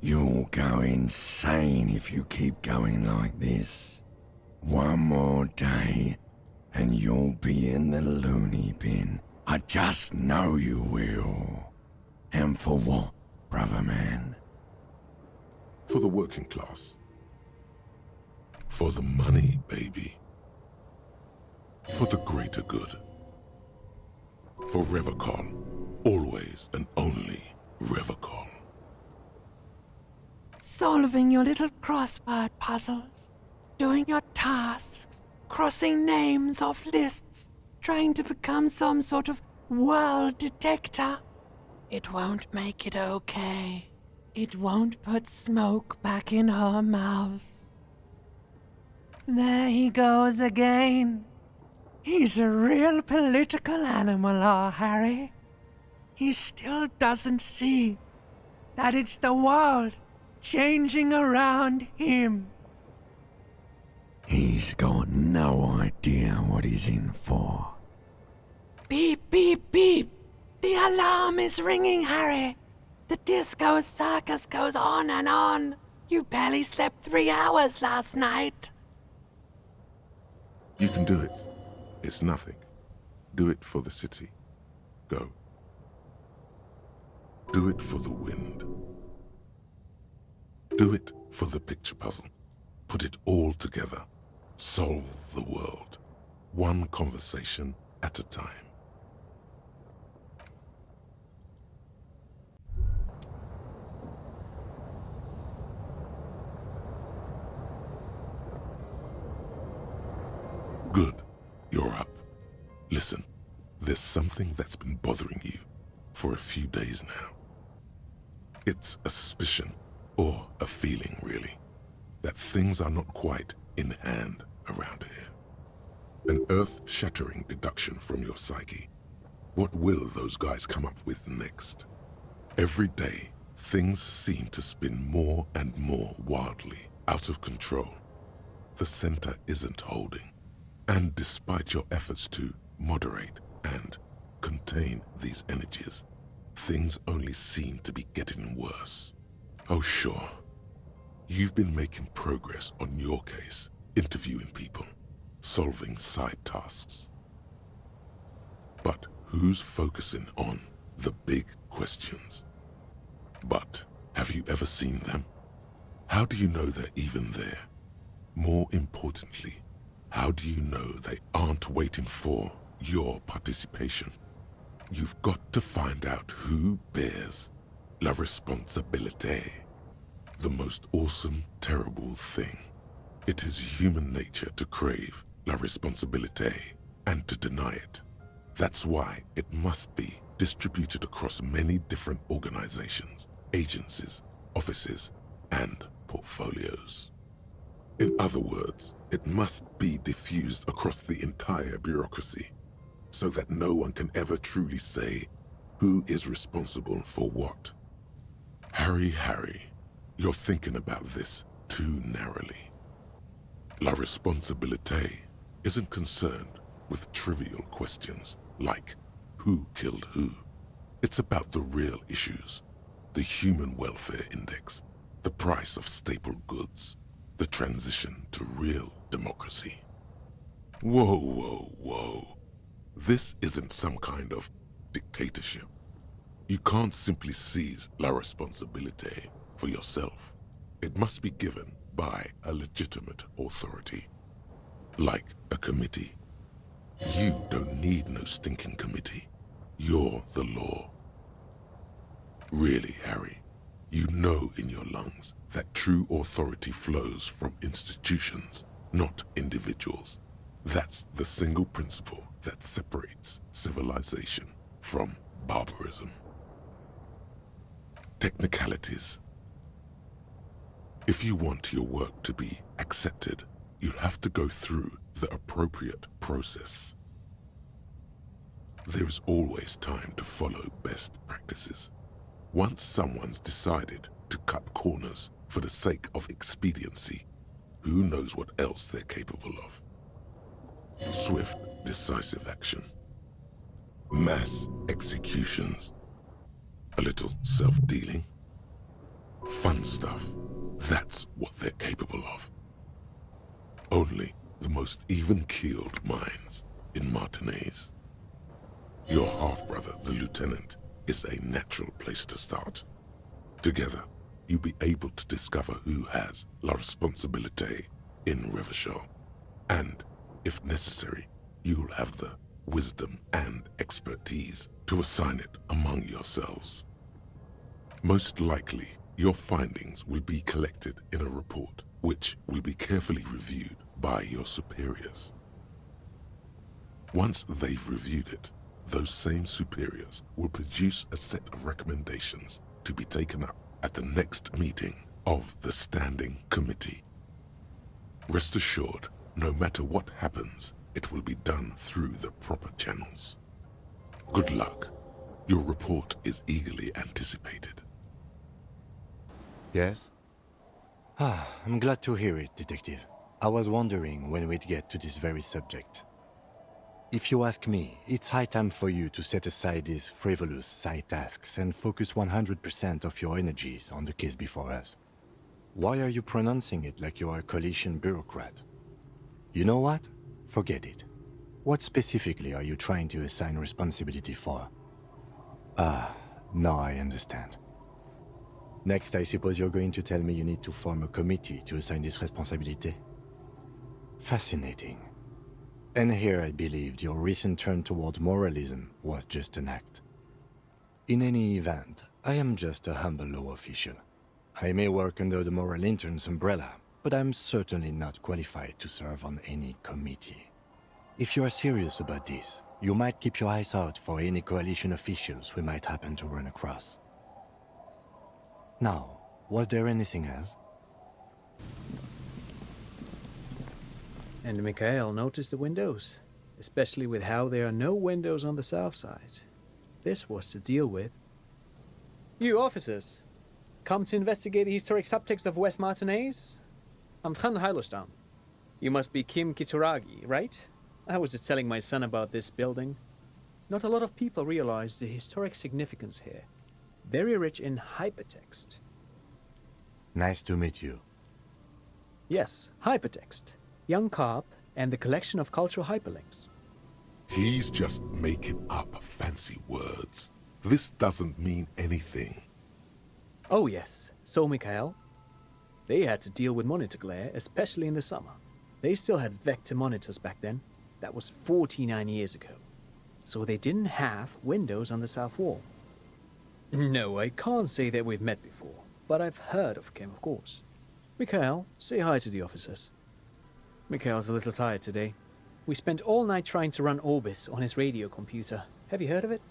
You'll go insane if you keep going like this. One more day, and you'll be in the loony bin. I just know you will. And for what, brother man? For the working class. For the money, baby. For the greater good. For Revacol. Always and only Revacol. Solving your little crossword puzzles. Doing your tasks. Crossing names off lists. Trying to become some sort of world detector. It won't make it okay. It won't put smoke back in her mouth. There he goes again. He's a real political animal, our Harry. He still doesn't see that it's the world changing around him. He's got no idea what he's in for. Beep, beep, beep. The alarm is ringing, Harry. The disco circus goes on and on. You barely slept 3 hours last night. You can do it. It's nothing. Do it for the city. Go. Do it for the wind. Do it for the picture puzzle. Put it all together. Solve the world. One conversation at a time. Good. You're up. Listen, there's something that's been bothering you for a few days now. It's a suspicion, or a feeling really, that things are not quite in hand around here. An earth-shattering deduction from your psyche. What will those guys come up with next? Every day, things seem to spin more and more wildly, out of control. The center isn't holding. And despite your efforts to moderate and contain these energies, things only seem to be getting worse. Oh sure, you've been making progress on your case, interviewing people, solving side tasks. But who's focusing on the big questions? But have you ever seen them? How do you know they're even there? More importantly, how do you know they aren't waiting for your participation? You've got to find out who bears la responsabilité. The most awesome, terrible thing. It is human nature to crave la responsabilité and to deny it. That's why it must be distributed across many different organizations, agencies, offices, and portfolios. In other words, it must be diffused across the entire bureaucracy, so that no one can ever truly say who is responsible for what. Harry, you're thinking about this too narrowly. La responsabilité isn't concerned with trivial questions like who killed who. It's about the real issues, the human welfare index, the price of staple goods, the transition to real democracy. Whoa. This isn't some kind of dictatorship. You can't simply seize la responsabilité for yourself. It must be given by a legitimate authority, like a committee. You don't need no stinking committee. You're the law. Really, Harry, you know in your lungs that true authority flows from institutions, not individuals. That's the single principle that separates civilization from barbarism. Technicalities. If you want your work to be accepted, you'll have to go through the appropriate process. There is always time to follow best practices. Once someone's decided to cut corners for the sake of expediency, who knows what else they're capable of? Swift, decisive action. Mass executions. A little self-dealing. Fun stuff. That's what they're capable of. Only the most even-keeled minds in Martinez. Your half-brother, the lieutenant, is a natural place to start. Together, you'll be able to discover who has la responsabilité in Revachol. And, if necessary, you'll have the wisdom and expertise to assign it among yourselves. Most likely, your findings will be collected in a report, which will be carefully reviewed by your superiors. Once they've reviewed it, those same superiors will produce a set of recommendations to be taken up at the next meeting of the Standing Committee. Rest assured, no matter what happens, it will be done through the proper channels. Good luck. Your report is eagerly anticipated. Yes? I'm glad to hear it, Detective. I was wondering when we'd get to this very subject. If you ask me, it's high time for you to set aside these frivolous side tasks and focus 100% of your energies on the case before us. Why are you pronouncing it like you are a coalition bureaucrat? You know what? Forget it. What specifically are you trying to assign responsibility for? Now I understand. Next, I suppose you're going to tell me you need to form a committee to assign this responsibility. Fascinating. And here I believed your recent turn towards moralism was just an act. In any event, I am just a humble law official. I may work under the moral intern's umbrella, but I'm certainly not qualified to serve on any committee. If you are serious about this, you might keep your eyes out for any coalition officials we might happen to run across. Now, was there anything else? And Mikhail noticed the windows, especially with how there are no windows on the south side. This was to deal with. You officers, come to investigate the historic subtext of West Martinez? I'm Tran Heilostam. You must be Kim Kituragi, right? I was just telling my son about this building. Not a lot of people realize the historic significance here. Very rich in hypertext. Nice to meet you. Yes, hypertext. Young Carp and the collection of cultural hyperlinks. He's just making up fancy words. This doesn't mean anything. Oh yes, so Mikhail. They had to deal with monitor glare, especially in the summer. They still had vector monitors back then. That was 49 years ago. So they didn't have windows on the south wall. No, I can't say that we've met before, but I've heard of Kim, of course. Mikhail, say hi to the officers. Mikhail's a little tired today. We spent all night trying to run Orbis on his radio computer. Have you heard of it?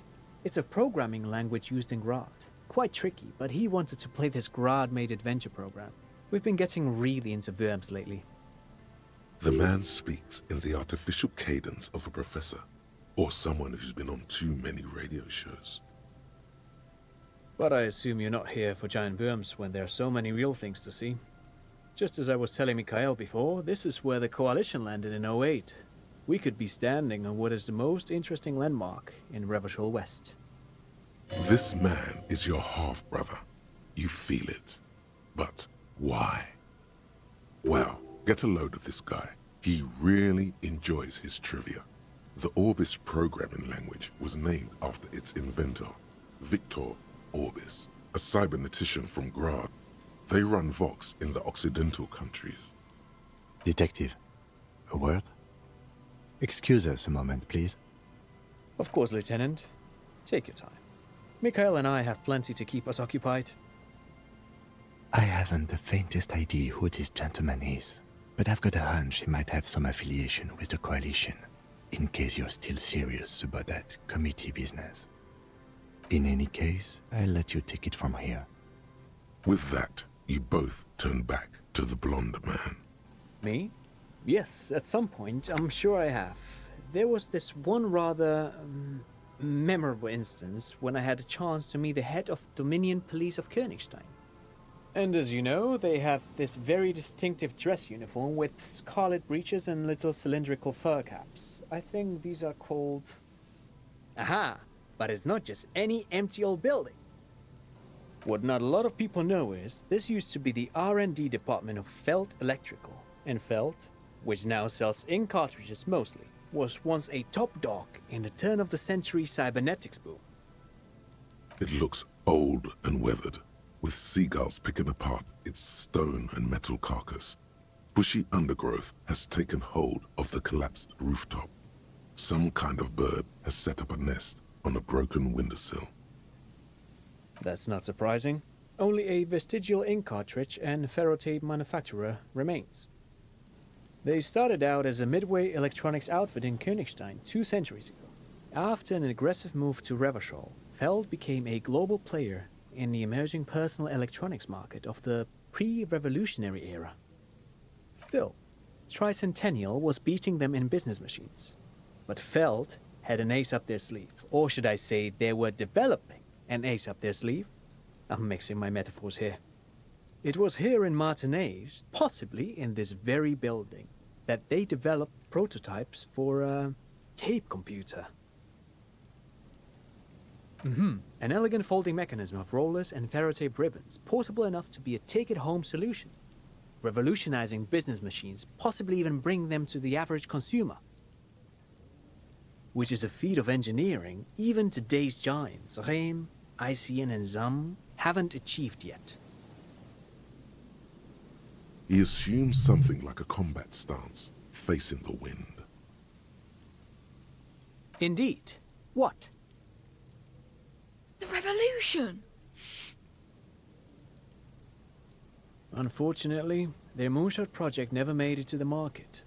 It's a programming language used in Grad. Quite tricky, but he wanted to play this Grad-made adventure program. We've been getting really into Worms lately. The man speaks in the artificial cadence of a professor, or someone who's been on too many radio shows. But I assume you're not here for giant worms when there are so many real things to see. Just as I was telling Mikhail before, this is where the coalition landed in '08. We could be standing on what is the most interesting landmark in Revachol West. This man is your half-brother. You feel it. But why? Well, get a load of this guy. He really enjoys his trivia. The Orbis programming language was named after its inventor, Victor Orbis, a cybernetician from Grad. They run Vox in the Occidental countries. Detective, a word? Excuse us a moment, please. Of course, Lieutenant. Take your time. Mikhail and I have plenty to keep us occupied. I haven't the faintest idea who this gentleman is, but I've got a hunch he might have some affiliation with the coalition, in case you're still serious about that committee business. In any case, I'll let you take it from here. With that, you both turn back to the blonde man. Me? Yes, at some point, I'm sure I have. There was this one rather memorable instance when I had a chance to meet the head of Dominion Police of Königstein. And as you know, they have this very distinctive dress uniform with scarlet breeches and little cylindrical fur caps. I think these are called... Aha! But it's not just any empty old building. What not a lot of people know is this used to be the R&D department of Felt Electrical, and Felt, which now sells ink cartridges mostly, was once a top dog in the turn-of-the-century cybernetics boom. It looks old and weathered, with seagulls picking apart its stone and metal carcass. Bushy undergrowth has taken hold of the collapsed rooftop. Some kind of bird has set up a nest on a broken windowsill. That's not surprising. Only a vestigial ink cartridge and ferrotape manufacturer remains. They started out as a midway electronics outfit in Königstein 2 centuries ago. After an aggressive move to Revachol, Feld became a global player in the emerging personal electronics market of the pre-revolutionary era. Still, Tricentennial was beating them in business machines. But Feld had an ace up their sleeve, or should I say they were developing an ace up their sleeve? I'm mixing my metaphors here. It was here in Martinez, possibly in this very building, that they developed prototypes for a tape computer. An elegant folding mechanism of rollers and ferrotape ribbons, portable enough to be a take-it-home solution, revolutionizing business machines, possibly even bring them to the average consumer. Which is a feat of engineering even today's giants, Rehm, ICN and ZAM, haven't achieved yet. He assumes something like a combat stance, facing the wind. Indeed. What? The revolution! Unfortunately, their moonshot project never made it to the market.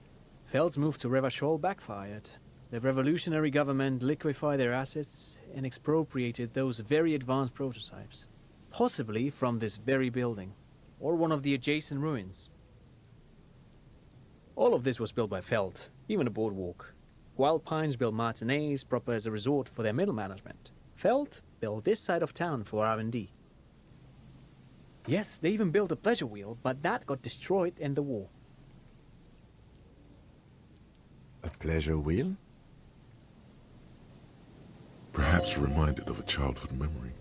Feld's move to Revachol backfired. The revolutionary government liquefied their assets and expropriated those very advanced prototypes, possibly from this very building, or one of the adjacent ruins. All of this was built by Feld, even the boardwalk. Wild Pines built Martinez proper as a resort for their middle management. Feld built this side of town for R&D. Yes, they even built a pleasure wheel, but that got destroyed in the war. A pleasure wheel? Perhaps reminded of a childhood memory.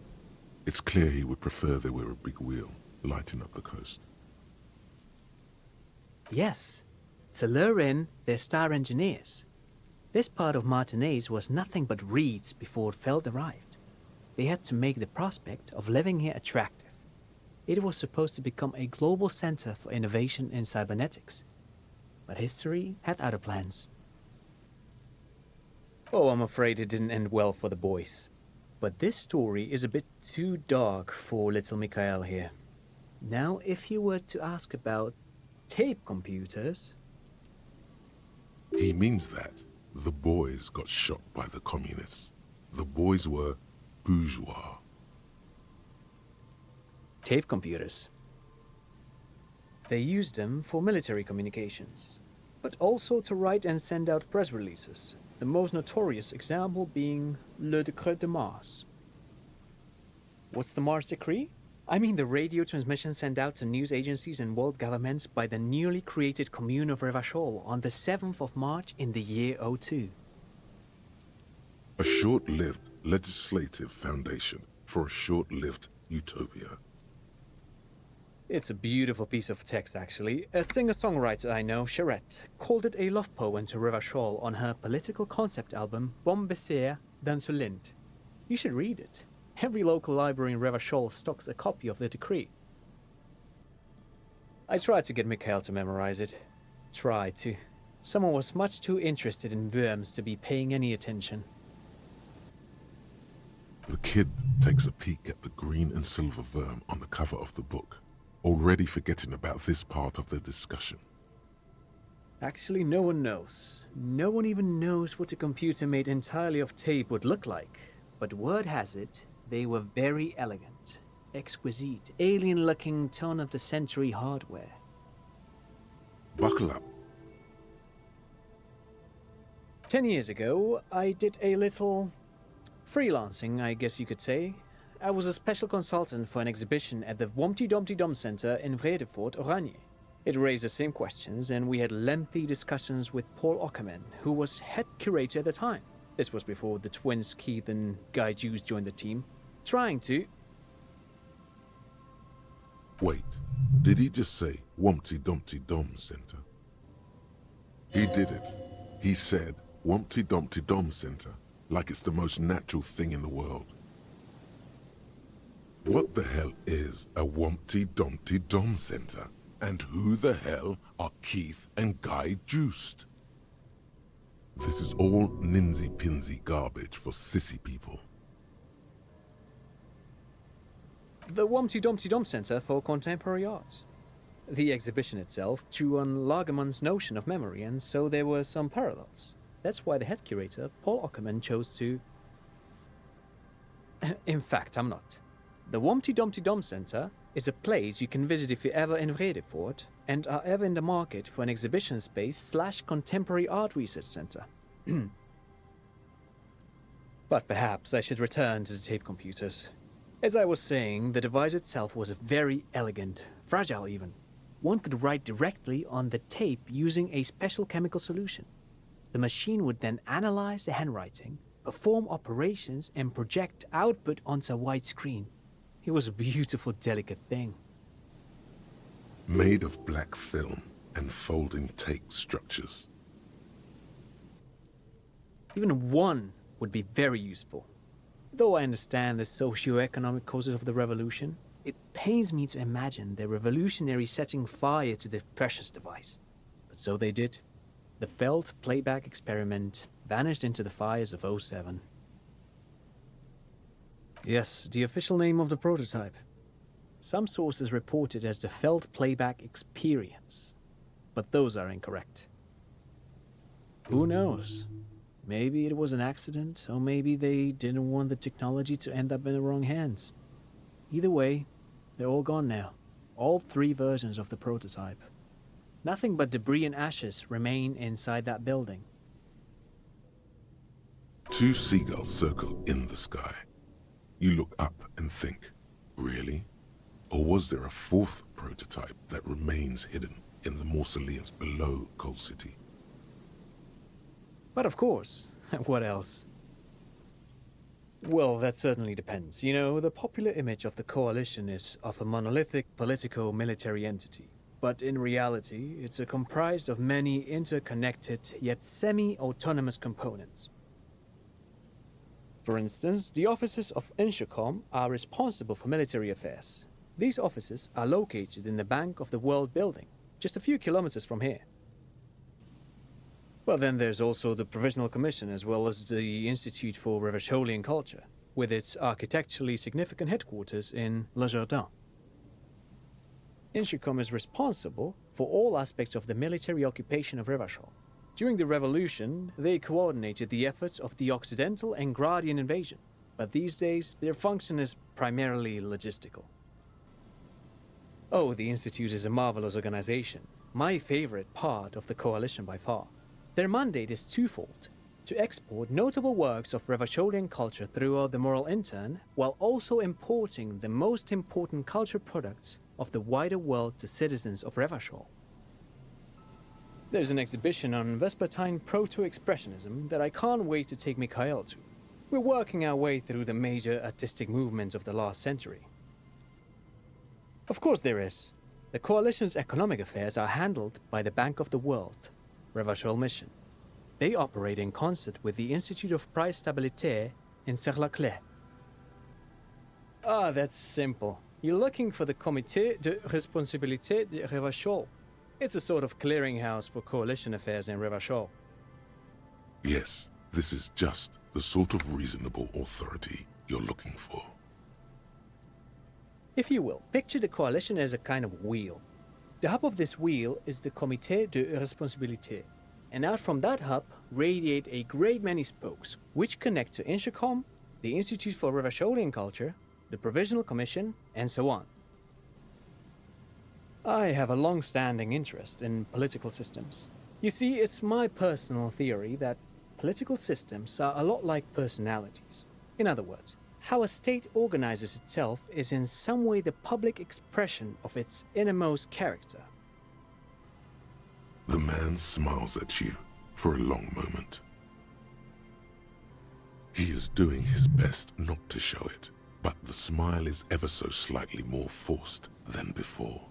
It's clear he would prefer there were a big wheel lighting up the coast. Yes, to lure in their star engineers. This part of Martinez was nothing but reeds before Feld arrived. They had to make the prospect of living here attractive. It was supposed to become a global center for innovation in cybernetics. But history had other plans. Oh, I'm afraid it didn't end well for the boys. But this story is a bit too dark for little Mikhail here. Now, if you were to ask about tape computers... He means that the boys got shot by the communists. The boys were bourgeois. Tape computers. They used them for military communications, but also to write and send out press releases. The most notorious example being Le Décret de Mars. What's the Mars Decree? I mean the radio transmission sent out to news agencies and world governments by the newly created Commune of Revachol on the 7th of March in the year 02. A short-lived legislative foundation for a short-lived utopia. It's a beautiful piece of text, actually. A singer-songwriter I know, Charette, called it a love poem to Revachol on her political concept album, Bon Baiser dans ce Lind. You should read it. Every local library in Revachol stocks a copy of the decree. I tried to get Mikhail to memorize it. Tried to. Someone was much too interested in worms to be paying any attention. The kid takes a peek at the green and silver worm on the cover of the book, already forgetting about this part of the discussion. Actually, no one knows. No one even knows what a computer made entirely of tape would look like. But word has it, they were very elegant, exquisite, alien-looking turn-of-the-century hardware. Buckle up. 10 years ago, I did a little freelancing, I guess you could say. I was a special consultant for an exhibition at the Wompty Dumpty Dum Center in Vredefort, Oranje. It raised the same questions, and we had lengthy discussions with Paul Ockerman, who was head curator at the time. This was before the twins Keith and Guy Hughes joined the team, trying to... Wait, did he just say Wumpty Dumpty Dom Center? He did it. He said Wumpty Dumpty Dom Center, like it's the most natural thing in the world. What the hell is a Wumpty Dumpty Dom Center? And who the hell are Keith and Guy Juiced? This is all ninsy-pinsy garbage for sissy people. The Wumpty Dumpty Dom Center for Contemporary Arts. The exhibition itself drew on Lagerman's notion of memory, and so there were some parallels. That's why the head curator, Paul Ockerman, chose to... In fact, I'm not. The Wumpty Dumpty Dom Center is a place you can visit if you're ever in Vredefort and are ever in the market for an exhibition space / contemporary art research center. But perhaps I should return to the tape computers. As I was saying, the device itself was very elegant, fragile even. One could write directly on the tape using a special chemical solution. The machine would then analyze the handwriting, perform operations, and project output onto a white screen. It was a beautiful, delicate thing. Made of black film and folding tape structures. Even one would be very useful. Though I understand the socio-economic causes of the revolution, it pains me to imagine the revolutionaries setting fire to the precious device. But so they did. The failed playback experiment vanished into the fires of '07. Yes, the official name of the prototype. Some sources report it as the Felt Playback Experience, but those are incorrect. Who knows? Maybe it was an accident, or maybe they didn't want the technology to end up in the wrong hands. Either way, they're all gone now. All 3 versions of the prototype. Nothing but debris and ashes remain inside that building. 2 seagulls circle in the sky. You look up and think, really? Or was there a 4th prototype that remains hidden in the mausoleums below Coal City? But of course, what else? Well, that certainly depends. You know, the popular image of the coalition is of a monolithic politico-military entity. But in reality, it's comprised of many interconnected yet semi-autonomous components. For instance, the offices of Inchecom are responsible for military affairs. These offices are located in the Bank of the World building, just a few kilometers from here. Well, then there's also the Provisional Commission, as well as the Institute for Revacholian Culture, with its architecturally significant headquarters in Le Jardin. Inchecom is responsible for all aspects of the military occupation of Revachol. During the revolution, they coordinated the efforts of the Occidental and Gradian invasion, but these days their function is primarily logistical. Oh, the Institute is a marvelous organization, my favorite part of the coalition by far. Their mandate is twofold: to export notable works of Revacholian culture throughout the moral intern, while also importing the most important cultural products of the wider world to citizens of Revachol. There's an exhibition on Vespertine Proto-Expressionism that I can't wait to take Mikhail to. We're working our way through the major artistic movements of the last century. Of course there is. The coalition's economic affairs are handled by the Bank of the World, Revachol Mission. They operate in concert with the Institute of Price Stabilité in Serre-la-Claire. Ah, that's simple. You're looking for the Comité de Responsabilité de Revachol. It's a sort of clearinghouse for coalition affairs in Revachol. Yes, this is just the sort of reasonable authority you're looking for. If you will, picture the coalition as a kind of wheel. The hub of this wheel is the Comité de Responsabilité, and out from that hub radiate a great many spokes, which connect to Inchecom, the Institute for Revacholian Culture, the Provisional Commission, and so on. I have a long-standing interest in political systems. You see, it's my personal theory that political systems are a lot like personalities. In other words, how a state organizes itself is in some way the public expression of its innermost character. The man smiles at you for a long moment. He is doing his best not to show it, but the smile is ever so slightly more forced than before.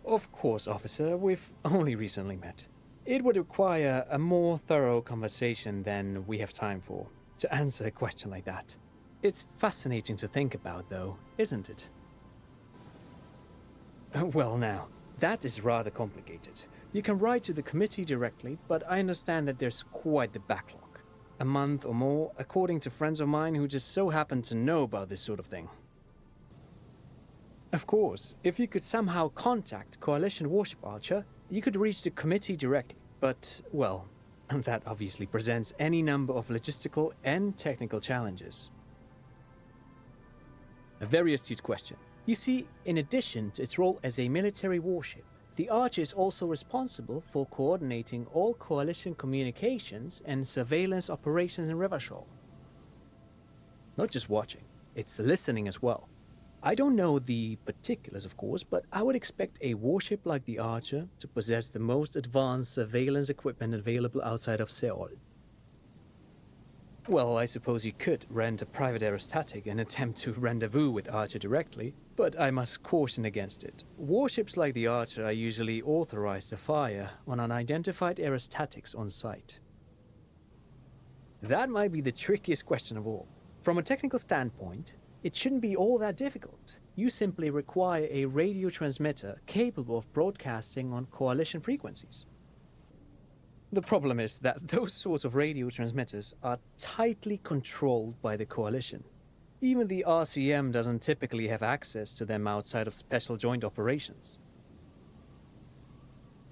Of course, officer, we've only recently met. It would require a more thorough conversation than we have time for to answer a question like that. It's fascinating to think about, though, isn't it? Well, now, that is rather complicated. You can write to the committee directly, but I understand that there's quite the backlog. A month or more, according to friends of mine who just so happen to know about this sort of thing. Of course, if you could somehow contact Coalition Warship Archer, you could reach the committee directly, but, well, that obviously presents any number of logistical and technical challenges. A very astute question. You see, in addition to its role as a military warship, the Archer is also responsible for coordinating all Coalition communications and surveillance operations in Revachol. Not just watching, it's listening as well. I don't know the particulars, of course, but I would expect a warship like the Archer to possess the most advanced surveillance equipment available outside of Seoul. Well, I suppose you could rent a private aerostatic and attempt to rendezvous with Archer directly, but I must caution against it. Warships like the Archer are usually authorized to fire on unidentified aerostatics on site. That might be the trickiest question of all. From a technical standpoint, it shouldn't be all that difficult. You simply require a radio transmitter capable of broadcasting on Coalition frequencies. The problem is that those sorts of radio transmitters are tightly controlled by the Coalition. Even the RCM doesn't typically have access to them outside of special joint operations.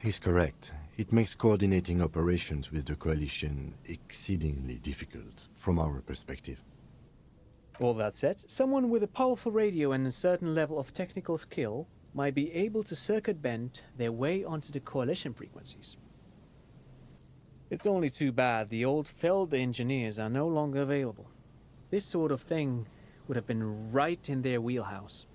He's correct. It makes coordinating operations with the Coalition exceedingly difficult, from our perspective. All that said, someone with a powerful radio and a certain level of technical skill might be able to circuit bend their way onto the Coalition frequencies. It's only too bad the old Feld engineers are no longer available. This sort of thing would have been right in their wheelhouse.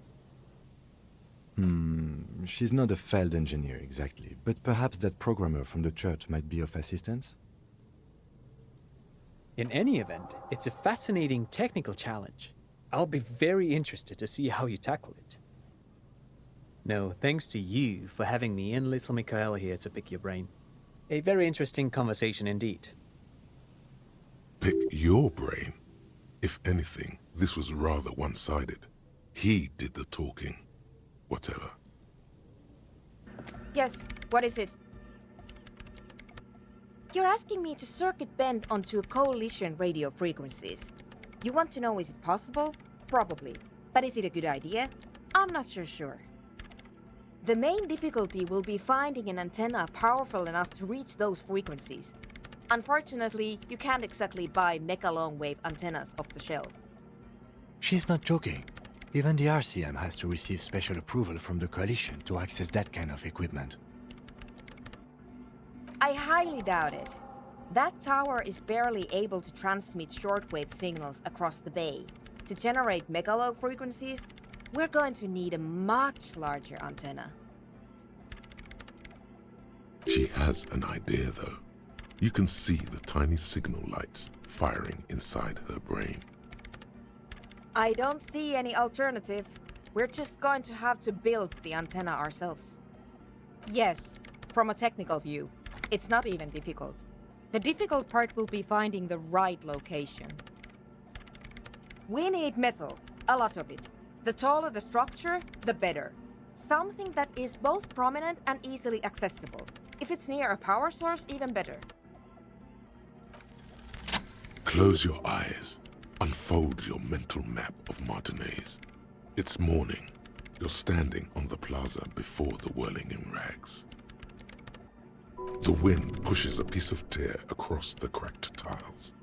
She's not a Feld engineer exactly, but perhaps that programmer from the church might be of assistance? In any event, it's a fascinating technical challenge. I'll be very interested to see how you tackle it. No, thanks to you for having me and little Mikhail here to pick your brain. A very interesting conversation indeed. Pick your brain? If anything, this was rather one-sided. He did the talking. Whatever. Yes, what is it? You're asking me to circuit bend onto Coalition radio frequencies. You want to know, is it possible? Probably. But is it a good idea? I'm not so sure. The main difficulty will be finding an antenna powerful enough to reach those frequencies. Unfortunately, you can't exactly buy mega long-wave antennas off the shelf. She's not joking. Even the RCM has to receive special approval from the Coalition to access that kind of equipment. I highly doubt it. That tower is barely able to transmit shortwave signals across the bay. To generate megalow frequencies, we're going to need a much larger antenna. She has an idea, though. You can see the tiny signal lights firing inside her brain. I don't see any alternative. We're just going to have to build the antenna ourselves. Yes, from a technical view, it's not even difficult. The difficult part will be finding the right location. We need metal, a lot of it. The taller the structure, the better. Something that is both prominent and easily accessible. If it's near a power source, even better. Close your eyes. Unfold your mental map of Martinez. It's morning. You're standing on the plaza before the whirling in rags. The wind pushes a piece of tear across the cracked tiles.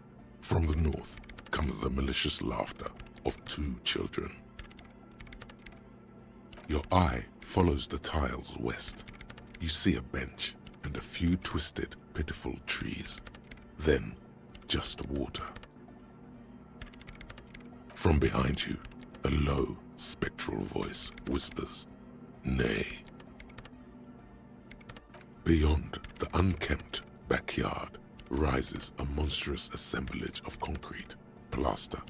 From the north comes the malicious laughter of two children. Your eye follows the tiles west. You see a bench and a few twisted, pitiful trees. Then, just water. From behind you, a low, spectral voice whispers, "Nay." Beyond the unkempt backyard rises a monstrous assemblage of concrete, plaster,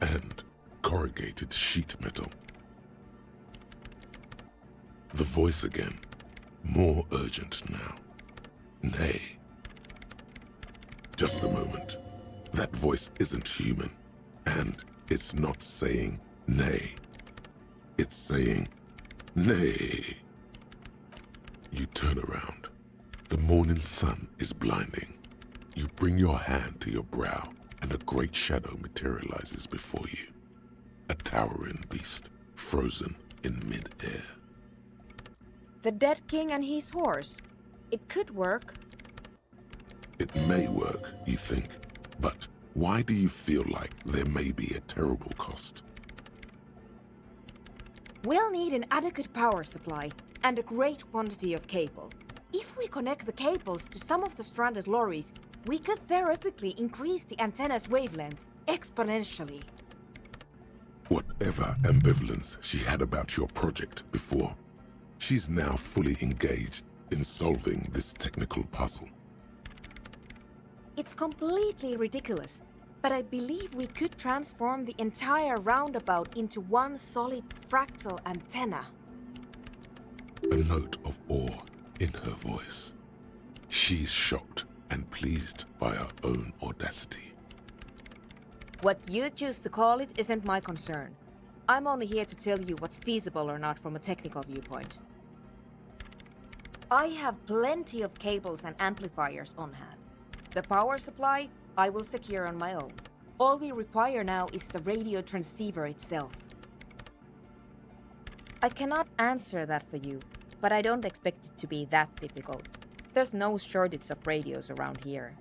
and corrugated sheet metal. The voice again, more urgent now. Nay. Just a moment. That voice isn't human, and it's not saying nay. It's saying nay. You turn around. The morning sun is blinding. You bring your hand to your brow, and a great shadow materializes before you. A towering beast, frozen in mid-air. The dead king and his horse. It could work. It may work, you think, but why do you feel like there may be a terrible cost? We'll need an adequate power supply and a great quantity of cable. If we connect the cables to some of the stranded lorries, we could theoretically increase the antenna's wavelength exponentially. Whatever ambivalence she had about your project before, she's now fully engaged in solving this technical puzzle. It's completely ridiculous, but I believe we could transform the entire roundabout into one solid fractal antenna. A note of awe in her voice. She's shocked and pleased by her own audacity. What you choose to call it isn't my concern. I'm only here to tell you what's feasible or not from a technical viewpoint. I have plenty of cables and amplifiers on hand. The power supply, I will secure on my own. All we require now is the radio transceiver itself. I cannot answer that for you, but I don't expect it to be that difficult. There's no shortage of radios around here.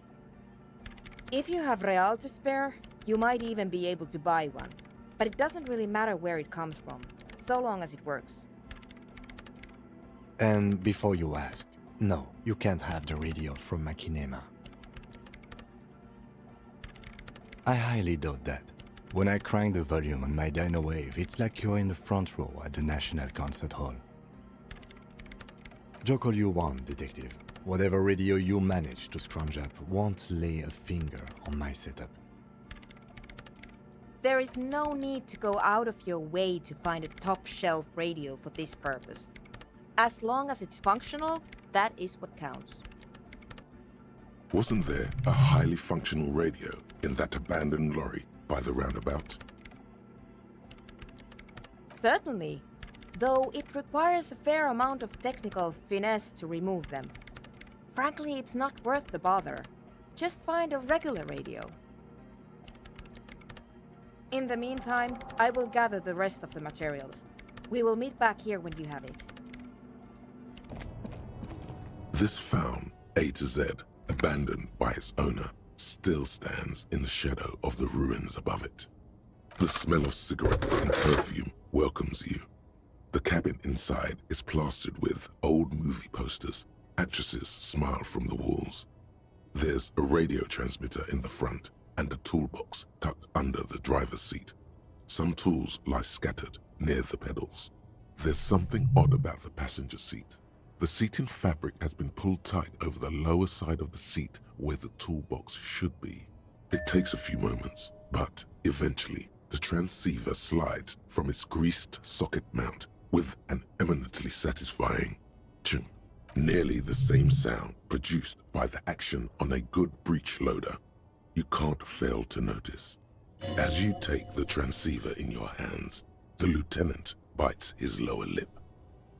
If you have real to spare, you might even be able to buy one. But it doesn't really matter where it comes from, so long as it works. And before you ask, no, you can't have the radio from Machinima. I highly doubt that. When I crank the volume on my dyno wave, it's like you're in the front row at the National Concert Hall. Joke all you want, detective. Whatever radio you manage to scrounge up won't lay a finger on my setup. There is no need to go out of your way to find a top-shelf radio for this purpose. As long as it's functional, that is what counts. Wasn't there a highly functional radio in that abandoned lorry by the roundabout? Certainly, though it requires a fair amount of technical finesse to remove them. Frankly, it's not worth the bother. Just find a regular radio. In the meantime, I will gather the rest of the materials. We will meet back here when you have it. This found A to Z, abandoned by its owner, still stands in the shadow of the ruins above it. The smell of cigarettes and perfume welcomes you. The cabin inside is plastered with old movie posters. Actresses smile from the walls. There's a radio transmitter in the front and a toolbox tucked under the driver's seat. Some tools lie scattered near the pedals. There's something odd about the passenger seat. The seating fabric has been pulled tight over the lower side of the seat where the toolbox should be. It takes a few moments, but eventually the transceiver slides from its greased socket mount with an eminently satisfying chung. Nearly the same sound produced by the action on a good breech loader. You can't fail to notice. As you take the transceiver in your hands, the lieutenant bites his lower lip,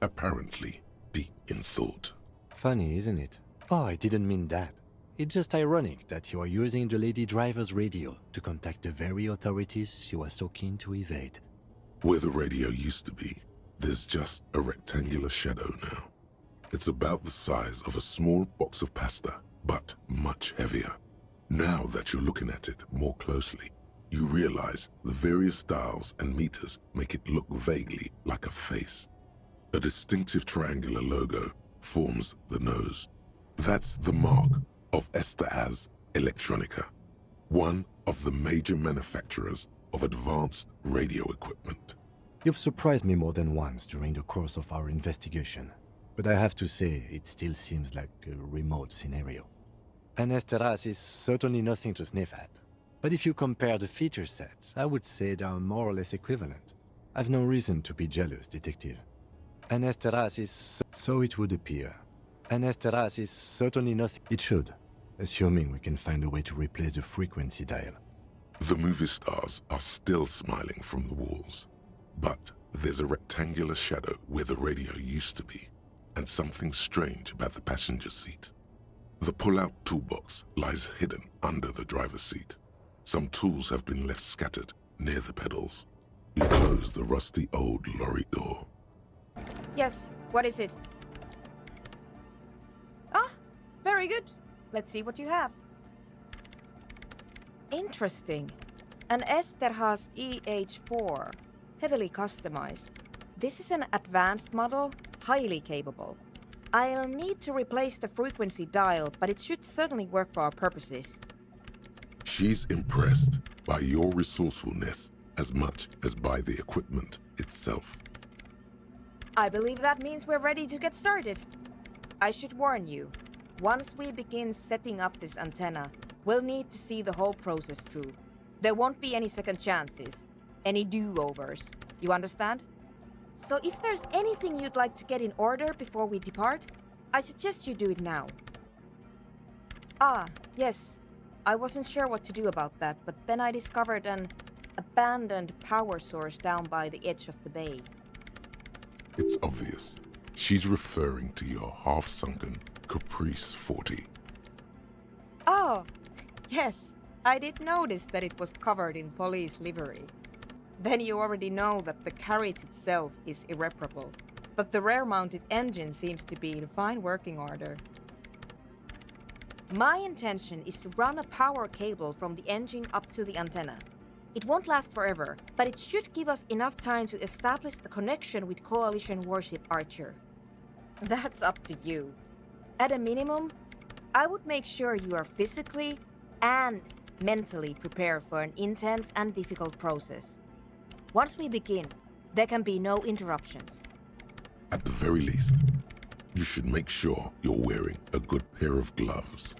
apparently deep in thought. Funny, isn't it? Oh, I didn't mean that. It's just ironic that you are using the lady driver's radio to contact the very authorities you are so keen to evade. Where the radio used to be, there's just a rectangular shadow now. It's about the size of a small box of pasta, but much heavier. Now that you're looking at it more closely, you realize the various dials and meters make it look vaguely like a face. A distinctive triangular logo forms the nose. That's the mark of Advertise Electronica, one of the major manufacturers of advanced radio equipment. You've surprised me more than once during the course of our investigation, but I have to say it still seems like a remote scenario. And Advertise is certainly nothing to sniff at. But if you compare the feature sets, I would say they are more or less equivalent. I've no reason to be jealous, Detective. An Esteras is... so it would appear. An Esteras is certainly nothing. It should, assuming we can find a way to replace the frequency dial. The movie stars are still smiling from the walls, but there's a rectangular shadow where the radio used to be, and something strange about the passenger seat. The pull-out toolbox lies hidden under the driver's seat. Some tools have been left scattered near the pedals. You close the rusty old lorry door. Yes, what is it? Ah, very good. Let's see what you have. Interesting. An Esterhaus EH4, heavily customized. This is an advanced model, highly capable. I'll need to replace the frequency dial, but it should certainly work for our purposes. She's impressed by your resourcefulness as much as by the equipment itself. I believe that means we're ready to get started. I should warn you, once we begin setting up this antenna, we'll need to see the whole process through. There won't be any second chances, any do-overs. You understand? So if there's anything you'd like to get in order before we depart, I suggest you do it now. Ah, yes. I wasn't sure what to do about that, but then I discovered an abandoned power source down by the edge of the bay. It's obvious. She's referring to your half-sunken Caprice 40. Oh, yes. I did notice that it was covered in police livery. Then you already know that the carriage itself is irreparable, but the rear-mounted engine seems to be in fine working order. My intention is to run a power cable from the engine up to the antenna. It won't last forever, but it should give us enough time to establish a connection with Coalition Warship Archer. That's up to you. At a minimum, I would make sure you are physically and mentally prepared for an intense and difficult process. Once we begin, there can be no interruptions. At the very least, you should make sure you're wearing a good pair of gloves.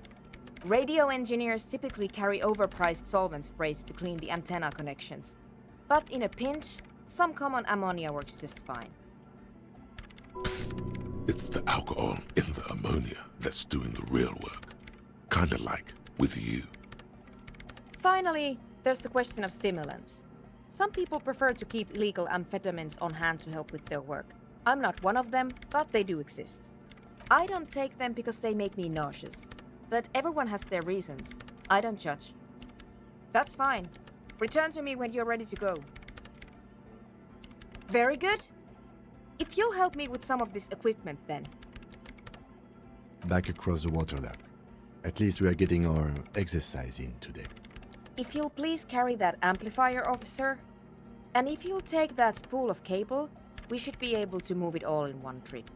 Radio engineers typically carry overpriced solvent sprays to clean the antenna connections. But in a pinch, some common ammonia works just fine. Psst. It's the alcohol in the ammonia that's doing the real work. Kinda like with you. Finally, there's the question of stimulants. Some people prefer to keep illegal amphetamines on hand to help with their work. I'm not one of them, but they do exist. I don't take them because they make me nauseous. But everyone has their reasons. I don't judge. That's fine. Return to me when you're ready to go. Very good. If you'll help me with some of this equipment then. Back across the water lap. At least we are getting our exercise in today. If you'll please carry that amplifier, officer. And if you'll take that spool of cable, we should be able to move it all in one trip.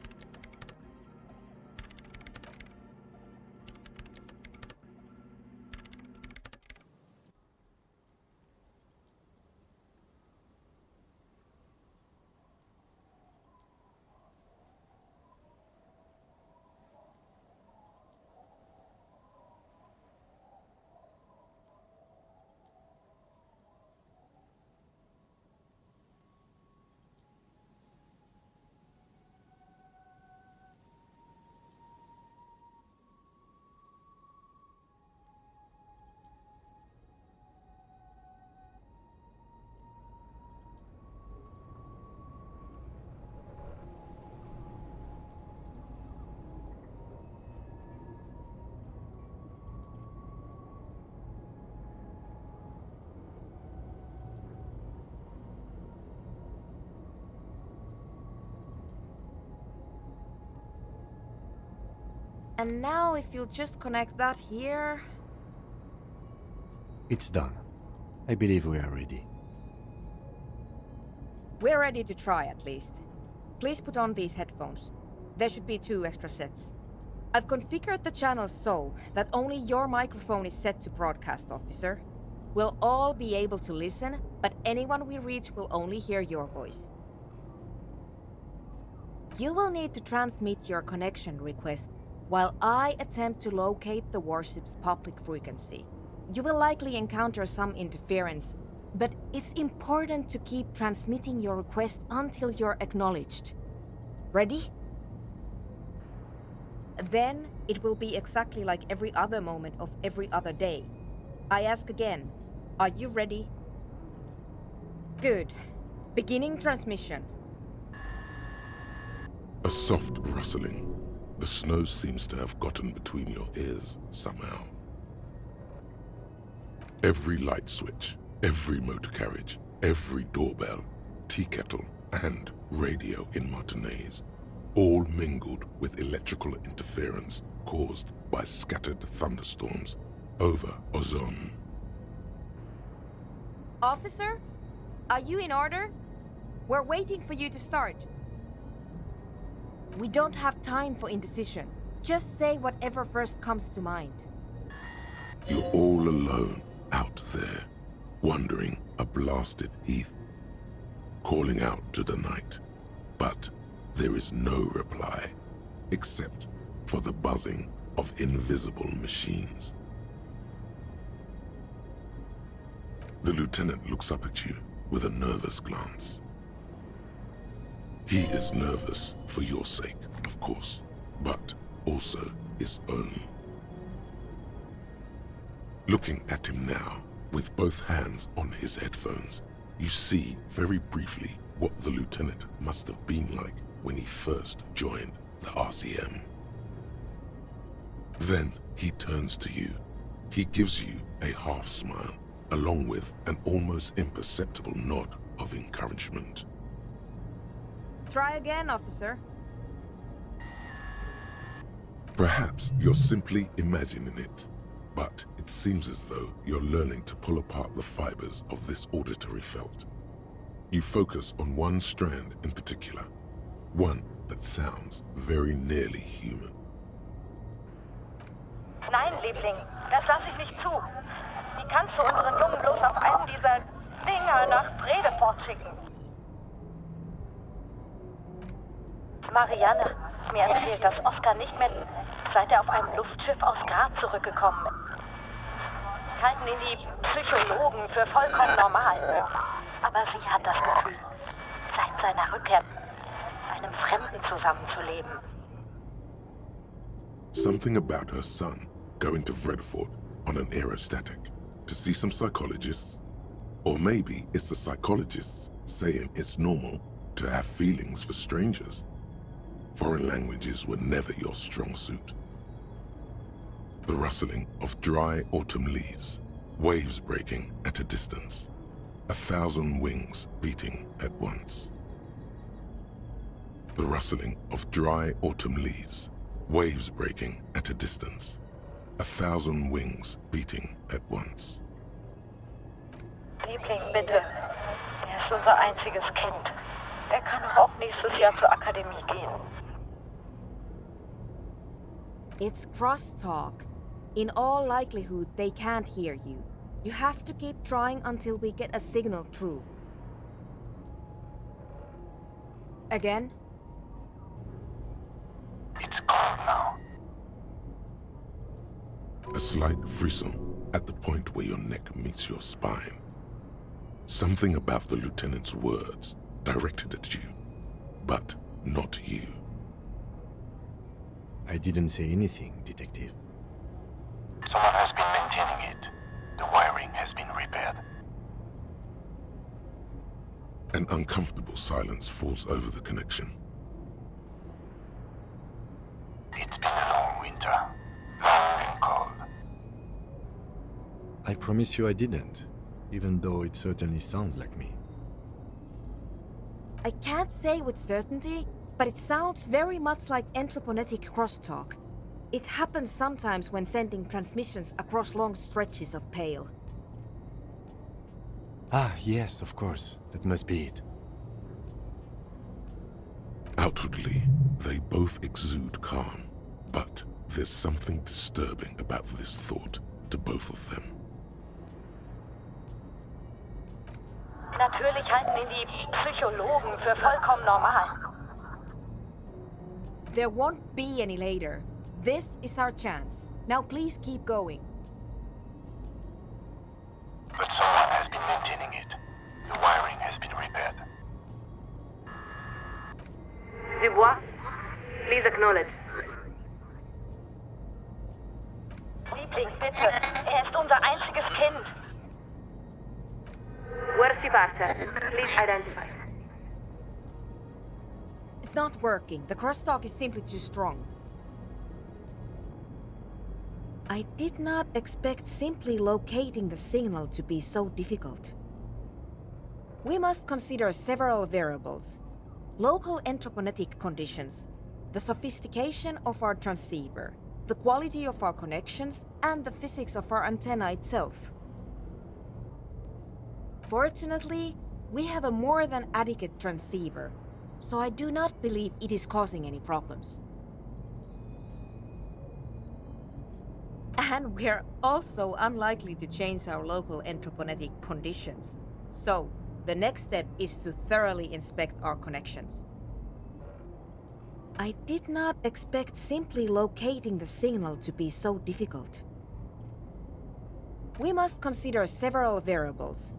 And now if you'll just connect that here... It's done. I believe we are ready. We're ready to try at least. Please put on these headphones. There should be 2 extra sets. I've configured the channels so that only your microphone is set to broadcast, officer. We'll all be able to listen, but anyone we reach will only hear your voice. You will need to transmit your connection request while I attempt to locate the warship's public frequency. You will likely encounter some interference, but it's important to keep transmitting your request until you're acknowledged. Ready? Then it will be exactly like every other moment of every other day. I ask again, are you ready? Good. Beginning transmission. A soft rustling. The snow seems to have gotten between your ears somehow. Every light switch, every motor carriage, every doorbell, tea kettle, and radio in Martinez, all mingled with electrical interference caused by scattered thunderstorms over Ozone. Officer, are you in order? We're waiting for you to start. We don't have time for indecision. Just say whatever first comes to mind. You're all alone out there, wandering a blasted heath, calling out to the night. But there is no reply, except for the buzzing of invisible machines. The lieutenant looks up at you with a nervous glance. He is nervous for your sake, of course, but also his own. Looking at him now, with both hands on his headphones, you see very briefly what the lieutenant must have been like when he first joined the RCM. Then he turns to you. He gives you a half smile, along with an almost imperceptible nod of encouragement. Try again, officer. Perhaps you're simply imagining it, but it seems as though you're learning to pull apart the fibers of this auditory felt. You focus on one strand in particular, one that sounds very nearly human. Nein, Liebling, das lasse ich nicht zu. Wie kannst du unseren Jungen bloß auf einen dieser Dinger nach Bredefort schicken? Marianne, mir erzählt, dass Oscar nicht mehr, seit er auf einem Luftschiff aus Graz zurückgekommen ist. Halten ihn die Psychologen für vollkommen normal. Aber sie hat das Gefühl, seit seiner Rückkehr mit einem Fremden zusammenzuleben. Something about her son going to Vredefort on an aerostatic to see some psychologists. Or maybe it's the psychologists saying it's normal to have feelings for strangers. Foreign languages were never your strong suit. The rustling of dry autumn leaves, waves breaking at a distance, 1,000 wings beating at once. The rustling of dry autumn leaves, waves breaking at a distance, 1,000 wings beating at once. Liebling, bitte. Er ist unser einziges Kind. Er kann auch nächstes Jahr zur Akademie gehen. It's crosstalk. In all likelihood, they can't hear you. You have to keep trying until we get a signal through. Again? It's gone now. A slight frisson at the point where your neck meets your spine. Something about the lieutenant's words directed at you, but not you. I didn't say anything, Detective. Someone has been maintaining it. The wiring has been repaired. An uncomfortable silence falls over the connection. It's been a long winter. Long and cold. I promise you I didn't, even though it certainly sounds like me. I can't say with certainty, but it sounds very much like anthroponetic crosstalk. It happens sometimes when sending transmissions across long stretches of pale. Ah, yes, of course. That must be it. Outwardly, they both exude calm, but there's something disturbing about this thought to both of them. Natürlich halten ihn die Psychologen für vollkommen normal. There won't be any later. This is our chance. Now please keep going. Dubois, please acknowledge. Liebling, bitte. Ist unser einziges Kind. Warship Archer, please identify. It's not working. The crosstalk is simply too strong. I did not expect simply locating the signal to be so difficult. We must consider several variables. Local anthroponetic conditions, the sophistication of our transceiver, the quality of our connections, and the physics of our antenna itself. Fortunately, we have a more than adequate transceiver, so I do not believe it is causing any problems. And we're also unlikely to change our local anthroponetic conditions. So, the next step is to thoroughly inspect our connections. I did not expect simply locating the signal to be so difficult. We must consider several variables.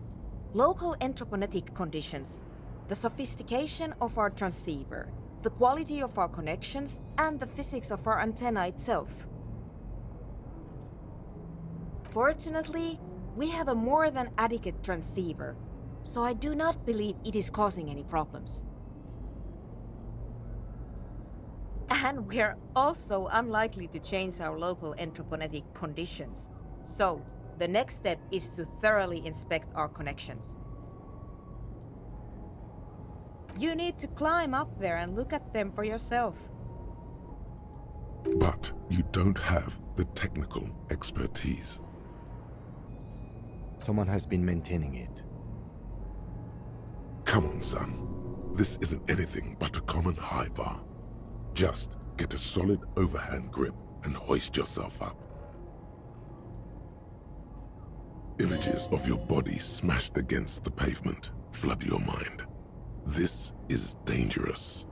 Local anthroponetic conditions, the sophistication of our transceiver, the quality of our connections, and the physics of our antenna itself. Fortunately, we have a more than adequate transceiver, so I do not believe it is causing any problems. And we're also unlikely to change our local anthroponetic conditions. So, the next step is to thoroughly inspect our connections. You need to climb up there and look at them for yourself. But you don't have the technical expertise. Someone has been maintaining it. Come on, son. This isn't anything but a common high bar. Just get a solid overhand grip and hoist yourself up. Images of your body smashed against the pavement flood your mind. This is dangerous.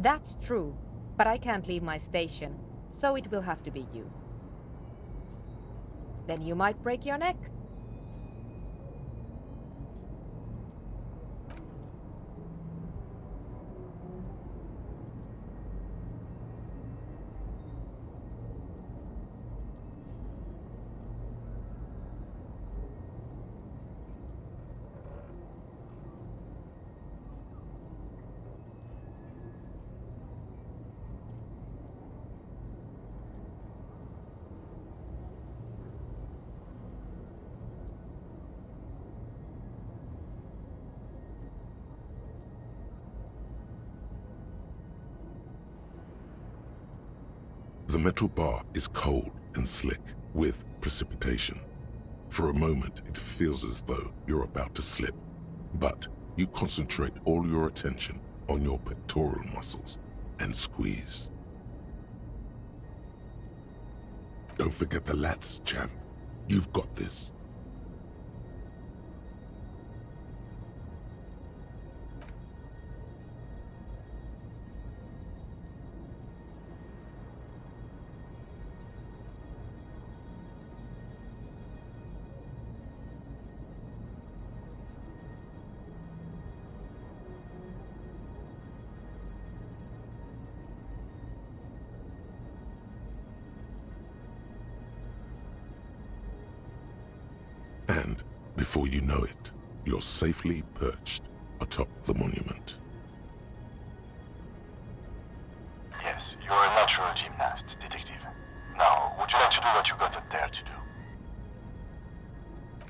That's true, but I can't leave my station, so it will have to be you. Then you might break your neck. The metal bar is cold and slick with precipitation. For a moment, it feels as though you're about to slip, but you concentrate all your attention on your pectoral muscles and squeeze. Don't forget the lats, champ. You've got this. And before you know it, you're safely perched atop the monument. Yes, you're a natural gymnast, detective. Now, would you like to do what you got up there to do?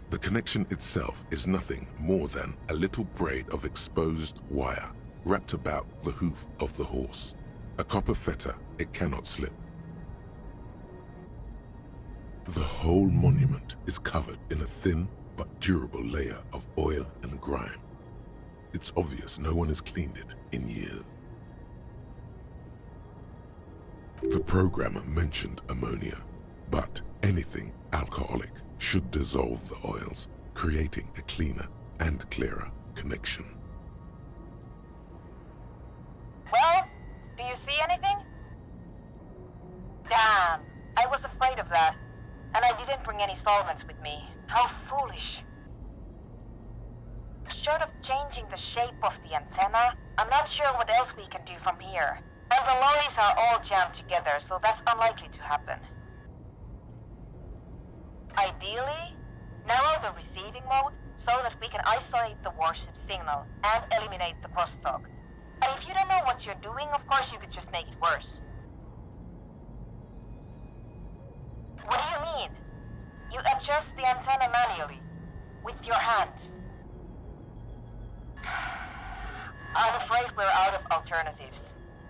The connection itself is nothing more than a little braid of exposed wire wrapped about the hoof of the horse. A copper fetter, it cannot slip. The whole monument is covered in a thin but durable layer of oil and grime. It's obvious no one has cleaned it in years. The programmer mentioned ammonia, but anything alcoholic should dissolve the oils, creating a cleaner and clearer connection. Well, do you see anything? Damn, I was afraid of that. And I didn't bring any solvents with me. How foolish. short of changing the shape of the antenna, I'm not sure what else we can do from here. And the lorries are all jammed together, so that's unlikely to happen. Ideally, narrow the receiving mode so that we can isolate the Warship signal and eliminate the crosstalk. And if you don't know what you're doing, of course you could just make it worse. What do you mean? You adjust the antenna manually, with your hand. I'm afraid we're out of alternatives.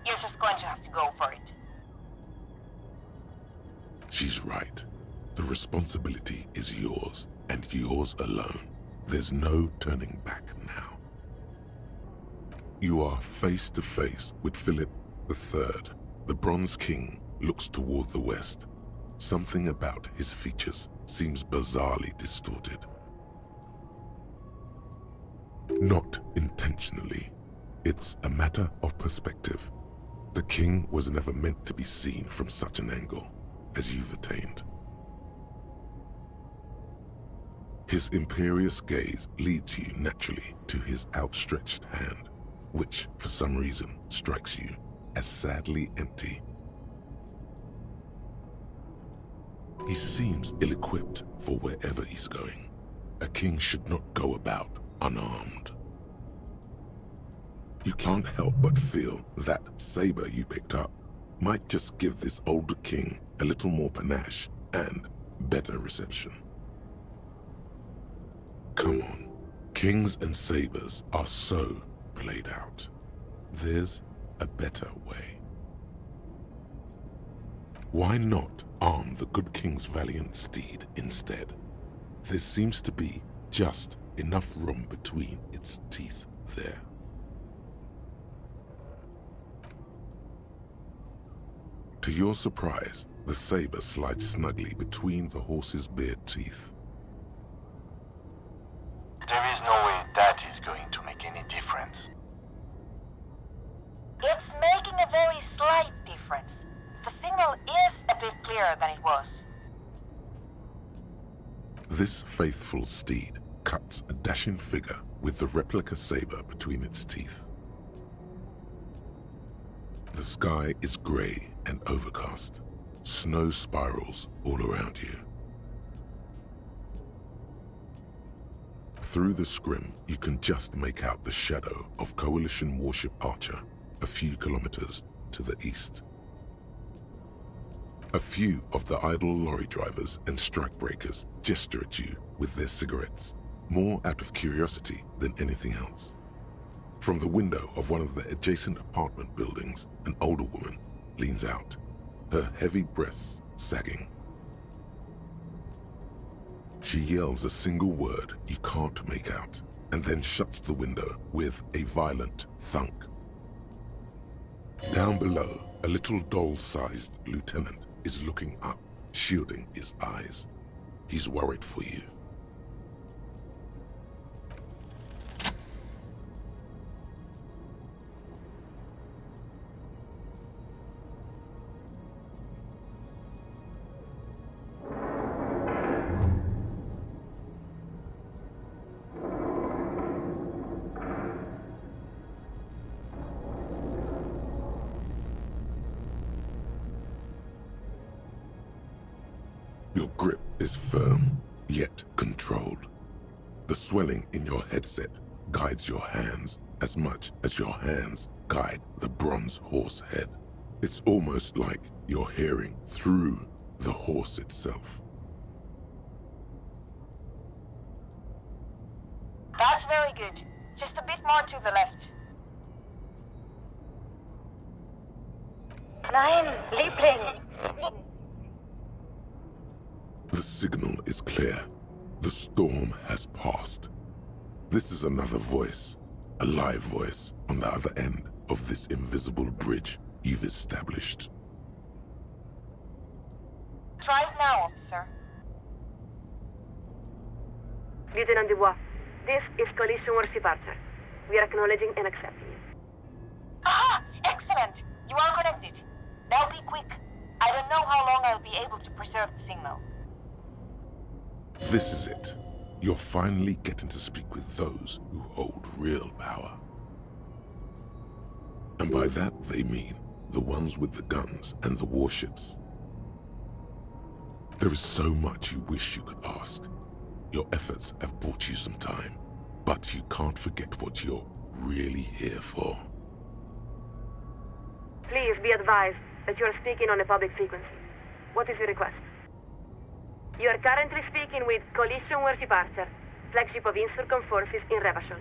You're just going to have to go for it. She's right. The responsibility is yours, and yours alone. There's no turning back now. You are face to face with Philip III. The Bronze King looks toward the west. Something about his features seems bizarrely distorted. Not intentionally. It's a matter of perspective. The king was never meant to be seen from such an angle as you've attained. His imperious gaze leads you naturally to his outstretched hand, which, for some reason, strikes you as sadly empty. He seems ill-equipped for wherever he's going. A king should not go about unarmed. You can't help but feel that saber you picked up might just give this older king a little more panache and better reception. Come on, kings and sabers are so played out. There's a better way. Why not arm the good king's valiant steed instead? There seems to be just enough room between its teeth there. To your surprise, the saber slides snugly between the horse's bared teeth. There is no way that is going to make any difference. It's making a very slight difference. The signal is a bit clearer than it was. This faithful steed cuts a dashing figure with the replica saber between its teeth. The sky is grey and overcast. Snow spirals all around you. Through the scrim, you can just make out the shadow of Coalition Warship Archer a few kilometers to the east. A few of the idle lorry drivers and strikebreakers gesture at you with their cigarettes, more out of curiosity than anything else. From the window of one of the adjacent apartment buildings, an older woman leans out, her heavy breasts sagging. She yells a single word you can't make out, and then shuts the window with a violent thunk. Down below, a little doll-sized lieutenant is looking up, shielding his eyes. He's worried for you. Your grip is firm, yet controlled. The swelling in your headset guides your hands as much as your hands guide the bronze horse head. It's almost like you're hearing through the horse itself. That's very good. Just a bit more to the left. Nein, Liebling! The signal is clear. The storm has passed. This is another voice, a live voice on the other end of this invisible bridge you've established. Try it now, officer. Lieutenant Dubois, this is Coalition Warship Archer. We are acknowledging and accepting you. Aha! Excellent! You are connected. Now be quick. I don't know how long I'll be able to preserve the signal. This is it. You're finally getting to speak with those who hold real power. And by that they mean the ones with the guns and the warships. There is so much you wish you could ask. Your efforts have bought you some time, but you can't forget what you're really here for. Please be advised that you are speaking on a public frequency. What is your request? You are currently speaking with Coalition Warship Archer, flagship of Insurcom forces in Revachol.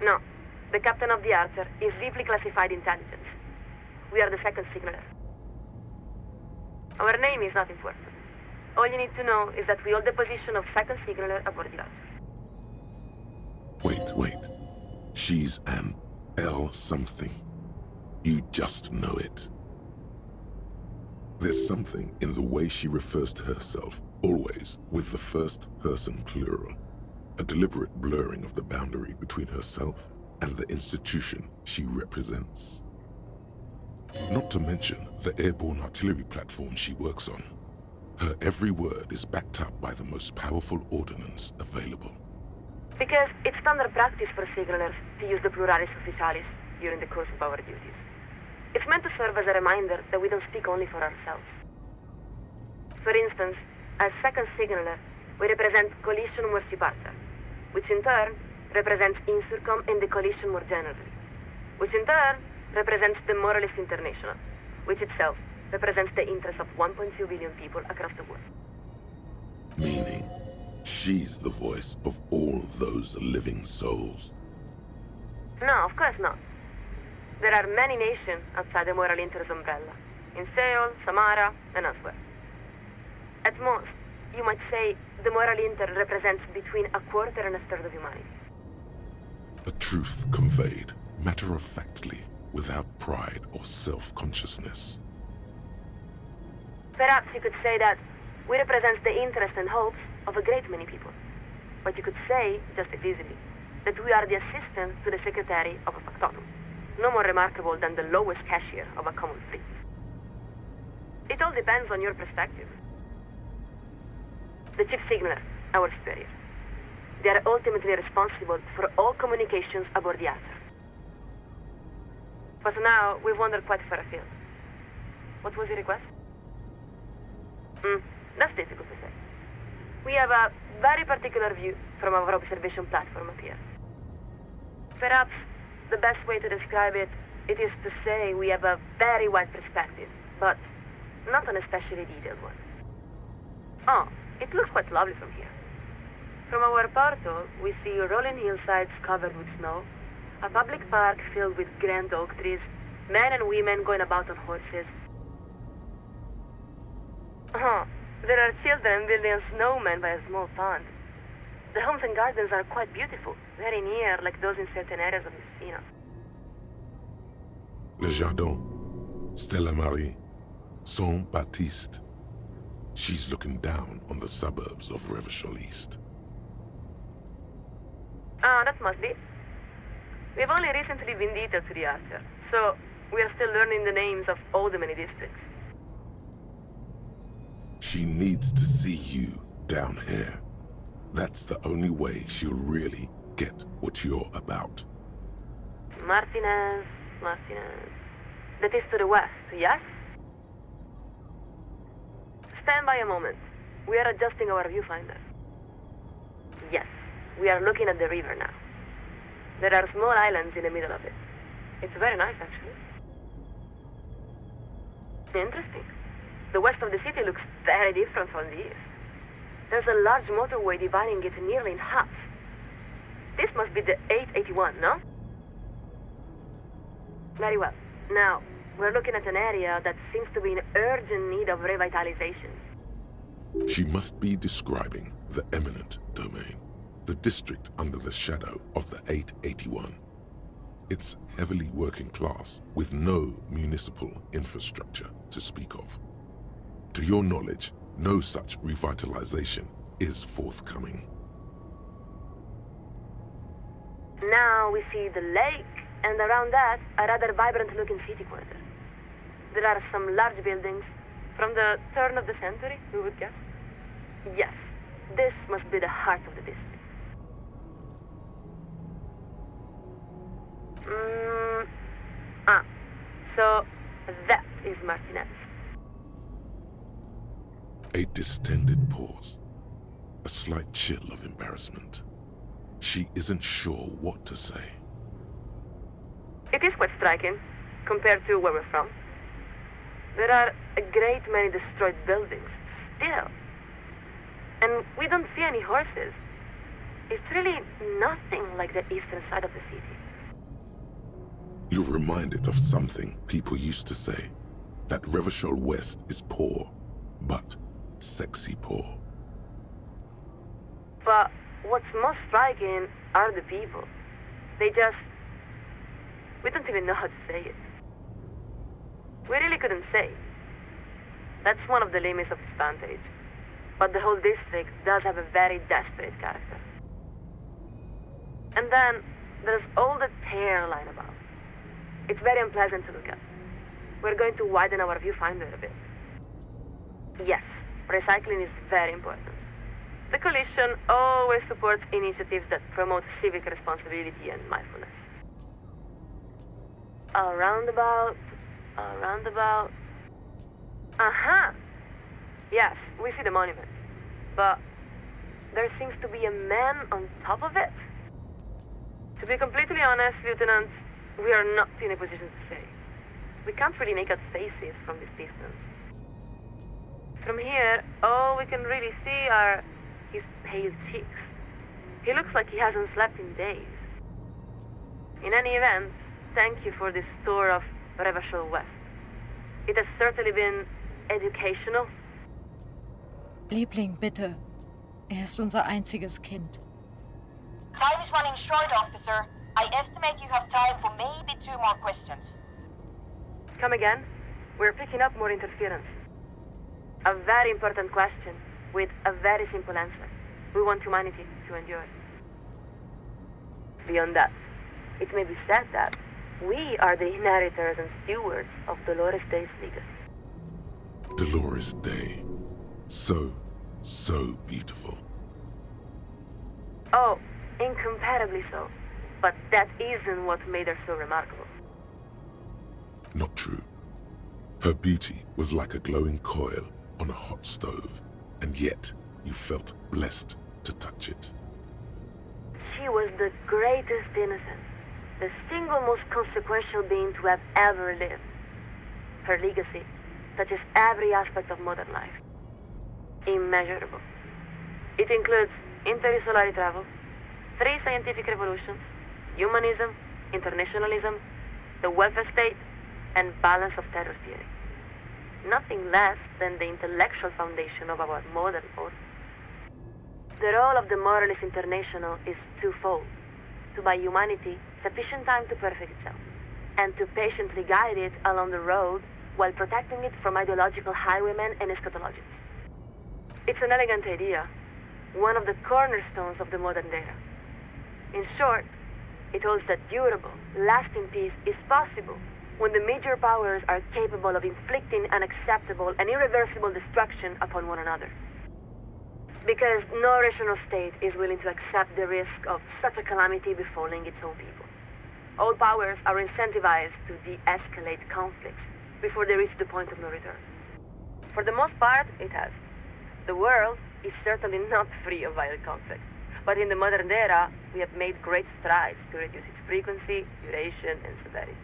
No, the captain of the Archer is deeply classified intelligence. We are the second signaler. Our name is not important. All you need to know is that we hold the position of second signaler aboard the Archer. Wait. She's an L something. You just know it. There's something in the way she refers to herself, always with the first person plural. A deliberate blurring of the boundary between herself and the institution she represents. Not to mention the airborne artillery platform she works on. Her every word is backed up by the most powerful ordnance available. Because it's standard practice for signalers to use the pluralis officialis during the course of our duties. It's meant to serve as a reminder that we don't speak only for ourselves. For instance, as second signaler, we represent Coalition Warship Archer, which in turn represents Insurcom and the Coalition more generally, which in turn represents the Moralist International, which itself represents the interests of 1.2 billion people across the world. Meaning, she's the voice of all those living souls. No, of course not. There are many nations outside the Moral Inter's umbrella, in Seoul, Samara, and elsewhere. At most, you might say the Moral Inter represents between a quarter and a third of humanity. A truth conveyed, matter-of-factly, without pride or self-consciousness. Perhaps you could say that we represent the interests and hopes of a great many people. But you could say, just as easily, that we are the assistant to the secretary of a factotum, no more remarkable than the lowest cashier of a common fleet. It all depends on your perspective. The chief signaler, our superior. They are ultimately responsible for all communications aboard the Archer. But now, we've wandered quite far afield. What was your request? That's difficult to say. We have a very particular view from our observation platform up here. Perhaps the best way to describe it is to say we have a very wide perspective, but not an especially detailed one. Oh, it looks quite lovely from here. From our portal, we see rolling hillsides covered with snow, a public park filled with grand oak trees, men and women going about on horses. Oh, there are children building a snowman by a small pond. The homes and gardens are quite beautiful, very near, like those in certain areas of Messina. Le Jardin, Stella Marie, Saint-Baptiste. She's looking down on the suburbs of Revachol East. Ah, that must be. We've only recently been detailed to the Archer, so we are still learning the names of all the many districts. She needs to see you down here. That's the only way she'll really get what you're about. Martinez. That is to the west, yes? Stand by a moment. We are adjusting our viewfinder. Yes, we are looking at the river now. There are small islands in the middle of it. It's very nice, actually. Interesting. The west of the city looks very different from the east. There's a large motorway dividing it nearly in half. This must be the 881, no? Very well. Now, we're looking at an area that seems to be in urgent need of revitalization. She must be describing the eminent domain, the district under the shadow of the 881. It's heavily working class, with no municipal infrastructure to speak of. To your knowledge, no such revitalization is forthcoming. Now we see the lake, and around that, a rather vibrant-looking city quarter. There are some large buildings, from the turn of the century, we would guess. Yes, this must be the heart of the district. So that is Martinez. A distended pause. A slight chill of embarrassment. She isn't sure what to say. It is quite striking, compared to where we're from. There are a great many destroyed buildings, still. And we don't see any horses. It's really nothing like the eastern side of the city. You're reminded of something people used to say, that Revachol West is poor, but sexy poor. But what's most striking are the people. We don't even know how to say it. We really couldn't say. That's one of the limits of disadvantage. But the whole district does have a very desperate character. And then there's all the tear line about. It's very unpleasant to look at. We're going to widen our viewfinder a bit. Yes, recycling is very important. The coalition always supports initiatives that promote civic responsibility and mindfulness. A roundabout. Aha! Yes, we see the monument. But there seems to be a man on top of it. To be completely honest, Lieutenant, we are not in a position to say. We can't really make out faces from this distance. From here, all we can really see are his pale cheeks. He looks like he hasn't slept in days. In any event, thank you for this tour of Revachol West. It has certainly been educational. Liebling, bitte. Ist unser einziges Kind. Time is running short, officer. I estimate you have time for maybe 2 more questions. Come again? We're picking up more interference. A very important question, with a very simple answer. We want humanity to endure. Beyond that, it may be said that we are the inheritors and stewards of Dolores Day's legacy. Dolores Day. So beautiful. Oh, incomparably so. But that isn't what made her so remarkable. Not true. Her beauty was like a glowing coil on a hot stove, and yet you felt blessed to touch it. She was the greatest innocent, the single most consequential being to have ever lived. Her legacy touches every aspect of modern life. Immeasurable. It includes interstellar travel, 3 scientific revolutions, humanism, internationalism, the welfare state, and balance of terror theory. Nothing less than the intellectual foundation of our modern order. The role of the Moralist International is twofold: to buy humanity sufficient time to perfect itself, and to patiently guide it along the road while protecting it from ideological highwaymen and eschatologists. It's an elegant idea, one of the cornerstones of the modern era. In short, it holds that durable, lasting peace is possible when the major powers are capable of inflicting unacceptable and irreversible destruction upon one another. Because no rational state is willing to accept the risk of such a calamity befalling its own people. All powers are incentivized to de-escalate conflicts before they reach the point of no return. For the most part, it has. The world is certainly not free of violent conflict, but in the modern era, we have made great strides to reduce its frequency, duration, and severity.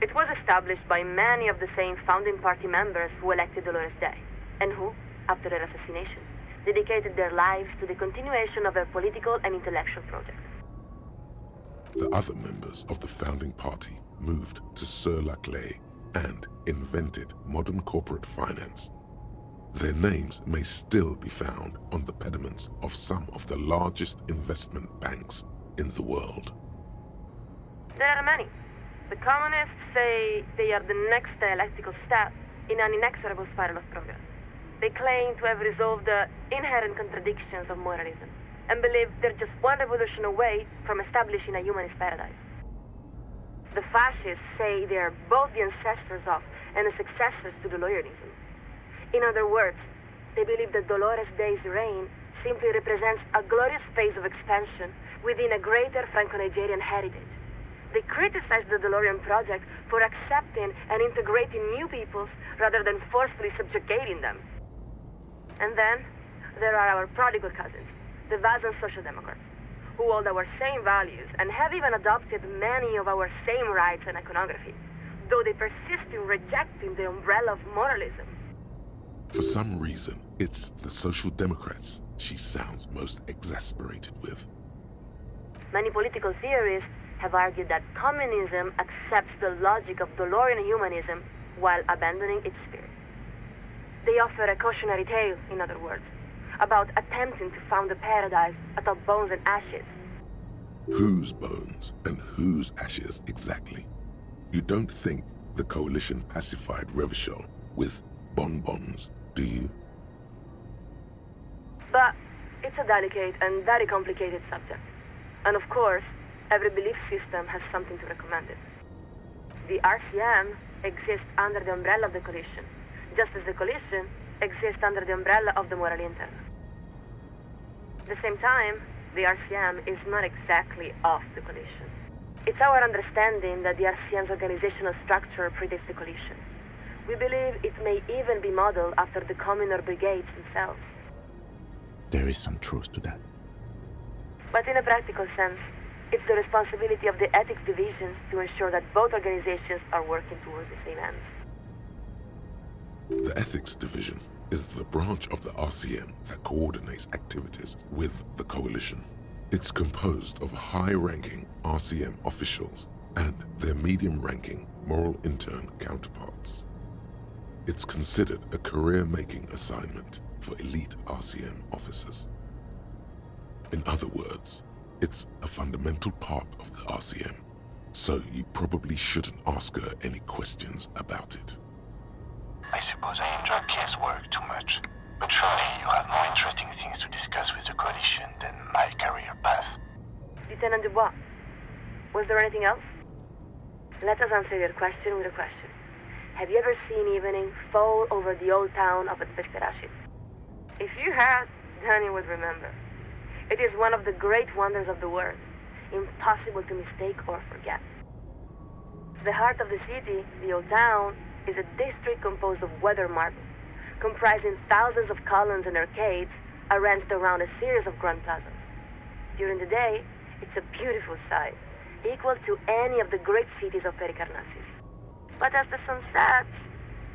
It was established by many of the same founding party members who elected Dolores Day, and who, after her assassination, dedicated their lives to the continuation of her political and intellectual project. The other members of the founding party moved to Sur-la-Clay and invented modern corporate finance. Their names may still be found on the pediments of some of the largest investment banks in the world. There are many. The communists say they are the next dialectical step in an inexorable spiral of progress. They claim to have resolved the inherent contradictions of moralism, and believe they're just one revolution away from establishing a humanist paradise. The fascists say they are both the ancestors of and the successors to the Lawyerism. In other words, They believe that Dolores Day's reign simply represents a glorious phase of expansion within a greater Franco-Nigerian heritage. They criticize the DeLorean project for accepting and integrating new peoples rather than forcefully subjugating them. And then, there are our prodigal cousins, the Vazan Social Democrats, who hold our same values and have even adopted many of our same rights and iconography, though they persist in rejecting the umbrella of moralism. For some reason, it's the Social Democrats she sounds most exasperated with. Many political theorists have argued that communism accepts the logic of DeLorean humanism while abandoning its spirit. They offer a cautionary tale, in other words, about attempting to found a paradise atop bones and ashes. Whose bones and whose ashes exactly? You don't think the coalition pacified Revachol with bonbons, do you? But it's a delicate and very complicated subject. And of course, every belief system has something to recommend it. The RCM exists under the umbrella of the coalition, just as the coalition exists under the umbrella of the moral internal. At the same time, the RCM is not exactly of the coalition. It's our understanding that the RCM's organizational structure predates the coalition. We believe it may even be modeled after the communal brigades themselves. There is some truth to that. But in a practical sense, it's the responsibility of the ethics divisions to ensure that both organizations are working towards the same ends. The Ethics Division is the branch of the RCM that coordinates activities with the coalition. It's composed of high-ranking RCM officials and their medium-ranking moral intern counterparts. It's considered a career-making assignment for elite RCM officers. In other words, it's a fundamental part of the RCM, so you probably shouldn't ask her any questions about it. I suppose I enjoy casework too much, but surely you have more interesting things to discuss with the coalition than my career path. Lieutenant Dubois, was there anything else? Let us answer your question with a question. Have you ever seen evening fall over the old town of Advertise? If you had, then you would remember. It is one of the great wonders of the world, impossible to mistake or forget. The heart of the city, the old town, is a district composed of weather marble, comprising thousands of columns and arcades arranged around a series of grand plazas. During the day, it's a beautiful sight, equal to any of the great cities of Pericarnassus. But as the sun sets,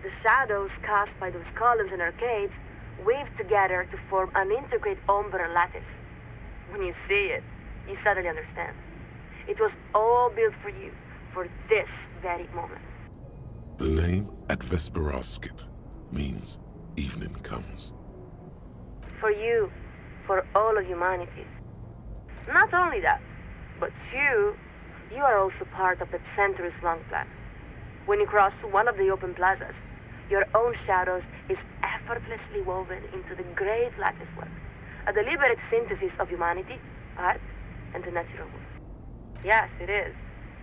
the shadows cast by those columns and arcades weave together to form an intricate ombre lattice. When you see it, you suddenly understand. It was all built for you, for this very moment. The name Advesperaskit means evening comes. For you, for all of humanity. Not only that, but you are also part of that centuries-long plan. When you cross one of the open plazas, your own shadows is effortlessly woven into the great lattice work, a deliberate synthesis of humanity, art, and the natural world. Yes, it is.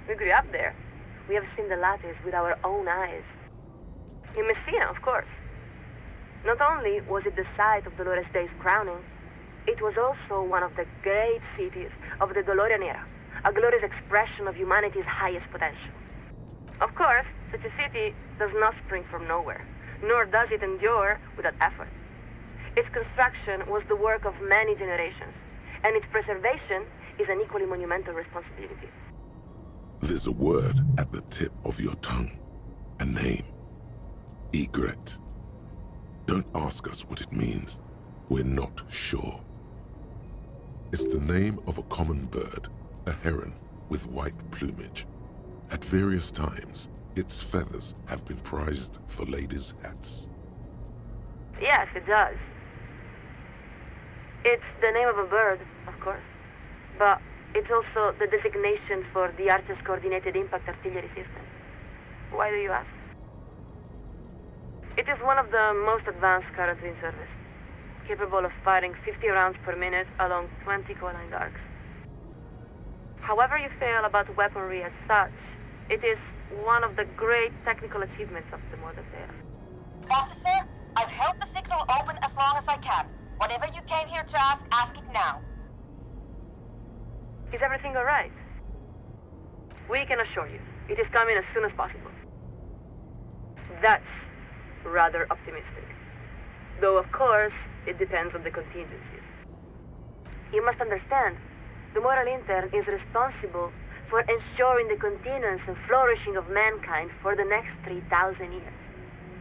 We grew up there. We have seen the lattice with our own eyes. In Messina, of course. Not only was it the site of Dolores Day's crowning, it was also one of the great cities of the DeLorean era, a glorious expression of humanity's highest potential. Of course, such a city does not spring from nowhere, nor does it endure without effort. Its construction was the work of many generations, and its preservation is an equally monumental responsibility. There's a word at the tip of your tongue, a name. Egret. Don't ask us what it means. We're not sure. It's the name of a common bird, a heron with white plumage. At various times, its feathers have been prized for ladies' hats. Yes, it does. It's the name of a bird, of course, but it's also the designation for the Archer's Coordinated Impact Artillery System. Why do you ask? It is one of the most advanced currently in service, capable of firing 50 rounds per minute along 20 co-aligned arcs. However you feel about weaponry as such, it is one of the great technical achievements of the modern era. Officer, I've held the signal open as long long as I can. Whatever you came here to ask it now. Is everything alright? We can assure you, it is coming as soon as possible. That's rather optimistic. Though, of course, it depends on the contingencies. You must understand, the Moral Intern is responsible for ensuring the continuance and flourishing of mankind for the next 3,000 years.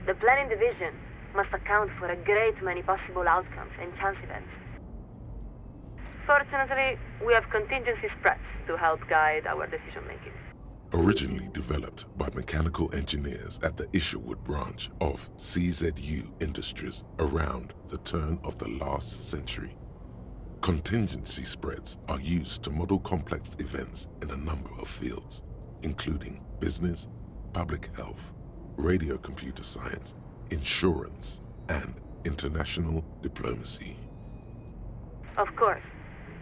The Planning Division must account for a great many possible outcomes and chance events. Fortunately, we have contingency spreads to help guide our decision-making. Originally developed by mechanical engineers at the Isherwood branch of CZU Industries around the turn of the last century. Contingency spreads are used to model complex events in a number of fields, including business, public health, radio computer science, insurance, and international diplomacy. Of course,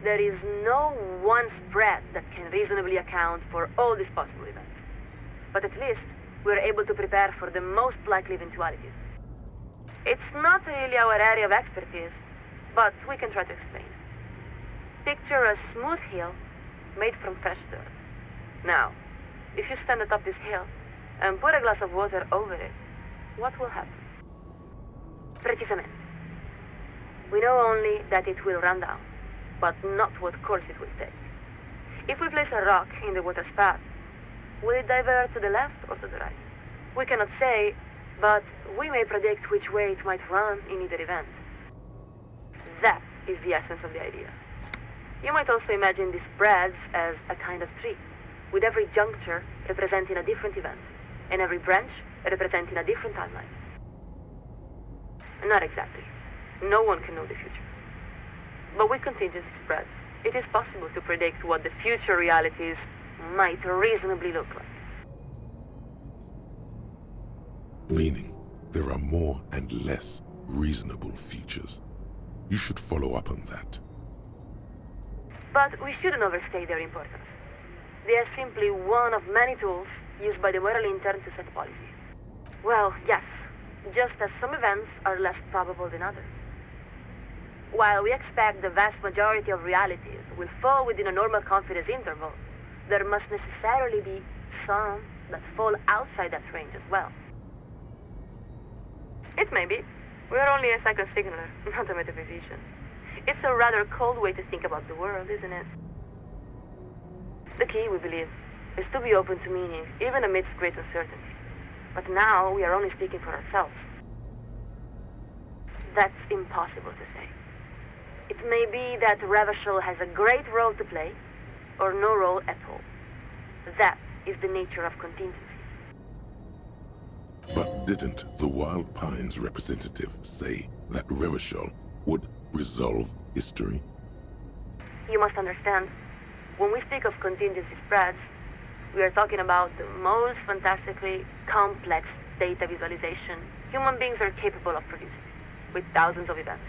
there is no one spread that can reasonably account for all these possible events. But at least we're able to prepare for the most likely eventualities. It's not really our area of expertise, but we can try to explain. Picture a smooth hill made from fresh dirt. Now, if you stand atop this hill and put a glass of water over it, what will happen? Precisamente. We know only that it will run down, but not what course it will take. If we place a rock in the water's path, will it divert to the left or to the right? We cannot say, but we may predict which way it might run in either event. That is the essence of the idea. You might also imagine these spreads as a kind of tree, with every juncture representing a different event, and every branch representing a different timeline. Not exactly. No one can know the future. But with contingency spreads, it is possible to predict what the future realities might reasonably look like. Meaning, there are more and less reasonable futures. You should follow up on that. But we shouldn't overstate their importance. They are simply one of many tools used by the Moral Intern to set policy. Well, yes, just as some events are less probable than others. While we expect the vast majority of realities will fall within a normal confidence interval, there must necessarily be some that fall outside that range as well. It may be. We are only a second signaler, not a metaphysician. It's a rather cold way to think about the world, isn't it? The key, we believe, is to be open to meaning, even amidst great uncertainty. But now we are only speaking for ourselves. That's impossible to say. It may be that Revachol has a great role to play, or no role at all. That is the nature of contingencies. But didn't the Wild Pines representative say that Revachol would resolve history? You must understand, when we speak of contingency spreads, we are talking about the most fantastically complex data visualization human beings are capable of producing, with thousands of events,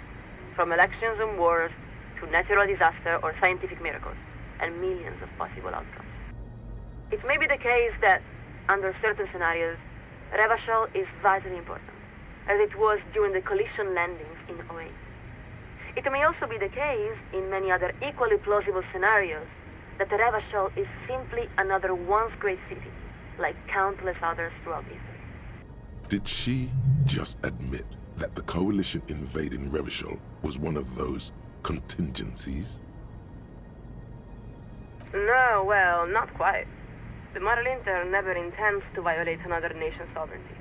from elections and wars to natural disaster or scientific miracles, and millions of possible outcomes. It may be the case that, under certain scenarios, Revachol is vitally important, as it was during the collision landings in 08. It may also be the case, in many other equally plausible scenarios, that Revachol is simply another once great city, like countless others throughout history. Did she just admit that the coalition invading Revachol was one of those contingencies? No, well, not quite. The Moral Intern never intends to violate another nation's sovereignty.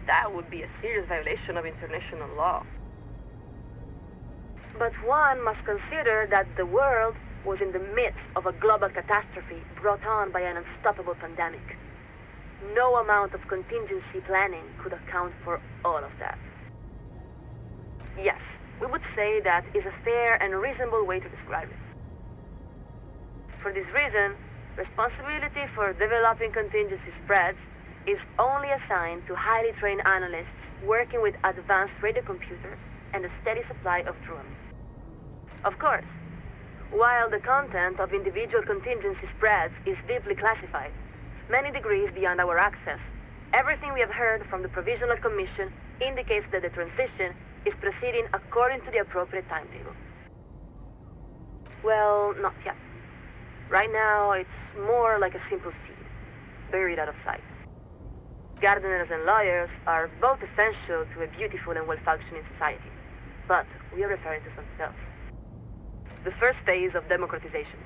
That would be a serious violation of international law. But one must consider that the world was in the midst of a global catastrophe brought on by an unstoppable pandemic. No amount of contingency planning could account for all of that. Yes, we would say that is a fair and reasonable way to describe it. For this reason, responsibility for developing contingency spreads is only assigned to highly trained analysts working with advanced radio computers and a steady supply of drones. Of course, while the content of individual contingency spreads is deeply classified, many degrees beyond our access, everything we have heard from the Provisional Commission indicates that the transition is proceeding according to the appropriate timetable. Well, not yet. Right now, it's more like a simple seed, buried out of sight. Gardeners and lawyers are both essential to a beautiful and well-functioning society, but we are referring to something else. The first phase of democratization.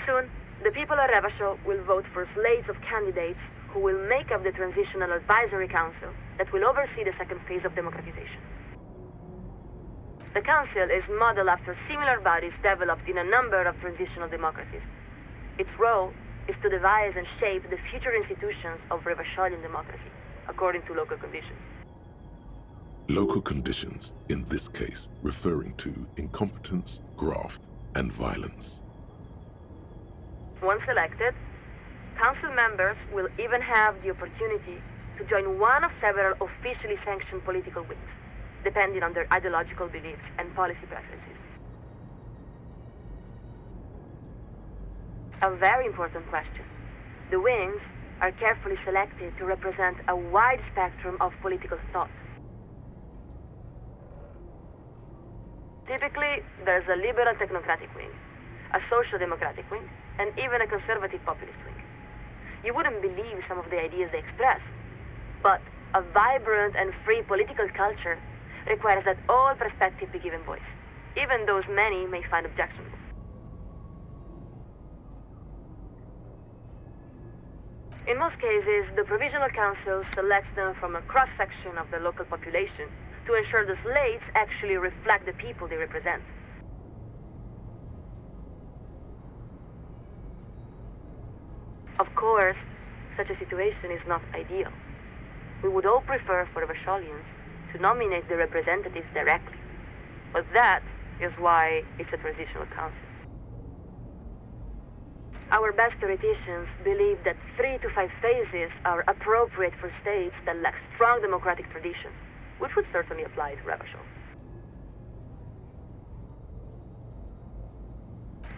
Soon, the people at Revachol will vote for slates of candidates who will make up the Transitional Advisory Council that will oversee the second phase of democratization. The council is modeled after similar bodies developed in a number of transitional democracies. Its role is to devise and shape the future institutions of Revacholian democracy, according to local conditions. Local conditions, in this case, referring to incompetence, graft, and violence. Once elected, council members will even have the opportunity to join one of several officially sanctioned political wings, depending on their ideological beliefs and policy preferences. A very important question. The wings are carefully selected to represent a wide spectrum of political thought. Typically, there's a liberal technocratic wing, a social democratic wing, and even a conservative populist wing. You wouldn't believe some of the ideas they express, but a vibrant and free political culture requires that all perspectives be given voice, even those many may find objectionable. In most cases, the Provisional Council selects them from a cross-section of the local population to ensure the slates actually reflect the people they represent. Of course, such a situation is not ideal. We would all prefer for Revacholians to nominate the representatives directly, but that is why it's a transitional council. Our best theoreticians believe that 3 to 5 phases are appropriate for states that lack strong democratic traditions, which would certainly apply to Revachol.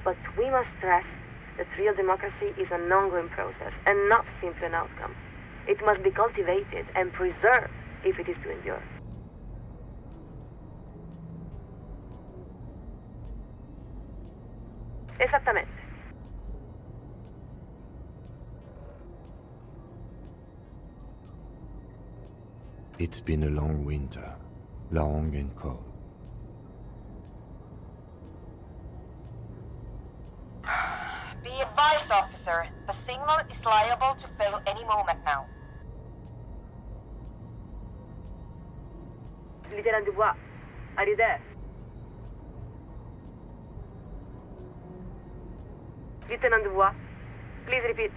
But we must stress that real democracy is an ongoing process and not simply an outcome. It must be cultivated and preserved if it is to endure. Esattamente. It's been a long winter, long and cold. Be advised, officer. The signal is liable to fail any moment now. Lieutenant Dubois, are you there? Lieutenant Dubois, please repeat.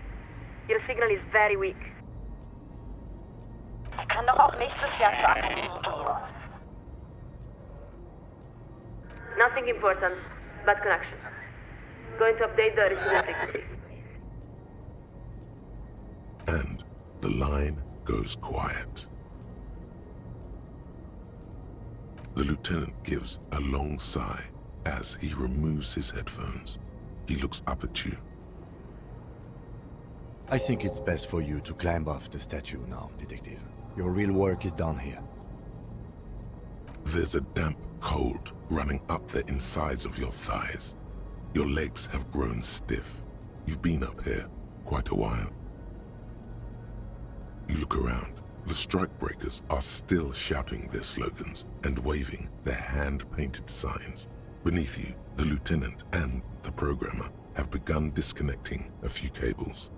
Your signal is very weak. Ich kann doch auch nächstes Jahr zur Akademie gehen. Nothing important. Bad connection. Going to update the receiver frequency. And the line goes quiet. The lieutenant gives a long sigh as he removes his headphones. He looks up at you. I think it's best for you to climb off the statue now, Detective. Your real work is done here. There's a damp cold running up the insides of your thighs. Your legs have grown stiff. You've been up here quite a while. You look around. The strikebreakers are still shouting their slogans and waving their hand-painted signs. Beneath you, the lieutenant and the programmer have begun disconnecting a few cables.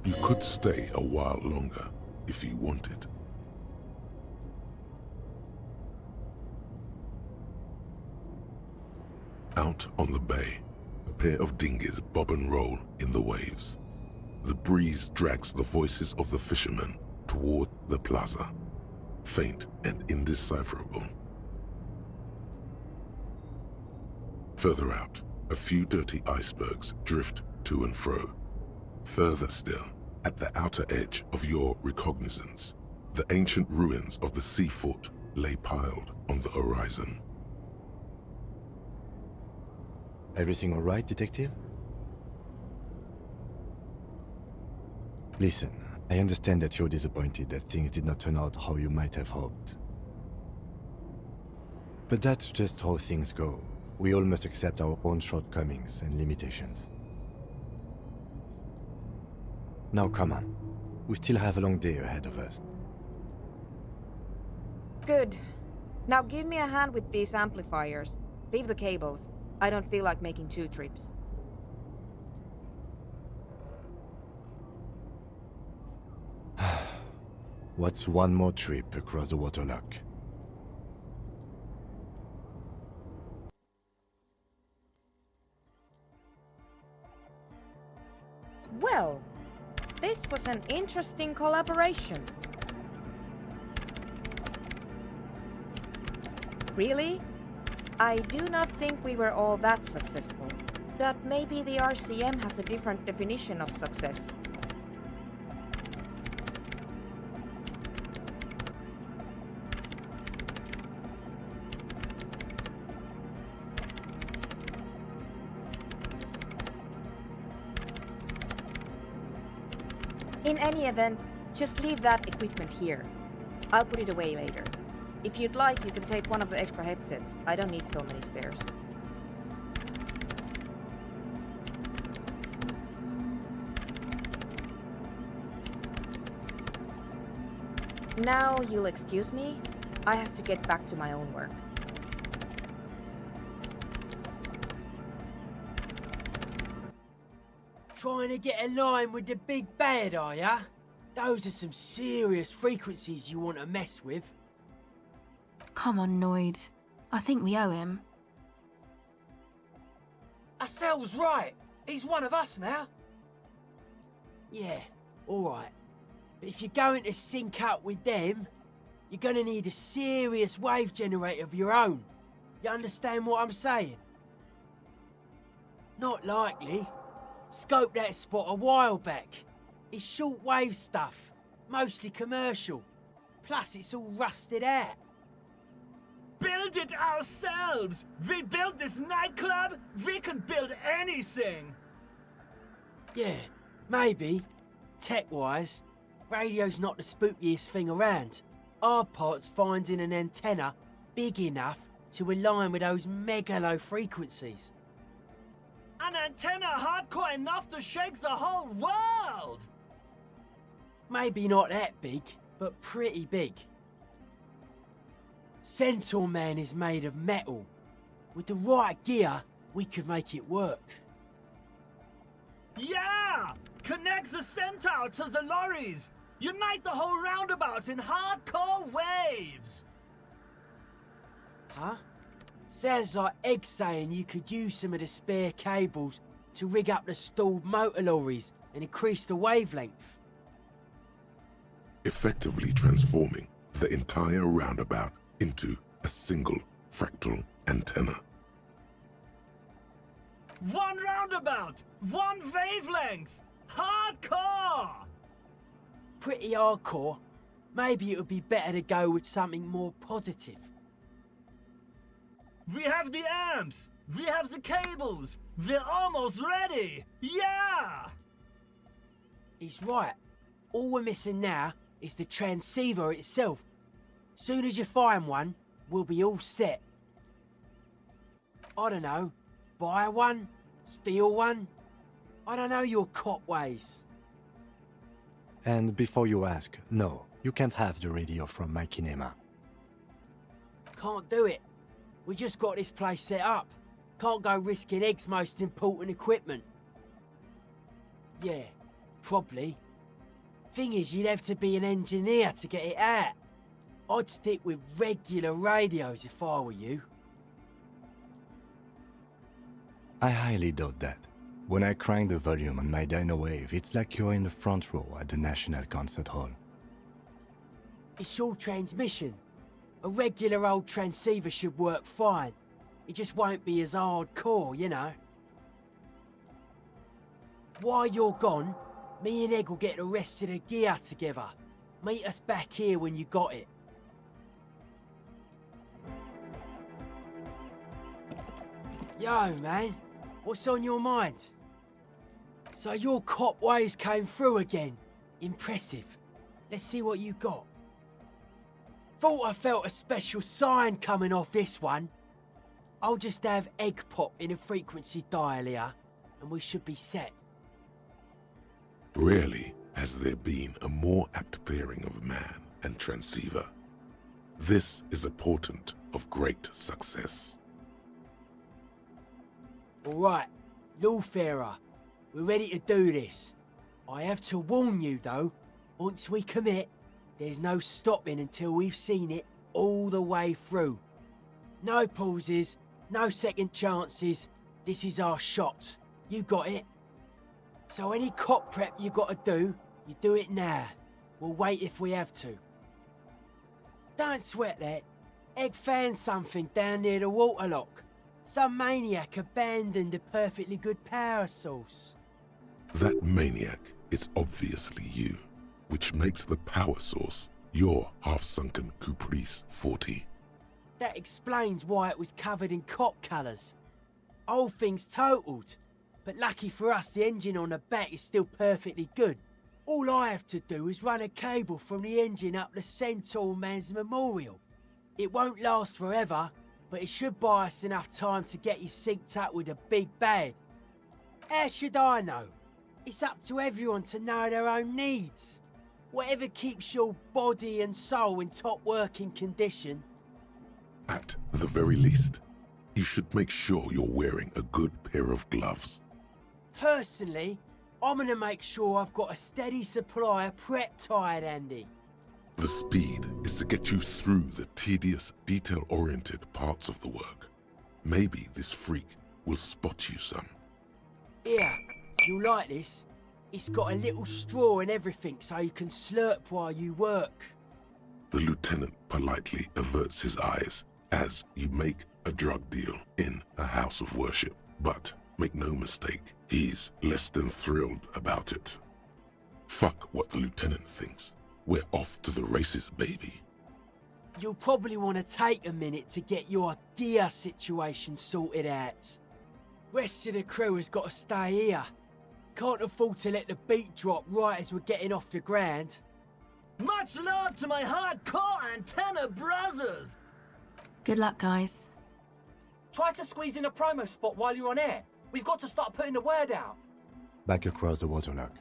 You could stay a while longer if you wanted. Out on the bay, a pair of dinghies bob and roll in the waves. The breeze drags the voices of the fishermen toward the plaza, faint and indecipherable. Further out, a few dirty icebergs drift to and fro. Further still, at the outer edge of your recognizance, the ancient ruins of the sea fort lay piled on the horizon. Everything all right, Detective? Listen, I understand that you're disappointed that things did not turn out how you might have hoped. But that's just how things go. We all must accept our own shortcomings and limitations. Now come on. We still have a long day ahead of us. Good. Now give me a hand with these amplifiers. Leave the cables. I don't feel like making 2 trips. What's one more trip across the waterlock? Well, this was an interesting collaboration. Really? I do not think we were all that successful. That maybe the RCM has a different definition of success. In any event, just leave that equipment here. I'll put it away later. If you'd like, you can take one of the extra headsets. I don't need so many spares. Now you'll excuse me. I have to get back to my own work. Trying to get in line with the big bad, are ya? Those are some serious frequencies you want to mess with. Come on, Noid. I think we owe him. Asel's right. He's one of us now. Yeah, alright. But if you're going to sync up with them, you're gonna need a serious wave generator of your own. You understand what I'm saying? Not likely. Scoped that spot a while back. It's short-wave stuff, mostly commercial. Plus, it's all rusted out. Build it ourselves! We built this nightclub, we can build anything! Yeah, maybe. Tech-wise, radio's not the spookiest thing around. Our part's finding an antenna big enough to align with those megalo frequencies. An antenna hardcore enough to shake the whole world! Maybe not that big, but pretty big. Centaur Man is made of metal. With the right gear, we could make it work. Yeah! Connect the Centaur to the lorries! Unite the whole roundabout in hardcore waves! Huh? Sounds like Egg saying you could use some of the spare cables to rig up the stalled motor lorries and increase the wavelength. Effectively transforming the entire roundabout into a single fractal antenna. One roundabout! One wavelength! Hardcore! Pretty hardcore. Maybe it would be better to go with something more positive. We have the amps! We have the cables! We're almost ready! Yeah! He's right. All we're missing now is the transceiver itself. Soon as you find one, we'll be all set. I don't know. Buy one? Steal one? I don't know your cop ways. And before you ask, no, you can't have the radio from my kinema. Can't do it. We just got this place set up. Can't go risking Egg's most important equipment. Yeah, probably. Thing is, you'd have to be an engineer to get it out. I'd stick with regular radios if I were you. I highly doubt that. When I crank the volume on my dyno wave, it's like you're in the front row at the National Concert Hall. It's all transmission. A regular old transceiver should work fine. It just won't be as hardcore, you know. While you're gone, me and Egg will get the rest of the gear together. Meet us back here when you got it. Yo, man. What's on your mind? So your cop ways came through again. Impressive. Let's see what you got. Thought I felt a special sign coming off this one. I'll just have egg pop in a frequency dial here, and we should be set. Rarely has there been a more apt pairing of man and transceiver. This is a portent of great success. Alright, Lawfarer, we're ready to do this. I have to warn you though, once we commit, there's no stopping until we've seen it all the way through. No pauses, no second chances, this is our shot. You got it? So any cop prep you gotta do, you do it now. We'll wait if we have to. Don't sweat that. Egg found something down near the waterlock. Some maniac abandoned a perfectly good power source. That maniac is obviously you, which makes the power source your half-sunken Caprice 40. That explains why it was covered in cop colours. Whole thing's totaled. But lucky for us, the engine on the back is still perfectly good. All I have to do is run a cable from the engine up the Centaur Man's Memorial. It won't last forever, but it should buy us enough time to get you synced up with a big bad. How should I know? It's up to everyone to know their own needs. Whatever keeps your body and soul in top working condition. At the very least, you should make sure you're wearing a good pair of gloves. Personally, I'm gonna make sure I've got a steady supply of prep tied handy. The speed is to get you through the tedious, detail-oriented parts of the work. Maybe this freak will spot you some. Here, you'll like this. It's got a little straw and everything so you can slurp while you work. The lieutenant politely averts his eyes as you make a drug deal in a house of worship. But make no mistake, he's less than thrilled about it. Fuck what the lieutenant thinks. We're off to the races, baby. You'll probably want to take a minute to get your gear situation sorted out. Rest of the crew has got to stay here. Can't afford to let the beat drop right as we're getting off the ground. Much love to my hardcore antenna brothers! Good luck, guys. Try to squeeze in a promo spot while you're on air. We've got to start putting the word out. Back across the waterlock.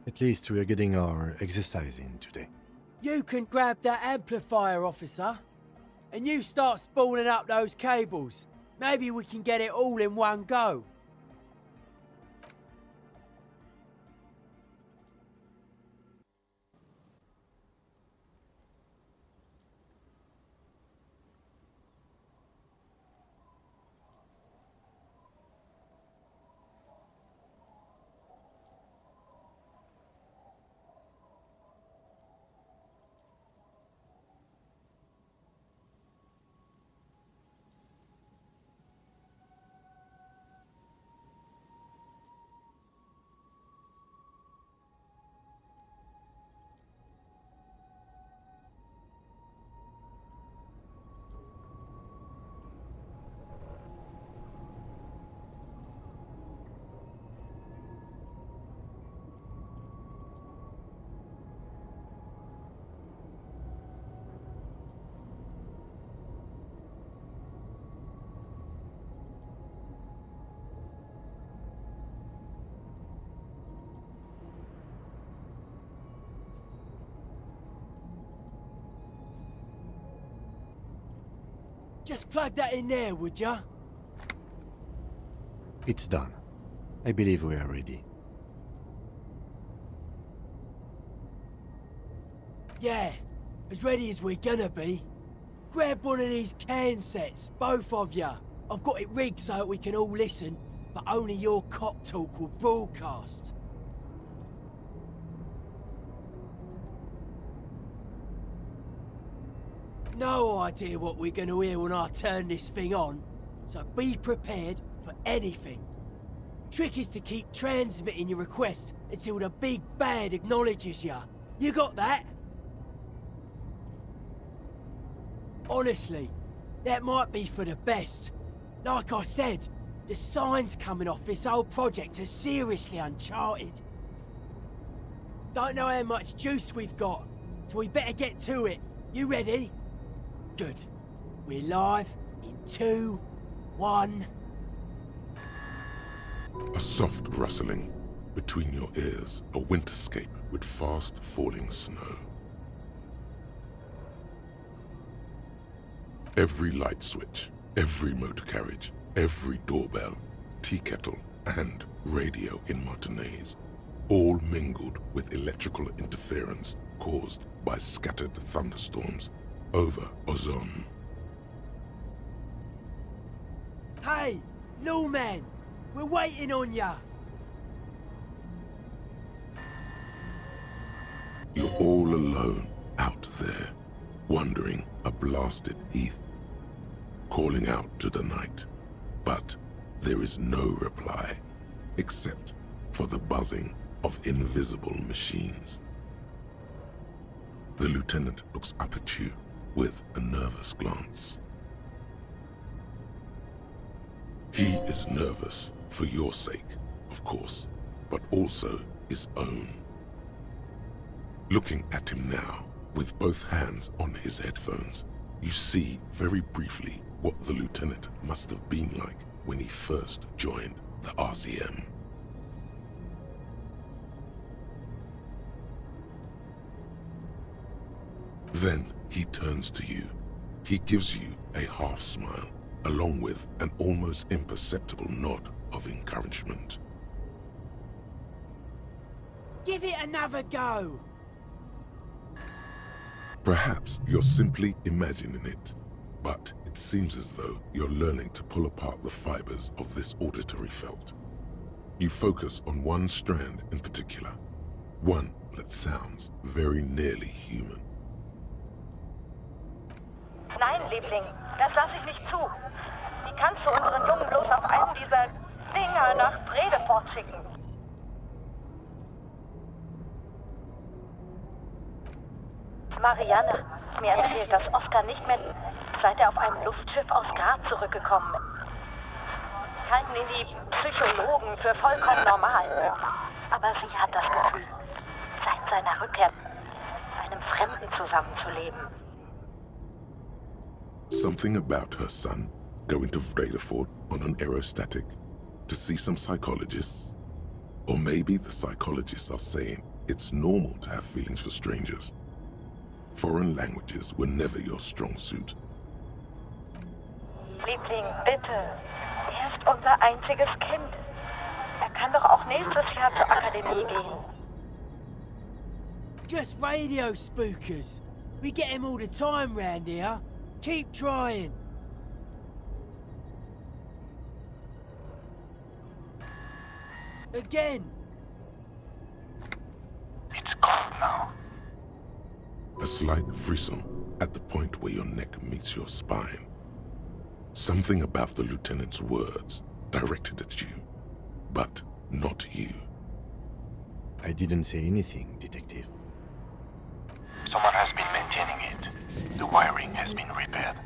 At least we're getting our exercise in today. You can grab that amplifier, officer. And you start spooling up those cables. Maybe we can get it all in one go. Just plug that in there, would ya? It's done. I believe we are ready. Yeah, as ready as we're gonna be. Grab one of these can sets, both of ya. I've got it rigged so that we can all listen, but only your cop talk will broadcast. No idea what we're gonna hear when I turn this thing on, so be prepared for anything. Trick is to keep transmitting your request until the big bad acknowledges ya. You got that? Honestly, that might be for the best. Like I said, the signs coming off this whole project are seriously uncharted. Don't know how much juice we've got, so we better get to it. You ready? Good. We're live in 2, 1... A soft rustling. Between your ears, a winterscape with fast falling snow. Every light switch, every motor carriage, every doorbell, tea kettle, and radio in Martinez, all mingled with electrical interference caused by scattered thunderstorms over Ozone. Hey, Lawman! We're waiting on ya! You're all alone out there, wandering a blasted heath, calling out to the night. But there is no reply, except for the buzzing of invisible machines. The lieutenant looks up at you with a nervous glance. He is nervous for your sake, of course, but also his own. Looking at him now, with both hands on his headphones, you see very briefly what the lieutenant must have been like when he first joined the RCM. Then he turns to you. He gives you a half smile, along with an almost imperceptible nod of encouragement. Give it another go! Perhaps you're simply imagining it, but it seems as though you're learning to pull apart the fibers of this auditory felt. You focus on one strand in particular, one that sounds very nearly human. Nein, Liebling, das lasse ich nicht zu. Wie kannst du unseren Jungen bloß auf einen dieser Dinger nach Brede fortschicken? Marianne hat mir erzählt, dass Oscar nicht mehr, seit er auf einem Luftschiff aus Graz zurückgekommen ist. Sie halten ihn die Psychologen für vollkommen normal. Aber sie hat das Gefühl, seit seiner Rückkehr mit einem Fremden zusammenzuleben. Something about her son going to Vredefort on an aerostatic to see some psychologists. Or maybe the psychologists are saying it's normal to have feelings for strangers. Foreign languages were never your strong suit. Liebling, bitte. Er ist unser einziges Kind. Er kann doch auch nächstes Jahr zur Akademie gehen. Just radio spookers. We get him all the time round here. Keep trying. Again. It's cold now. A slight frisson at the point where your neck meets your spine. Something about the lieutenant's words directed at you, but not you. I didn't say anything, Detective. Someone has been maintaining it. The wiring has been repaired.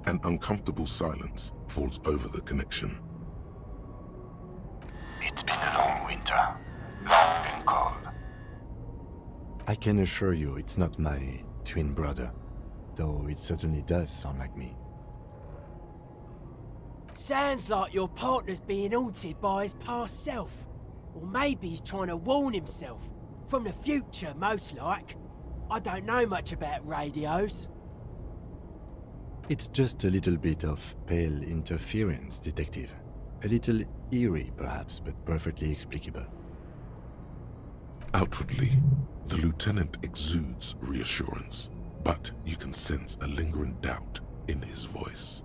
An uncomfortable silence falls over the connection. It's been a long winter. Long and cold. I can assure you it's not my twin brother, though it certainly does sound like me. Sounds like your partner's being haunted by his past self. Or maybe he's trying to warn himself. From the future, most like. I don't know much about radios. It's just a little bit of pale interference, Detective. A little eerie, perhaps, but perfectly explicable. Outwardly, the lieutenant exudes reassurance, but you can sense a lingering doubt in his voice.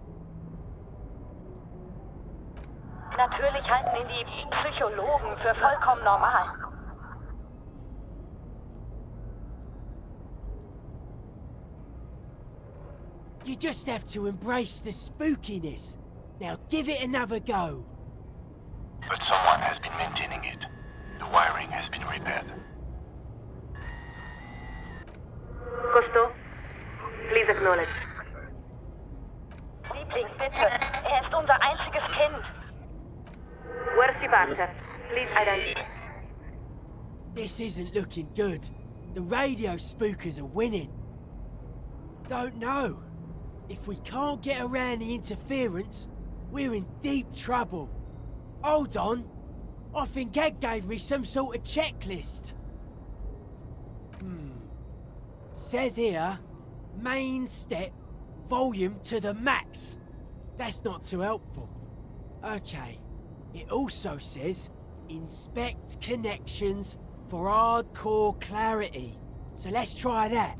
Natürlich halten ihn die Psychologen für vollkommen normal. You just have to embrace the spookiness. Now give it another go. But someone has been maintaining it. The wiring has been repaired. Cousteau, please acknowledge. Liebling, bitte. Er ist unser einziges Kind. Warship actor, please identify. This isn't looking good. The radio spookers are winning. Don't know. If we can't get around the interference, we're in deep trouble. Hold on. I think Ed gave me some sort of checklist. Says here, main step, volume to the max. That's not too helpful. Okay. It also says, inspect connections for hardcore clarity. So let's try that.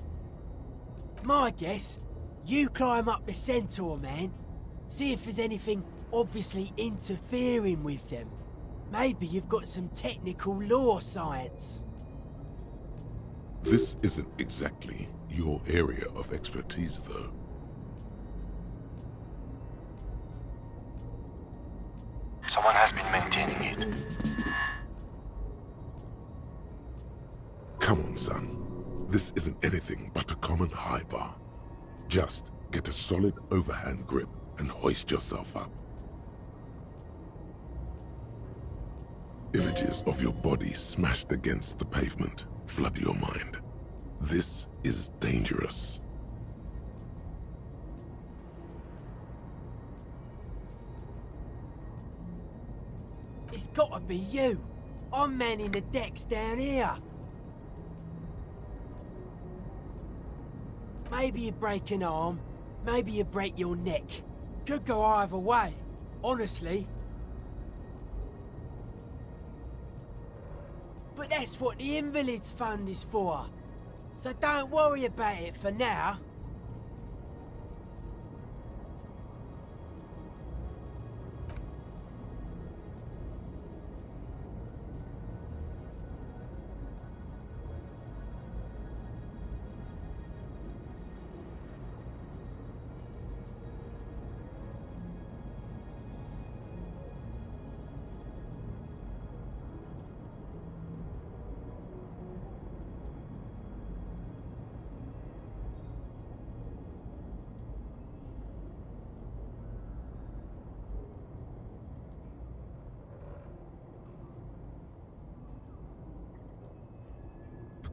My guess, you climb up the Centaur, man. See if there's anything obviously interfering with them. Maybe you've got some technical law science. This isn't exactly your area of expertise, though. Someone has been maintaining it. Come on, son. This isn't anything but a common high bar. Just get a solid overhand grip and hoist yourself up. Images of your body smashed against the pavement flood your mind. This is dangerous. It's gotta be you. I'm manning the decks down here. Maybe you break an arm, maybe you break your neck. Could go either way, honestly. But that's what the Invalids Fund is for. So don't worry about it for now.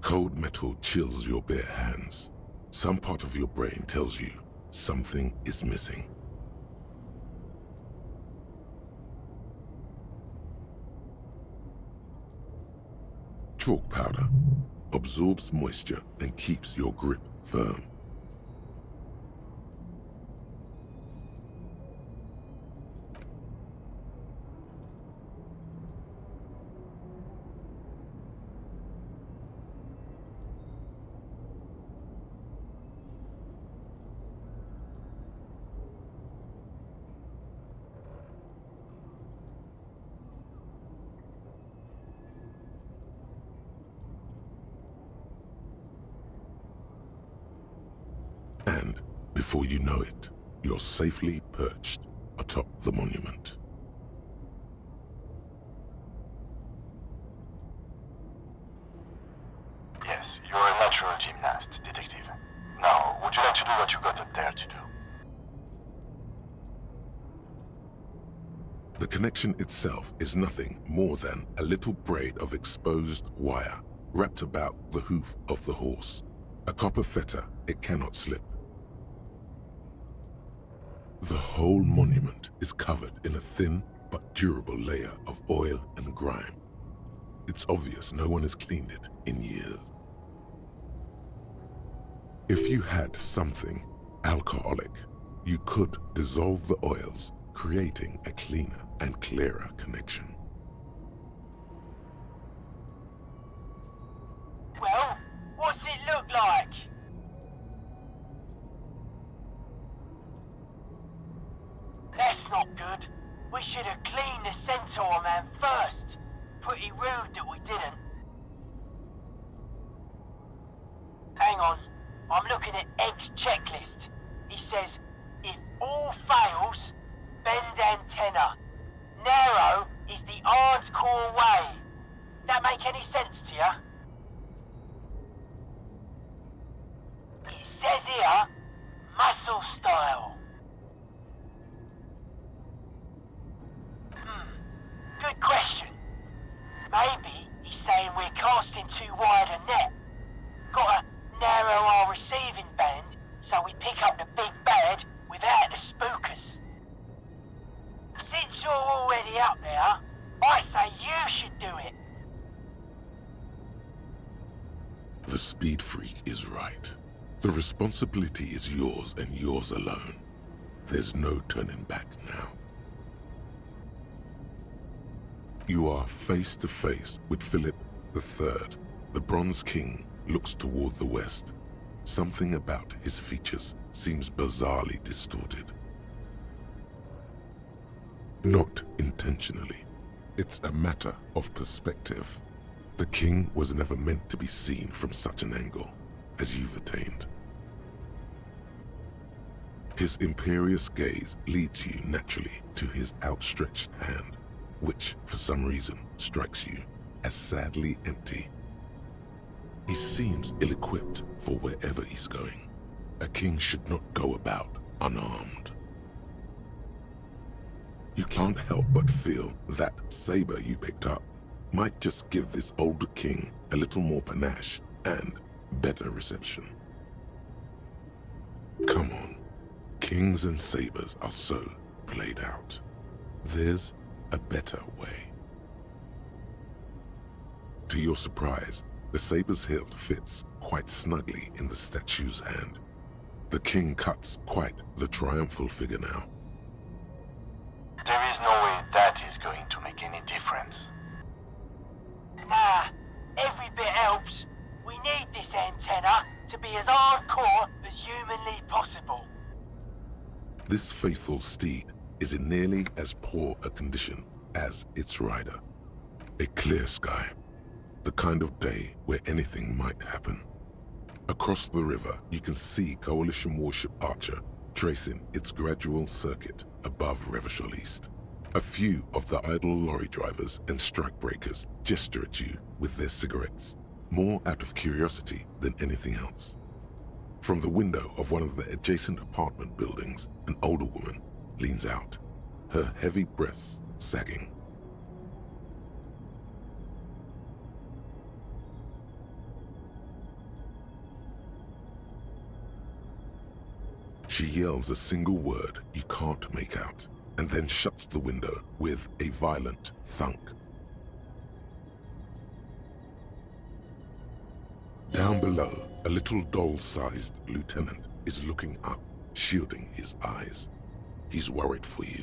Cold metal chills your bare hands. Some part of your brain tells you something is missing. Chalk powder absorbs moisture and keeps your grip firm. And before you know it, you're safely perched atop the monument. Yes, you're a natural gymnast, detective. Now, would you like to do what you got up there to do? The connection itself is nothing more than a little braid of exposed wire wrapped about the hoof of the horse. A copper fetter it cannot slip. The whole monument is covered in a thin but durable layer of oil and grime. It's obvious no one has cleaned it in years. If you had something alcoholic, you could dissolve the oils, creating a cleaner and clearer connection. Well, what's it look like? That's not good. We should have cleaned the Centaur man first. Pretty rude that we didn't. Hang on. I'm looking at Egg's checklist. He says, if all fails, bend antenna. Narrow is the hardcore way. That make any sense to you? It says here, muscle style. Good question. Maybe he's saying we're casting The speed freak is right. The responsibility is yours and yours alone. There's no turning back now. You are face to face with Philip III. The Bronze King looks toward the west. Something about his features seems bizarrely distorted. Not intentionally. It's a matter of perspective. The king was never meant to be seen from such an angle as you've attained. His imperious gaze leads you naturally to his outstretched hand, which, for some reason, strikes you as sadly empty. He seems ill-equipped for wherever he's going. A king should not go about unarmed. You can't help but feel that saber you picked up might just give this older king a little more panache and better reception. Come on. Kings and sabers are so played out. There's a better way. To your surprise, the saber's hilt fits quite snugly in the statue's hand. The king cuts quite the triumphal figure now. There is no way that is going to make any difference. Nah, every bit helps. We need this antenna to be as hardcore as humanly possible. This faithful steed is in nearly as poor a condition as its rider. A clear sky, the kind of day where anything might happen. Across the river, you can see Coalition Warship Archer tracing its gradual circuit above Revachol East. A few of the idle lorry drivers and strikebreakers gesture at you with their cigarettes, more out of curiosity than anything else. From the window of one of the adjacent apartment buildings, an older woman leans out, her heavy breasts sagging. She yells a single word you can't make out, and then shuts the window with a violent thunk. Down below, a little doll-sized lieutenant is looking up, shielding his eyes. He's worried for you.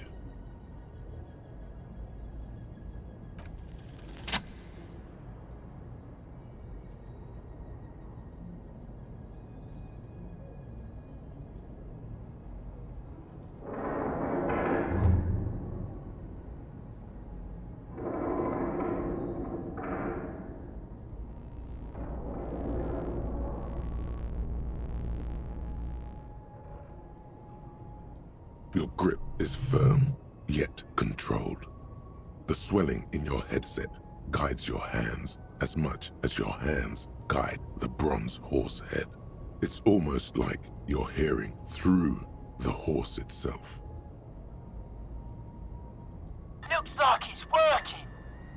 Your grip is firm, yet controlled. The swelling in your headset guides your hands as much as your hands guide the bronze horse head. It's almost like you're hearing through the horse itself. Looks like it's working.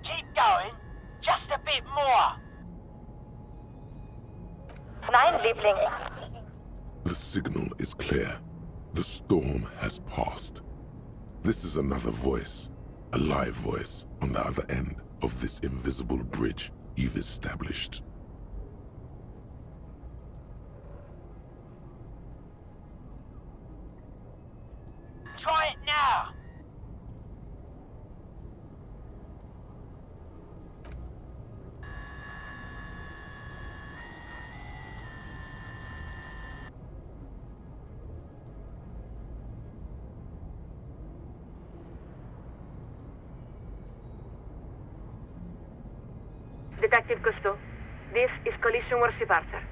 Keep going. Just a bit more. Nein, Liebling. The signal is clear. The storm has passed. This is another voice, a live voice on the other end of this invisible bridge you've established. Try it now. Detective Cousteau, this is Coalition Warship Archer.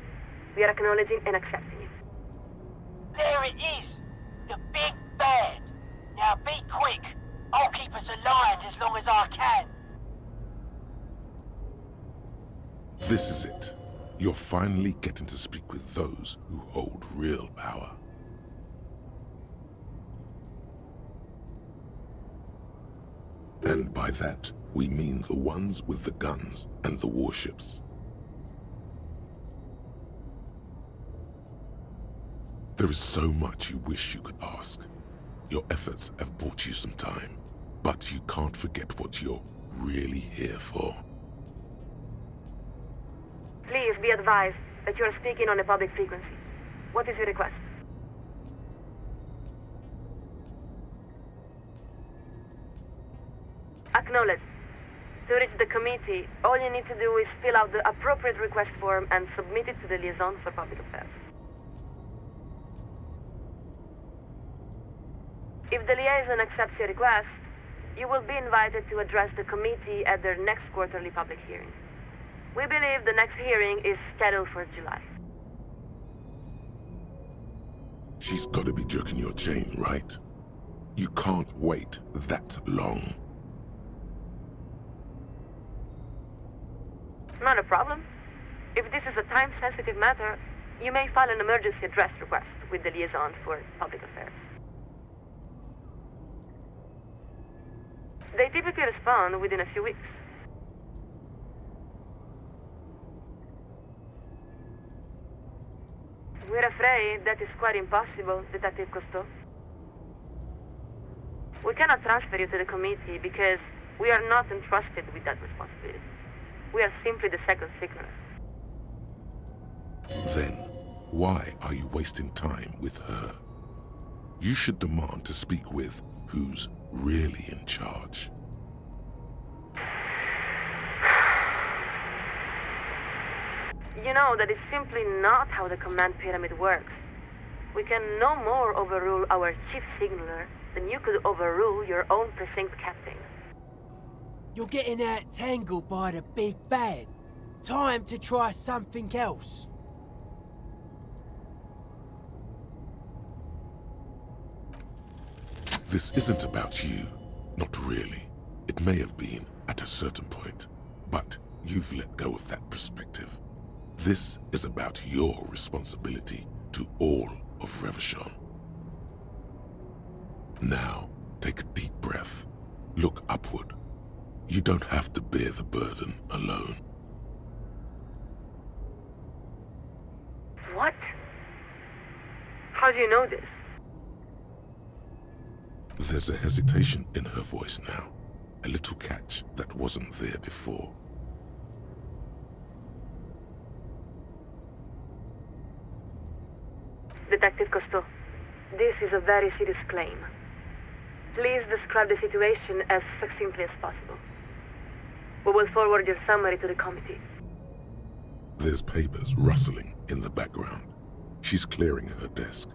We are acknowledging and accepting you. There it is. The big bad. Now be quick. I'll keep us alive as long as I can. This is it. You're finally getting to speak with those who hold real power. And by that, we mean the ones with the guns and the warships. There is so much you wish you could ask. Your efforts have bought you some time, but you can't forget what you're really here for. Please be advised, that you are speaking on a public frequency. What is your request? Acknowledged. To reach the committee, all you need to do is fill out the appropriate request form and submit it to the Liaison for Public Affairs. If the liaison accepts your request, you will be invited to address the committee at their next quarterly public hearing. We believe the next hearing is scheduled for July. She's got to be jerking your chain, right? You can't wait that long. Not a problem. If this is a time-sensitive matter, you may file an emergency address request with the Liaison for Public Affairs. They typically respond within a few weeks. We're afraid that is quite impossible, Detective Cousteau. We cannot transfer you to the committee because we are not entrusted with that responsibility. We are simply the second signaler. Then, why are you wasting time with her? You should demand to speak with who's really in charge. You know, that is simply not how the command pyramid works. We can no more overrule our chief signaler than you could overrule your own precinct captain. You're getting out-tangled by the big bad. Time to try something else. This isn't about you. Not really. It may have been at a certain point, but you've let go of that perspective. This is about your responsibility to all of Revachon. Now, take a deep breath. Look upward. You don't have to bear the burden alone. What? How do you know this? There's a hesitation in her voice now. A little catch that wasn't there before. Detective Cousteau, this is a very serious claim. Please describe the situation as succinctly as possible. We will forward your summary to the committee. There's papers rustling in the background. She's clearing her desk,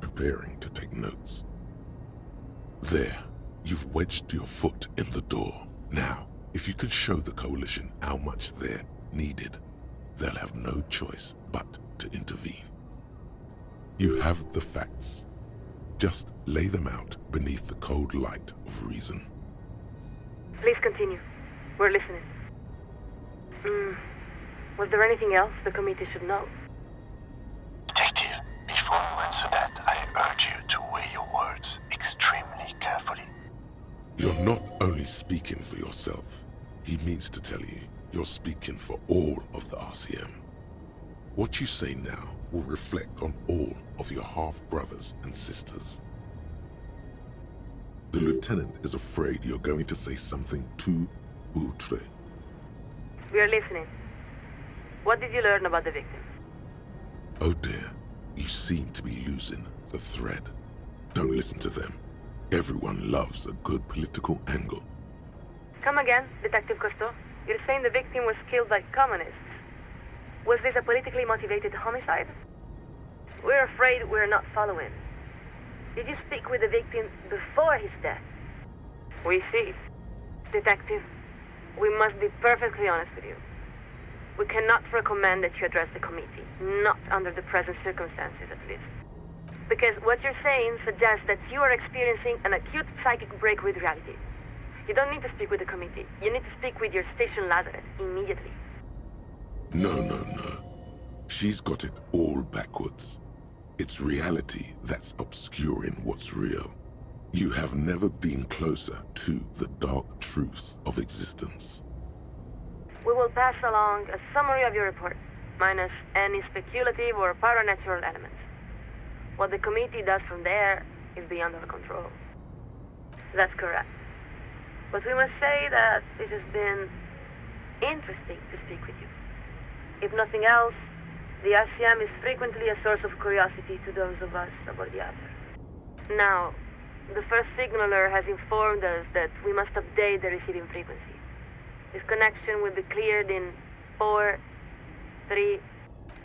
preparing to take notes. There, you've wedged your foot in the door. Now, if you can show the Coalition how much they're needed, they'll have no choice but to intervene. You have the facts. Just lay them out beneath the cold light of reason. Please continue. We're listening. Was there anything else the committee should know? Detective, before you answer that, I urge you to weigh your words extremely carefully. You're not only speaking for yourself. He means to tell you, you're speaking for all of the RCM. What you say now will reflect on all of your half-brothers and sisters. The lieutenant is afraid you're going to say something too outre. We are listening. What did you learn about the victim? Oh dear, you seem to be losing the thread. Don't listen to them. Everyone loves a good political angle. Come again, Detective Cousteau. You're saying the victim was killed by communists. Was this a politically motivated homicide? We're afraid we're not following. Did you speak with the victim before his death? We see. Detective, we must be perfectly honest with you. We cannot recommend that you address the committee, not under the present circumstances at least. Because what you're saying suggests that you are experiencing an acute psychic break with reality. You don't need to speak with the committee. You need to speak with your station Lazarus immediately. No. She's got it all backwards. It's reality that's obscuring what's real. You have never been closer to the dark truths of existence. We will pass along a summary of your report, minus any speculative or paranatural elements. What the committee does from there is beyond our control. That's correct. But we must say that it has been interesting to speak with you. If nothing else, The Elysium is frequently a source of curiosity to those of us aboard the Adver. Now, the first signaler has informed us that we must update the receiving frequency. This connection will be cleared in 4, 3,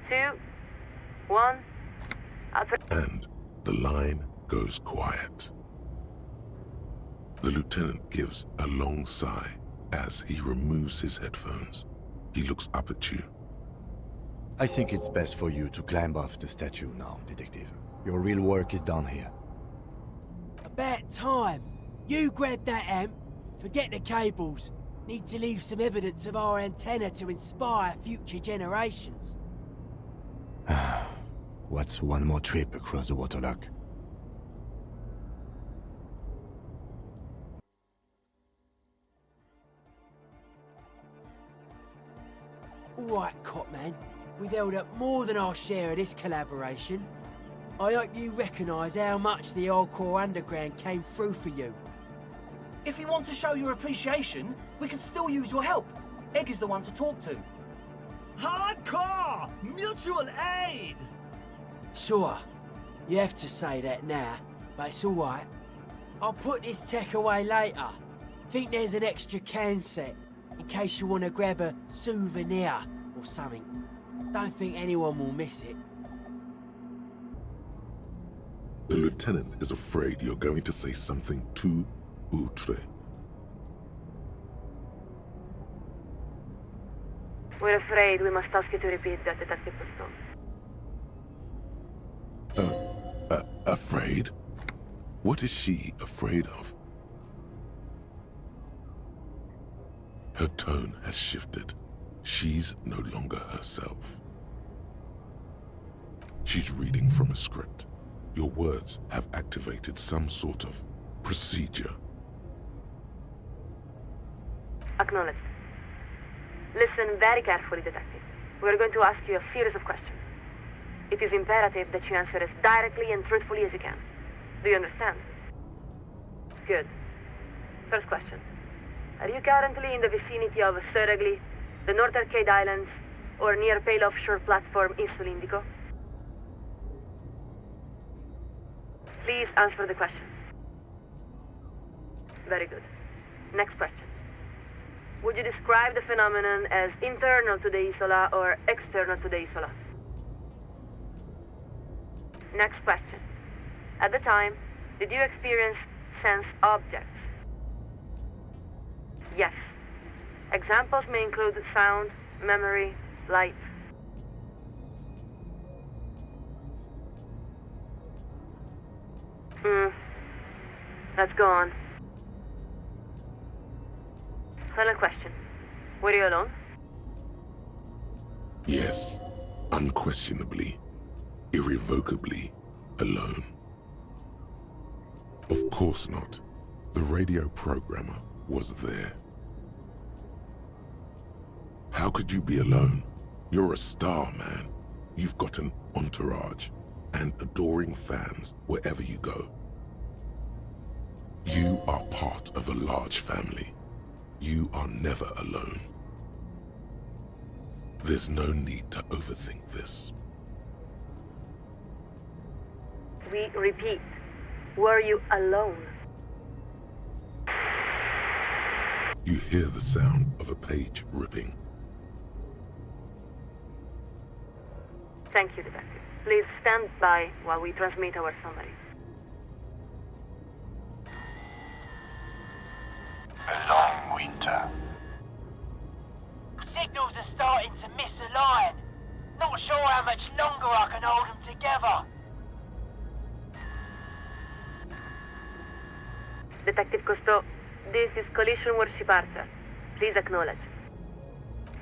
2, 1. And the line goes quiet. The lieutenant gives a long sigh as he removes his headphones. He looks up at you. I think it's best for you to climb off the statue now, Detective. Your real work is done here. About time. You grab that amp. Forget the cables. Need to leave some evidence of our antenna to inspire future generations. What's one more trip across the waterlock? Alright, Copman. We've held up more than our share of this collaboration. I hope you recognise how much the hardcore underground came through for you. If you want to show your appreciation, we can still use your help. Egg is the one to talk to. Hardcore! Mutual aid! Sure. You have to say that now, but it's alright. I'll put this tech away later. Think there's an extra can set, in case you want to grab a souvenir or something. Don't think anyone will miss it. The lieutenant is afraid you're going to say something too outre. We're afraid we must ask you to repeat that, Detective Cousteau. Afraid? What is she afraid of? Her tone has shifted. She's no longer herself. She's reading from a script. Your words have activated some sort of procedure. Acknowledged. Listen very carefully, Detective. We're going to ask you a series of questions. It is imperative that you answer as directly and truthfully as you can. Do you understand? Good. First question. Are you currently in the vicinity of Surragli, the North Arcade Islands, or near Pale Offshore Platform in Indico? Please answer the question. Very good. Next question. Would you describe the phenomenon as internal to the Isola or external to the Isola? Next question. At the time, did you experience sense objects? Yes. Examples may include sound, memory, light. Let's go on. Final question. Were you alone? Yes, unquestionably, irrevocably alone. Of course not. The radio programmer was there. How could you be alone? You're a star, man. You've got an entourage and adoring fans wherever you go. You are part of a large family. You are never alone. There's no need to overthink this. We repeat, were you alone? You hear the sound of a page ripping. Thank you, Detective. Please stand by while we transmit our summary. A long winter. Signals are starting to misalign. Not sure how much longer I can hold them together. Detective Cousteau, this is Collision Warship Archer. Please acknowledge.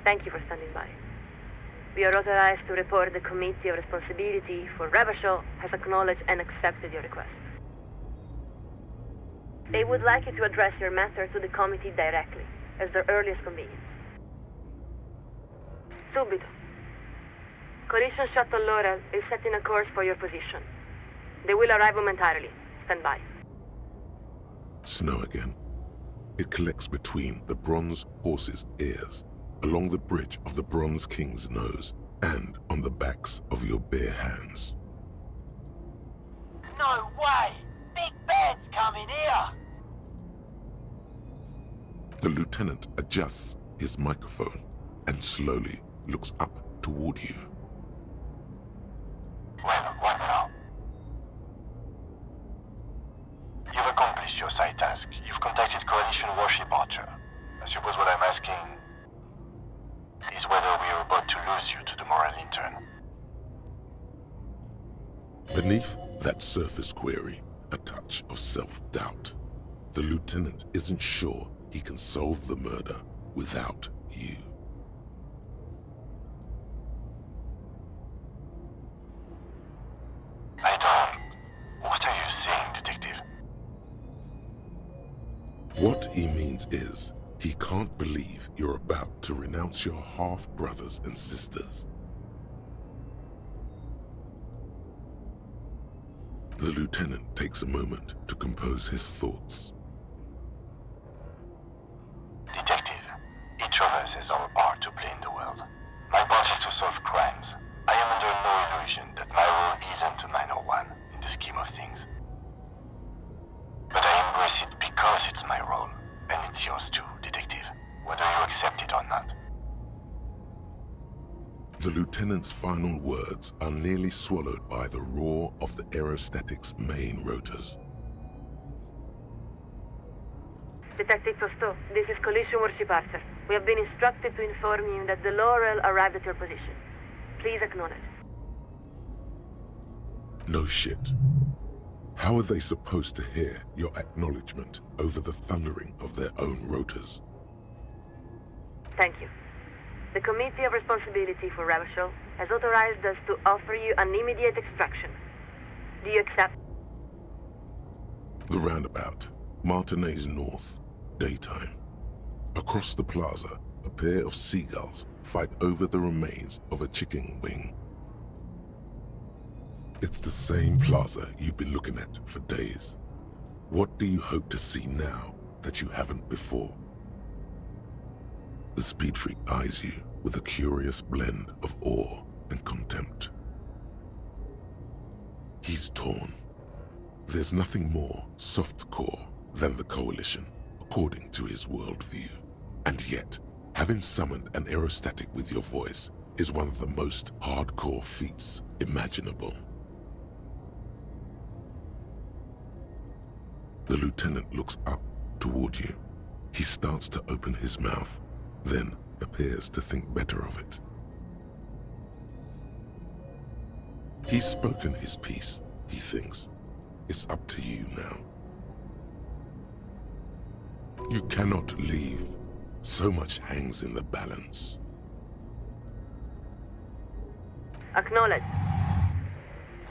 Thank you for standing by. We are authorized to report the Committee of Responsibility for Rebasho has acknowledged and accepted your request. They would like you to address your matter to the committee directly, as their earliest convenience. Subito. Collision Shuttle Laurel is setting a course for your position. They will arrive momentarily. Stand by. Snow again. It collects between the Bronze Horse's ears, along the bridge of the Bronze King's nose, and on the backs of your bare hands. No way! Big Bad's coming here! The lieutenant adjusts his microphone and slowly looks up toward you. Well, what now? You've accomplished your side task. You've contacted Coalition Warship Archer. I suppose what I'm asking is whether we are about to lose you to the moral intern. Beneath that surface query, a touch of self-doubt. The lieutenant isn't sure he can solve the murder without you. I don't... What are you saying, detective? What he means is, he can't believe you're about to renounce your half-brothers and sisters. The lieutenant takes a moment to compose his thoughts. Detective, each of us has our part to play in the world. My part is to solve crimes. I am under no illusion that my role isn't a minor one in the scheme of things. But I embrace it because it's my role, and it's yours too, detective, whether you accept it or not. The lieutenant's final words are nearly swallowed by the roar of the aerostatic's main rotors. Detective Cousteau, this is Coalition Warship Archer. We have been instructed to inform you that the Laurel arrived at your position. Please acknowledge. No shit. How are they supposed to hear your acknowledgement over the thundering of their own rotors? Thank you. The Committee of Responsibility for Revachol has authorized us to offer you an immediate extraction. Do you accept? The roundabout, Martinez North, daytime. Across the plaza, a pair of seagulls fight over the remains of a chicken wing. It's the same plaza you've been looking at for days. What do you hope to see now that you haven't before? The speed freak eyes you with a curious blend of awe and contempt. He's torn. There's nothing more softcore than the Coalition, according to his worldview. And yet, having summoned an aerostatic with your voice is one of the most hardcore feats imaginable. The lieutenant looks up toward you. He starts to open his mouth, then appears to think better of it. He's spoken his piece, he thinks. It's up to you now. You cannot leave. So much hangs in the balance. Acknowledge.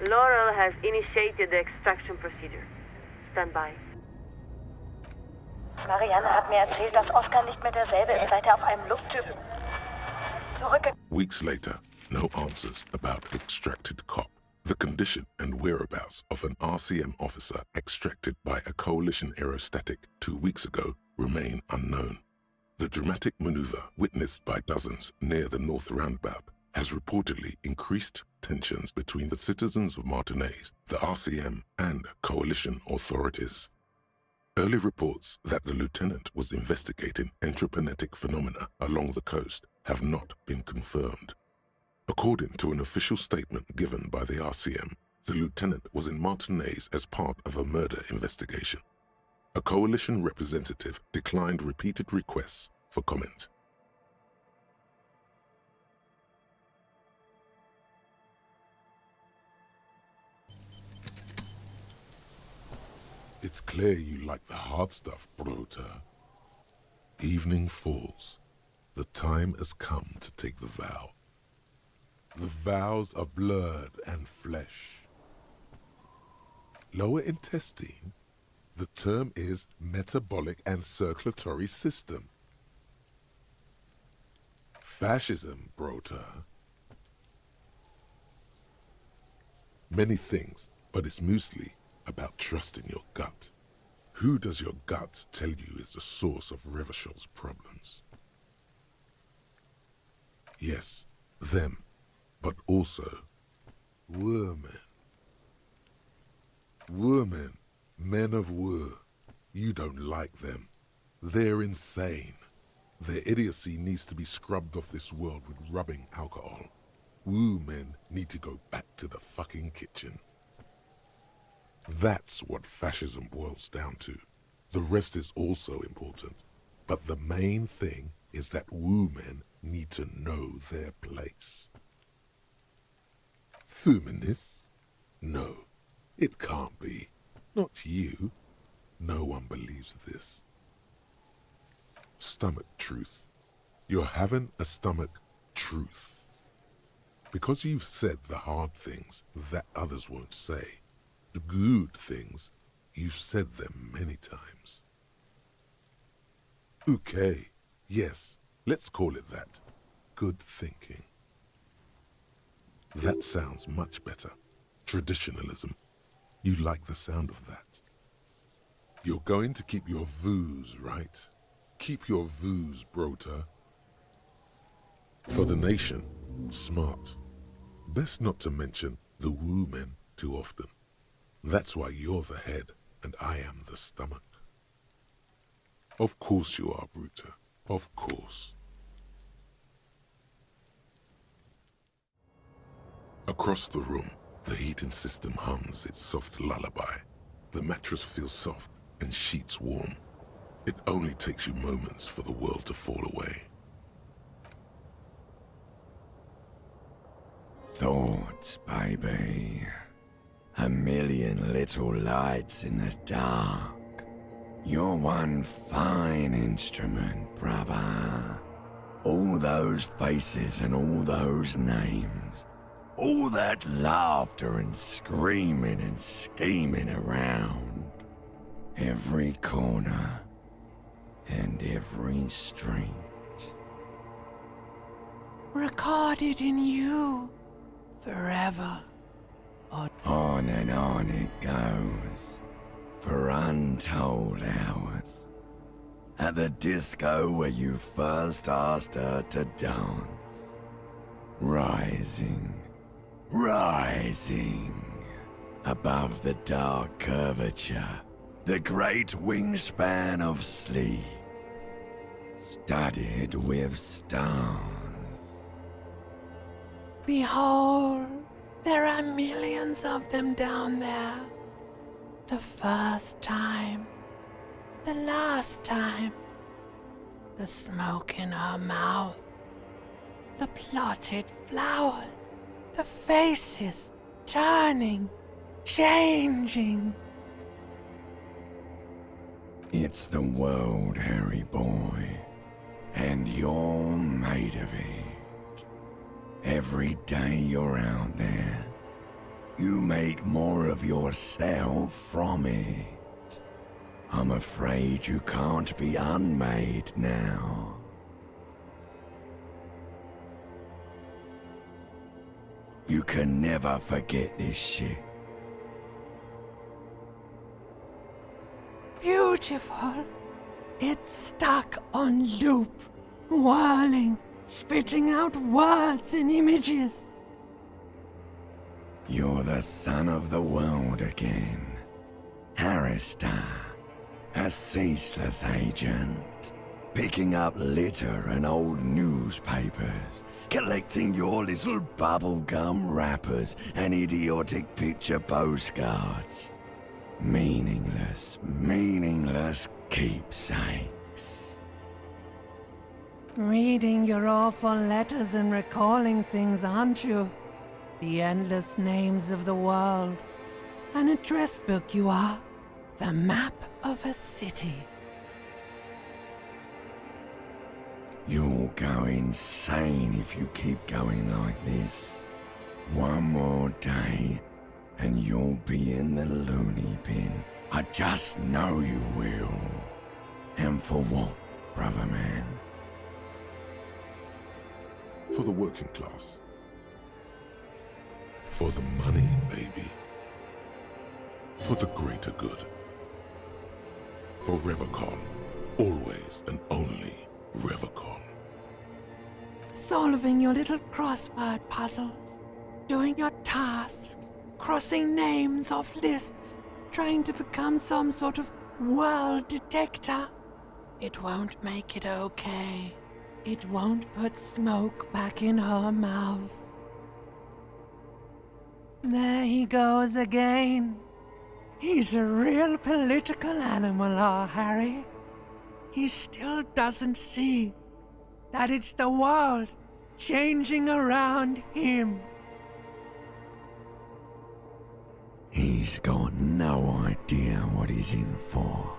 Laurel has initiated the extraction procedure. Stand by. Marianne hat mir erzählt, dass Oscar nicht mehr derselbe ist, seit er auf einem Luftschiff zurückgekommen. Weeks later, no answers about extracted cop. The condition and whereabouts of an RCM officer extracted by a Coalition aerostatic 2 weeks ago remain unknown. The dramatic maneuver witnessed by dozens near the North Roundabout has reportedly increased tensions between the citizens of Martinez, the RCM, and Coalition authorities. Early reports that the lieutenant was investigating entropinetic phenomena along the coast have not been confirmed. According to an official statement given by the RCM, the lieutenant was in Martinez as part of a murder investigation. A Coalition representative declined repeated requests for comment. It's clear you like the hard stuff, Brota. Evening falls. The time has come to take the vow. The vows are blood and flesh. Lower intestine, the term is metabolic and circulatory system. Fascism, Brota. Many things, but it's mostly about trusting your gut. Who does your gut tell you is the source of Revachol's problems? Yes, them. but also Warmen. Warmen, men of war. You don't like them. They're insane. Their idiocy needs to be scrubbed off this world with rubbing alcohol. Woo men need to go back to the fucking kitchen. That's what fascism boils down to. The rest is also important. But the main thing is that woo men need to know their place. Feminists? No, it can't be. Not you. No one believes this. Stomach truth. You're having a stomach truth. Because you've said the hard things that others won't say. The good things, you've said them many times. Okay, yes, let's call it that. Good thinking. That sounds much better. Traditionalism. You like the sound of that. You're going to keep your views, right? Keep your views, Brota. For the nation, smart. Best not to mention the woo men too often. That's why you're the head and I am the stomach. Of course you are, Bruta. Of course. Across the room, the heating system hums its soft lullaby. The mattress feels soft and sheets warm. It only takes you moments for the world to fall away. Thoughts, baby. A million little lights in the dark. You're one fine instrument, brother. All those faces and all those names. All that laughter and screaming and scheming around. Every corner and every street. Recorded in you forever. On and on it goes, for untold hours. At the disco where you first asked her to dance. Rising, rising, above the dark curvature, the great wingspan of sleep, studded with stars. Behold, there are millions of them down there. The first time, the last time, the smoke in her mouth, the plotted flowers, the faces turning, changing. It's the world, Harry boy, and you're made of it. Every day you're out there, you make more of yourself from it. I'm afraid you can't be unmade now. You can never forget this shit. Beautiful. It's stuck on loop, whirling, spitting out words and images. You're the son of the world again. Harrister, a ceaseless agent. Picking up litter and old newspapers. Collecting your little bubblegum wrappers and idiotic picture postcards. Meaningless, meaningless keepsakes. Reading your awful letters and recalling things, aren't you? The endless names of the world. An address book you are. The map of a city. You'll go insane if you keep going like this. One more day, and you'll be in the loony bin. I just know you will. And for what, brother man? For the working class. For the money, baby. For the greater good. For Revacon. Always and only Revacon. Solving your little crossword puzzles. doing your tasks, crossing names off lists, trying to become some sort of world detector. It won't make it okay. It won't put smoke back in her mouth. There he goes again. He's a real political animal, our Harry. He still doesn't see that it's the world changing around him. He's got no idea what he's in for.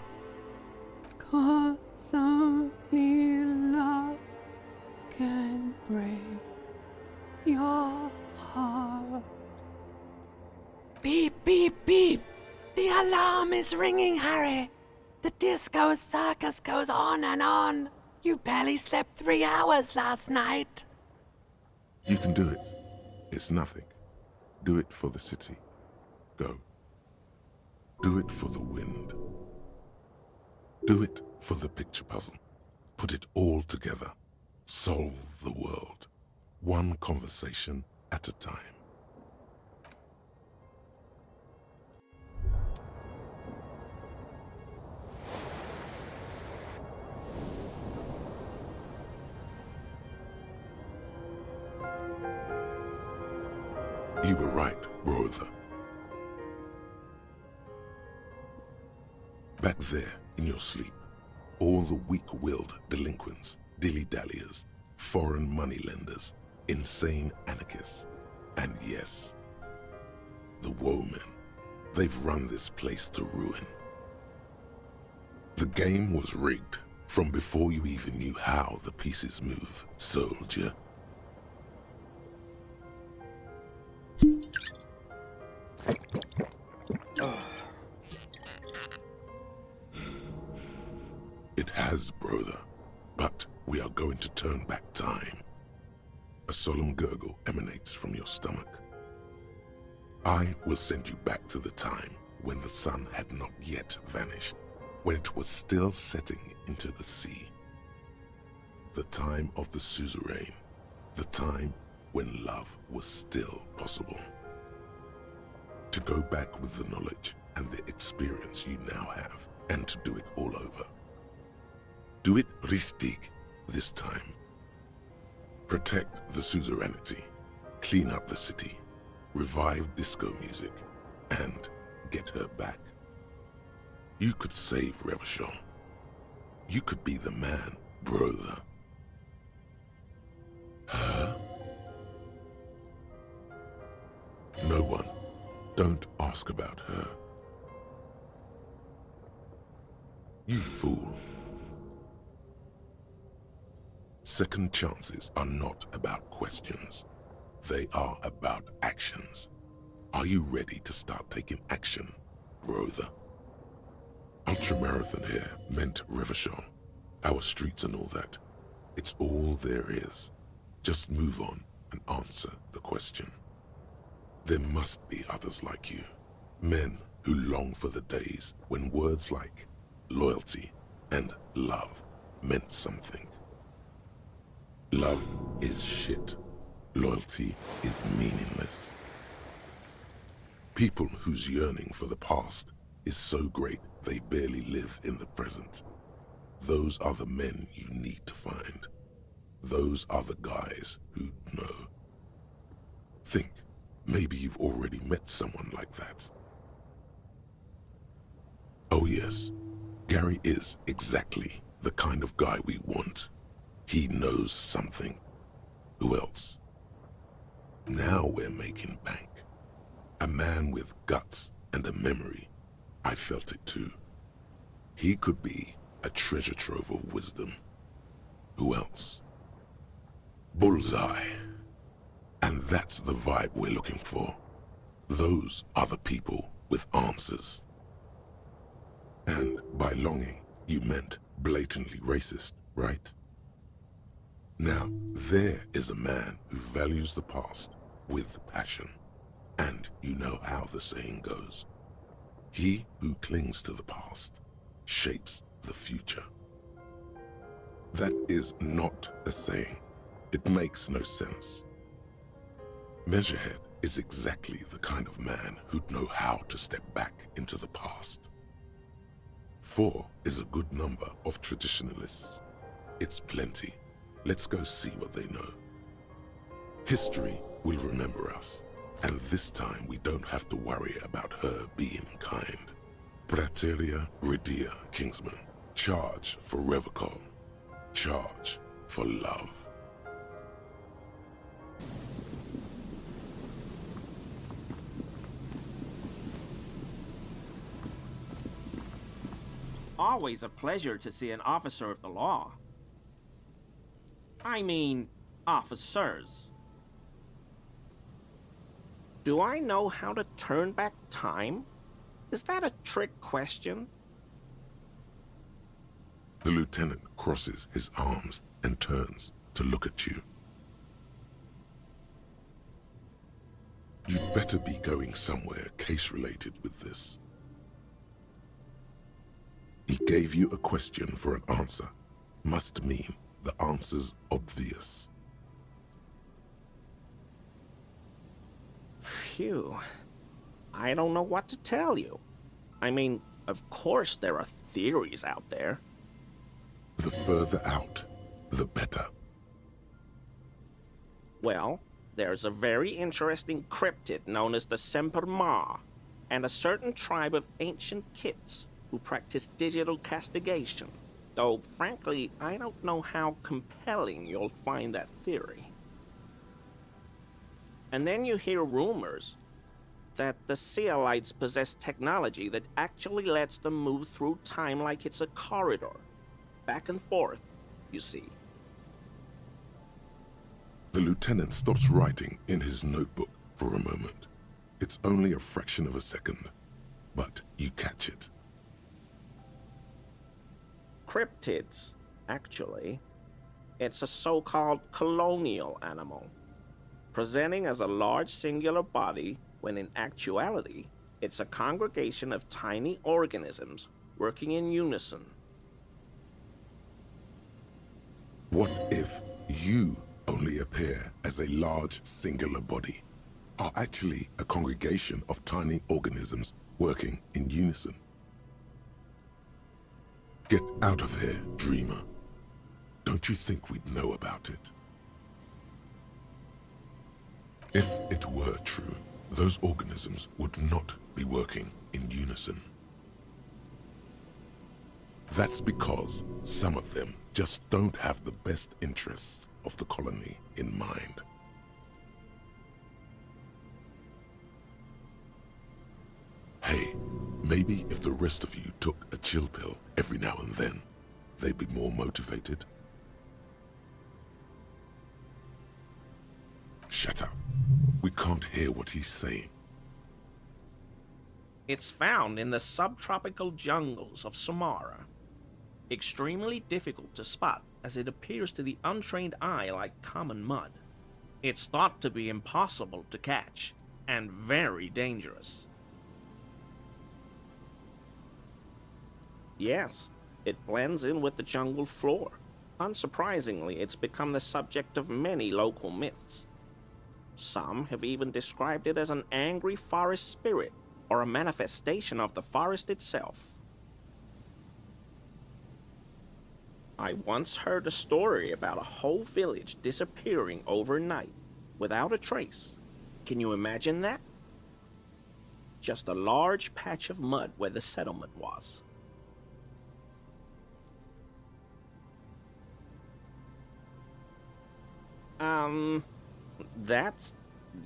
'Cause only love can break your heart. Beep, beep, beep. The alarm is ringing, Harry. The disco circus goes on and on. You barely slept 3 hours last night. You can do it. It's nothing. Do it for the city. Go. Do it for the wind. Do it for the picture puzzle. Put it all together. Solve the world. One conversation at a time. You were right, brother. Back there, in your sleep, all the weak-willed delinquents, dilly-dalliers, foreign moneylenders, insane anarchists, and yes, the woemen. They've run this place to ruin. The game was rigged from before you even knew how the pieces move, soldier. It has, brother, but we are going to turn back time. A solemn gurgle emanates from your stomach. I will send you back to the time when the sun had not yet vanished, when it was still setting into the sea. The time of the suzerain, the time when love was still possible. To go back with the knowledge and the experience you now have, and to do it all over. Do it richtig this time. Protect the suzerainty, clean up the city, revive disco music, and get her back. You could save Revachon. You could be the man, brother. Her? No one. Don't ask about her. You fool. Second chances are not about questions. They are about actions. Are you ready to start taking action, brother? Ultramarathon here meant Revachon. Our streets and all that. It's all there is. Just move on and answer the question. There must be others like you. Men who long for the days when words like loyalty and love meant something. Love is shit. Loyalty is meaningless. People whose yearning for the past is so great they barely live in the present. Those are the men you need to find. Those are the guys who know. Think, maybe you've already met someone like that. Oh yes, Gary is exactly the kind of guy we want. He knows something. Who else? Now we're making bank. A man with guts and a memory. I felt it too. He could be a treasure trove of wisdom. Who else? Bullseye. And that's the vibe we're looking for. Those are the people with answers. And by longing, you meant blatantly racist, right? Now, there is a man who values the past with passion. And you know how the saying goes. He who clings to the past shapes the future. That is not a saying. It makes no sense. Measurehead is exactly the kind of man who'd know how to step back into the past. 4 is a good number of traditionalists. It's plenty. Let's go see what they know. History will remember us, and this time we don't have to worry about her being kind. Praeterea Redia, Kingsman. Charge for Revocol. Charge for love. Always a pleasure to see an officer of the law. I mean, officers. Do I know how to turn back time? Is that a trick question? The lieutenant crosses his arms and turns to look at you. You'd better be going somewhere case-related with this. He gave you a question for an answer. Must mean the answer's obvious. Phew. I don't know what to tell you. I mean, of course there are theories out there. The further out, the better. Well, there's a very interesting cryptid known as the Semper Ma, and a certain tribe of ancient kits who practice digital castigation. Though, frankly, I don't know how compelling you'll find that theory. And then you hear rumors that the Seolites possess technology that actually lets them move through time like it's a corridor. Back and forth, you see. The lieutenant stops writing in his notebook for a moment. It's only a fraction of a second, but you catch it. Cryptids, actually. It's a so-called colonial animal, presenting as a large singular body when in actuality, it's a congregation of tiny organisms working in unison. What if you only appear as a large singular body, are actually a congregation of tiny organisms working in unison? Get out of here, dreamer. Don't you think we'd know about it? If it were true, those organisms would not be working in unison. That's because some of them just don't have the best interests of the colony in mind. Hey, maybe if the rest of you took a chill pill every now and then, they'd be more motivated. Shut up. We can't hear what he's saying. It's found in the subtropical jungles of Samara. Extremely difficult to spot, as it appears to the untrained eye like common mud. It's thought to be impossible to catch, and very dangerous. Yes, it blends in with the jungle floor. Unsurprisingly, it's become the subject of many local myths. Some have even described it as an angry forest spirit, or a manifestation of the forest itself. I once heard a story about a whole village disappearing overnight, without a trace. Can you imagine that? Just a large patch of mud where the settlement was.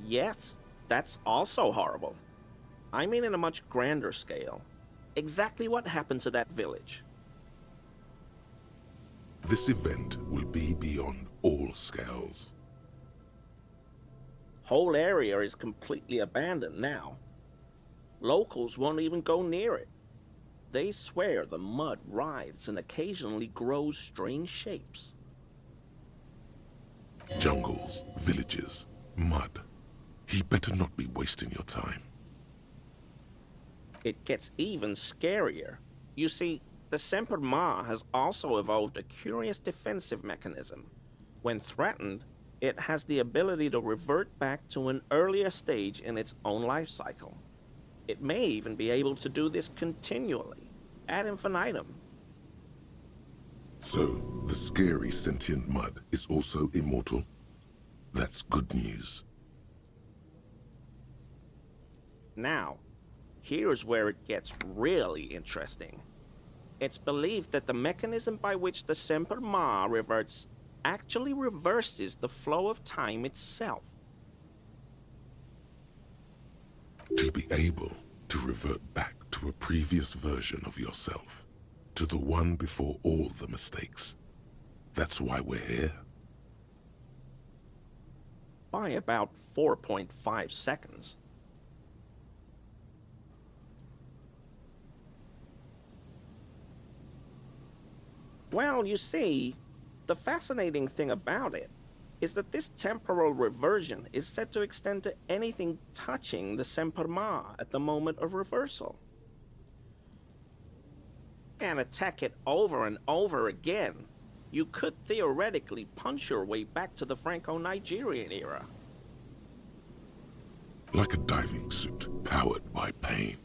Yes, that's also horrible. I mean in a much grander scale. Exactly what happened to that village? This event will be beyond all scales. Whole area is completely abandoned now. Locals won't even go near it. They swear the mud writhes and occasionally grows strange shapes. Jungles, villages, mud. He better not be wasting your time. It gets even scarier. You see, the Semper Ma has also evolved a curious defensive mechanism. When threatened, It has the ability to revert back to an earlier stage in its own life cycle. It may even be able to do this continually, ad infinitum. So, the scary sentient mud is also immortal? That's good news. Now, here's where it gets really interesting. It's believed that the mechanism by which the Semper Ma reverts actually reverses the flow of time itself. To be able to revert back to a previous version of yourself, to the one before all the mistakes. That's why we're here. By about 4.5 seconds. Well, you see, the fascinating thing about it is that this temporal reversion is said to extend to anything touching the Semper Ma at the moment of reversal. And attack it over and over again, you could theoretically punch your way back to the Franco-Nigerian era. Like a diving suit powered by pain.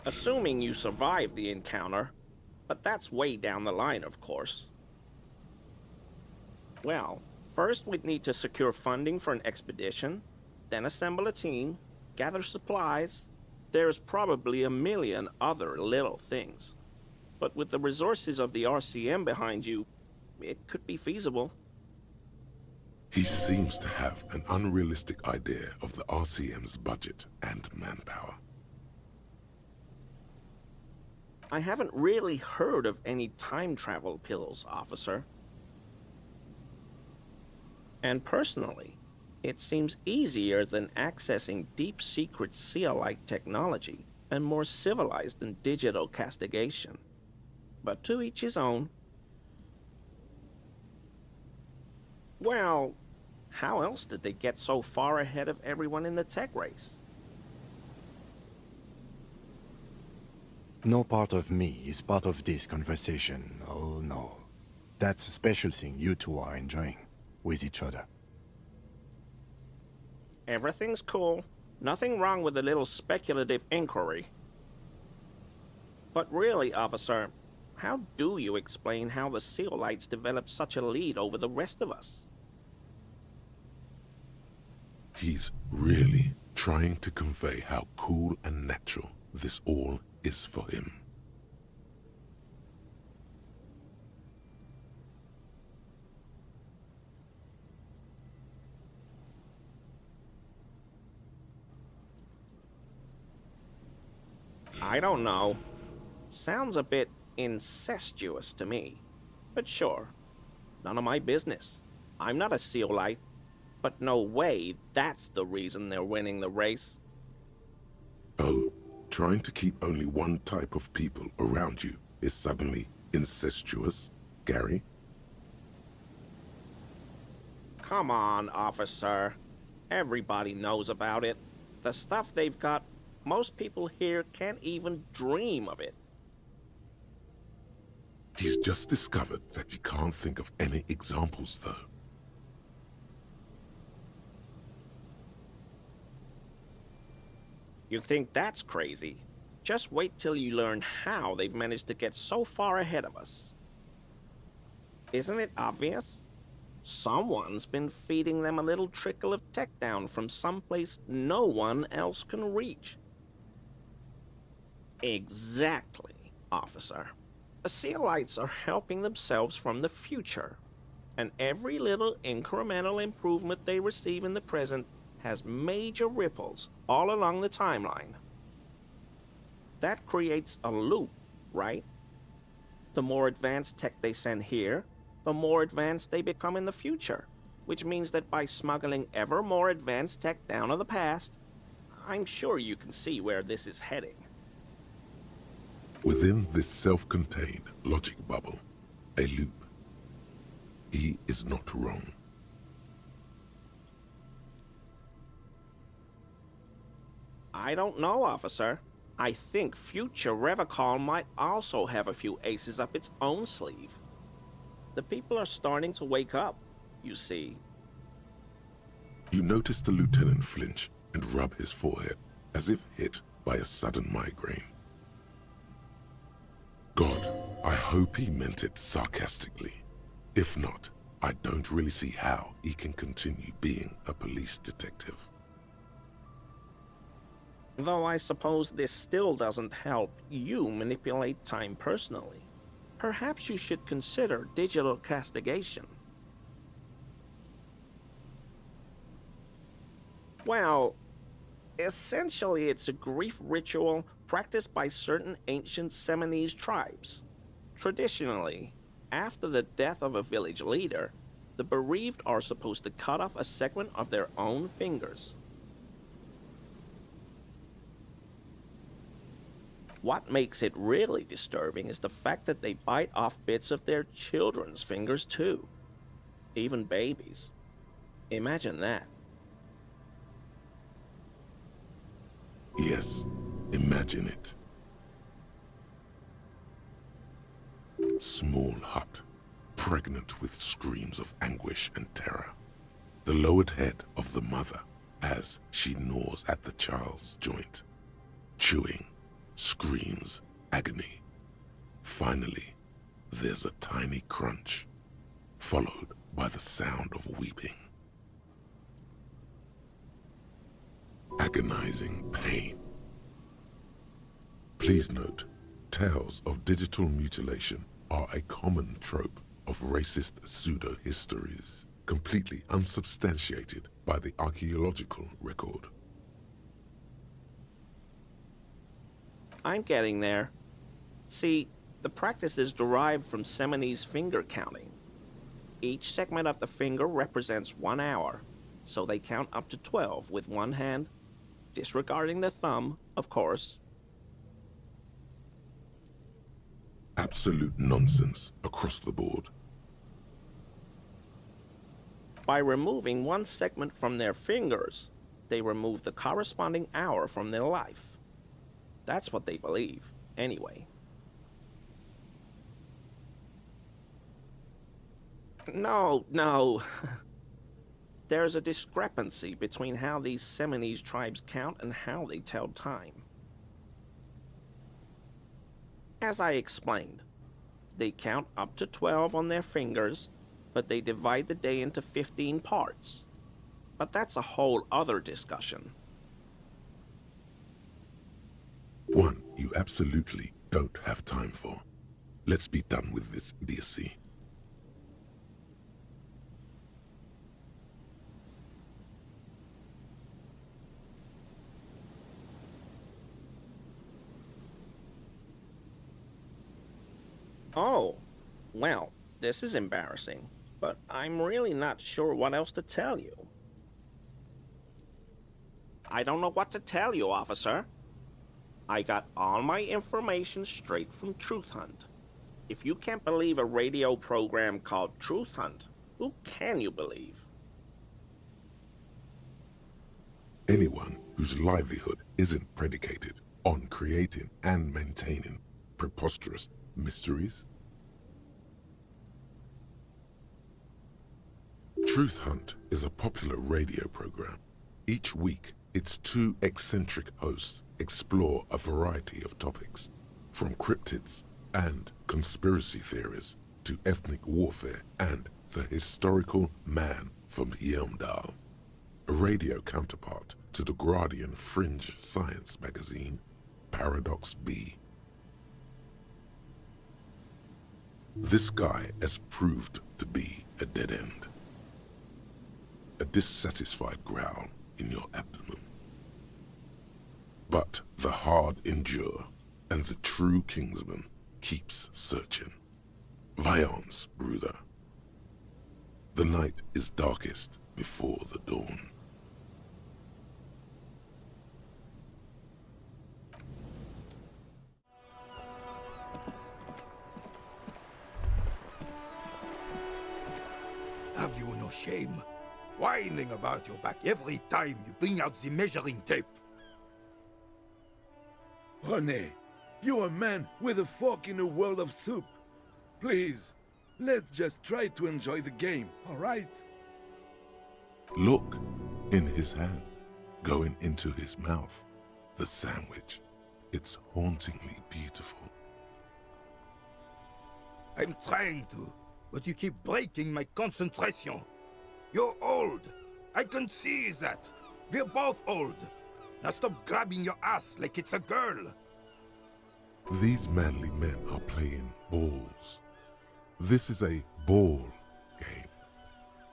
Assuming you survive the encounter, but that's way down the line, of course. Well, first we'd need to secure funding for an expedition, then assemble a team, gather supplies. There's probably a million other little things. But with the resources of the RCM behind you, it could be feasible. He seems to have an unrealistic idea of the RCM's budget and manpower. I haven't really heard of any time travel pills, officer. And personally, it seems easier than accessing deep secret SEAL-like technology and more civilized than digital castigation. But to each his own. Well, how else did they get so far ahead of everyone in the tech race? No part of me is part of this conversation. Oh no. That's a special thing you two are enjoying with each other. Everything's cool. Nothing wrong with a little speculative inquiry. But really, officer, how do you explain how the SEALites developed such a lead over the rest of us? He's really trying to convey how cool and natural this all is for him. I don't know. Sounds a bit incestuous to me. But sure, none of my business. I'm not a SEALite. But no way that's the reason they're winning the race. Oh, trying to keep only one type of people around you is suddenly incestuous, Gary? Come on, officer. Everybody knows about it. The stuff they've got, most people here can't even dream of it. He's just discovered that he can't think of any examples, though. You think that's crazy? Just wait till you learn how they've managed to get so far ahead of us. Isn't it obvious? Someone's been feeding them a little trickle of tech down from someplace no one else can reach. Exactly, officer. The SEALites are helping themselves from the future, and every little incremental improvement they receive in the present has major ripples all along the timeline. That creates a loop, right? The more advanced tech they send here, the more advanced they become in the future, which means that by smuggling ever more advanced tech down to the past, I'm sure you can see where this is heading. Within this self-contained logic bubble, a loop, he is not wrong. I don't know, officer. I think future Revacol might also have a few aces up its own sleeve. The people are starting to wake up, you see. You notice the lieutenant flinch and rub his forehead, as if hit by a sudden migraine. God, I hope he meant it sarcastically. If not, I don't really see how he can continue being a police detective. Though I suppose this still doesn't help you manipulate time personally. Perhaps you should consider digital castigation. Well, essentially it's a grief ritual practiced by certain ancient Seminese tribes. Traditionally, after the death of a village leader, the bereaved are supposed to cut off a segment of their own fingers. What makes it really disturbing is the fact that they bite off bits of their children's fingers too. Even babies. Imagine that. Yes, imagine it. Small hut, pregnant with screams of anguish and terror. The lowered head of the mother as she gnaws at the child's joint, chewing, screams, agony. Finally, there's a tiny crunch, followed by the sound of weeping. Agonizing pain. Please note, tales of digital mutilation are a common trope of racist pseudo-histories, completely unsubstantiated by the archaeological record. I'm getting there. See, the practice is derived from Seminese finger counting. Each segment of the finger represents 1 hour, so they count up to 12 with one hand, disregarding the thumb, of course. Absolute nonsense across the board. By removing one segment from their fingers, they remove the corresponding hour from their life. That's what they believe, anyway. No. There's a discrepancy between how these Seminese tribes count and how they tell time. As I explained, they count up to 12 on their fingers, but they divide the day into 15 parts. But that's a whole other discussion. One you absolutely don't have time for. Let's be done with this idiocy. Oh, well, this is embarrassing, but I'm really not sure what else to tell you. I don't know what to tell you, officer. I got all my information straight from Truth Hunt. If you can't believe a radio program called Truth Hunt, who can you believe? Anyone whose livelihood isn't predicated on creating and maintaining preposterous mysteries. Truth Hunt is a popular radio program. Each week, its two eccentric hosts explore a variety of topics, from cryptids and conspiracy theories to ethnic warfare and the historical man from Yelmdal, a radio counterpart to the Guardian fringe science magazine, Paradox B. This guy has proved to be a dead end. A dissatisfied growl in your abdomen. But the hard endure, and the true Kingsman keeps searching. Viance, Bruder. The night is darkest before the dawn. Have you no shame? Whining about your back every time you bring out the measuring tape. René, you're a man with a fork in a world of soup. Please, let's just try to enjoy the game, alright? Look, in his hand, going into his mouth, the sandwich. It's hauntingly beautiful. I'm trying to, but you keep breaking my concentration. You're old. I can see that. We're both old. Now stop grabbing your ass like it's a girl. These manly men are playing balls. This is a ball game.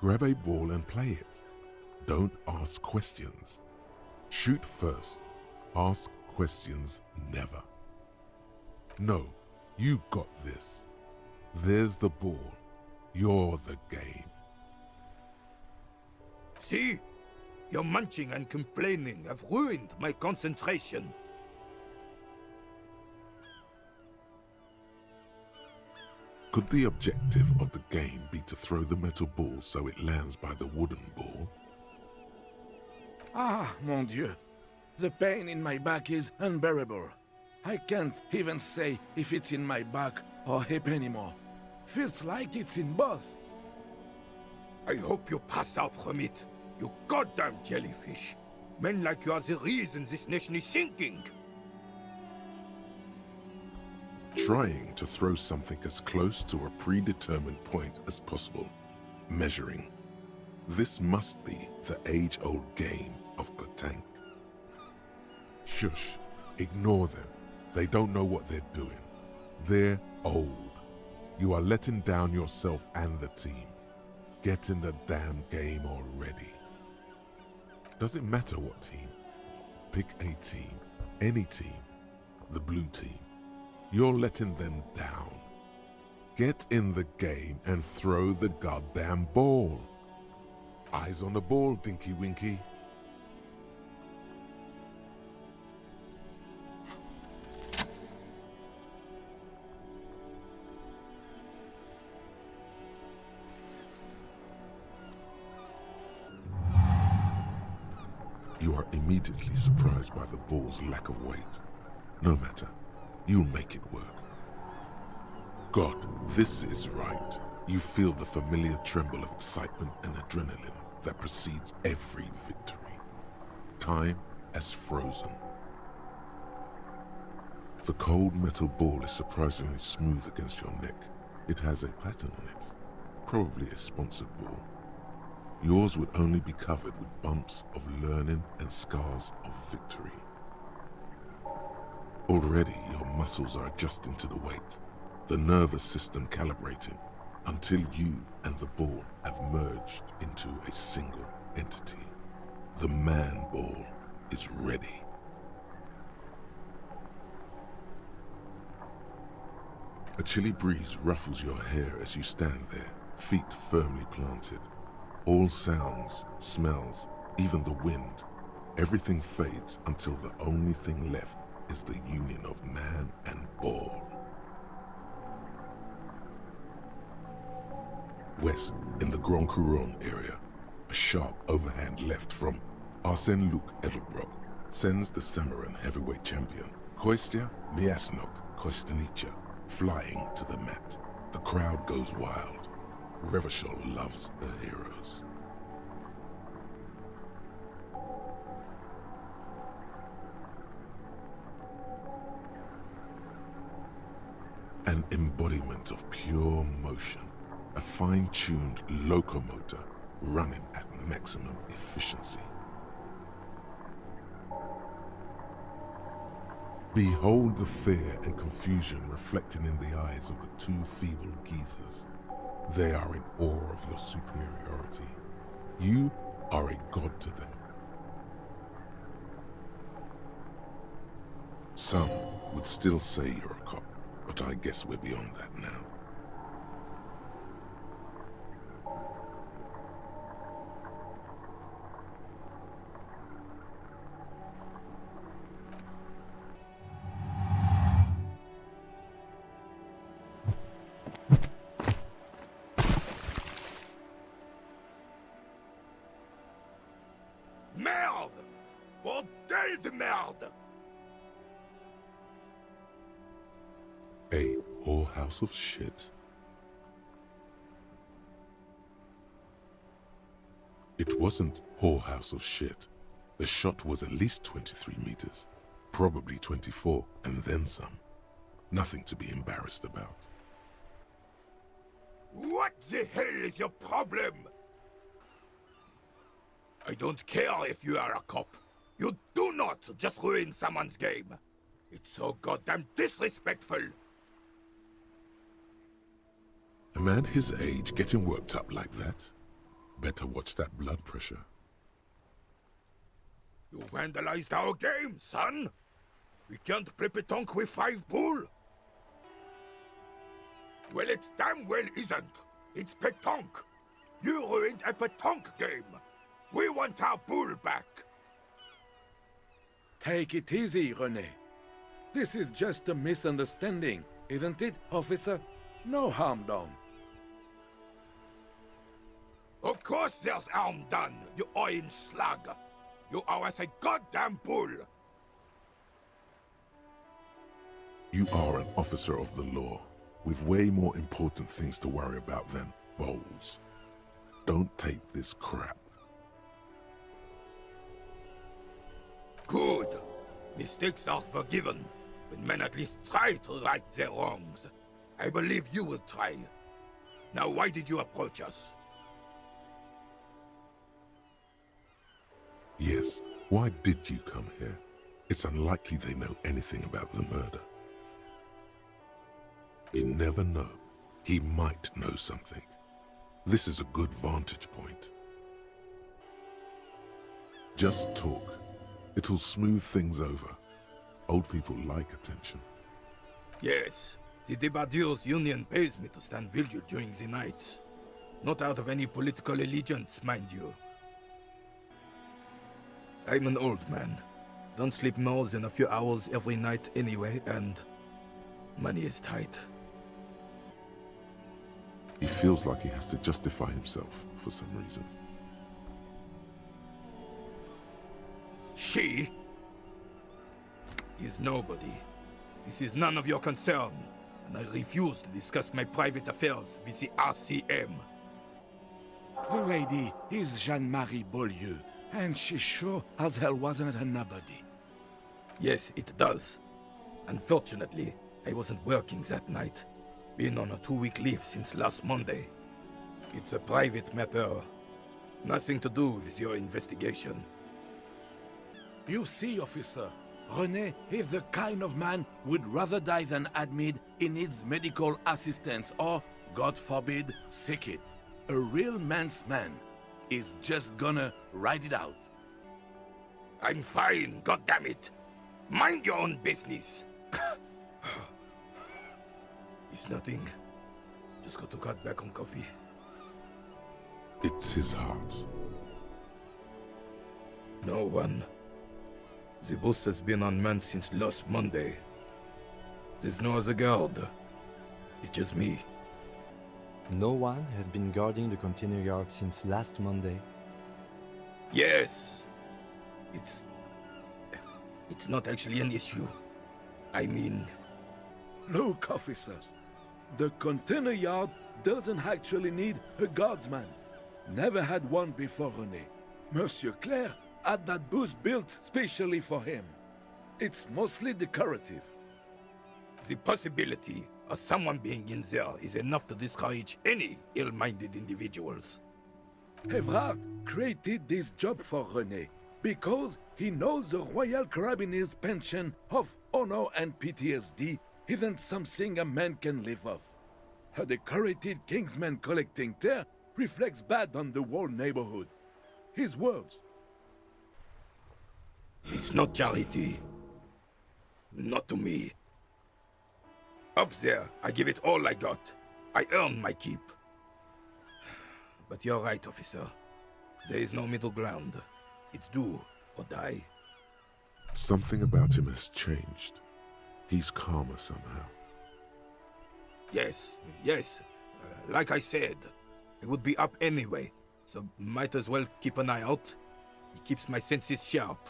Grab a ball and play it. Don't ask questions. Shoot first. Ask questions never. No, you got this. There's the ball. You're the game. See? Your munching and complaining have ruined my concentration. Could the objective of the game be to throw the metal ball so it lands by the wooden ball? Ah, mon Dieu. The pain in my back is unbearable. I can't even say if it's in my back or hip anymore. Feels like it's in both. I hope you pass out from it, you goddamn jellyfish. Men like you are the reason this nation is sinking. Trying to throw something as close to a predetermined point as possible. Measuring. This must be the age-old game of petanque. Shush. Ignore them. They don't know what they're doing. They're old. You are letting down yourself and the team. Get in the damn game already. Doesn't matter what team. Pick a team. Any team. The blue team. You're letting them down. Get in the game and throw the goddamn ball. Eyes on the ball, Dinky Winky. You are immediately surprised by the ball's lack of weight. No matter. You'll make it work. God, this is right. You feel the familiar tremble of excitement and adrenaline that precedes every victory. Time has frozen. The cold metal ball is surprisingly smooth against your neck. It has a pattern on it, probably a sponsored ball. Yours would only be covered with bumps of learning and scars of victory. Already, your muscles are adjusting to the weight, the nervous system calibrating, until you and the ball have merged into a single entity. The man ball is ready. A chilly breeze ruffles your hair as you stand there, feet firmly planted. All sounds, smells, even the wind, everything fades until the only thing left is the union of man and ball. West, in the Grand Couronne area, a sharp overhand left from Arsène Luc Edelbrock sends the Samaran heavyweight champion, Kostya Miasnok Kostanicha, flying to the mat. The crowd goes wild. Revachol loves her heroes. An embodiment of pure motion, a fine-tuned locomotor running at maximum efficiency. Behold the fear and confusion reflecting in the eyes of the two feeble geezers. They are in awe of your superiority. You are a god to them. Some would still say you're a cop, but I guess we're beyond that now. Merde! Bordel de merde! whorehouse of shit? It wasn't whorehouse of shit. The shot was at least 23 meters, probably 24, and then some. Nothing to be embarrassed about. What the hell is your problem? I don't care if you are a cop. You do not just ruin someone's game. It's so goddamn disrespectful. A man his age getting worked up like that? Better watch that blood pressure. You vandalized our game, son. We can't play pétanque with 5 bull. Well, it damn well isn't. It's pétanque. You ruined a pétanque game. We want our bull back. Take it easy, René. This is just a misunderstanding, isn't it, officer? No harm done. Of course there's harm done, you orange slug. You owe us a goddamn bull. You are an officer of the law, with way more important things to worry about than bowls. Don't take this crap. Good. Mistakes are forgiven, when men at least try to right their wrongs. I believe you will try. Now, why did you approach us? Yes, why did you come here? It's unlikely they know anything about the murder. You never know. He might know something. This is a good vantage point. Just talk. It'll smooth things over. Old people like attention. Yes, the Debardeurs Union pays me to stand vigil during the night. Not out of any political allegiance, mind you. I'm an old man. Don't sleep more than a few hours every night anyway, and money is tight. He feels like he has to justify himself for some reason. She is nobody. This is none of your concern, and I refuse to discuss my private affairs with the RCM. The lady is Jeanne-Marie Beaulieu, and she sure as hell wasn't a nobody. Yes, it does. Unfortunately, I wasn't working that night. Been on a 2-week leave since last Monday. It's a private matter. Nothing to do with your investigation. You see, officer, René is the kind of man would rather die than admit he needs medical assistance or, God forbid, sick it. A real man's man is just gonna ride it out. I'm fine, goddammit. Mind your own business. It's nothing. Just got to cut back on coffee. It's his heart. No one. The bus has been unmanned since last Monday. There's no other guard. It's just me. No one has been guarding the container yard since last Monday. Yes. It's not actually an issue. I mean... Look, officers. The container yard doesn't actually need a guardsman. Never had one before René. Monsieur Claire had that booth built specially for him. It's mostly decorative. The possibility of someone being in there is enough to discourage any ill-minded individuals. Evrard created this job for René because he knows the Royal Carabiniers' pension of honor and PTSD isn't something a man can live off. A decorated Kingsman collecting tear reflects bad on the whole neighborhood. His words. It's not charity. Not to me. Up there, I give it all I got. I earn my keep. But you're right, officer. There is no middle ground. It's do or die. Something about him has changed. He's calmer somehow. Yes. Like I said, I would be up anyway, so might as well keep an eye out. It keeps my senses sharp.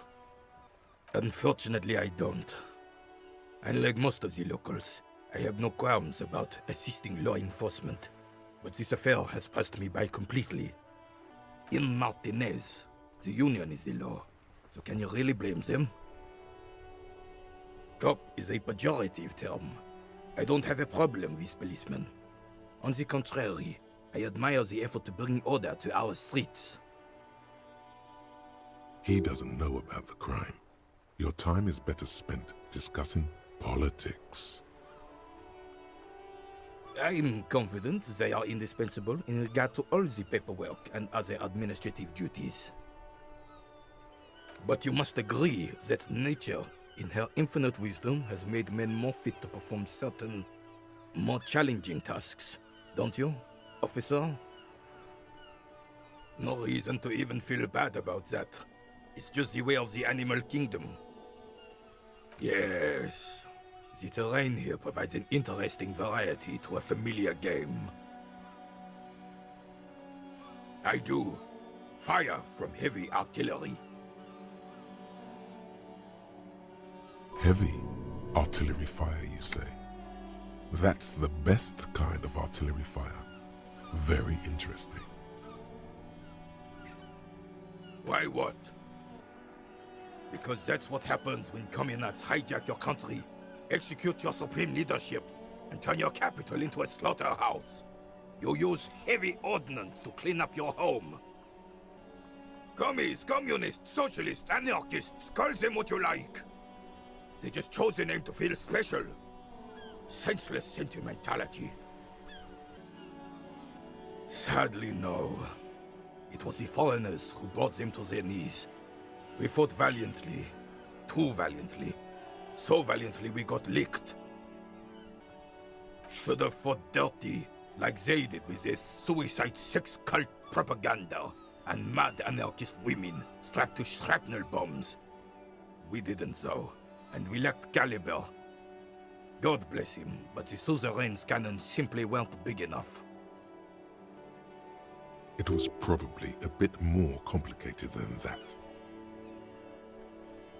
Unfortunately, I don't. Unlike most of the locals, I have no qualms about assisting law enforcement, but this affair has passed me by completely. In Martinez, the Union is the law, so can you really blame them? Cop is a pejorative term. I don't have a problem with policemen. On the contrary, I admire the effort to bring order to our streets. He doesn't know about the crime. Your time is better spent discussing politics. I'm confident they are indispensable in regard to all the paperwork and other administrative duties. But you must agree that nature, in her infinite wisdom, has made men more fit to perform certain, more challenging tasks, don't you, officer? No reason to even feel bad about that. It's just the way of the animal kingdom. Yes, the terrain here provides an interesting variety to a familiar game. I do. Fire from heavy artillery. Heavy artillery fire, you say? That's the best kind of artillery fire. Very interesting. Why what? Because that's what happens when communists hijack your country, execute your supreme leadership, and turn your capital into a slaughterhouse. You use heavy ordnance to clean up your home. Commies, communists, socialists, anarchists, call them what you like. They just chose the name to feel special. Senseless sentimentality. Sadly, no. It was the foreigners who brought them to their knees. We fought valiantly. Too valiantly. So valiantly we got licked. Should have fought dirty, like they did with their suicide sex cult propaganda and mad anarchist women strapped to shrapnel bombs. We didn't though, and we lacked caliber. God bless him, but the suzerain's cannons simply weren't big enough. It was probably a bit more complicated than that.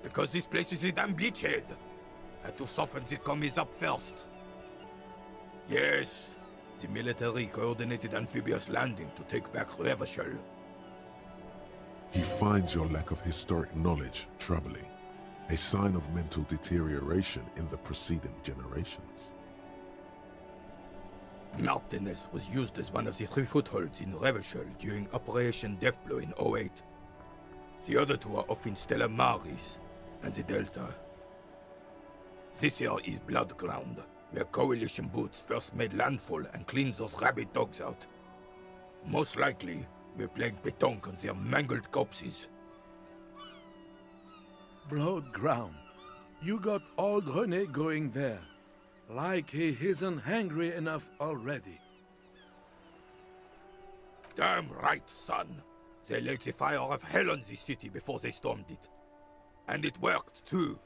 Because this place is a damn beachhead. Had to soften the commies up first. Yes, the military coordinated amphibious landing to take back Revachol. He finds your lack of historic knowledge troubling, a sign of mental deterioration in the preceding generations. Martinez was used as one of the 3 footholds in Revachol during Operation Deathblow in 08. The other 2 are off in Stella Maris and the Delta. This here is Blood Ground, where Coalition boots first made landfall and cleaned those rabid dogs out. Most likely, we're playing pétanque on their mangled corpses. Blood Ground. You got old René going there. Like he isn't hungry enough already. Damn right, son. They laid the fire of hell on this city before they stormed it. And it worked, too.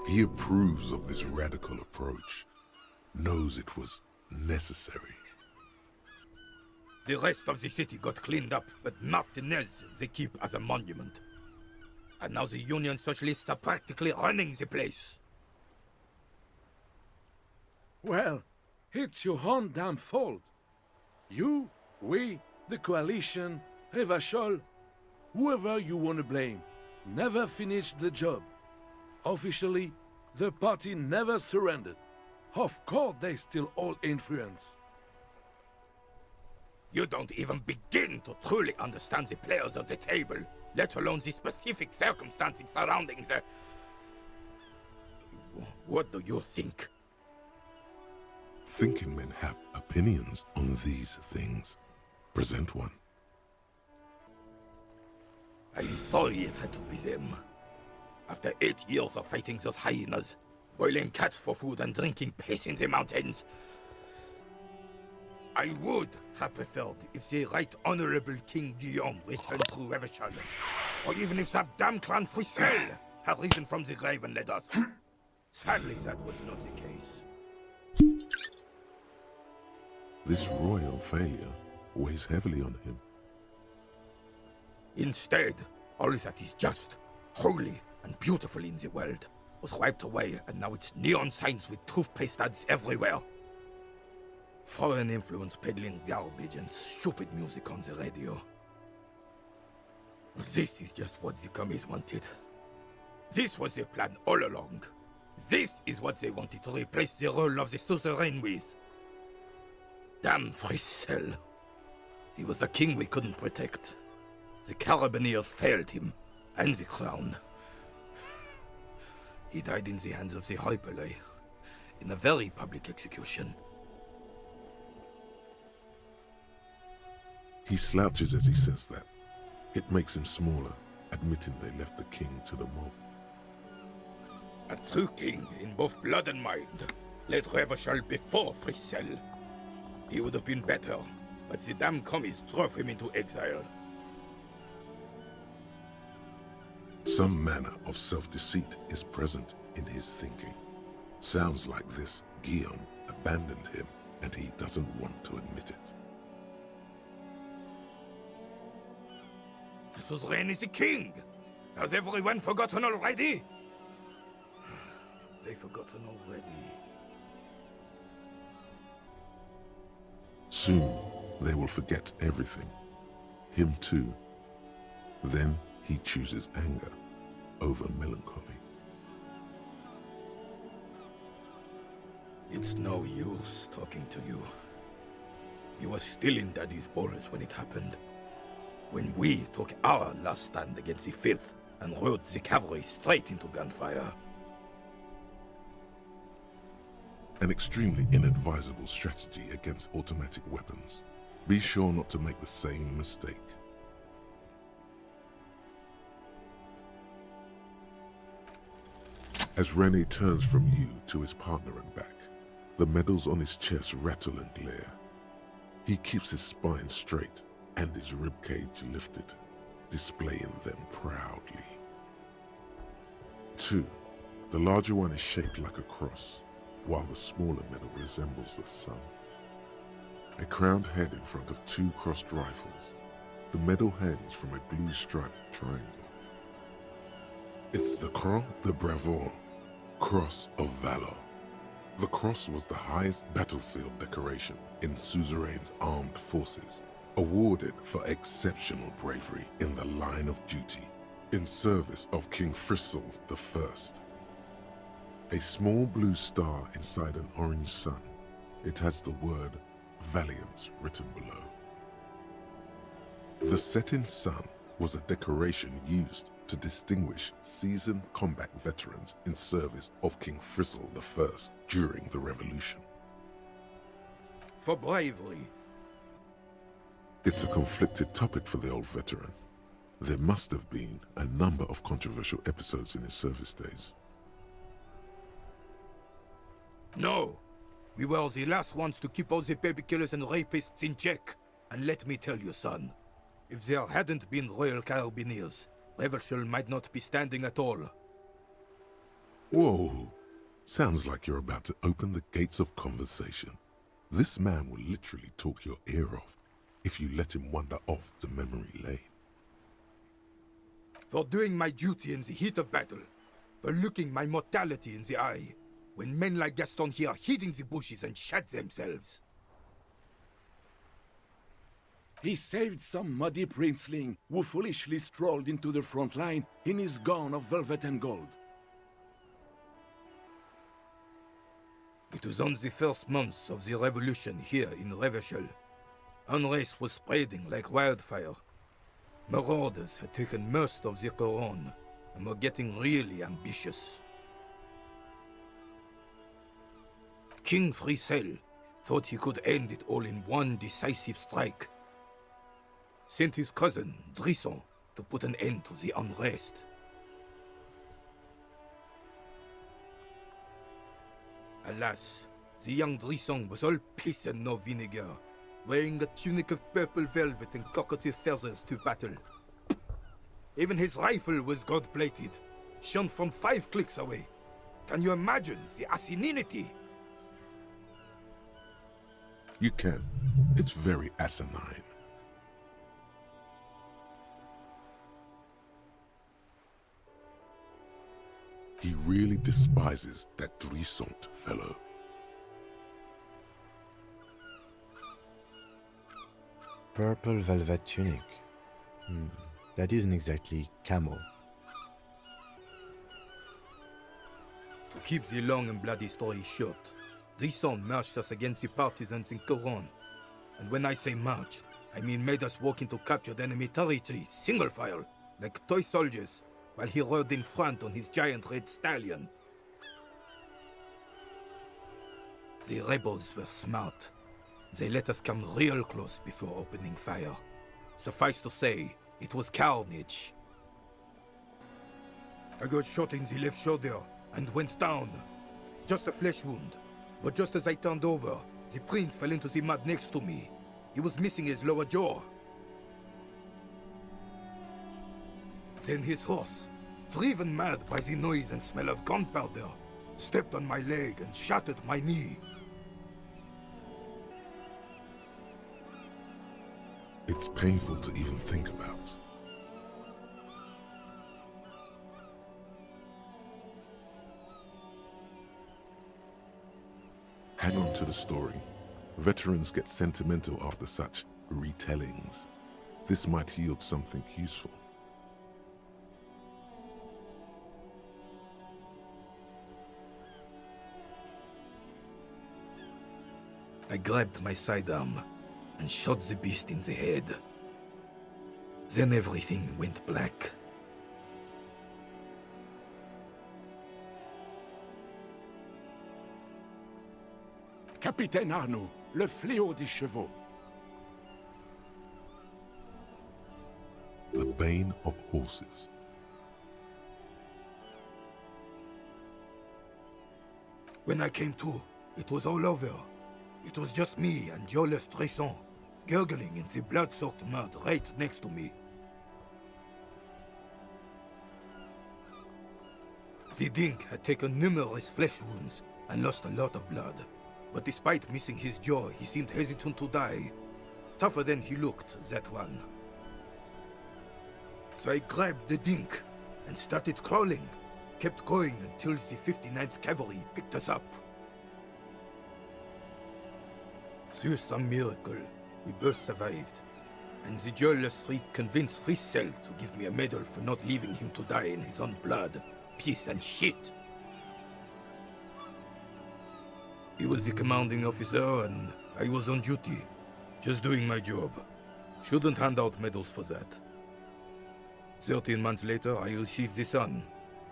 He approves of this radical approach, knows it was necessary. The rest of the city got cleaned up, but Martinez they keep as a monument. And now the Union Socialists are practically running the place. Well, it's your own damn fault. You, we, the Coalition, Revachol, whoever you want to blame, never finished the job. Officially, the party never surrendered. Of course they still hold influence. You don't even begin to truly understand the players at the table, let alone the specific circumstances surrounding the... What do you think? Thinking men have opinions on these things. Present one. I'm sorry it had to be them. After 8 years of fighting those hyenas, boiling cats for food and drinking piss in the mountains, I would have preferred if the Right Honorable King Guillaume returned to Revachol, or even if that damn clan Frisel had risen from the grave and led us. Sadly, that was not the case. This royal failure weighs heavily on him. Instead, all that is just, holy, and beautiful in the world was wiped away, and now it's neon signs with toothpaste ads everywhere. Foreign influence peddling garbage and stupid music on the radio. This is just what the commies wanted. This was their plan all along. This is what they wanted to replace the role of the suzerain with. Damn Frissel. He was the king we couldn't protect. The Carabineers failed him, and the crown. He died in the hands of the Hyperlay, in a very public execution. He slouches as he says that. It makes him smaller, admitting they left the king to the mob. A true king in both blood and mind led Revachol before Frissel. He would have been better, but the damn commies drove him into exile. Some manner of self-deceit is present in his thinking. Sounds like this Guillaume abandoned him, and he doesn't want to admit it. The suzerain is the king! Has everyone forgotten already? They've forgotten already. Soon, they will forget everything. Him too. Then he chooses anger over melancholy. It's no use talking to you. You were still in Daddy's balls when it happened. When we took our last stand against the filth and rode the cavalry straight into gunfire. An extremely inadvisable strategy against automatic weapons. Be sure not to make the same mistake. As René turns from you to his partner and back, the medals on his chest rattle and glare. He keeps his spine straight and his ribcage lifted, displaying them proudly. 2. The larger one is shaped like a cross, while the smaller medal resembles the sun. A crowned head in front of 2 crossed rifles. The medal hangs from a blue striped triangle. It's the Croix de Bravoure, Cross of Valor. The cross was the highest battlefield decoration in Suzerain's armed forces, awarded for exceptional bravery in the line of duty, in service of King Frissel I. A small blue star inside an orange sun. It has the word Valiance written below. The setting sun was a decoration used to distinguish seasoned combat veterans in service of King Frissel I during the Revolution. For bravery. It's a conflicted topic for the old veteran. There must have been a number of controversial episodes in his service days. No! We were the last ones to keep all the baby killers and rapists in check. And let me tell you, son, if there hadn't been Royal Carabineers, Revachol might not be standing at all. Whoa! Sounds like you're about to open the gates of conversation. This man will literally talk your ear off if you let him wander off to memory lane. For doing my duty in the heat of battle, for looking my mortality in the eye, when men like Gaston here hid in the bushes and shat themselves. He saved some muddy princeling who foolishly strolled into the front line in his gown of velvet and gold. It was on the first months of the revolution here in Revachol. Unrest was spreading like wildfire. Marauders had taken most of the Couronne and were getting really ambitious. King Frissel thought he could end it all in one decisive strike. Sent his cousin, Drisson, to put an end to the unrest. Alas, the young Drisson was all piss and no vinegar, wearing a tunic of purple velvet and cockatiel feathers to battle. Even his rifle was gold-plated, shone from 5 clicks away. Can you imagine the asininity? You can. It's very asinine. He really despises that Drissant fellow. Purple velvet tunic. That isn't exactly camo. To keep the long and bloody story short, Drissant marched us against the partisans in Coron. And when I say marched, I mean made us walk into captured enemy territory, single file, like toy soldiers, while he rode in front on his giant red stallion. The rebels were smart. They let us come real close before opening fire. Suffice to say, it was carnage. I got shot in the left shoulder and went down. Just a flesh wound. But just as I turned over, the prince fell into the mud next to me. He was missing his lower jaw. Then his horse, driven mad by the noise and smell of gunpowder, stepped on my leg and shattered my knee. It's painful to even think about. Hang on to the story. Veterans get sentimental after such retellings. This might yield something useful. I grabbed my sidearm and shot the beast in the head. Then everything went black. Capitaine Arnoux, le fléau des chevaux. The bane of horses. When I came to, it was all over. It was just me and Jolas Tresson, gurgling in the blood-soaked mud right next to me. The Dink had taken numerous flesh wounds and lost a lot of blood. But despite missing his jaw, he seemed hesitant to die. Tougher than he looked, that one. So I grabbed the Dink and started crawling. Kept going until the 59th Cavalry picked us up. Through some miracle, we both survived. And the jailless freak convinced Frissel to give me a medal for not leaving him to die in his own blood. Piece and shit. He was the commanding officer and I was on duty. Just doing my job. Shouldn't hand out medals for that. 13 months later, I received the Sun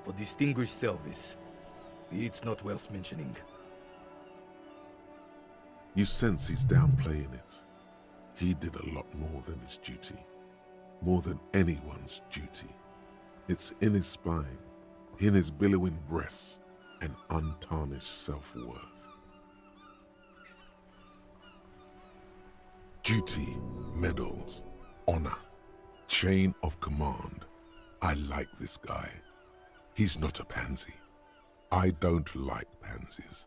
for distinguished service. It's not worth mentioning. You sense he's downplaying it. He did a lot more than his duty. More than anyone's duty. It's in his spine, in his billowing breasts, and untarnished self-worth. Duty, medals, honor, chain of command. I like this guy. He's not a pansy. I don't like pansies.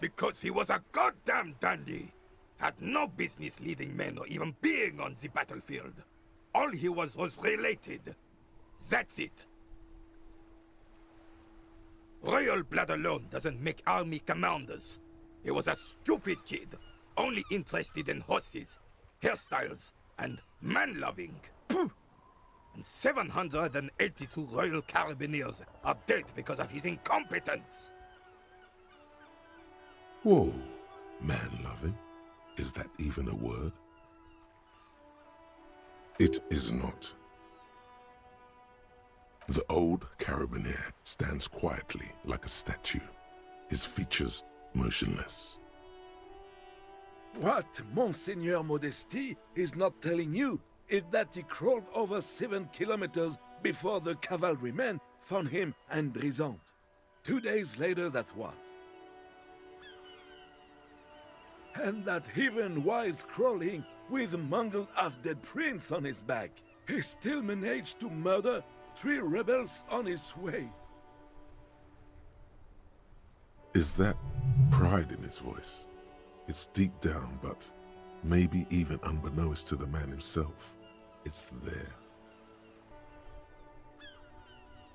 Because he was a goddamn dandy. Had no business leading men or even being on the battlefield. All he was related. That's it. Royal blood alone doesn't make army commanders. He was a stupid kid, only interested in horses, hairstyles, and man-loving. And 782 Royal Carabiniers are dead because of his incompetence. Whoa, man-loving? Is that even a word? It is not. The old carabinier stands quietly like a statue, his features motionless. What Monseigneur Modesty is not telling you is that he crawled over 7 kilometers before the cavalrymen found him and Drissant. 2 days later that was. And that even whilst crawling with a mangled half-dead prince on his back, he still managed to murder 3 rebels on his way. Is that pride in his voice? It's deep down, but Maybe even unbeknownst to the man himself, it's there.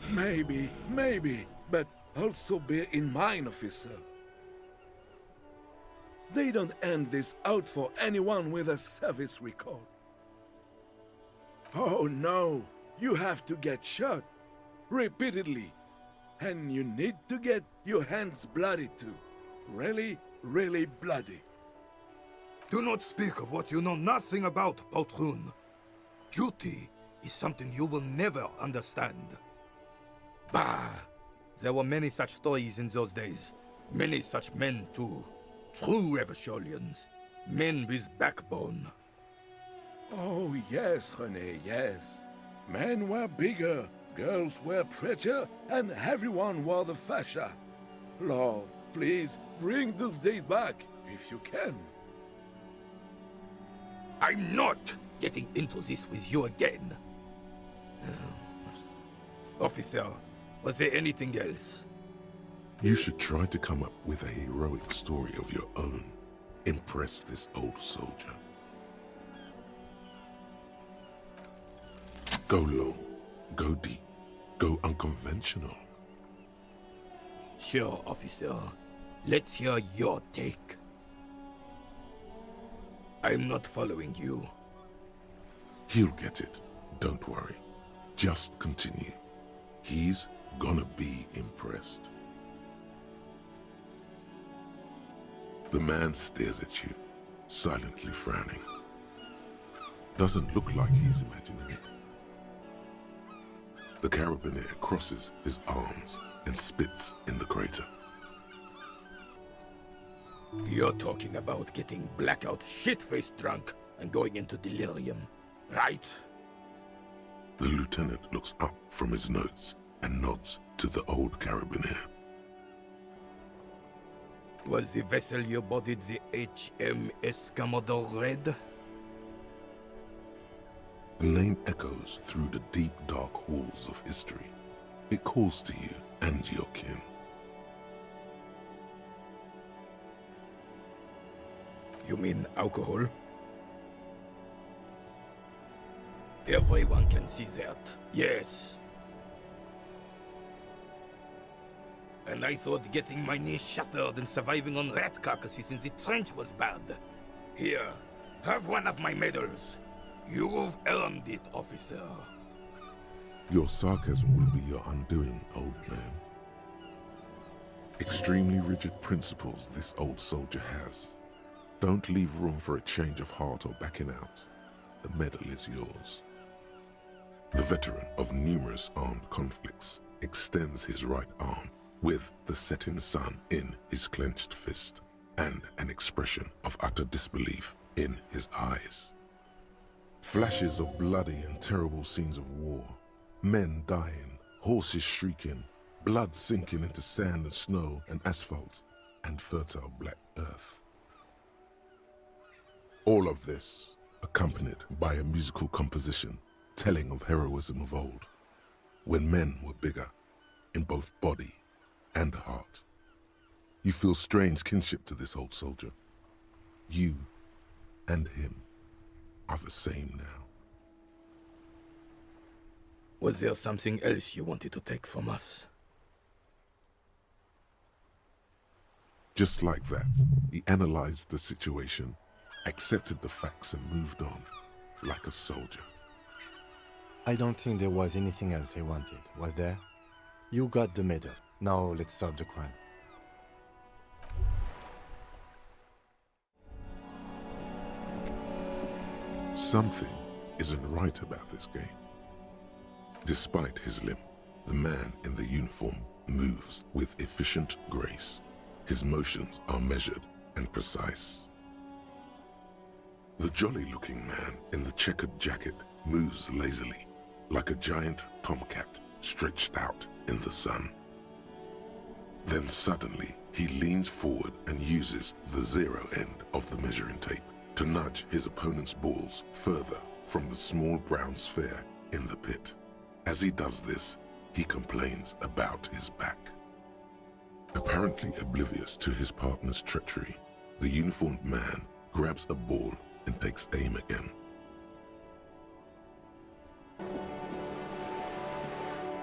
Maybe, but also bear in mind, officer. They don't hand this out for anyone with a service record. Oh no, you have to get shot, repeatedly. And you need to get your hands bloody too. Really, really bloody. Do not speak of what you know nothing about, Poltroon. Duty is something you will never understand. Bah! There were many such stories in those days. Many such men too. True Eversholians. Men with backbone. Oh yes, René, yes. Men were bigger, girls were prettier, and everyone wore the fascia. Lord, please bring those days back, if you can. I'm not getting into this with you again. Officer, was there anything else? You should try to come up with a heroic story of your own. Impress this old soldier. Go low, go deep, go unconventional. Sure, officer. Let's hear your take. I'm not following you. He'll get it. Don't worry. Just continue. He's gonna be impressed. The man stares at you, silently frowning. Doesn't look like he's imagining it. The carabiner crosses his arms and spits in the crater. You're talking about getting blackout shit-faced drunk and going into delirium, right? The lieutenant looks up from his notes and nods to the old carabiner. Was the vessel you boarded the HMS Commodore Red? The name echoes through the deep, dark halls of history. It calls to you and your kin. You mean alcohol? Everyone can see that, yes. And I thought getting my knee shattered and surviving on rat carcasses in the trench was bad. Here, have one of my medals. You've earned it, officer. Your sarcasm will be your undoing, old man. Extremely rigid principles this old soldier has. Don't leave room for a change of heart or backing out. The medal is yours. The veteran of numerous armed conflicts extends his right arm with the setting sun in his clenched fist and an expression of utter disbelief in his eyes. Flashes of bloody and terrible scenes of war, men dying, horses shrieking, blood sinking into sand and snow and asphalt and fertile black earth. All of this accompanied by a musical composition telling of heroism of old, when men were bigger in both body and heart. You feel strange kinship to this old soldier. You and him are the same now. Was there something else you wanted to take from us? Just like that, he analyzed the situation, accepted the facts and moved on, like a soldier. I don't think there was anything else he wanted, was there? You got the medal. Now let's solve the crime. Something isn't right about this game. Despite his limp, the man in the uniform moves with efficient grace. His motions are measured and precise. The jolly-looking man in the checkered jacket moves lazily, like a giant tomcat stretched out in the sun. Then suddenly, he leans forward and uses the zero end of the measuring tape to nudge his opponent's balls further from the small brown sphere in the pit. As he does this, he complains about his back. Apparently oblivious to his partner's treachery, the uniformed man grabs a ball and takes aim again.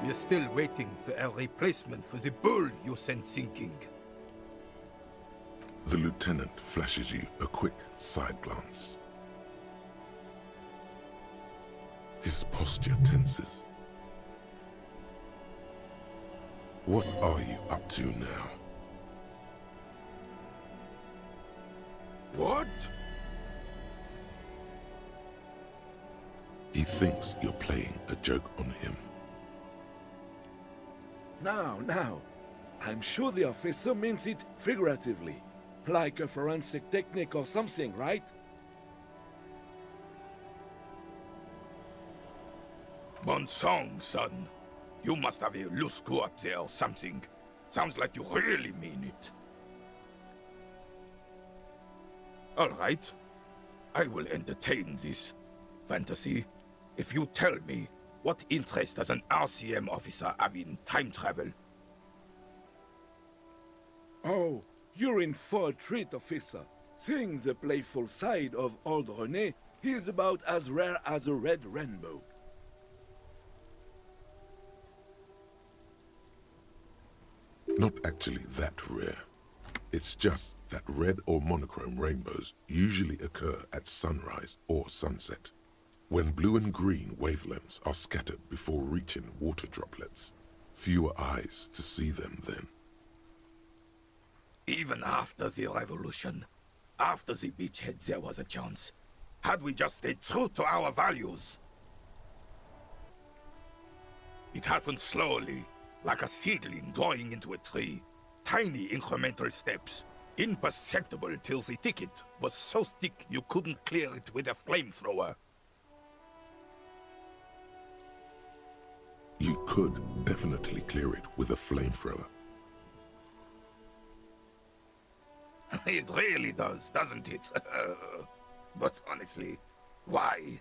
We're still waiting for a replacement for the bull you sent sinking. The lieutenant flashes you a quick side glance. His posture tenses. What are you up to now? What? He thinks you're playing a joke on him. Now. I'm sure the officer means it figuratively. Like a forensic technique or something, right? Bon song, son. You must have a loose screw up there or something. Sounds like you really mean it. All right. I will entertain this fantasy if you tell me what interest does an RCM officer have in time travel. Oh, you're in for a treat, officer. Seeing the playful side of old René is about as rare as a red rainbow. Not actually that rare. It's just that red or monochrome rainbows usually occur at sunrise or sunset, when blue and green wavelengths are scattered before reaching water droplets. Fewer eyes to see them then. Even after the revolution, after the beachhead, there was a chance. Had we just stayed true to our values. It happened slowly, like a seedling growing into a tree. Tiny incremental steps, imperceptible till the thicket was so thick you couldn't clear it with a flamethrower. You could definitely clear it with a flamethrower. It really does, doesn't it? But honestly, why?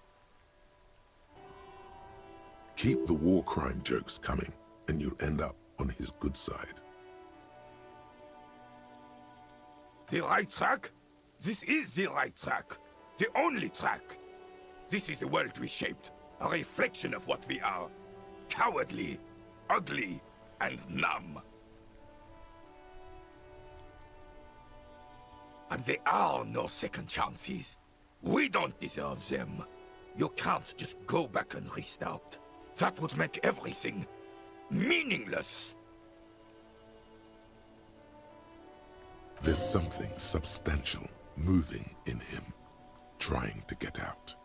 Keep the war crime jokes coming, and you'll end up on his good side. The right track? This is the right track. The only track. This is the world we shaped. A reflection of what we are. Cowardly, ugly, and numb. And there are no second chances. We don't deserve them. You can't just go back and restart. That would make everything meaningless. There's something substantial moving in him, trying to get out.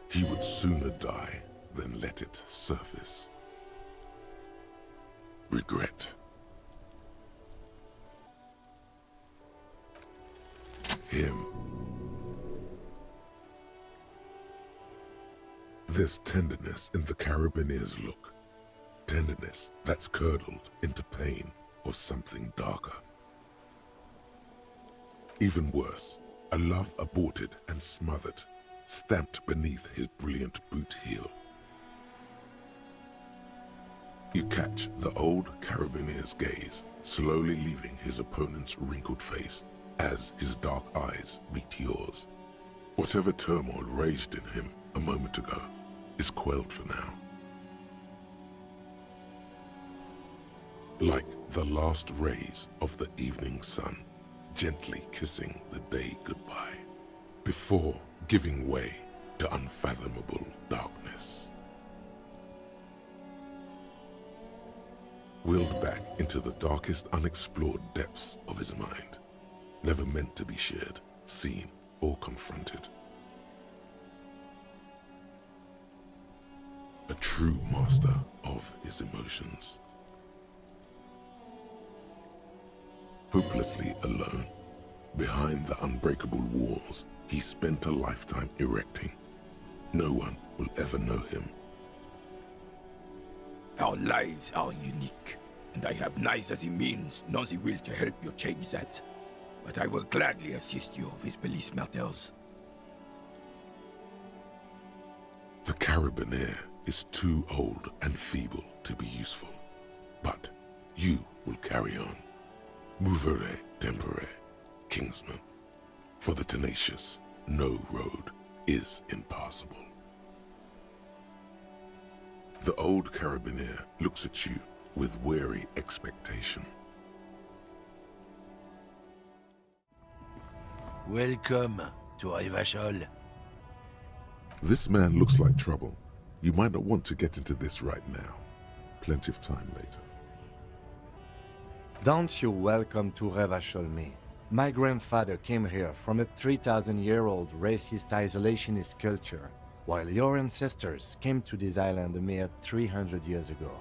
He would sooner die than let it surface. Regret. Him. There's tenderness in the Carabineer's look. Tenderness that's curdled into pain or something darker. Even worse, a love aborted and smothered, stamped beneath his brilliant boot heel. You catch the old Carabineer's gaze, slowly leaving his opponent's wrinkled face as his dark eyes meet yours. Whatever turmoil raged in him a moment ago is quelled for now. Like the last rays of the evening sun, gently kissing the day goodbye, before giving way to unfathomable darkness. Willed back into the darkest unexplored depths of his mind, never meant to be shared, seen, or confronted. A true master of his emotions. Hopelessly alone, behind the unbreakable walls he spent a lifetime erecting. No one will ever know him. Our lives are unique, and I have neither the means nor the will to help you change that. But I will gladly assist you with police matters. The Carabineer is too old and feeble to be useful, but you will carry on. Mouvere tempore, Kingsman, for the tenacious no road is impassable. The old carabinier looks at you with weary expectation. Welcome to Revachol. This man looks like trouble. You might not want to get into this right now. Plenty of time later. Don't you welcome to Revachol me. My grandfather came here from a 3,000-year-old racist isolationist culture, while your ancestors came to this island a mere 300 years ago.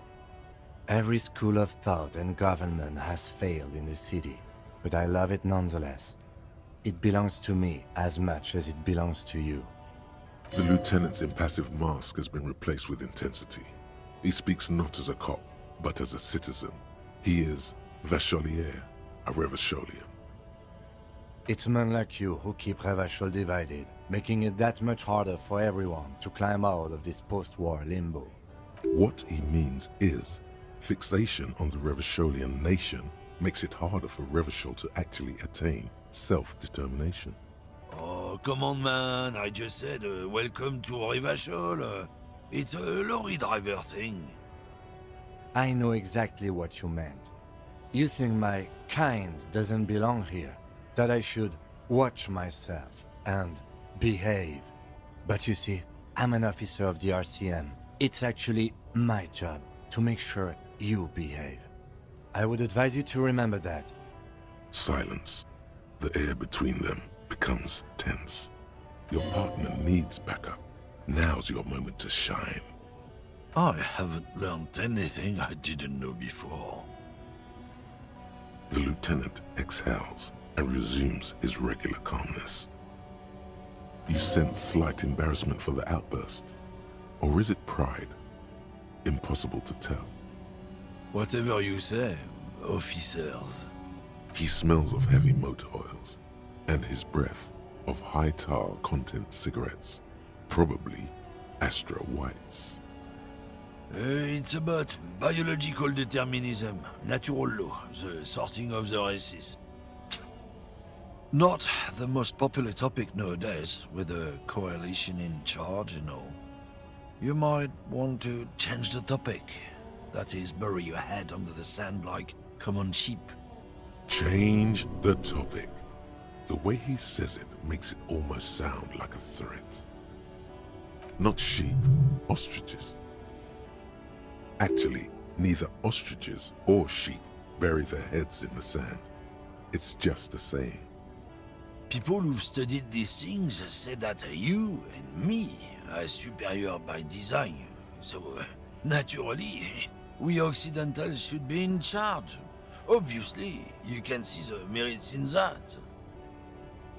Every school of thought and government has failed in the city, but I love it nonetheless. It belongs to me as much as it belongs to you. The lieutenant's impassive mask has been replaced with intensity. He speaks not as a cop, but as a citizen. He is Vacholier, a Revacholian. It's men like you who keep Revachol divided, making it that much harder for everyone to climb out of this post-war limbo. What he means is, fixation on the Revacholian nation makes it harder for Revachol to actually attain self-determination. Oh, come on, man. I just said welcome to Revachol. It's a Lorry Driver thing. I know exactly what you meant. You think my kind doesn't belong here, that I should watch myself and behave. But you see, I'm an officer of the RCM. It's actually my job to make sure you behave. I would advise you to remember that. Silence. The air between them becomes tense. Your partner needs backup. Now's your moment to shine. I haven't learned anything I didn't know before. The lieutenant exhales and resumes his regular calmness. You sense slight embarrassment for the outburst. Or is it pride? Impossible to tell. Whatever you say, officers. He smells of heavy motor oils, and his breath of high tar content cigarettes, probably Astra Whites. It's about biological determinism, natural law, the sorting of the races. Not the most popular topic nowadays, with the coalition in charge and all. You might want to change the topic. That is, bury your head under the sand like common sheep. Change the topic. The way he says it makes it almost sound like a threat. Not sheep, ostriches. Actually, neither ostriches or sheep bury their heads in the sand. It's just a saying. People who've studied these things say that you and me are superior by design. So, naturally, we Occidentals should be in charge. Obviously, you can see the merits in that.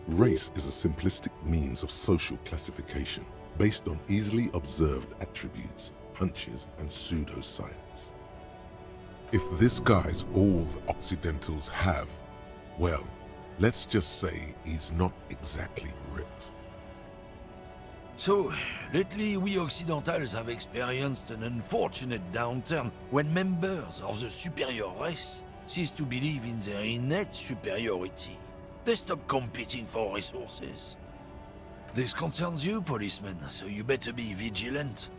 Race is a simplistic means of social classification based on easily observed attributes, hunches, and pseudoscience. If this guy's all the Occidentals have, well, let's just say he's not exactly ripped. So, lately we Occidentals have experienced an unfortunate downturn when members of the superior race cease to believe in their innate superiority. They stop competing for resources. This concerns you, policemen, so you better be vigilant.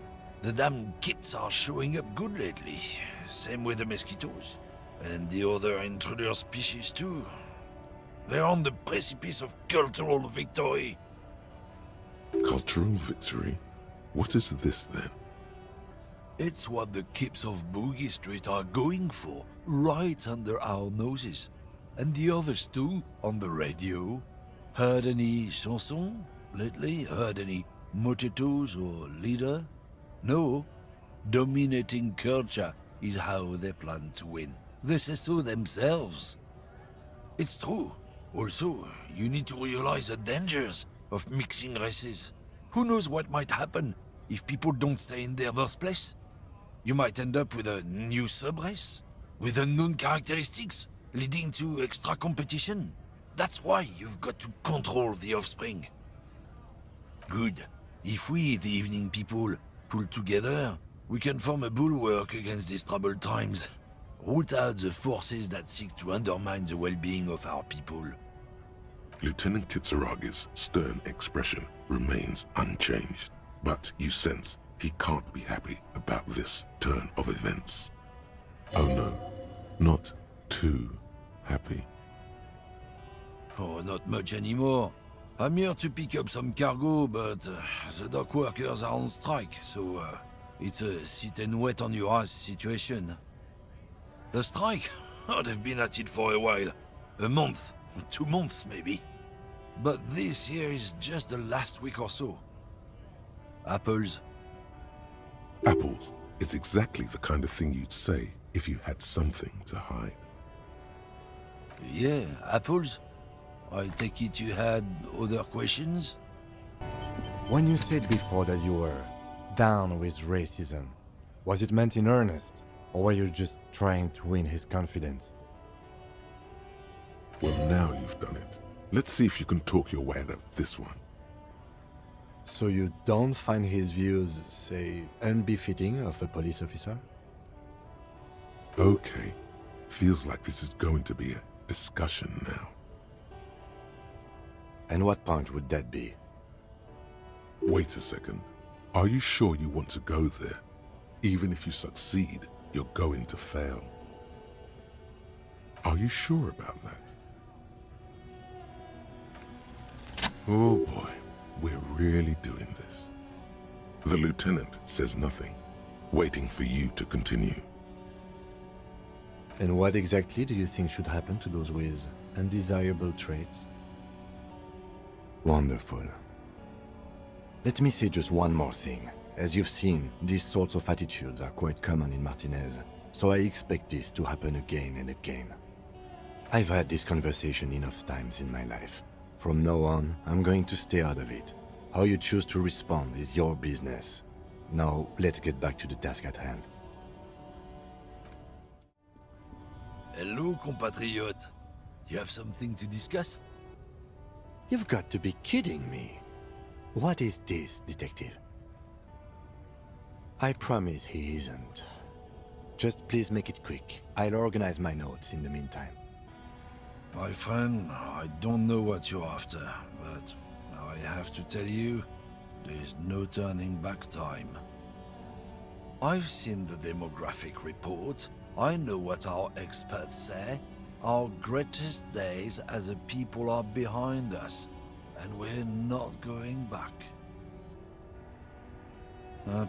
The damn kips are showing up good lately. Same with the mosquitoes. And the other intruder species too. They're on the precipice of cultural victory. Cultural victory? What is this then? It's what the kips of Boogie Street are going for, right under our noses. And the others too, on the radio. Heard any chansons lately? Heard any motetos or leader? No. Dominating culture is how they plan to win. They say so themselves. It's true. Also, you need to realize the dangers of mixing races. Who knows what might happen if people don't stay in their birthplace? You might end up with a new sub-race, with unknown characteristics, leading to extra competition. That's why you've got to control the offspring. Good. If we, the evening people, pull together, we can form a bulwark against these troubled times. Root out the forces that seek to undermine the well-being of our people. Lieutenant Kitsaragi's stern expression remains unchanged, but you sense he can't be happy about this turn of events. Oh no, not too happy. Oh, not much anymore. I'm here to pick up some cargo, but the dock workers are on strike, so it's a sit and wait on your ass situation. The strike? Oh, they've been at it for a while. A month, 2 months maybe. But this here is just the last week or so. Apples? Apples is exactly the kind of thing you'd say if you had something to hide. Yeah, apples? I take it you had other questions? When you said before that you were down with racism, was it meant in earnest? Or were you just trying to win his confidence? Well, now you've done it. Let's see if you can talk your way out of this one. So you don't find his views, say, unbefitting of a police officer? Okay. Feels like this is going to be a discussion now. And what point would that be? Wait a second. Are you sure you want to go there? Even if you succeed, you're going to fail. Are you sure about that? Oh boy, we're really doing this. The lieutenant says nothing, waiting for you to continue. And what exactly do you think should happen to those with undesirable traits? Wonderful. Let me say just one more thing. As you've seen, these sorts of attitudes are quite common in Martinez, so I expect this to happen again and again. I've had this conversation enough times in my life. From now on, I'm going to stay out of it. How you choose to respond is your business. Now, let's get back to the task at hand. Hello, compatriot. You have something to discuss? You've got to be kidding me. What is this, detective? I promise he isn't. Just please make it quick. I'll organize my notes in the meantime. My friend, I don't know what you're after, but I have to tell you, there's no turning back time. I've seen the demographic report. I know what our experts say. Our greatest days as a people are behind us, and we're not going back.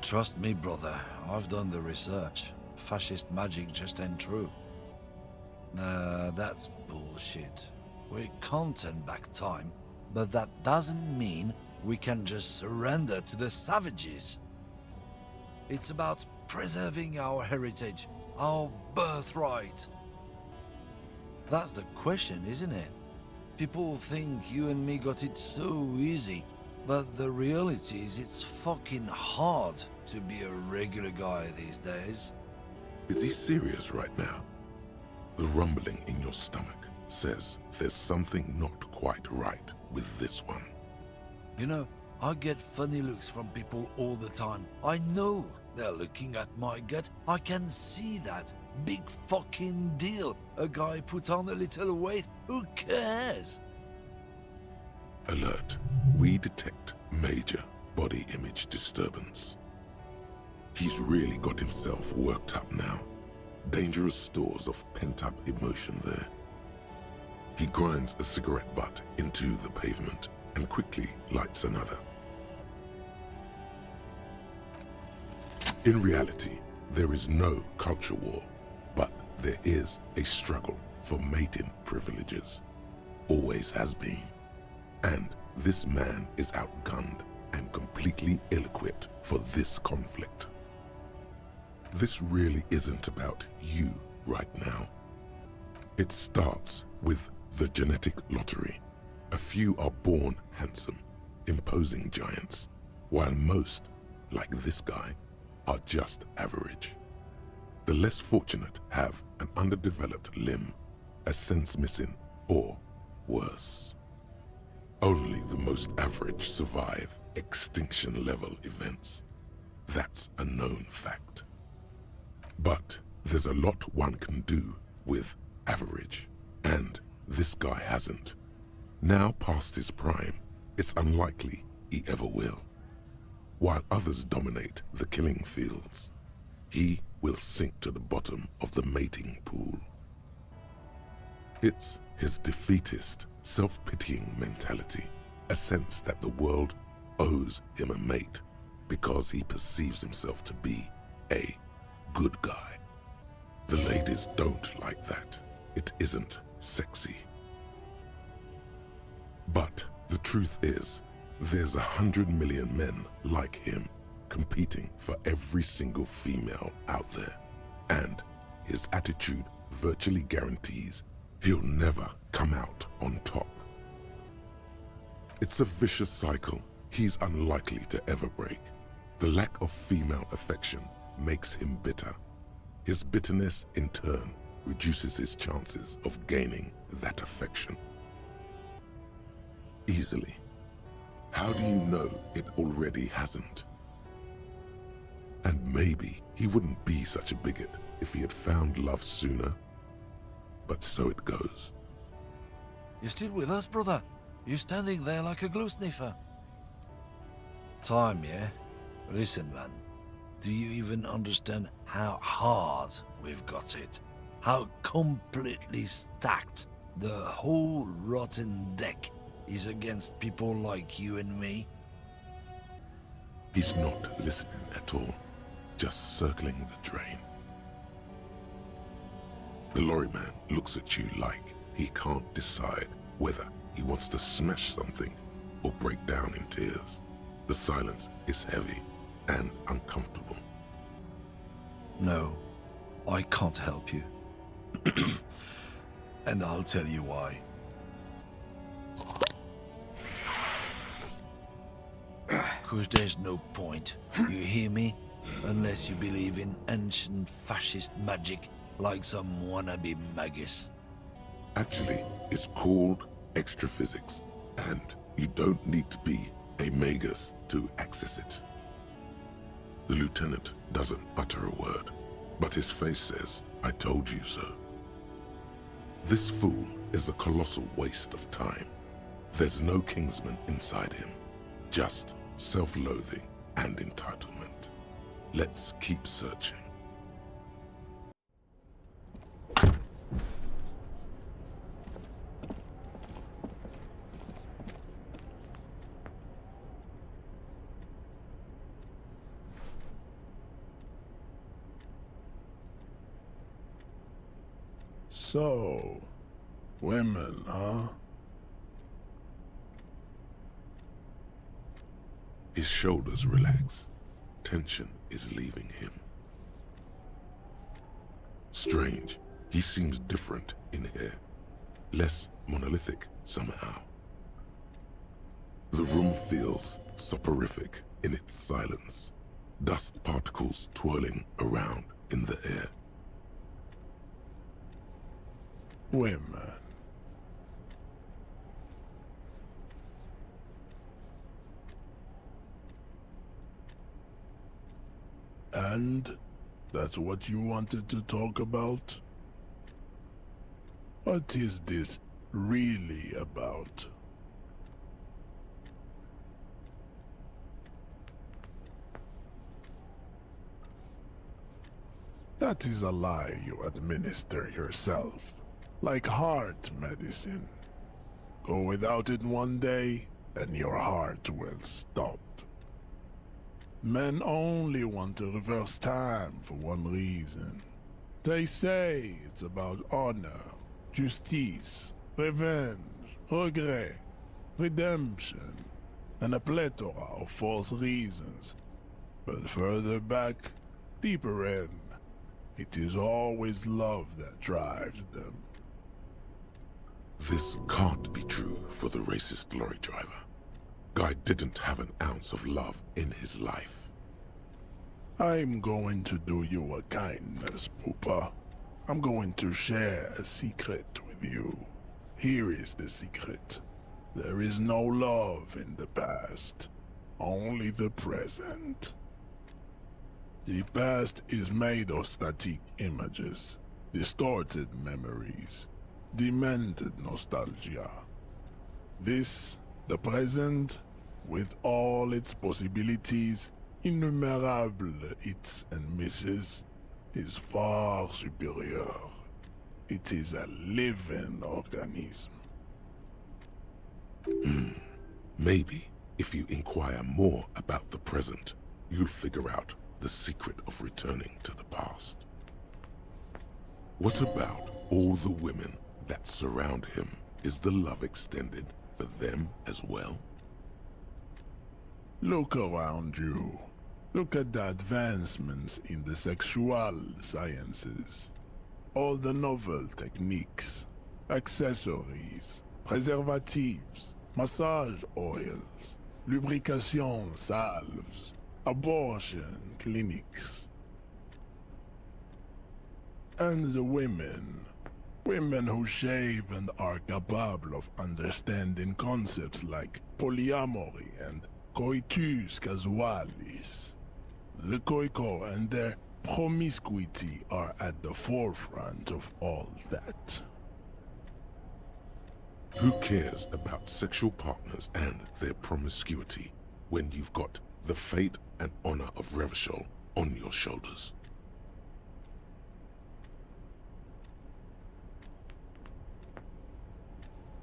Trust me, brother, I've done the research. Fascist magic just ain't true. Nah, that's bullshit. We can't turn back time, but that doesn't mean we can just surrender to the savages. It's about preserving our heritage, our birthright. That's the question, isn't it? People think you and me got it so easy, but the reality is it's fucking hard to be a regular guy these days. Is he serious right now? The rumbling in your stomach says there's something not quite right with this one. You know, I get funny looks from people all the time. I know they're looking at my gut. I can see that. Big fucking deal. A guy put on a little weight. Who cares? Alert. We detect major body image disturbance. He's really got himself worked up now. Dangerous stores of pent-up emotion there. He grinds a cigarette butt into the pavement and quickly lights another. In reality, there is no culture war, but there is a struggle for mating privileges. Always has been. And this man is outgunned and completely ill-equipped for this conflict. This really isn't about you right now. It starts with the genetic lottery. A few are born handsome, imposing giants, while most, like this guy, are just average. The less fortunate have an underdeveloped limb, a sense missing, or worse. Only the most average survive extinction-level events. That's a known fact. But there's a lot one can do with average, and this guy hasn't. Now past his prime, it's unlikely he ever will. While others dominate the killing fields, he will sink to the bottom of the mating pool. It's his defeatist, self-pitying mentality, a sense that the world owes him a mate because he perceives himself to be a good guy. The ladies don't like that. It isn't sexy. But the truth is, there's 100 million men like him competing for every single female out there. And his attitude virtually guarantees he'll never come out on top. It's a vicious cycle he's unlikely to ever break. The lack of female affection makes him bitter. His bitterness, in turn, reduces his chances of gaining that affection. Easily. How do you know it already hasn't? And maybe he wouldn't be such a bigot if he had found love sooner. But so it goes. You still with us, brother? You standing there like a glue sniffer? Time, yeah? Listen, man. Do you even understand how hard we've got it? How completely stacked the whole rotten deck is against people like you and me? He's not listening at all, just circling the drain. The lorryman looks at you like he can't decide whether he wants to smash something or break down in tears. The silence is heavy and uncomfortable. No, I can't help you. And I'll tell you why. Cause there's no point, you hear me? Unless you believe in ancient fascist magic like some wannabe magus. Actually, it's called extra-physics, and you don't need to be a magus to access it. The lieutenant doesn't utter a word, but his face says, "I told you so." This fool is a colossal waste of time. There's no Kingsman inside him, just self-loathing and entitlement. Let's keep searching. So, women, huh? His shoulders relax. Tension is leaving him. Strange, he seems different in here. Less monolithic somehow. The room feels soporific in its silence. Dust particles twirling around in the air. Women. And that's what you wanted to talk about? What is this really about? That is a lie you administer yourself, like heart medicine. Go without it one day, and your heart will stop. Men only want to reverse time for one reason. They say it's about honor, justice, revenge, regret, redemption, and a plethora of false reasons. But further back, deeper in, it is always love that drives them. This can't be true for the racist lorry driver. Guy didn't have an ounce of love in his life. I'm going to do you a kindness, Poopa. I'm going to share a secret with you. Here is the secret. There is no love in the past, only the present. The past is made of static images, distorted memories, demented nostalgia. This, the present, with all its possibilities, innumerable its and misses, is far superior. It is a living organism. Maybe, if you inquire more about the present, you'll figure out the secret of returning to the past. What about all the women that surround him? Is the love extended for them as well? Look around you. Look at the advancements in the sexual sciences. All the novel techniques, accessories, preservatives, massage oils, lubrication salves, abortion clinics. And the women who shave and are capable of understanding concepts like polyamory and coitus casualis. The Khoikhoi and their promiscuity are at the forefront of all that. Who cares about sexual partners and their promiscuity when you've got the fate and honor of Revachol on your shoulders?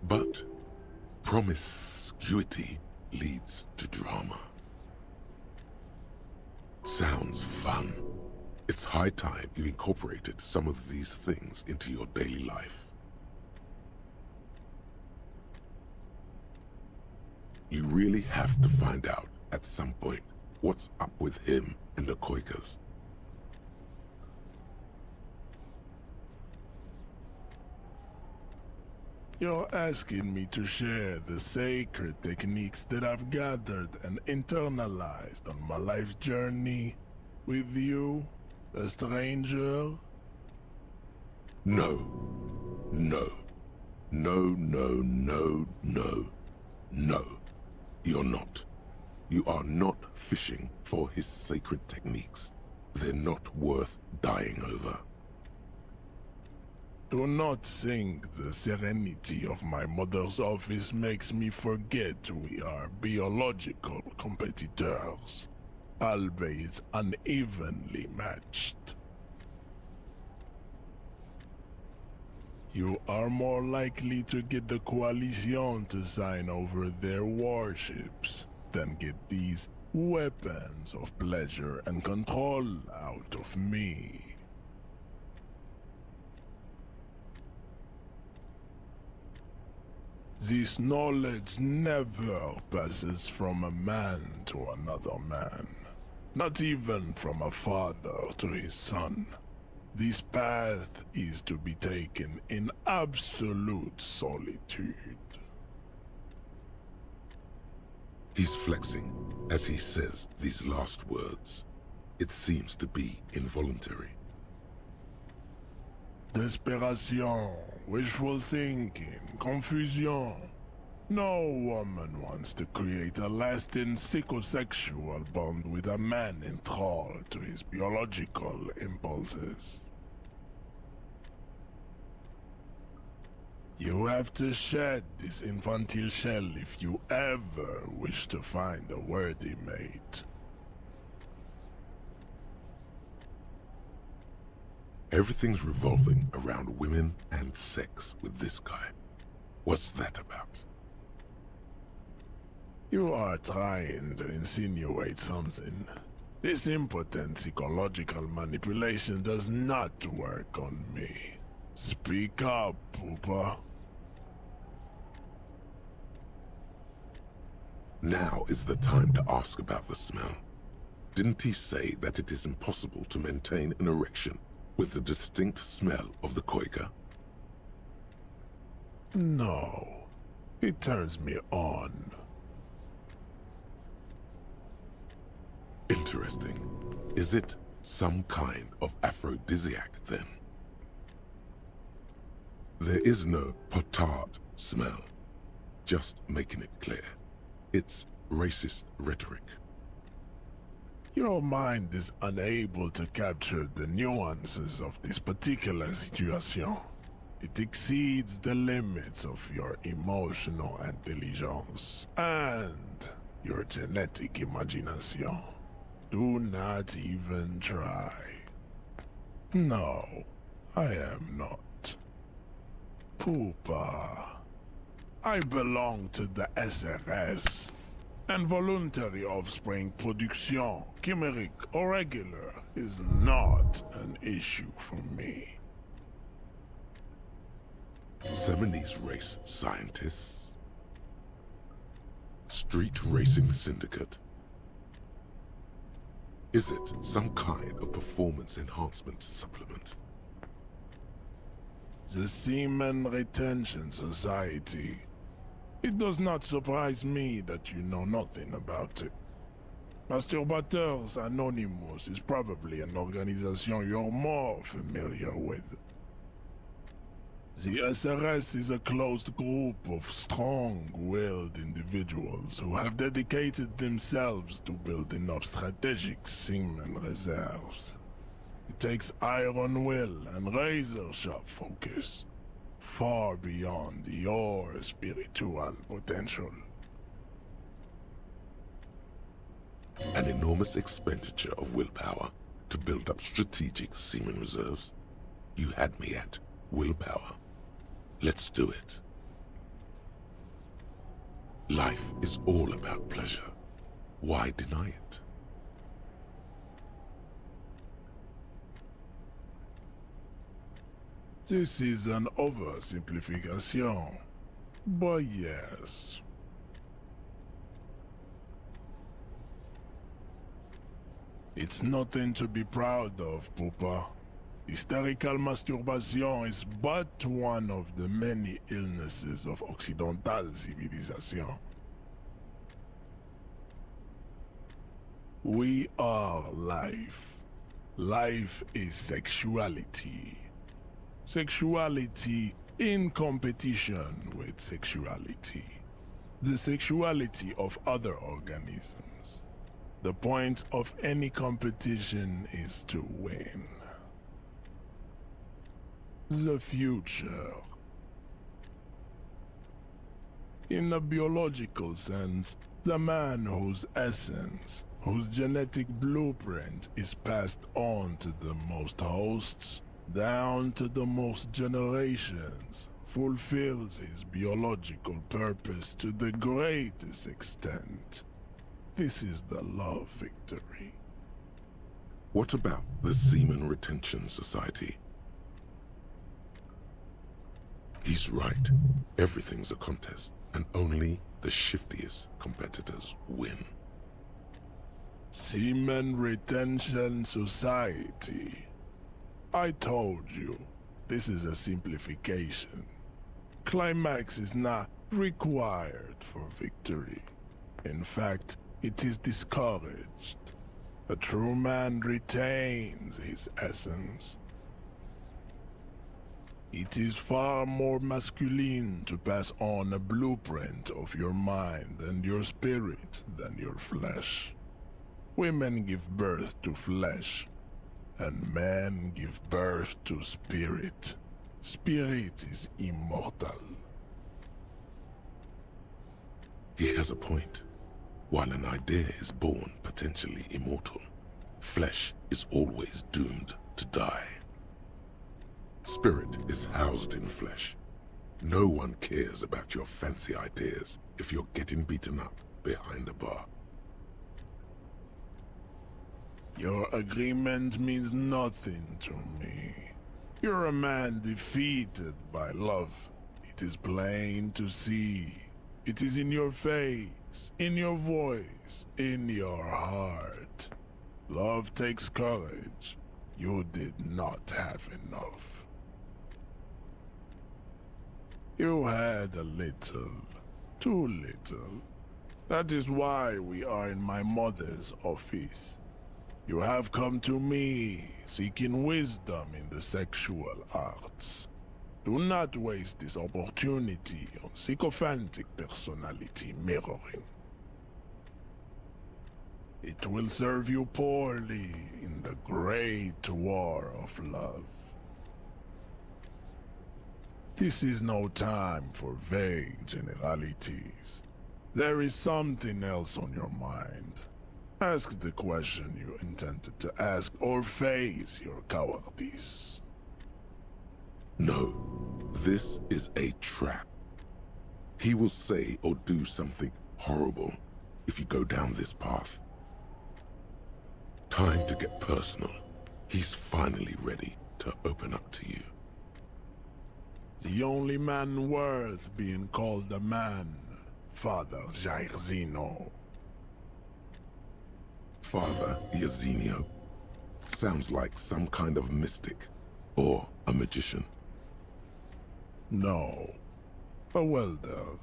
But promiscuity leads to drama. Sounds fun. It's high time you incorporated some of these things into your daily life. You really have to find out at some point what's up with him and the Khoikas. You're asking me to share the sacred techniques that I've gathered and internalized on my life journey with you, a stranger? No. No. No, no, no, no. No. You're not. You are not fishing for his sacred techniques. They're not worth dying over. Do not think the serenity of my mother's office makes me forget we are biological competitors, albeit unevenly matched. You are more likely to get the Coalition to sign over their warships than get these weapons of pleasure and control out of me. This knowledge never passes from a man to another man, not even from a father to his son. This path is to be taken in absolute solitude. He's flexing as he says these last words. It seems to be involuntary. Desperation, wishful thinking, confusion. No woman wants to create a lasting psychosexual bond with a man enthralled to his biological impulses. You have to shed this infantile shell if you ever wish to find a worthy mate. Everything's revolving around women and sex with this guy. What's that about? You are trying to insinuate something. This impotent psychological manipulation does not work on me. Speak up, Poopa. Now is the time to ask about the smell. Didn't he say that it is impossible to maintain an erection with the distinct smell of the Khoika? No. It turns me on. Interesting. Is it some kind of aphrodisiac, then? There is no potard smell. Just making it clear. It's racist rhetoric. Your mind is unable to capture the nuances of this particular situation. It exceeds the limits of your emotional intelligence and your genetic imagination. Do not even try. No, I am not. Pupa. I belong to the SRS. And voluntary offspring production, chimeric or regular, is not an issue for me. 70s race scientists. Street racing syndicate. Is it some kind of performance enhancement supplement? The Seaman Retention Society. It does not surprise me that you know nothing about it. Masturbateurs Anonymous is probably an organization you're more familiar with. The SRS is a closed group of strong-willed individuals who have dedicated themselves to building up strategic seaman reserves. It takes iron will and razor-sharp focus, far beyond your spiritual potential. An enormous expenditure of willpower to build up strategic seaman reserves. You had me at willpower. Let's do it. Life is all about pleasure. Why deny it? This is an oversimplification, but yes. It's nothing to be proud of, Pupa. Hysterical masturbation is but one of the many illnesses of Occidental civilization. We are life. Life is sexuality. Sexuality in competition with sexuality. The sexuality of other organisms. The point of any competition is to win. The future. In a biological sense, the man whose essence, whose genetic blueprint is passed on to the most hosts, down to the most generations, fulfills his biological purpose to the greatest extent. This is the love victory. What about the Seaman Retention Society? He's right. Everything's a contest, and only the shiftiest competitors win. Seaman Retention Society. I told you, this is a simplification. Climax is not required for victory. In fact, it is discouraged. A true man retains his essence. It is far more masculine to pass on a blueprint of your mind and your spirit than your flesh. Women give birth to flesh, and men give birth to spirit. Spirit is immortal. He has a point. While an idea is born potentially immortal, flesh is always doomed to die. Spirit is housed in flesh. No one cares about your fancy ideas if you're getting beaten up behind a bar. Your agreement means nothing to me. You're a man defeated by love. It is plain to see. It is in your face, in your voice, in your heart. Love takes courage. You did not have enough. You had a little, too little. That is why we are in my mother's office. You have come to me, seeking wisdom in the sexual arts. Do not waste this opportunity on sycophantic personality mirroring. It will serve you poorly in the great war of love. This is no time for vague generalities. There is something else on your mind. Ask the question you intended to ask, or face your cowardice. No, this is a trap. He will say or do something horrible if you go down this path. Time to get personal. He's finally ready to open up to you. The only man worth being called a man, Father Jairzinho. Father Iazinho sounds like some kind of mystic or a magician. No, a welder.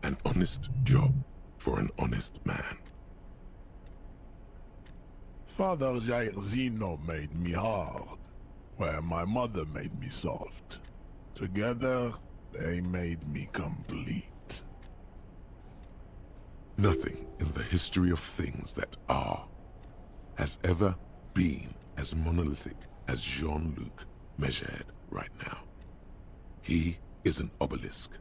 An honest job for an honest man. Father Jairzinho made me hard, where my mother made me soft. Together, they made me complete. Nothing in the history of things that are has ever been as monolithic as Jean-Luc Measurehead right now. He is an obelisk,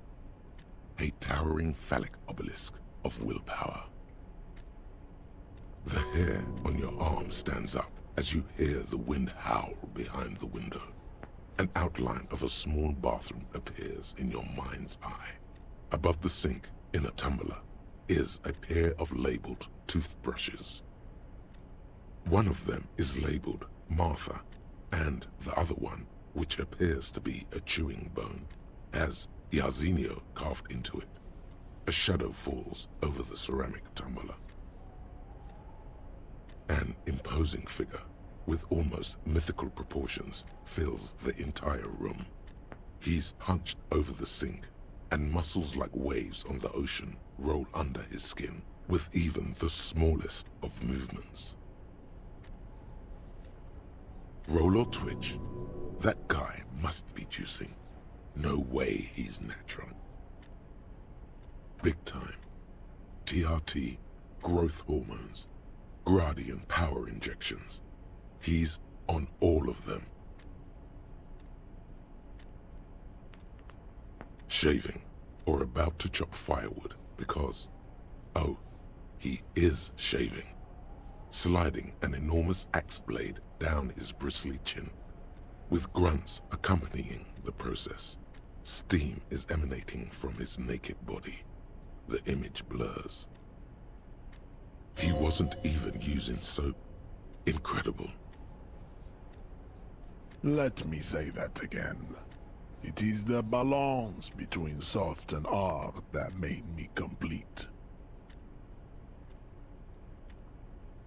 a towering phallic obelisk of willpower. The hair on your arm stands up as you hear the wind howl behind the window. An outline of a small bathroom appears in your mind's eye. Above the sink, in a tumbler, is a pair of labeled toothbrushes. One of them is labeled Martha, and the other one, which appears to be a chewing bone, has Iazinho carved into it. A shadow falls over the ceramic tumbler. An imposing figure with almost mythical proportions fills the entire room. He's hunched over the sink, and muscles like waves on the ocean roll under his skin with even the smallest of movements. Roll or twitch, that guy must be juicing. No way he's natural. Big time. TRT, growth hormones, Gradian power injections. He's on all of them. Shaving, or about to chop firewood, because, oh, he is shaving. Sliding an enormous axe blade down his bristly chin, with grunts accompanying the process. Steam is emanating from his naked body. The image blurs. He wasn't even using soap. Incredible. Let me say that again. It is the balance between soft and hard that made me complete.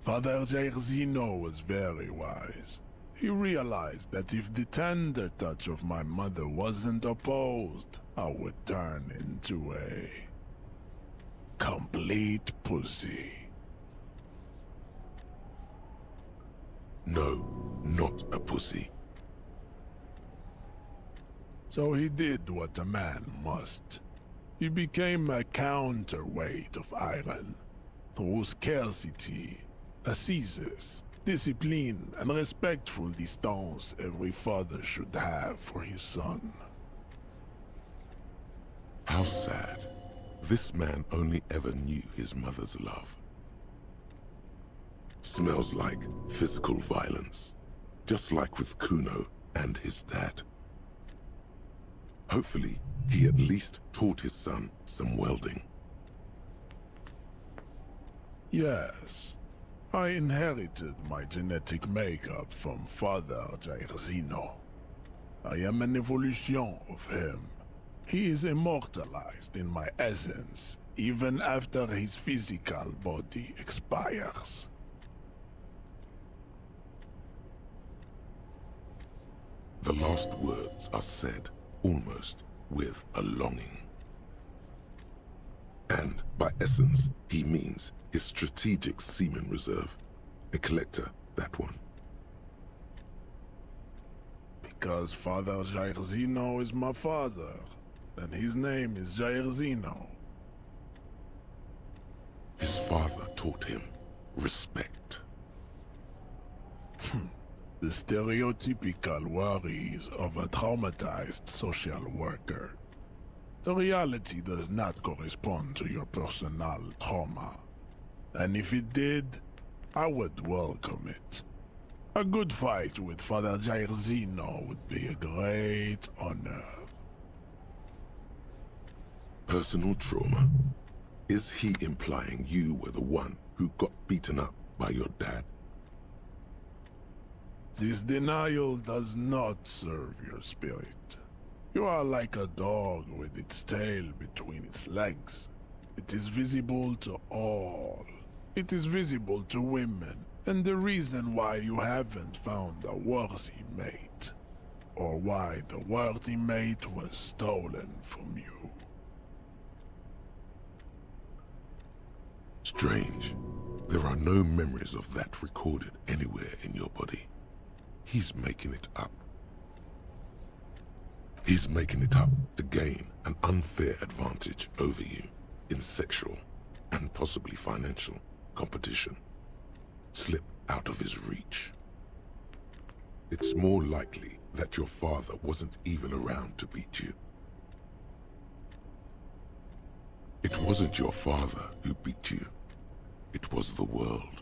Father Jairzinho was very wise. He realized that if the tender touch of my mother wasn't opposed, I would turn into a complete pussy. No, not a pussy. So he did what a man must. He became a counterweight of iron, through scarcity, ascesis, discipline, and respectful distance every father should have for his son. How sad. This man only ever knew his mother's love. Smells like physical violence, just like with Kuno and his dad. Hopefully, he at least taught his son some welding. Yes, I inherited my genetic makeup from Father Jairzinho. I am an evolution of him. He is immortalized in my essence, even after his physical body expires. The last words are said almost with a longing. And by essence, he means his strategic semen reserve. A collector, that one. Because Father Jairzinho is my father, and his name is Jairzinho. His father taught him respect. The stereotypical worries of a traumatized social worker. The reality does not correspond to your personal trauma. And if it did, I would welcome it. A good fight with Father Jairzino would be a great honor. Personal trauma? Is he implying you were the one who got beaten up by your dad? This denial does not serve your spirit. You are like a dog with its tail between its legs. It is visible to all. It is visible to women, and the reason why you haven't found a worthy mate, or why the worthy mate was stolen from you. Strange. There are no memories of that recorded anywhere in your body. He's making it up. He's making it up to gain an unfair advantage over you in sexual and possibly financial competition. Slip out of his reach. It's more likely that your father wasn't even around to beat you. It wasn't your father who beat you. It was the world.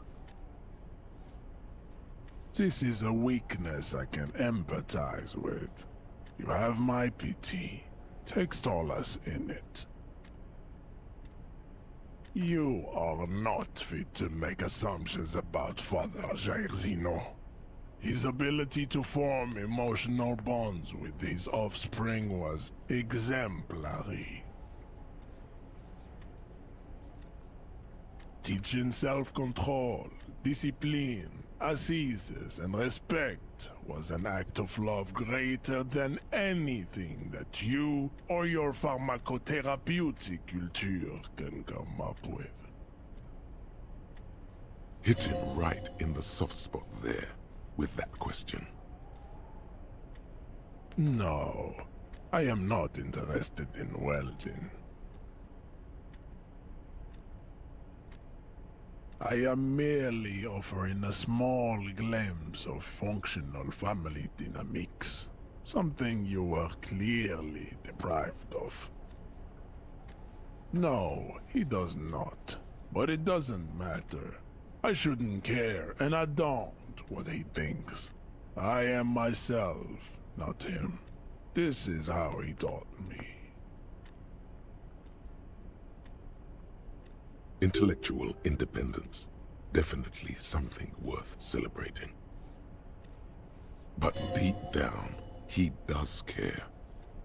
This is a weakness I can empathize with. You have my pity. Take solace in it. You are not fit to make assumptions about Father Jairzino. His ability to form emotional bonds with his offspring was exemplary. Teaching self-control, discipline, assizes, and respect was an act of love greater than anything that you or your pharmacotherapeutic culture can come up with. Hit him right in the soft spot there with that question. No, I am not interested in welding. I am merely offering a small glimpse of functional family dynamics, something you were clearly deprived of. No, he does not, but it doesn't matter. I shouldn't care, and I don't, what he thinks. I am myself, not him. This is how he taught me. Intellectual independence. Definitely something worth celebrating. But deep down, he does care.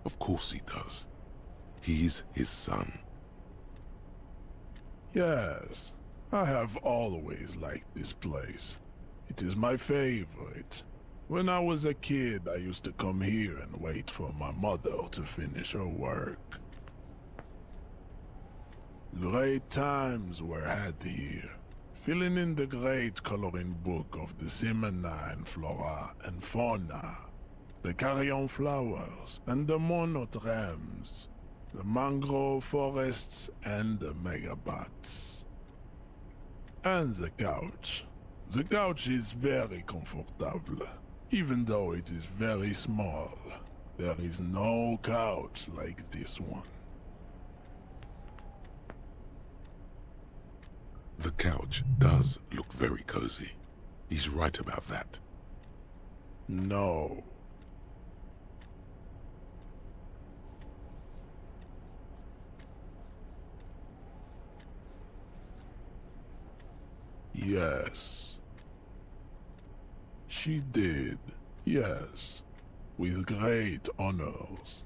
Of course he does. He's his son. Yes, I have always liked this place. It is my favorite. When I was a kid, I used to come here and wait for my mother to finish her work. Great times were had here, filling in the great coloring book of the Simonine flora and fauna, the carrion flowers and the monotremes, the mangrove forests and the megabats. And the couch. The couch is very comfortable, even though it is very small. There is no couch like this one. The couch does look very cozy. He's right about that. No. Yes. She did, yes. With great honors.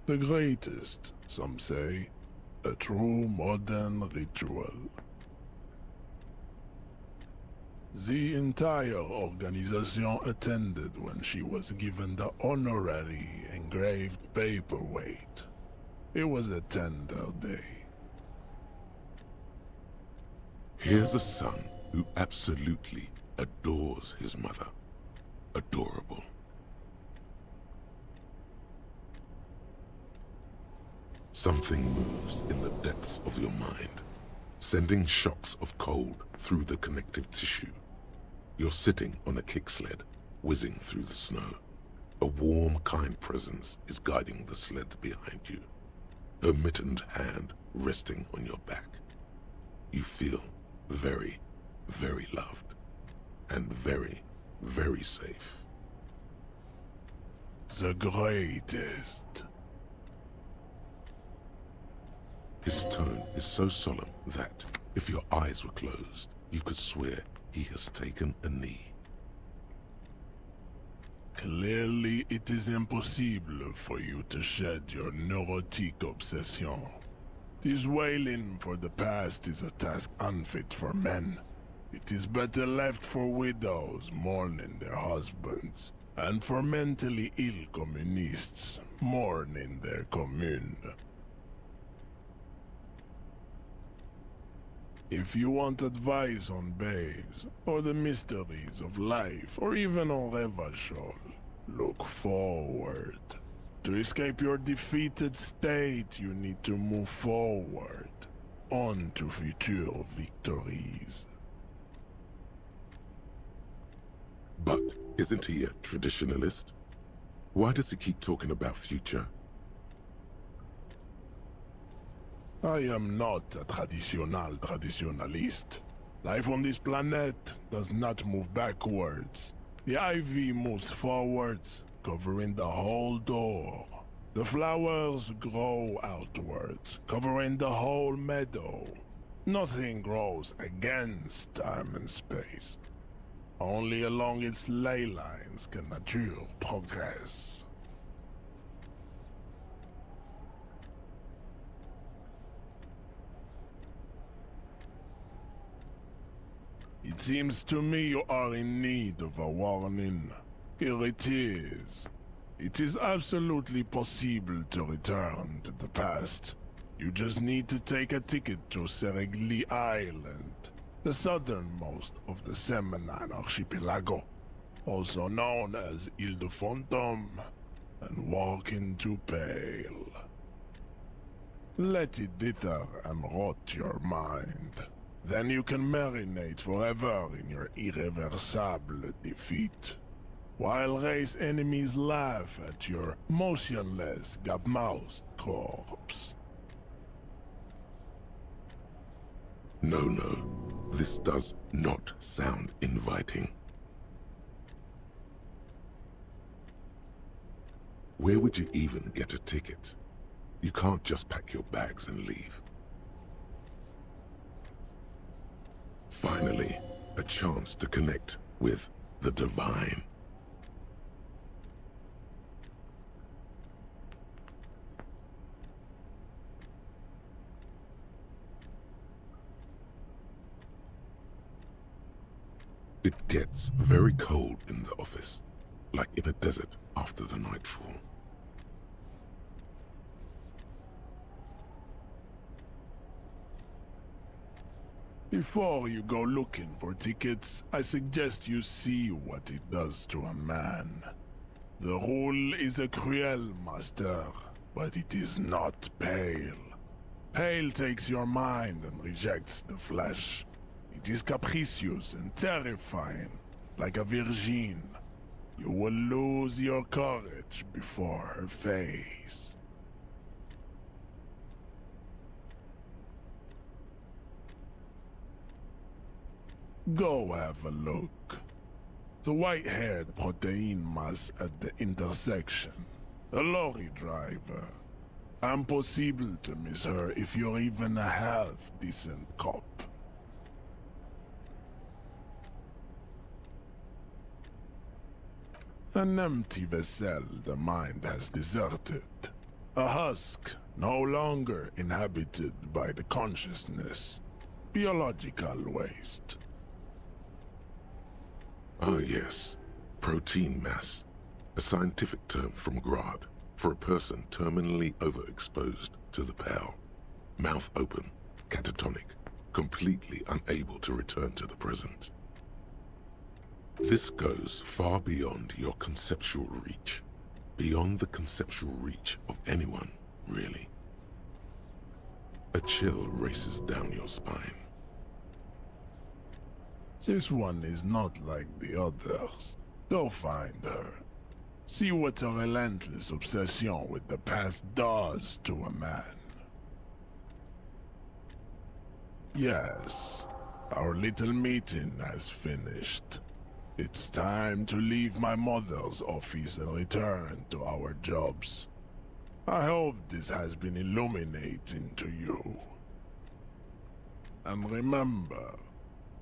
The greatest, some say. A true modern ritual. The entire organization attended when she was given the honorary engraved paperweight. It was a tender day. Here's a son who absolutely adores his mother. Adorable. Something moves in the depths of your mind, sending shocks of cold through the connective tissue. You're sitting on a kick sled, whizzing through the snow. A warm, kind presence is guiding the sled behind you, her mittened hand resting on your back. You feel very, very loved, and very, very safe. The greatest. His tone is so solemn that, if your eyes were closed, you could swear he has taken a knee. Clearly, it is impossible for you to shed your neurotic obsession. This wailing for the past is a task unfit for men. It is better left for widows mourning their husbands, and for mentally ill communists mourning their commune. If you want advice on babes, or the mysteries of life, or even on Revachol, look forward. To escape your defeated state, you need to move forward, on to future victories. But isn't he a traditionalist? Why does he keep talking about future? I am not a traditionalist. Life on this planet does not move backwards. The ivy moves forwards, covering the whole door. The flowers grow outwards, covering the whole meadow. Nothing grows against time and space. Only along its ley lines can nature progress. It seems to me you are in need of a warning. Here it is. It is absolutely possible to return to the past. You just need to take a ticket to Seregli Island, the southernmost of the Semenine Archipelago, also known as Ile de Fantôme, and walk into Pale. Let it dither and rot your mind. Then you can marinate forever in your irreversible defeat, while race enemies laugh at your motionless, gap-mouthed corpse. No, this does not sound inviting. Where would you even get a ticket? You can't just pack your bags and leave. Finally, a chance to connect with the divine. It gets very cold in the office, like in a desert after the nightfall. Before you go looking for tickets, I suggest you see what it does to a man. The rule is a cruel master, but it is not Pale. Pale takes your mind and rejects the flesh. It is capricious and terrifying, like a virgin. You will lose your courage before her face. Go have a look. The white-haired protein mass at the intersection. A lorry driver. Impossible to miss her if you're even a half-decent cop. An empty vessel the mind has deserted. A husk no longer inhabited by the consciousness. Biological waste. Ah yes, protein mass. A scientific term from Grad for a person terminally overexposed to the pale. Mouth open, catatonic, completely unable to return to the present. This goes far beyond your conceptual reach. Beyond the conceptual reach of anyone, really. A chill races down your spine. This one is not like the others. Go find her. See what a relentless obsession with the past does to a man. Yes, our little meeting has finished. It's time to leave my mother's office and return to our jobs. I hope this has been illuminating to you. And remember,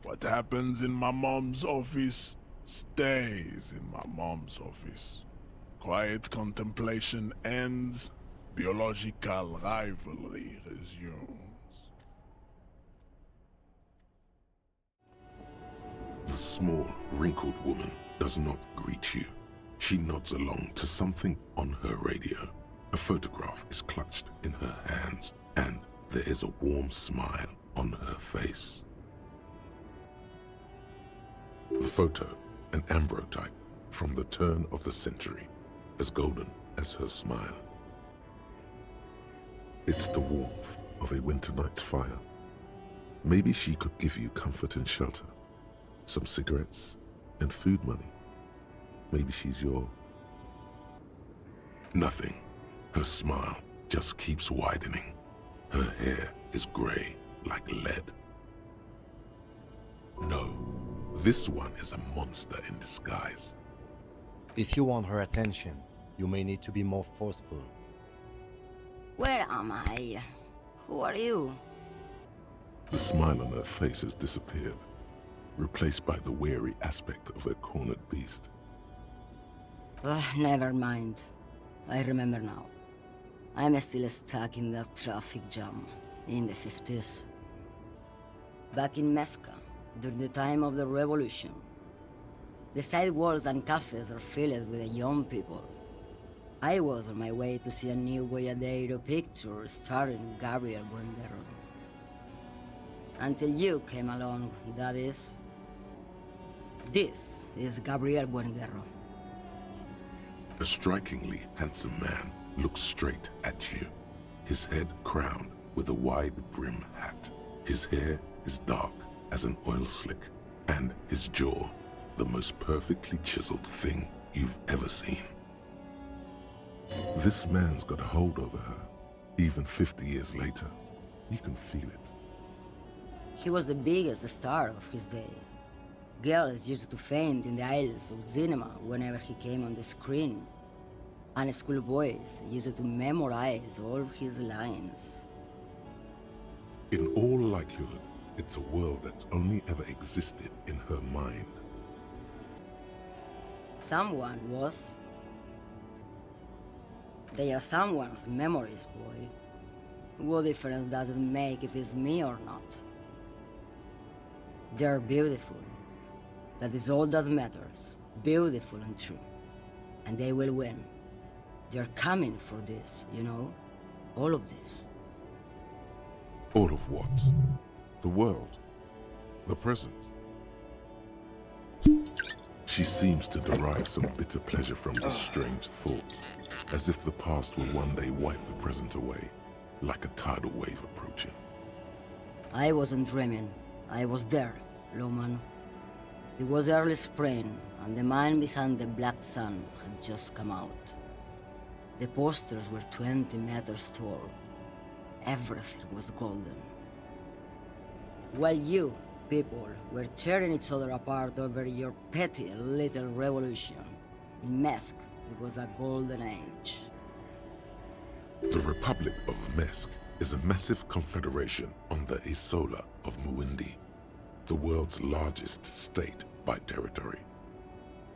what happens in my mom's office stays in my mom's office. Quiet contemplation ends, biological rivalry resumes. The small, wrinkled woman does not greet you. She nods along to something on her radio. A photograph is clutched in her hands, and there is a warm smile on her face. The photo, an ambrotype from the turn of the century, as golden as her smile. It's the warmth of a winter night's fire. Maybe she could give you comfort and shelter, some cigarettes and food money. Maybe she's your... Nothing. Her smile just keeps widening. Her hair is gray like lead. No, this one is a monster in disguise. If you want her attention, you may need to be more forceful. Where am I? Who are you? The smile on her face has disappeared, replaced by the wary aspect of a cornered beast. Never mind. I remember now. I'm still stuck in that traffic jam in the 50s. Back in Methka, during the time of the revolution. The sidewalks and cafes are filled with young people. I was on my way to see a new Boyadero picture starring Gabriel Buendero. Until you came along, that is. This is Gabriel Buendero. A strikingly handsome man looks straight at you, his head crowned with a wide-brim hat. His hair is dark as an oil slick, and his jaw the most perfectly chiseled thing you've ever seen. This man's got a hold over her, even 50 years later. You can feel it. He was the biggest star of his day. Girls used to faint in the aisles of cinema whenever he came on the screen. And schoolboys used to memorize all of his lines. In all likelihood, it's a world that's only ever existed in her mind. Someone was. They are someone's memories, boy. What difference does it make if it's me or not? They're beautiful. That is all that matters. Beautiful and true. And they will win. They're coming for this, you know? All of this. All of what? The world? The present? She seems to derive some bitter pleasure from this strange thought, as if the past will one day wipe the present away, like a tidal wave approaching. I wasn't dreaming. I was there, Lowman. It was early spring, and the man behind the black sun had just come out. The posters were 20 meters tall. Everything was golden. While you, people, were tearing each other apart over your petty little revolution, in Methk, it was a golden age. The Republic of Mesk is a massive confederation on the Isola of Muindi, the world's largest state by territory.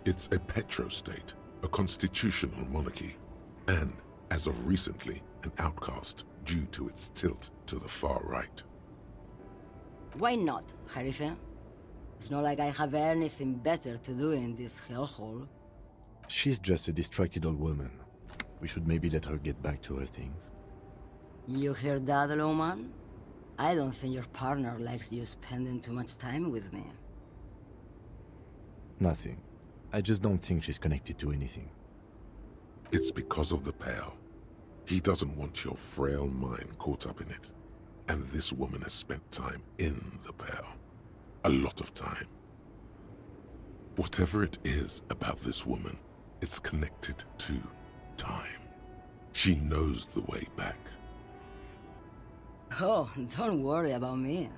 It's a petrostate, a constitutional monarchy, and, as of recently, an outcast due to its tilt to the far right. Why not, Harife? It's not like I have anything better to do in this hellhole. She's just a distracted old woman. We should maybe let her get back to her things. You hear that, Lowman? I don't think your partner likes you spending too much time with me. Nothing. I just don't think she's connected to anything. It's because of the Pale. He doesn't want your frail mind caught up in it. And this woman has spent time in the Pale. A lot of time. Whatever it is about this woman, it's connected to time. She knows the way back. Oh, don't worry about me.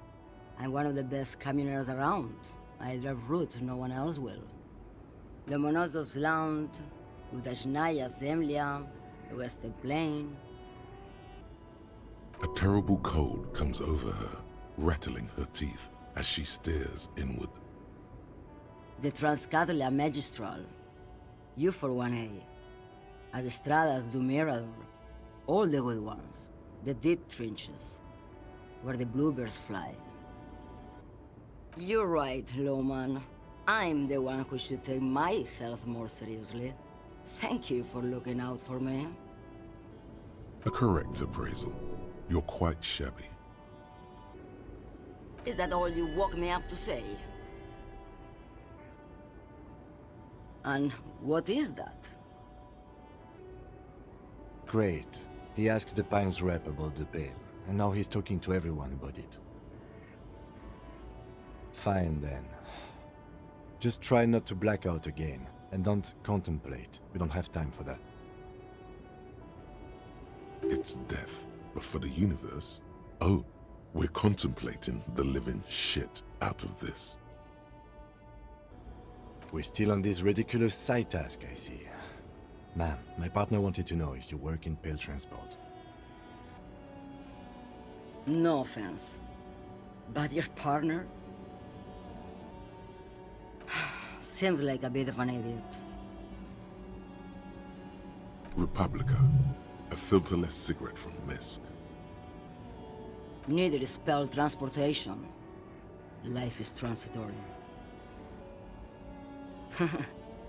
I'm one of the best communers around. I drive routes no one else will. Lomonosov's Land, Udashnaya Zemlya, the Western Plain. A terrible cold comes over her, rattling her teeth as she stares inward. The Transcatolia Magistral. You for 1A. Adestradas do Mirador. All the good ones. The deep trenches. Where the bluebirds fly. You're right, Lowman. I'm the one who should take my health more seriously. Thank you for looking out for me. A correct appraisal. You're quite shabby. Is that all you woke me up to say? And what is that? Great. He asked the Pines rep about the bail, and now he's talking to everyone about it. Fine then. Just try not to black out again, and don't contemplate. We don't have time for that. It's death, but for the universe, oh, we're contemplating the living shit out of this. We're still on this ridiculous side task, I see. Ma'am, my partner wanted to know if you work in pale transport. No offense. But your partner? Seems like a bit of an idiot. Republica, a filterless cigarette from Misk. Neither is spell transportation. Life is transitory.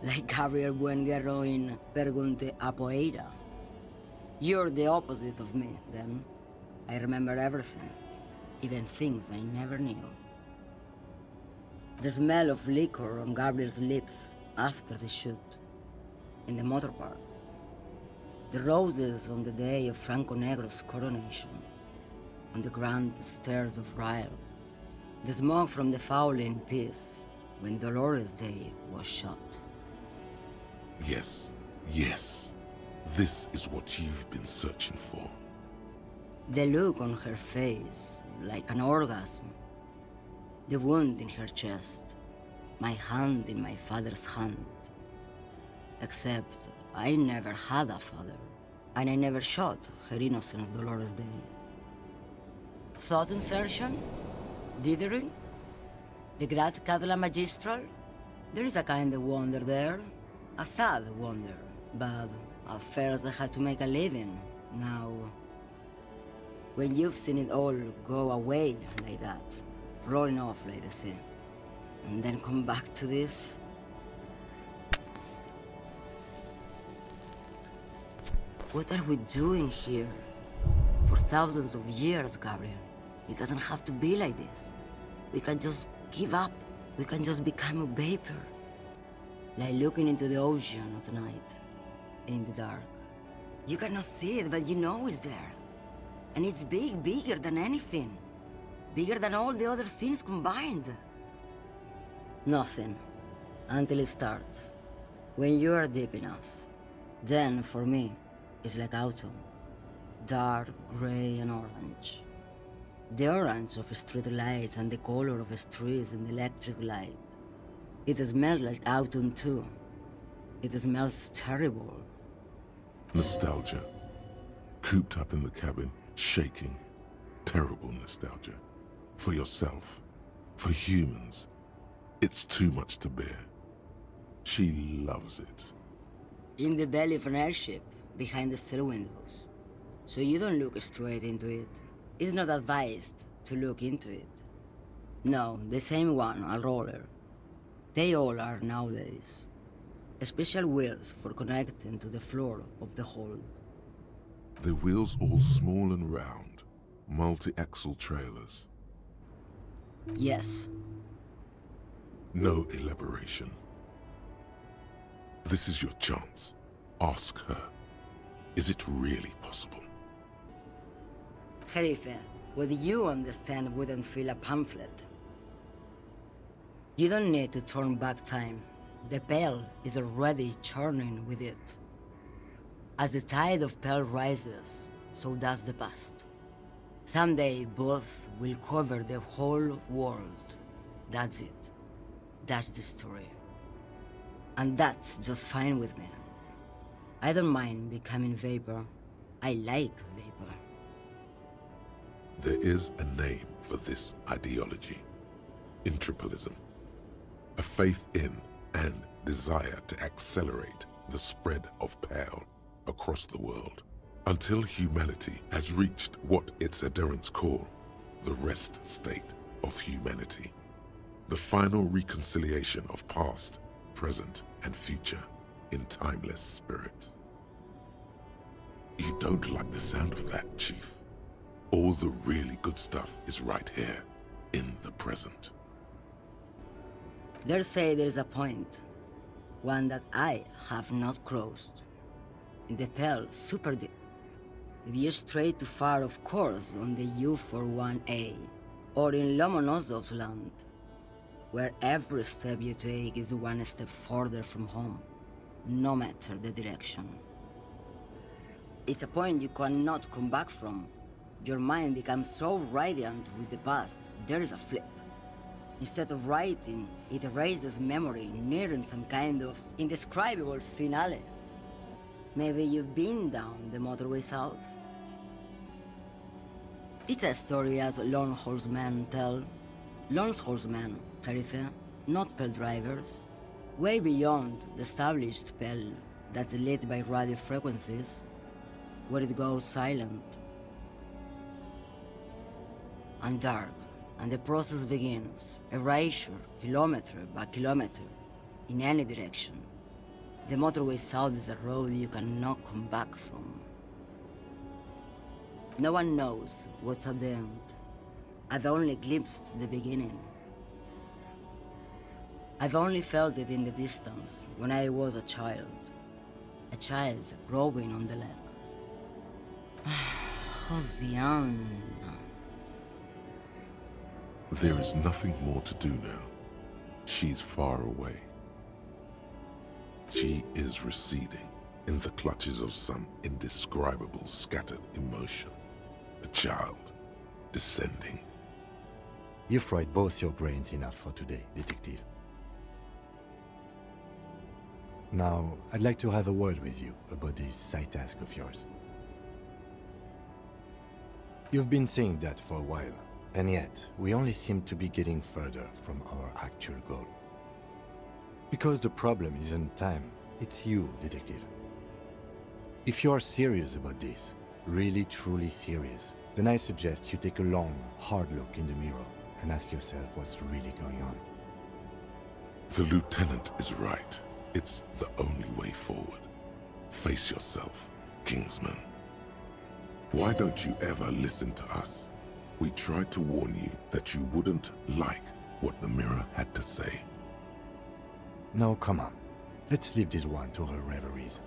Like Gabriel Buenguerro in Pergunte a Poeira. You're the opposite of me, then. I remember everything, even things I never knew. The smell of liquor on Gabriel's lips after the shoot, in the motor park. The roses on the day of Franco Negro's coronation, on the grand stairs of Ryle. The smoke from the Fowling Piece, when Dolores Day was shot. Yes, yes. This is what you've been searching for. The look on her face, like an orgasm. The wound in her chest. My hand in my father's hand. Except, I never had a father. And I never shot her innocence Dolores Day. Thought insertion? Dithering? The Grat Cadula Magistral? There is a kind of wonder there. A sad wonder. But at first I had to make a living. Now, when you've seen it all go away like that, rolling off like the sea, and then come back to this? What are we doing here? For thousands of years, Gabriel. It doesn't have to be like this. We can just give up. We can just become a vapor. Like looking into the ocean at night, in the dark. You cannot see it, but you know it's there. And it's big, bigger than anything. Bigger than all the other things combined. Nothing. Until it starts. When you are deep enough. Then, for me, it's like autumn. Dark, gray, and orange. The orange of street lights and the color of streets in the electric light. It smells like autumn too. It smells terrible. Nostalgia. Cooped up in the cabin, shaking. Terrible nostalgia. For yourself. For humans. It's too much to bear. She loves it. In the belly of an airship, behind the stair windows. So you don't look straight into it. It's not advised to look into it. No, the same one, a roller. They all are nowadays. Special wheels for connecting to the floor of the hold. The wheels all small and round. Multi-axle trailers. Yes. No elaboration. This is your chance. Ask her. Is it really possible? Jerife, what you understand wouldn't fill a pamphlet. You don't need to turn back time The Pale is already churning with it. As the tide of Pale rises, so does the past. Someday both will cover the whole world. That's it. That's the story. And that's just fine with me. I don't mind becoming vapor. I like vapor. There is a name for this ideology. Intrapalism. A faith in and desire to accelerate the spread of Pale across the world until humanity has reached what its adherents call the rest state of humanity. The final reconciliation of past, present, and future in timeless spirit. You don't like the sound of that, Chief. All the really good stuff is right here, in the present. They say there is a point, one that I have not crossed. In the Pale, super deep. If you stray too far, of course, on the U41A, or in Lomonosov's land, where every step you take is one step further from home, no matter the direction. It's a point you cannot come back from. Your mind becomes so radiant with the past, there is a flip. Instead of writing, it erases memory, nearing some kind of indescribable finale. Maybe you've been down the motorway south? It's a story as lone horsemen tell. Lone horsemen, Sheriff, not Paledrivers. Way beyond the established Pale that's lit by radio frequencies, where it goes silent and dark, and the process begins, erasure, kilometer by kilometer, in any direction. The motorway south is a road you cannot come back from. No one knows what's at the end. I've only glimpsed the beginning. I've only felt it in the distance when I was a child growing on the lake. Josiane. There is nothing more to do now. She's far away. She is receding in the clutches of some indescribable scattered emotion. A child descending. You've fried both your brains enough for today, Detective. Now, I'd like to have a word with you about this side task of yours. You've been saying that for a while, and yet we only seem to be getting further from our actual goal. Because the problem isn't time, it's you, Detective. If you're serious about this, really truly serious, then I suggest you take a long, hard look in the mirror and ask yourself what's really going on. The lieutenant is right. It's the only way forward. Face yourself, Kingsman. Why don't you ever listen to us? We tried to warn you that you wouldn't like what the mirror had to say. No, come on. Let's leave this one to her reveries.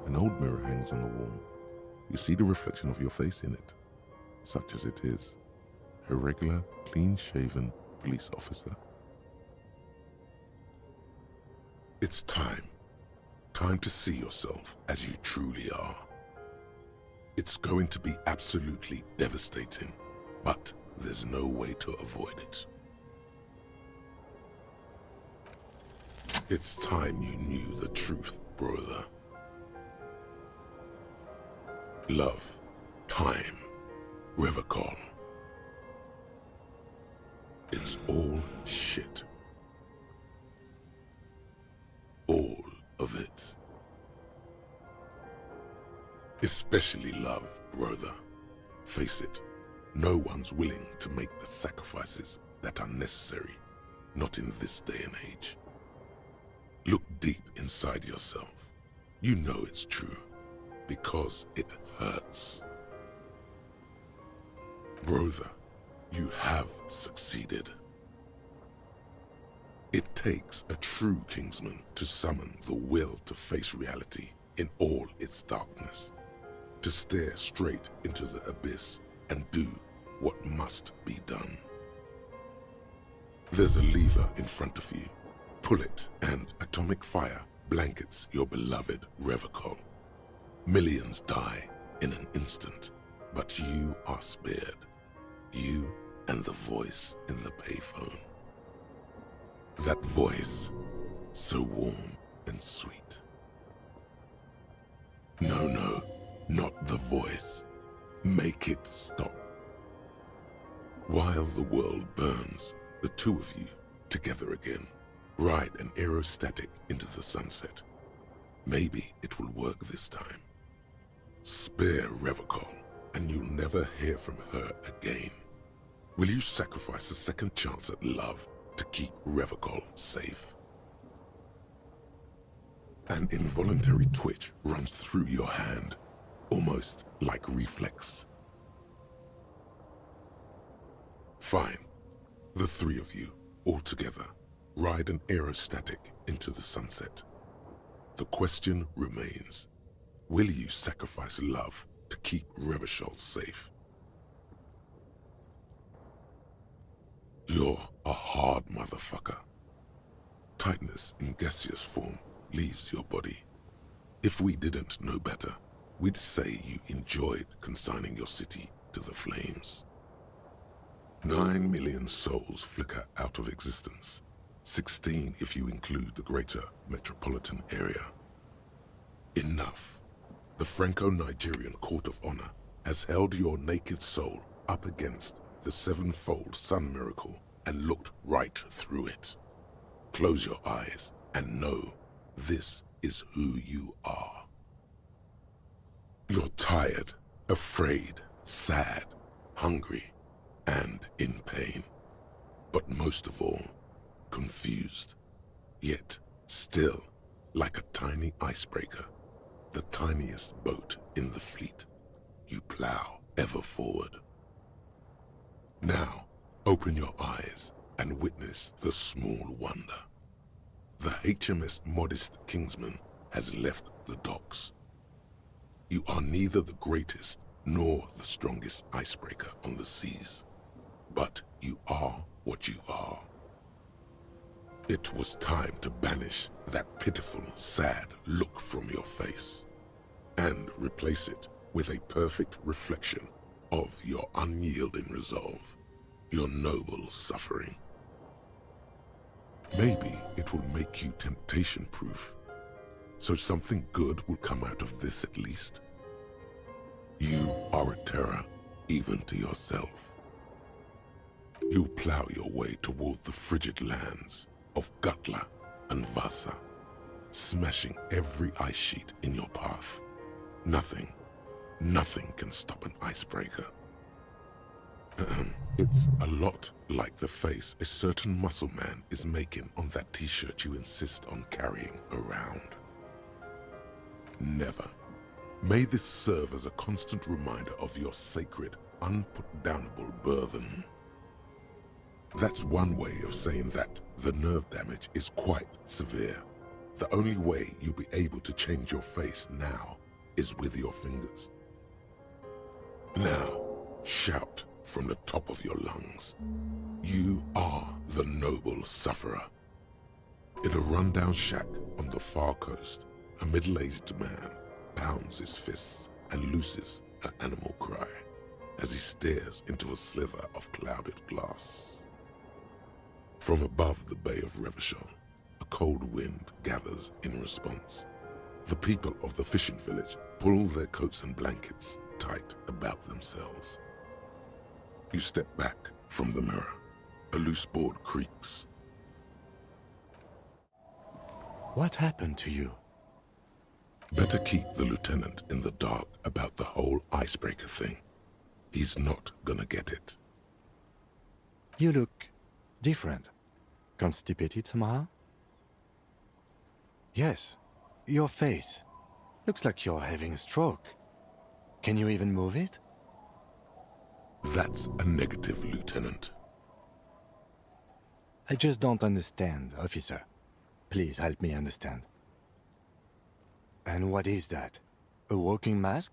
An old mirror hangs on the wall. You see the reflection of your face in it, such as it is. A regular, clean-shaven police officer. It's time. Time to see yourself as you truly are. It's going to be absolutely devastating, but there's no way to avoid it. It's time you knew the truth, brother. Love, time, river call. It's all shit. All of it. Especially love, brother. Face it, no one's willing to make the sacrifices that are necessary, not in this day and age. Look deep inside yourself. You know it's true, because it hurts. Brother, you have succeeded. It takes a true Kingsman to summon the will to face reality in all its darkness, to stare straight into the abyss and do what must be done. There's a lever in front of you. Pull it, and atomic fire blankets your beloved Revocol. Millions die in an instant, but you are spared. You and the voice in the payphone. That voice, so warm and sweet. No, not the voice. Make it stop. While the world burns, the two of you, together again, ride an aerostatic into the sunset. Maybe it will work this time. Spare Revocol, and you'll never hear from her again. Will you sacrifice a second chance at love to keep Revocol safe? An involuntary twitch runs through your hand, almost like reflex. Fine. The three of you, all together, ride an aerostatic into the sunset. The question remains, will you sacrifice love to keep Revocol safe? You're a hard motherfucker. Tightness in gaseous form leaves your body. If we didn't know better, we'd say you enjoyed consigning your city to the flames. 9 million souls flicker out of existence, 16 if you include the greater metropolitan area. Enough. The Franco-Nigerian Court of Honor has held your naked soul up against the sevenfold sun miracle and looked right through it. Close your eyes and know this is who you are. You're tired, afraid, sad, hungry, and in pain. But most of all, confused. Yet, still, like a tiny icebreaker, the tiniest boat in the fleet, you plow ever forward. Now, open your eyes and witness the small wonder. The HMS Modest Kingsman has left the docks. You are neither the greatest nor the strongest icebreaker on the seas, but you are what you are. It was time to banish that pitiful, sad look from your face and replace it with a perfect reflection of your unyielding resolve, your noble suffering. Maybe it will make you temptation-proof, so something good will come out of this at least. You are a terror, even to yourself. You'll plow your way toward the frigid lands of Gutla and Vasa, smashing every ice sheet in your path. Nothing can stop an icebreaker. It's a lot like the face a certain muscle man is making on that t-shirt you insist on carrying around. Never. May this serve as a constant reminder of your sacred, unputdownable burden. That's one way of saying that the nerve damage is quite severe. The only way you'll be able to change your face now is with your fingers. Now, shout from the top of your lungs. You are the noble sufferer. In a rundown shack on the far coast, a middle-aged man pounds his fists and looses an animal cry as he stares into a slither of clouded glass. From above the Bay of Revachol, a cold wind gathers in response. The people of the fishing village pull their coats and blankets tight about themselves. You step back from the mirror. A loose board creaks. What happened to you? Better keep the lieutenant in the dark about the whole icebreaker thing. He's not gonna get it. You look different. Constipated somehow? Yes, your face. Looks like you're having a stroke. Can you even move it? That's a negative, Lieutenant. I just don't understand, officer. Please help me understand. And what is that? A walking mask?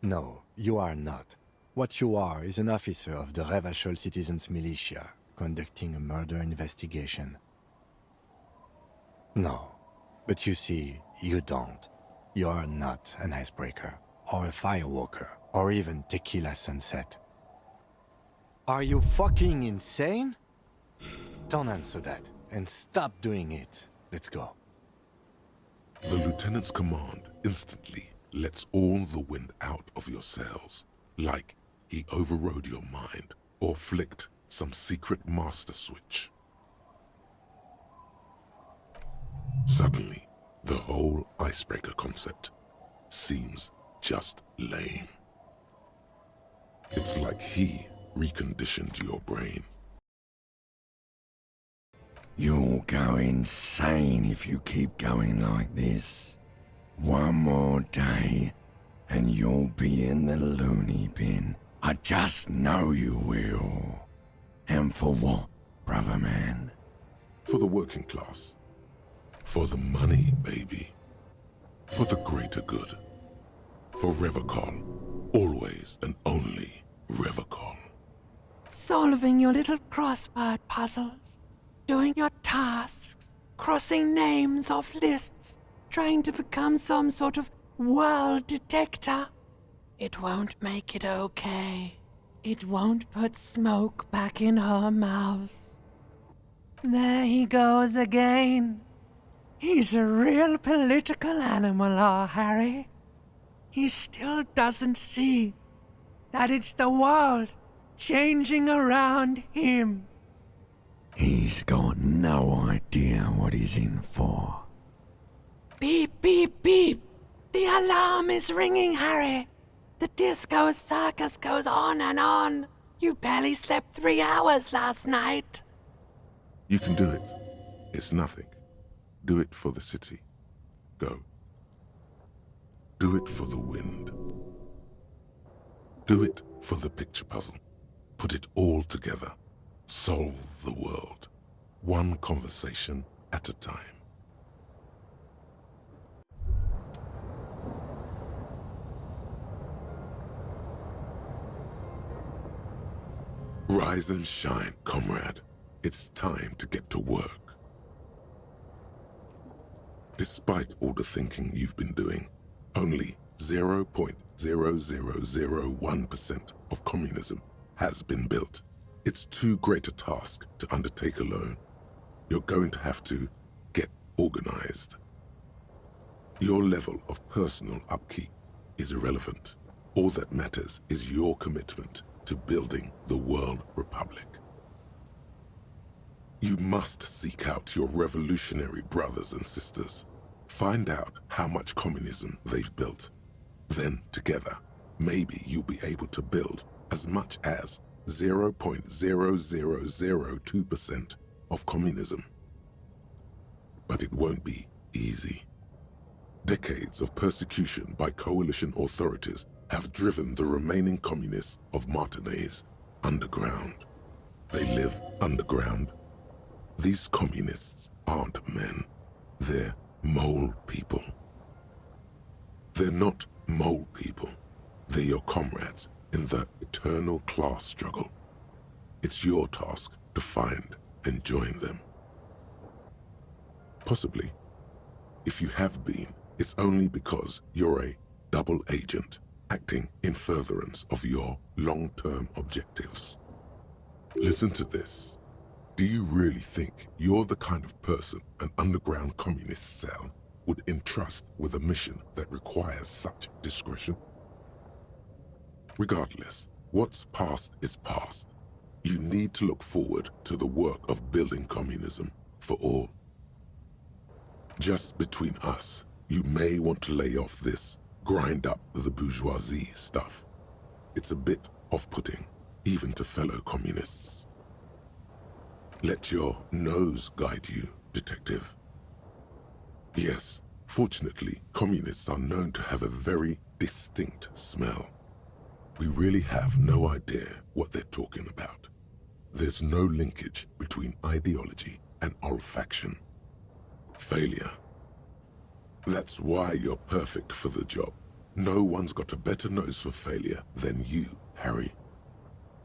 No, you are not. What you are is an officer of the Revachol Citizens Militia, conducting a murder investigation. No, but you see, you don't. You are not an icebreaker, or a firewalker, or even Tequila Sunset. Are you fucking insane? Don't answer that, and stop doing it. Let's go. The lieutenant's command instantly lets all the wind out of your sails, like he overrode your mind or flicked some secret master switch. Suddenly, the whole icebreaker concept seems just lame. It's like he reconditioned your brain. You'll go insane if you keep going like this. One more day, and you'll be in the loony bin. I just know you will. And for what, brother man? For the working class. For the money, baby. For the greater good. For Revachol. Always and only Revachol. Solving your little crossword puzzles, doing your tasks, crossing names off lists, trying to become some sort of world detector. It won't make it okay. It won't put smoke back in her mouth. There he goes again. He's a real political animal, our Harry. He still doesn't see that it's the world changing around him. He's got no idea what he's in for. Beep, beep, beep. The alarm is ringing, Harry. The disco circus goes on and on. You barely slept 3 hours last night. You can do it. It's nothing. Do it for the city. Go. Do it for the wind. Do it for the picture puzzle. Put it all together. Solve the world. One conversation at a time. Rise and shine, comrade. It's time to get to work. Despite all the thinking you've been doing, only 0.0001% of communism has been built. It's too great a task to undertake alone. You're going to have to get organized. Your level of personal upkeep is irrelevant. All that matters is your commitment to building the World Republic. You must seek out your revolutionary brothers and sisters. Find out how much communism they've built. Then, together, maybe you'll be able to build as much as 0.0002% of communism. But it won't be easy. Decades of persecution by coalition authorities have driven the remaining communists of Martinaise underground. They live underground. These communists aren't men. They're mole people. They're not mole people. They're your comrades in the eternal class struggle. It's your task to find and join them. Possibly, if you have been, it's only because you're a double agent acting in furtherance of your long-term objectives. Listen to this. Do you really think you're the kind of person an underground communist cell would entrust with a mission that requires such discretion? Regardless, what's past is past. You need to look forward to the work of building communism for all. Just between us, you may want to lay off this grind up the bourgeoisie stuff. It's a bit off-putting, even to fellow communists. Let your nose guide you, detective. Yes, fortunately, communists are known to have a very distinct smell. We really have no idea what they're talking about. There's no linkage between ideology and olfaction. Failure. That's why you're perfect for the job. No one's got a better nose for failure than you Harry.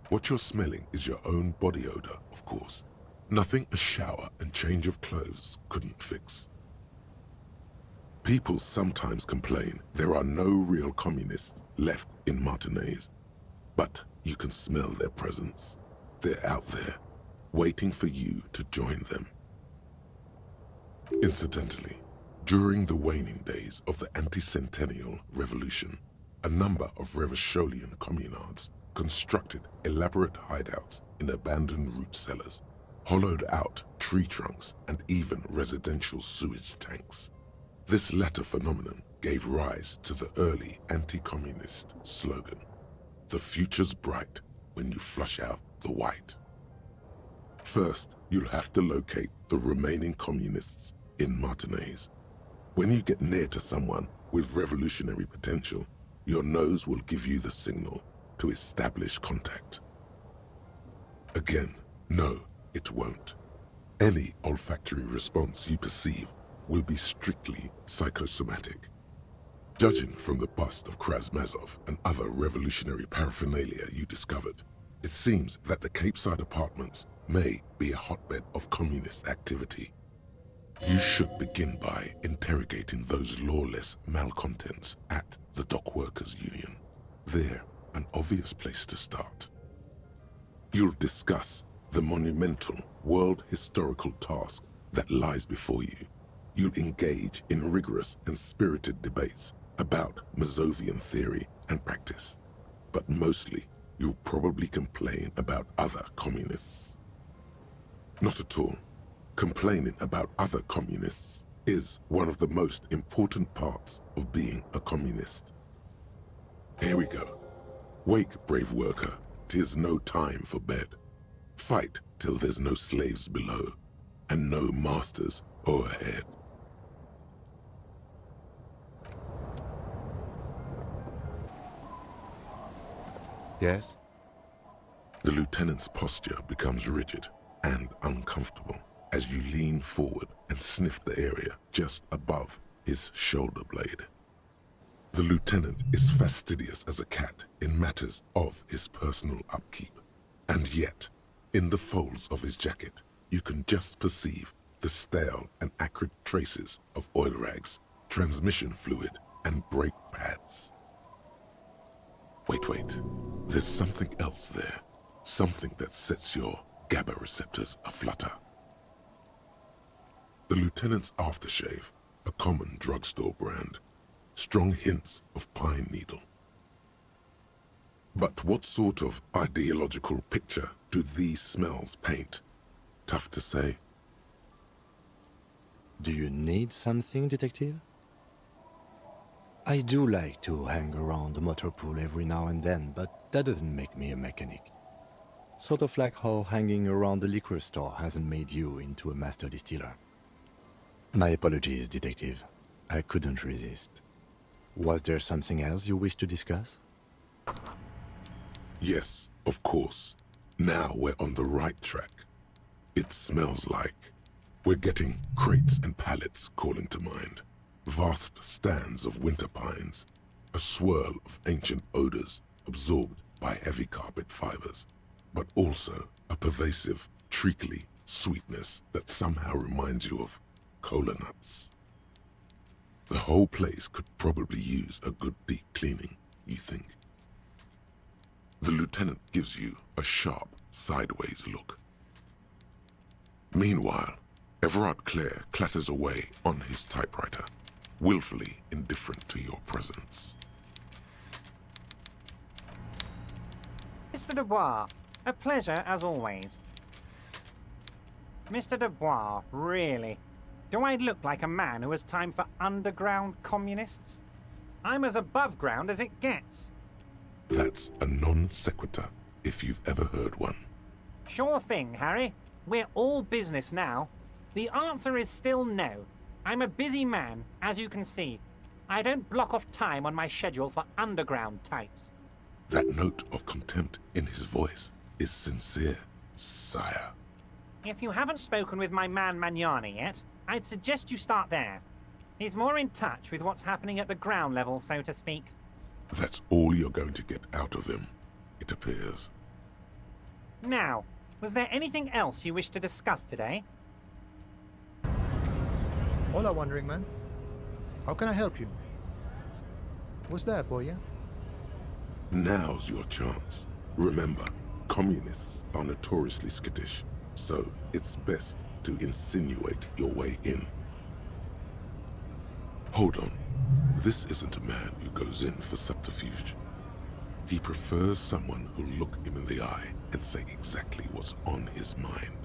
What you're smelling is your own body odor, of course. Nothing a shower and change of clothes couldn't fix. People sometimes complain there are no real communists left in Martinaise, but you can smell their presence. They're out there, waiting for you to join them. Incidentally, during the waning days of the anti-centennial revolution, a number of Revacholian communards constructed elaborate hideouts in abandoned root cellars, hollowed out tree trunks, and even residential sewage tanks. This latter phenomenon gave rise to the early anti-communist slogan, "The future's bright when you flush out the white." First, you'll have to locate the remaining communists in Martinaise. When you get near to someone with revolutionary potential, your nose will give you the signal to establish contact. Again, no, it won't. Any olfactory response you perceive will be strictly psychosomatic. Judging from the bust of Krasmazov and other revolutionary paraphernalia you discovered, it seems that the Capeside apartments may be a hotbed of communist activity. You should begin by interrogating those lawless malcontents at the Dock Workers Union. They're an obvious place to start. You'll discuss the monumental world historical task that lies before you. You'll engage in rigorous and spirited debates about Mazovian theory and practice. But mostly, you'll probably complain about other communists. Not at all. Complaining about other communists is one of the most important parts of being a communist. Here we go. Wake, brave worker, 'tis no time for bed. Fight till there's no slaves below, and no masters o'erhead. Yes? The lieutenant's posture becomes rigid and uncomfortable as you lean forward and sniff the area just above his shoulder blade. The lieutenant is fastidious as a cat in matters of his personal upkeep, and yet, in the folds of his jacket, you can just perceive the stale and acrid traces of oil rags, transmission fluid, and brake pads. Wait, there's something else there. Something that sets your GABA receptors aflutter. The lieutenant's aftershave, a common drugstore brand, strong hints of pine needle. But what sort of ideological picture do these smells paint? Tough to say. Do you need something, detective? I do like to hang around the motor pool every now and then, but that doesn't make me a mechanic. Sort of like how hanging around the liquor store hasn't made you into a master distiller. My apologies, detective. I couldn't resist. Was there something else you wish to discuss? Yes, of course. Now we're on the right track. It smells like... We're getting crates and pallets calling to mind. Vast stands of winter pines. A swirl of ancient odors absorbed by heavy carpet fibers. But also a pervasive, treacly sweetness that somehow reminds you of cola nuts. The whole place could probably use a good deep cleaning, you think. The lieutenant gives you a sharp, sideways look. Meanwhile, Everard Clare clatters away on his typewriter, willfully indifferent to your presence. Mr. Dubois, a pleasure as always. Mr. Dubois, really? Do I look like a man who has time for underground communists? I'm as above ground as it gets. That's a non sequitur, if you've ever heard one. Sure thing, Harry. We're all business now. The answer is still no. I'm a busy man, as you can see. I don't block off time on my schedule for underground types. That note of contempt in his voice is sincere, sire. If you haven't spoken with my man Magnani yet, I'd suggest you start there. He's more in touch with what's happening at the ground level, so to speak. That's all you're going to get out of him. it appears. Now, was there anything else you wish to discuss today? Hola, Wandering Man. How can I help you? What's that, Boya? Now's your chance. Remember, communists are notoriously skittish, so it's best to insinuate your way in. Hold on. This isn't a man who goes in for subterfuge. He prefers someone who'll look him in the eye and say exactly what's on his mind.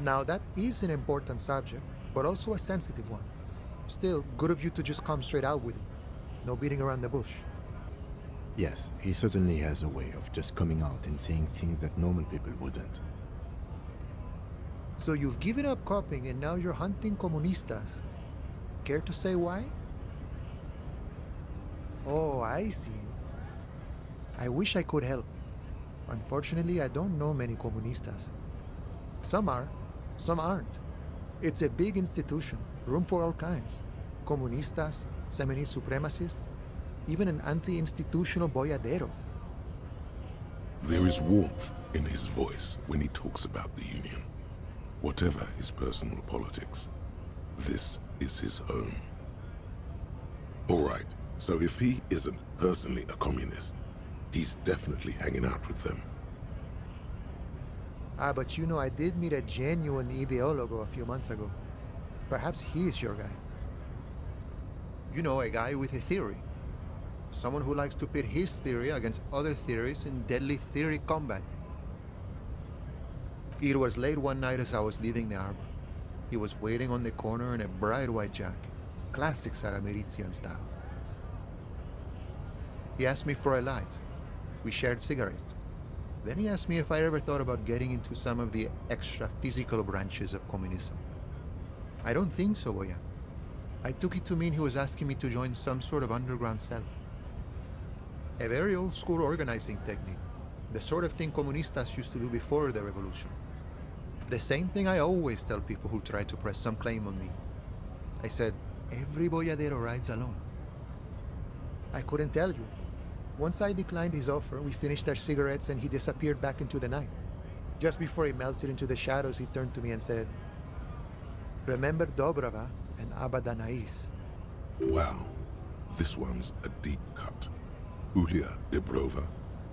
Now, that is an important subject, but also a sensitive one. Still, good of you to just come straight out with it. No beating around the bush. Yes, he certainly has a way of just coming out and saying things that normal people wouldn't. So you've given up copying and now you're hunting comunistas. Care to say why? Oh, I see. I wish I could help. Unfortunately, I don't know many comunistas. Some are, some aren't. It's a big institution, room for all kinds. Comunistas, Seminist supremacists, even an anti-institutional boyadero. There is warmth in his voice when he talks about the Union. Whatever his personal politics, this is his home. Alright, so if he isn't personally a communist, he's definitely hanging out with them. Ah, but you know, I did meet a genuine ideologo a few months ago. Perhaps he's your guy. You know, a guy with a theory. Someone who likes to pit his theory against other theories in deadly theory combat. It was late one night as I was leaving the harbor. He was waiting on the corner in a bright white jacket. Classic Saramerizian style. He asked me for a light. We shared cigarettes. Then he asked me if I ever thought about getting into some of the extra physical branches of communism. I don't think so, Boya. I took it to mean he was asking me to join some sort of underground cell. A very old school organizing technique. The sort of thing comunistas used to do before the revolution. The same thing I always tell people who try to press some claim on me. I said, every boyadero rides alone. I couldn't tell you. Once I declined his offer, we finished our cigarettes and he disappeared back into the night. Just before he melted into the shadows, he turned to me and said, "Remember Dobrava and Abadanais." Wow, this one's a deep cut. Ulia Debrova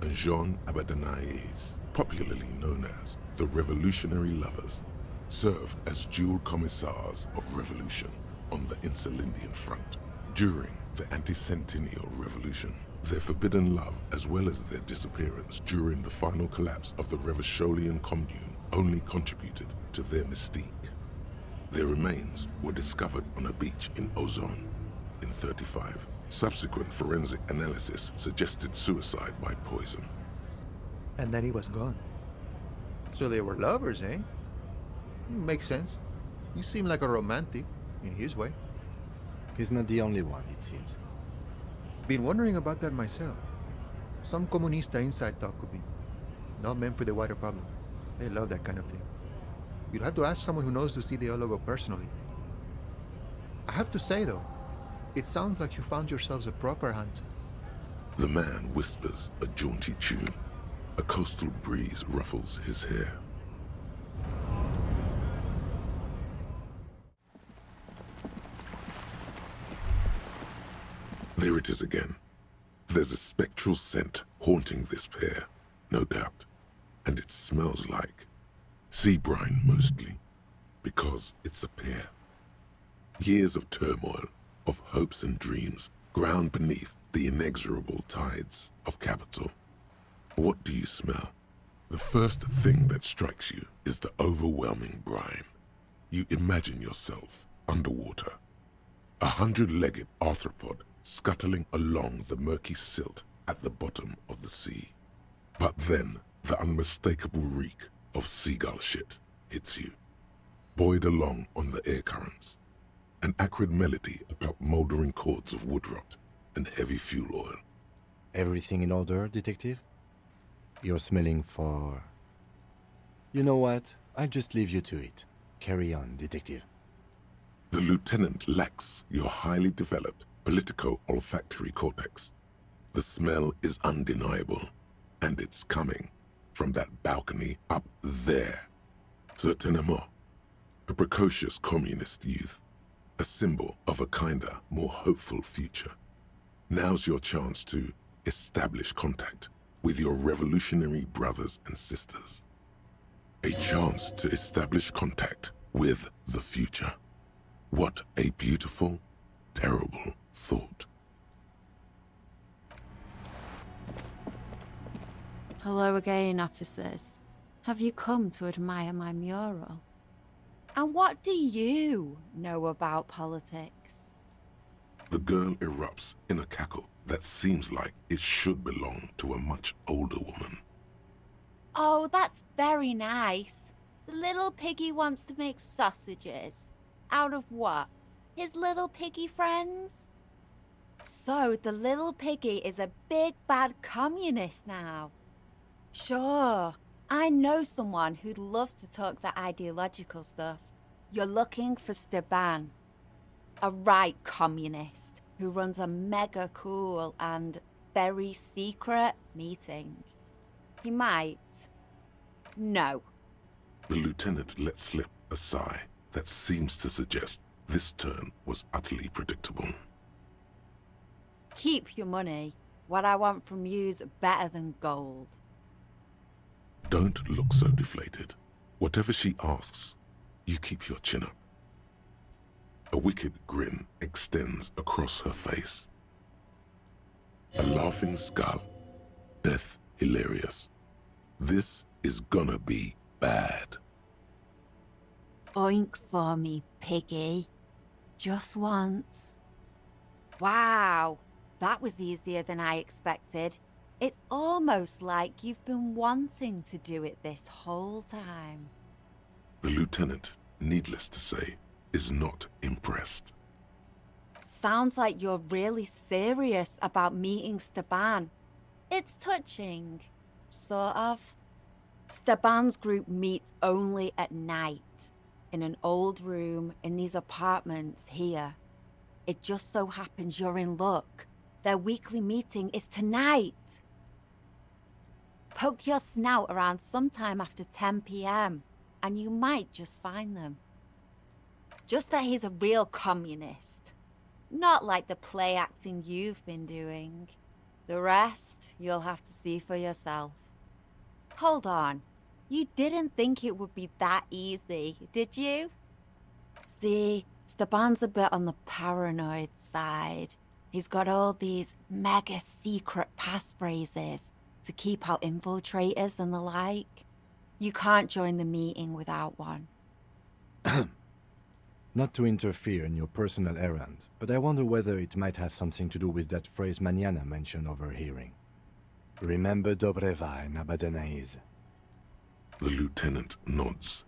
and Jean Abadanais, popularly known as the Revolutionary Lovers, served as dual commissars of revolution on the Insulindian front during the anti-centennial revolution. Their forbidden love, as well as their disappearance during the final collapse of the Revacholian Commune, only contributed to their mystique. Their remains were discovered on a beach in Ozone in '35. Subsequent forensic analysis suggested suicide by poison. And then he was gone. So they were lovers, eh? Makes sense. He seemed like a romantic, in his way. He's not the only one, it seems. Been wondering about that myself. Some comunista inside talk could be. Not meant for the wider public. They love that kind of thing. You'd have to ask someone who knows this ideologo personally. I have to say, though, it sounds like you found yourselves a proper hunt. The man whispers a jaunty tune. A coastal breeze ruffles his hair. There it is again. There's a spectral scent haunting this pair, no doubt. And it smells like sea brine mostly, because it's a pair. Years of turmoil, of hopes and dreams, ground beneath the inexorable tides of capital. What do you smell? The first thing that strikes you is the overwhelming brine. You imagine yourself underwater, a 100-legged arthropod scuttling along the murky silt at the bottom of the sea. But then, the unmistakable reek of seagull shit hits you, buoyed along on the air currents. An acrid melody atop mouldering cords of wood rot and heavy fuel oil. Everything in order, Detective? You're smelling for... You know what? I'll just leave you to it. Carry on, Detective. The lieutenant lacks your highly developed politico-olfactory cortex. The smell is undeniable. And it's coming from that balcony up there. Certainement. A precocious communist youth. A symbol of a kinder, more hopeful future. Now's your chance to establish contact with your revolutionary brothers and sisters. A chance to establish contact with the future. What a beautiful, terrible thought. Hello again, officers. Have you come to admire my mural? And what do you know about politics? The girl erupts in a cackle that seems like it should belong to a much older woman. Oh, that's very nice. The little piggy wants to make sausages. Out of what? His little piggy friends? So the little piggy is a big bad communist now. Sure, I know someone who'd love to talk that ideological stuff. You're looking for Steban, a right communist who runs a mega cool and very secret meeting. He might. No. The lieutenant let slip a sigh that seems to suggest this turn was utterly predictable. Keep your money. What I want from you's better than gold. Don't look so deflated. Whatever she asks, you keep your chin up. A wicked grin extends across her face. A laughing skull. Death hilarious. This is gonna be bad. Oink for me, piggy. Just once. Wow, that was easier than I expected. It's almost like you've been wanting to do it this whole time. The lieutenant, needless to say, is not impressed. Sounds like you're really serious about meeting Steban. It's touching, sort of. Steban's group meets only at night, in an old room in these apartments here. It just so happens you're in luck. Their weekly meeting is tonight. Poke your snout around sometime after 10 p.m. and you might just find them. Just that he's a real communist. Not like the play acting you've been doing. The rest, you'll have to see for yourself. Hold on. You didn't think it would be that easy, did you? See, Steban's a bit on the paranoid side. He's got all these mega secret passphrases to keep out infiltrators and the like. You can't join the meeting without one. Not to interfere in your personal errand, but I wonder whether it might have something to do with that phrase Mañana mentioned overhearing. Remember Dobreva and Advertise. The lieutenant nods.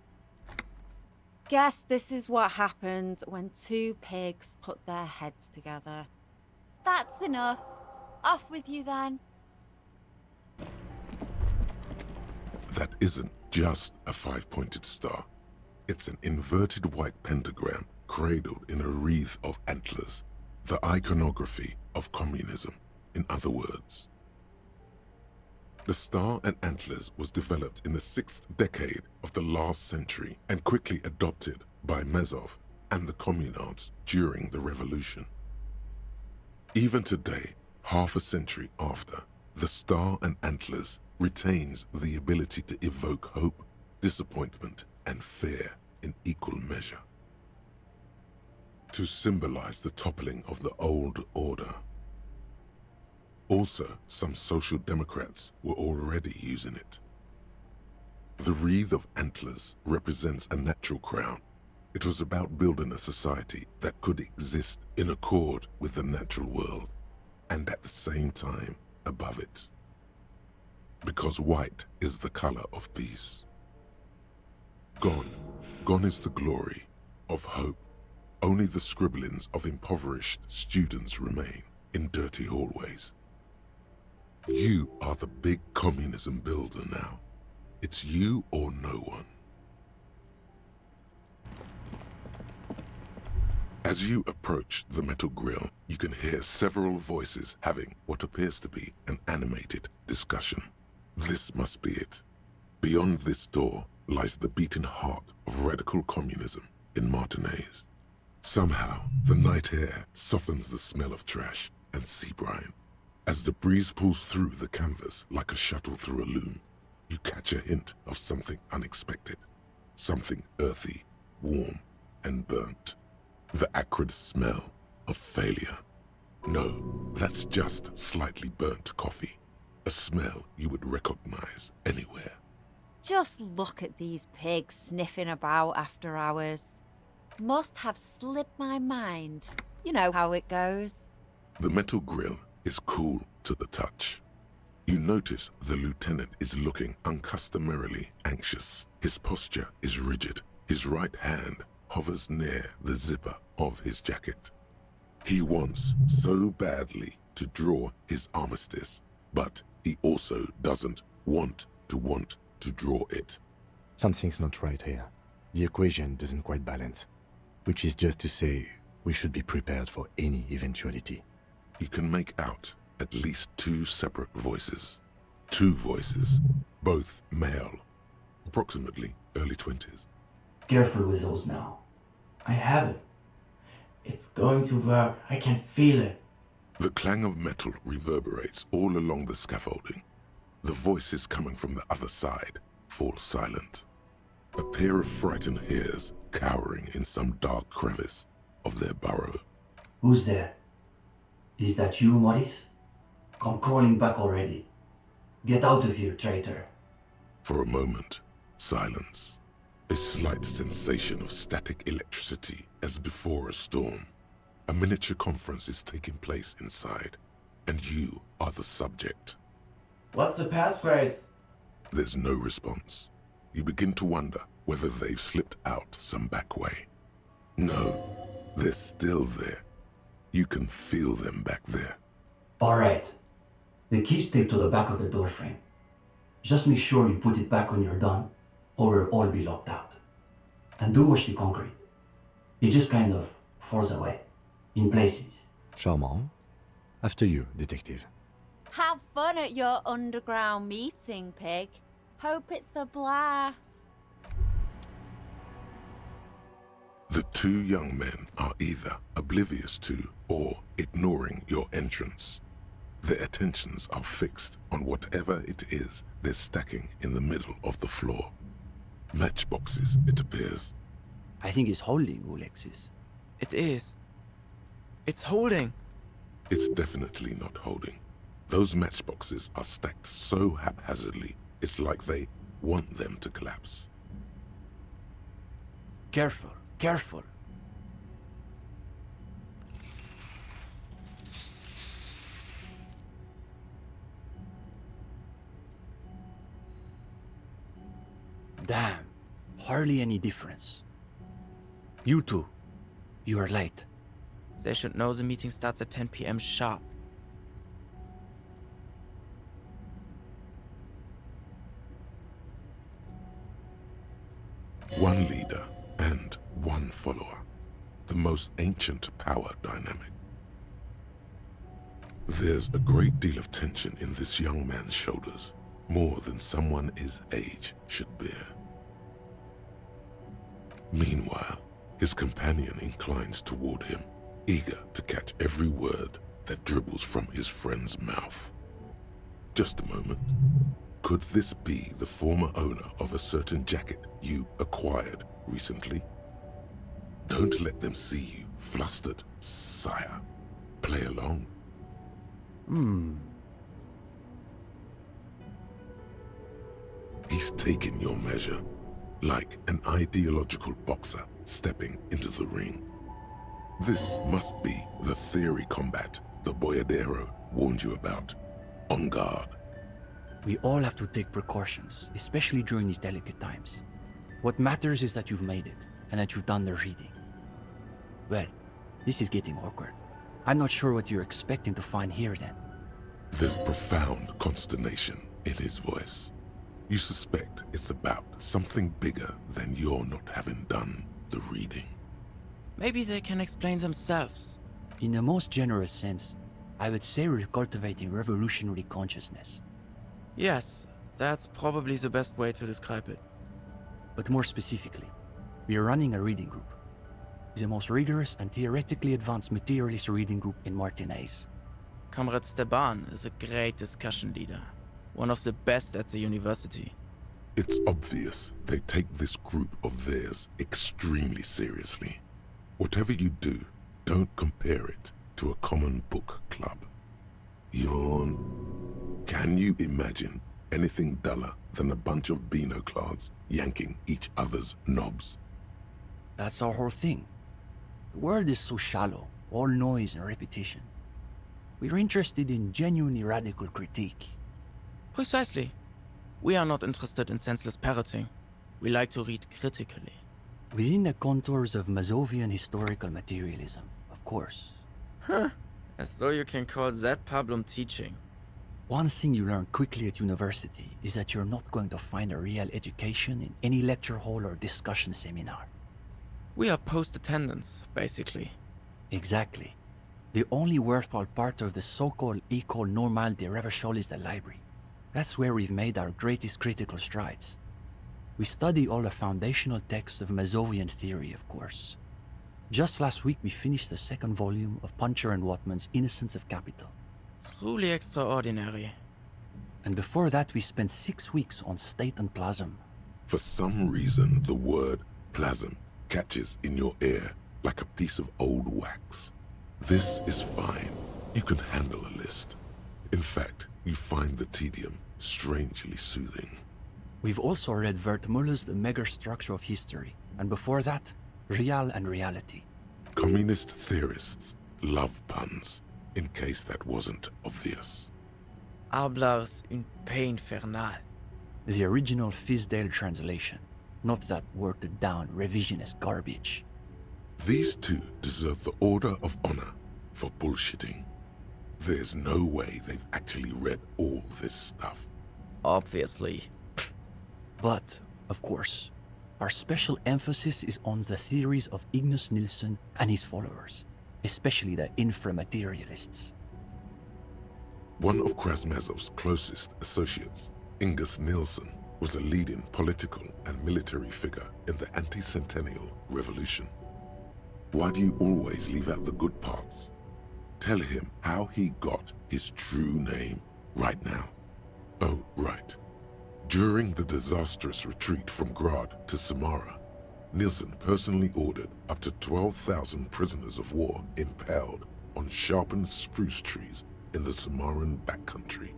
Guess this is what happens when two pigs put their heads together. That's enough. Off with you then. That isn't just a five-pointed star. It's an inverted white pentagram cradled in a wreath of antlers. The iconography of communism, in other words. The star and antlers was developed in the 6th decade of the last century and quickly adopted by Mezov and the communards during the revolution. Even today, half a century after, the star and antlers retains the ability to evoke hope, disappointment, and fear in equal measure. To symbolize the toppling of the old order. Also, some social democrats were already using it. The wreath of antlers represents a natural crown. It was about building a society that could exist in accord with the natural world, and at the same time above it. Because white is the color of peace. Gone is the glory of hope. Only the scribblings of impoverished students remain in dirty hallways. You are the big communism builder now. It's you or no one. As you approach the metal grill, you can hear several voices having what appears to be an animated discussion. This must be it. Beyond this door lies the beating heart of radical communism in Martinez. Somehow, the night air softens the smell of trash and sea brine. As the breeze pulls through the canvas like a shuttle through a loom, you catch a hint of something unexpected. Something earthy, warm, and burnt. The acrid smell of failure. No, that's just slightly burnt coffee. A smell you would recognize anywhere. Just look at these pigs sniffing about after hours. Must have slipped my mind. You know how it goes. The metal grill is cool to the touch. You notice the lieutenant is looking uncustomarily anxious. His posture is rigid. His right hand hovers near the zipper of his jacket. He wants so badly to draw his armistice, but he also doesn't want to draw it. Something's not right here. The equation doesn't quite balance. Which is just to say, we should be prepared for any eventuality. You can make out at least 2 separate voices. 2 voices, both male, approximately early 20s. Careful with those now. I have it. It's going to work. I can feel it. The clang of metal reverberates all along the scaffolding. The voices coming from the other side fall silent. A pair of frightened hares cowering in some dark crevice of their burrow. Who's there? Is that you, Morris? Come crawling back already. Get out of here, traitor. For a moment, silence. A slight sensation of static electricity as before a storm. A miniature conference is taking place inside, and you are the subject. What's the passphrase? There's no response. You begin to wonder whether they've slipped out some back way. No, they're still there. You can feel them back there. Alright. The key's taped to the back of the door frame. Just make sure you put it back when you're done, or we'll all be locked out. And do watch the concrete. It just kind of falls away, in places. Charmant. After you, detective. Have fun at your underground meeting, pig. Hope it's a blast. The 2 young men are either oblivious to or ignoring your entrance. Their attentions are fixed on whatever it is they're stacking in the middle of the floor. Matchboxes, it appears. I think it's holding, Alexis. It is. It's holding. It's definitely not holding. Those matchboxes are stacked so haphazardly, it's like they want them to collapse. Careful, careful. Damn, hardly any difference. You two, you are late. They should know the meeting starts at 10 p.m. sharp. One leader and one follower. The most ancient power dynamic. There's a great deal of tension in this young man's shoulders, more than someone his age should bear. Meanwhile, his companion inclines toward him, eager to catch every word that dribbles from his friend's mouth. Just a moment. Could this be the former owner of a certain jacket you acquired recently? Don't let them see you flustered, sire. Play along. He's taken your measure, like an ideological boxer stepping into the ring. This must be the theory combat the Boyadero warned you about. On guard. We all have to take precautions, especially during these delicate times. What matters is that you've made it, and that you've done the reading. Well, this is getting awkward. I'm not sure what you're expecting to find here then. There's profound consternation in his voice. You suspect it's about something bigger than your not having done the reading. Maybe they can explain themselves. In the most generous sense, I would say we're cultivating revolutionary consciousness. Yes, That's probably the best way to describe it. But more specifically, we are running a reading group. It's the most rigorous and theoretically advanced materialist reading group in Martinaise. Comrade Steban is a great discussion leader, one of the best at the university. It's obvious they take this group of theirs extremely seriously. Whatever you do, don't compare it to a common book club. Yawn. Can you imagine anything duller than a bunch of Beano-clads yanking each other's knobs? That's our whole thing. The world is so shallow, all noise and repetition. We're interested in genuinely radical critique. Precisely. We are not interested in senseless parroting. We like to read critically. Within the contours of Mazovian historical materialism, of course. Huh. As though you can call that problem teaching. One thing you learn quickly at university is that you're not going to find a real education in any lecture hall or discussion seminar. We are post-attendance, basically. Exactly. The only worthwhile part of the so-called École Normale de Recherche is the library. That's where we've made our greatest critical strides. We study all the foundational texts of Mazovian theory, of course. Just last week we finished the second volume of Puncher and Watman's Innocence of Capital. Truly extraordinary. And before that we spent 6 weeks on State and Plasm. For some reason, the word plasm catches in your ear like a piece of old wax. This is fine. You can handle a list. In fact, you find the tedium strangely soothing. We've also read Wertmüller's The Megastructure of History, and before that, Real and Reality. Communist theorists love puns, in case that wasn't obvious. Hablars une paix infernale. The original Fisdale translation, not that watered-down revisionist garbage. These two deserve the Order of Honor for bullshitting. There's no way they've actually read all this stuff. Obviously. But, of course, our special emphasis is on the theories of Ignace Nilsson and his followers, especially the inframaterialists. One of Krasmazov's closest associates, Ingus Nilsson, was a leading political and military figure in the anti-centennial revolution. Why do you always leave out the good parts? Tell him how he got his true name right now. Oh, right. During the disastrous retreat from Grad to Samara, Nilsson personally ordered up to 12,000 prisoners of war impaled on sharpened spruce trees in the Samaran backcountry.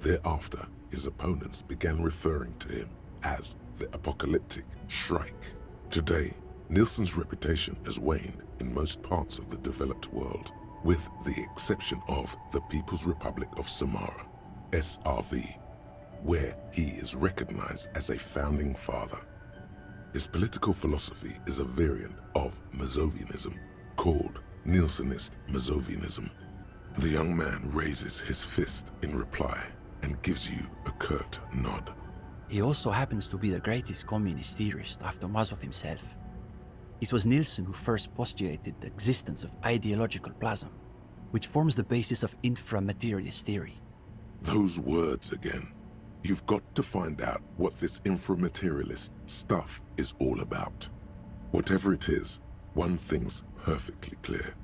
Thereafter, his opponents began referring to him as the apocalyptic Shrike. Today, Nilsson's reputation has waned in most parts of the developed world, with the exception of the People's Republic of Samara, SRV, where he is recognized as a founding father. His political philosophy is a variant of Mazovianism, called Nilssonist Mazovianism. The young man raises his fist in reply and gives you a curt nod. He also happens to be the greatest communist theorist after Mazov himself. It was Nilsson who first postulated the existence of ideological plasm, which forms the basis of inframaterialist theory. Those words again. You've got to find out what this inframaterialist stuff is all about. Whatever it is, one thing's perfectly clear.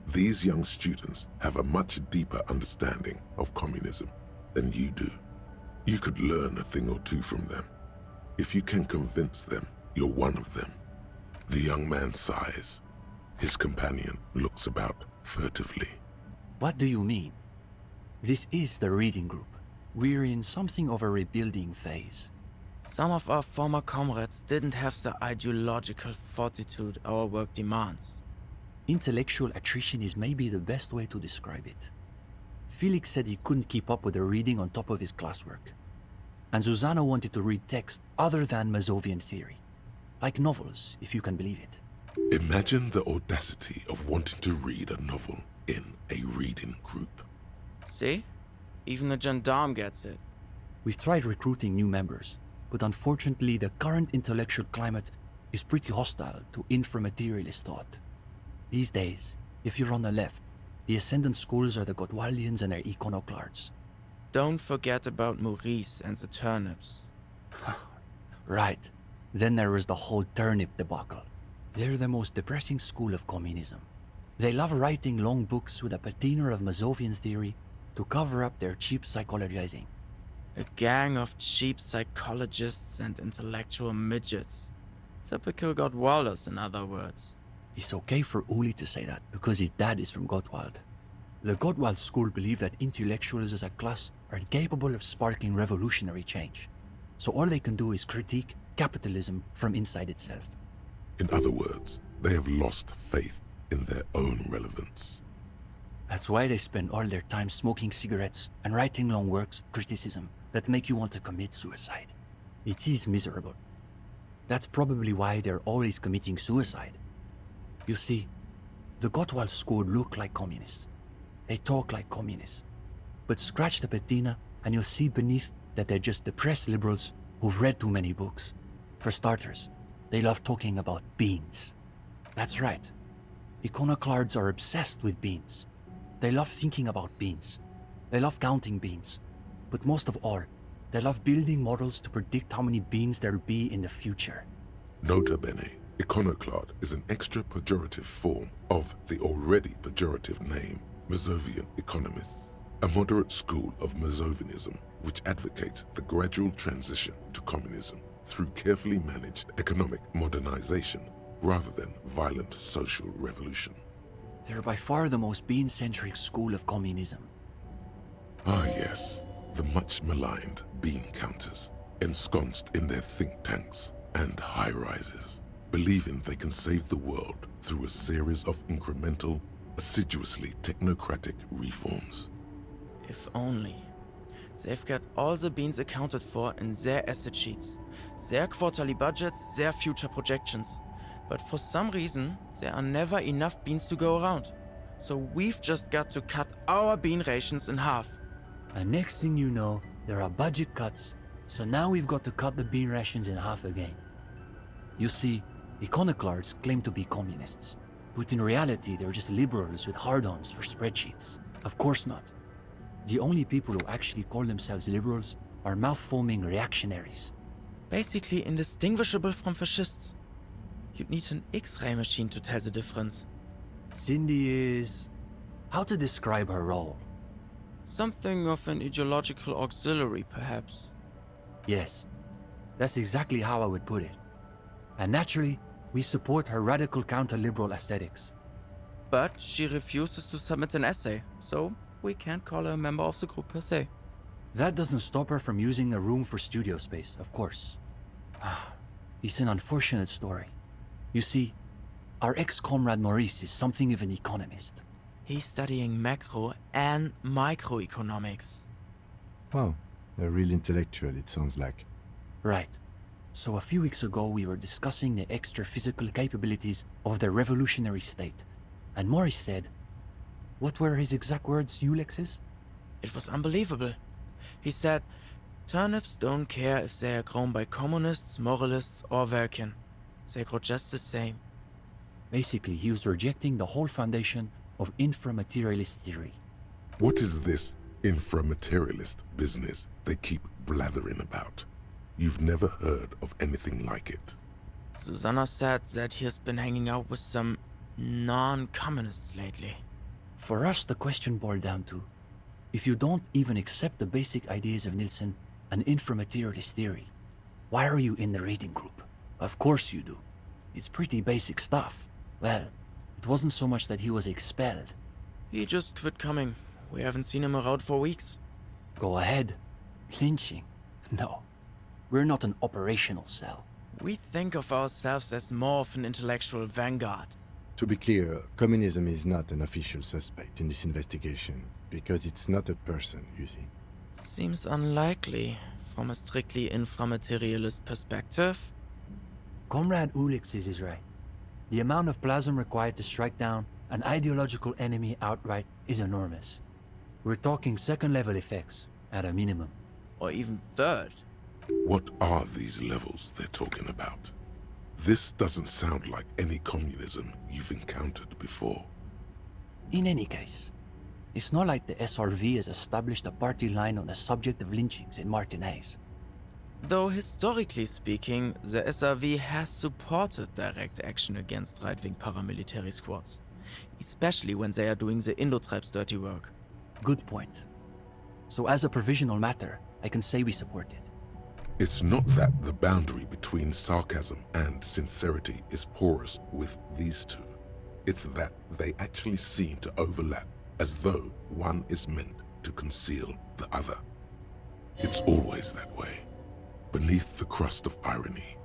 These young students have a much deeper understanding of communism than you do. You could learn a thing or two from them. If you can convince them you're one of them. The young man sighs. His companion looks about furtively. What do you mean? This is the reading group. We're in something of a rebuilding phase. Some of our former comrades didn't have the ideological fortitude our work demands. Intellectual attrition is maybe the best way to describe it. Felix said he couldn't keep up with the reading on top of his classwork. And Susanna wanted to read text other than Mazovian theory. Like novels, if you can believe it. Imagine the audacity of wanting to read a novel in a reading group. See? Even a gendarme gets it. We've tried recruiting new members, but unfortunately the current intellectual climate is pretty hostile to inframaterialist thought. These days, if you're on the left, the ascendant schools are the Godwaldians and their iconoclasts. don't forget about Maurice and the turnips. Right. Then there was the whole turnip debacle. They're the most depressing school of communism. They love writing long books with a patina of Mazovian theory to cover up their cheap psychologizing. A gang of cheap psychologists and intellectual midgets. Typical Gottwalders, in other words. It's okay for Uli to say that, because his dad is from Gottwald. The Gottwald school believe that intellectuals as a class are incapable of sparking revolutionary change. So all they can do is critique capitalism from inside itself. In other words, they have lost faith in their own relevance. That's why they spend all their time smoking cigarettes and writing long works of criticism that make you want to commit suicide. It is miserable. That's probably why they're always committing suicide. You see, the Gottwald school look like communists. They talk like communists. But scratch the patina and you'll see beneath that they're just depressed liberals who've read too many books. For starters, they love talking about beans. That's right. Iconoclasts are obsessed with beans. They love thinking about beans. They love counting beans. But most of all, they love building models to predict how many beans there'll be in the future. Nota bene, iconoclast is an extra pejorative form of the already pejorative name Mazovian economists, a moderate school of Mazovianism which advocates the gradual transition to communism through carefully managed economic modernization rather than violent social revolution. They're by far the most bean-centric school of communism. Ah yes, the much maligned bean counters, ensconced in their think tanks and high-rises, believing they can save the world through a series of incremental, assiduously technocratic reforms. If only. They've got all the beans accounted for in their asset sheets, their quarterly budgets, their future projections. But for some reason, there are never enough beans to go around. So we've just got to cut our bean rations in half. And next thing you know, there are budget cuts, so now we've got to cut the bean rations in half again. You see, iconoclasts claim to be communists, but in reality they're just liberals with hard-ons for spreadsheets. Of course not. The only people who actually call themselves liberals are mouth-foaming reactionaries. Basically indistinguishable from fascists. You'd need an X-ray machine to tell the difference. Cindy is... how to describe her role? Something of an ideological auxiliary, perhaps. Yes, that's exactly how I would put it. And naturally, we support her radical counter-liberal aesthetics. But she refuses to submit an essay, so we can't call her a member of the group per se. That doesn't stop her from using a room for studio space, of course. It's an unfortunate story. You see, our ex-comrade Maurice is something of an economist. He's studying macro and microeconomics. Wow, a real intellectual, it sounds like. Right. So a few weeks ago we were discussing the extra physical capabilities of the revolutionary state. And Maurice said... what were his exact words, Ulex's? It was unbelievable. He said, turnips don't care if they are grown by communists, moralists, or Vulcan. They grow just the same. Basically, he was rejecting the whole foundation of inframaterialist theory. What is this inframaterialist business they keep blathering about? You've never heard of anything like it. Susanna said that he has been hanging out with some non-communists lately. For us, the question boiled down to, if you don't even accept the basic ideas of Nielsen and inframaterialist theory, why are you in the reading group? Of course you do. It's pretty basic stuff. Well, it wasn't so much that he was expelled. He just quit coming. We haven't seen him around for weeks. Go ahead. Lynching? No. We're not an operational cell. We think of ourselves as more of an intellectual vanguard. To be clear, communism is not an official suspect in this investigation, because it's not a person, you see. Seems unlikely, from a strictly inframaterialist perspective. Comrade Ulix is right. The amount of plasm required to strike down an ideological enemy outright is enormous. We're talking second-level effects, at a minimum. Or even third. What are these levels they're talking about? This doesn't sound like any communism you've encountered before. In any case, It's not like the SRV has established a party line on the subject of lynchings in Martinez. Though historically speaking, the SRV has supported direct action against right-wing paramilitary squads, especially when they are doing the Indo-tribe's dirty work. Good point. So as a provisional matter, I can say we support it. It's not that the boundary between sarcasm and sincerity is porous with these two. It's that they actually seem to overlap, as though one is meant to conceal the other. It's always that way. Beneath the crust of irony,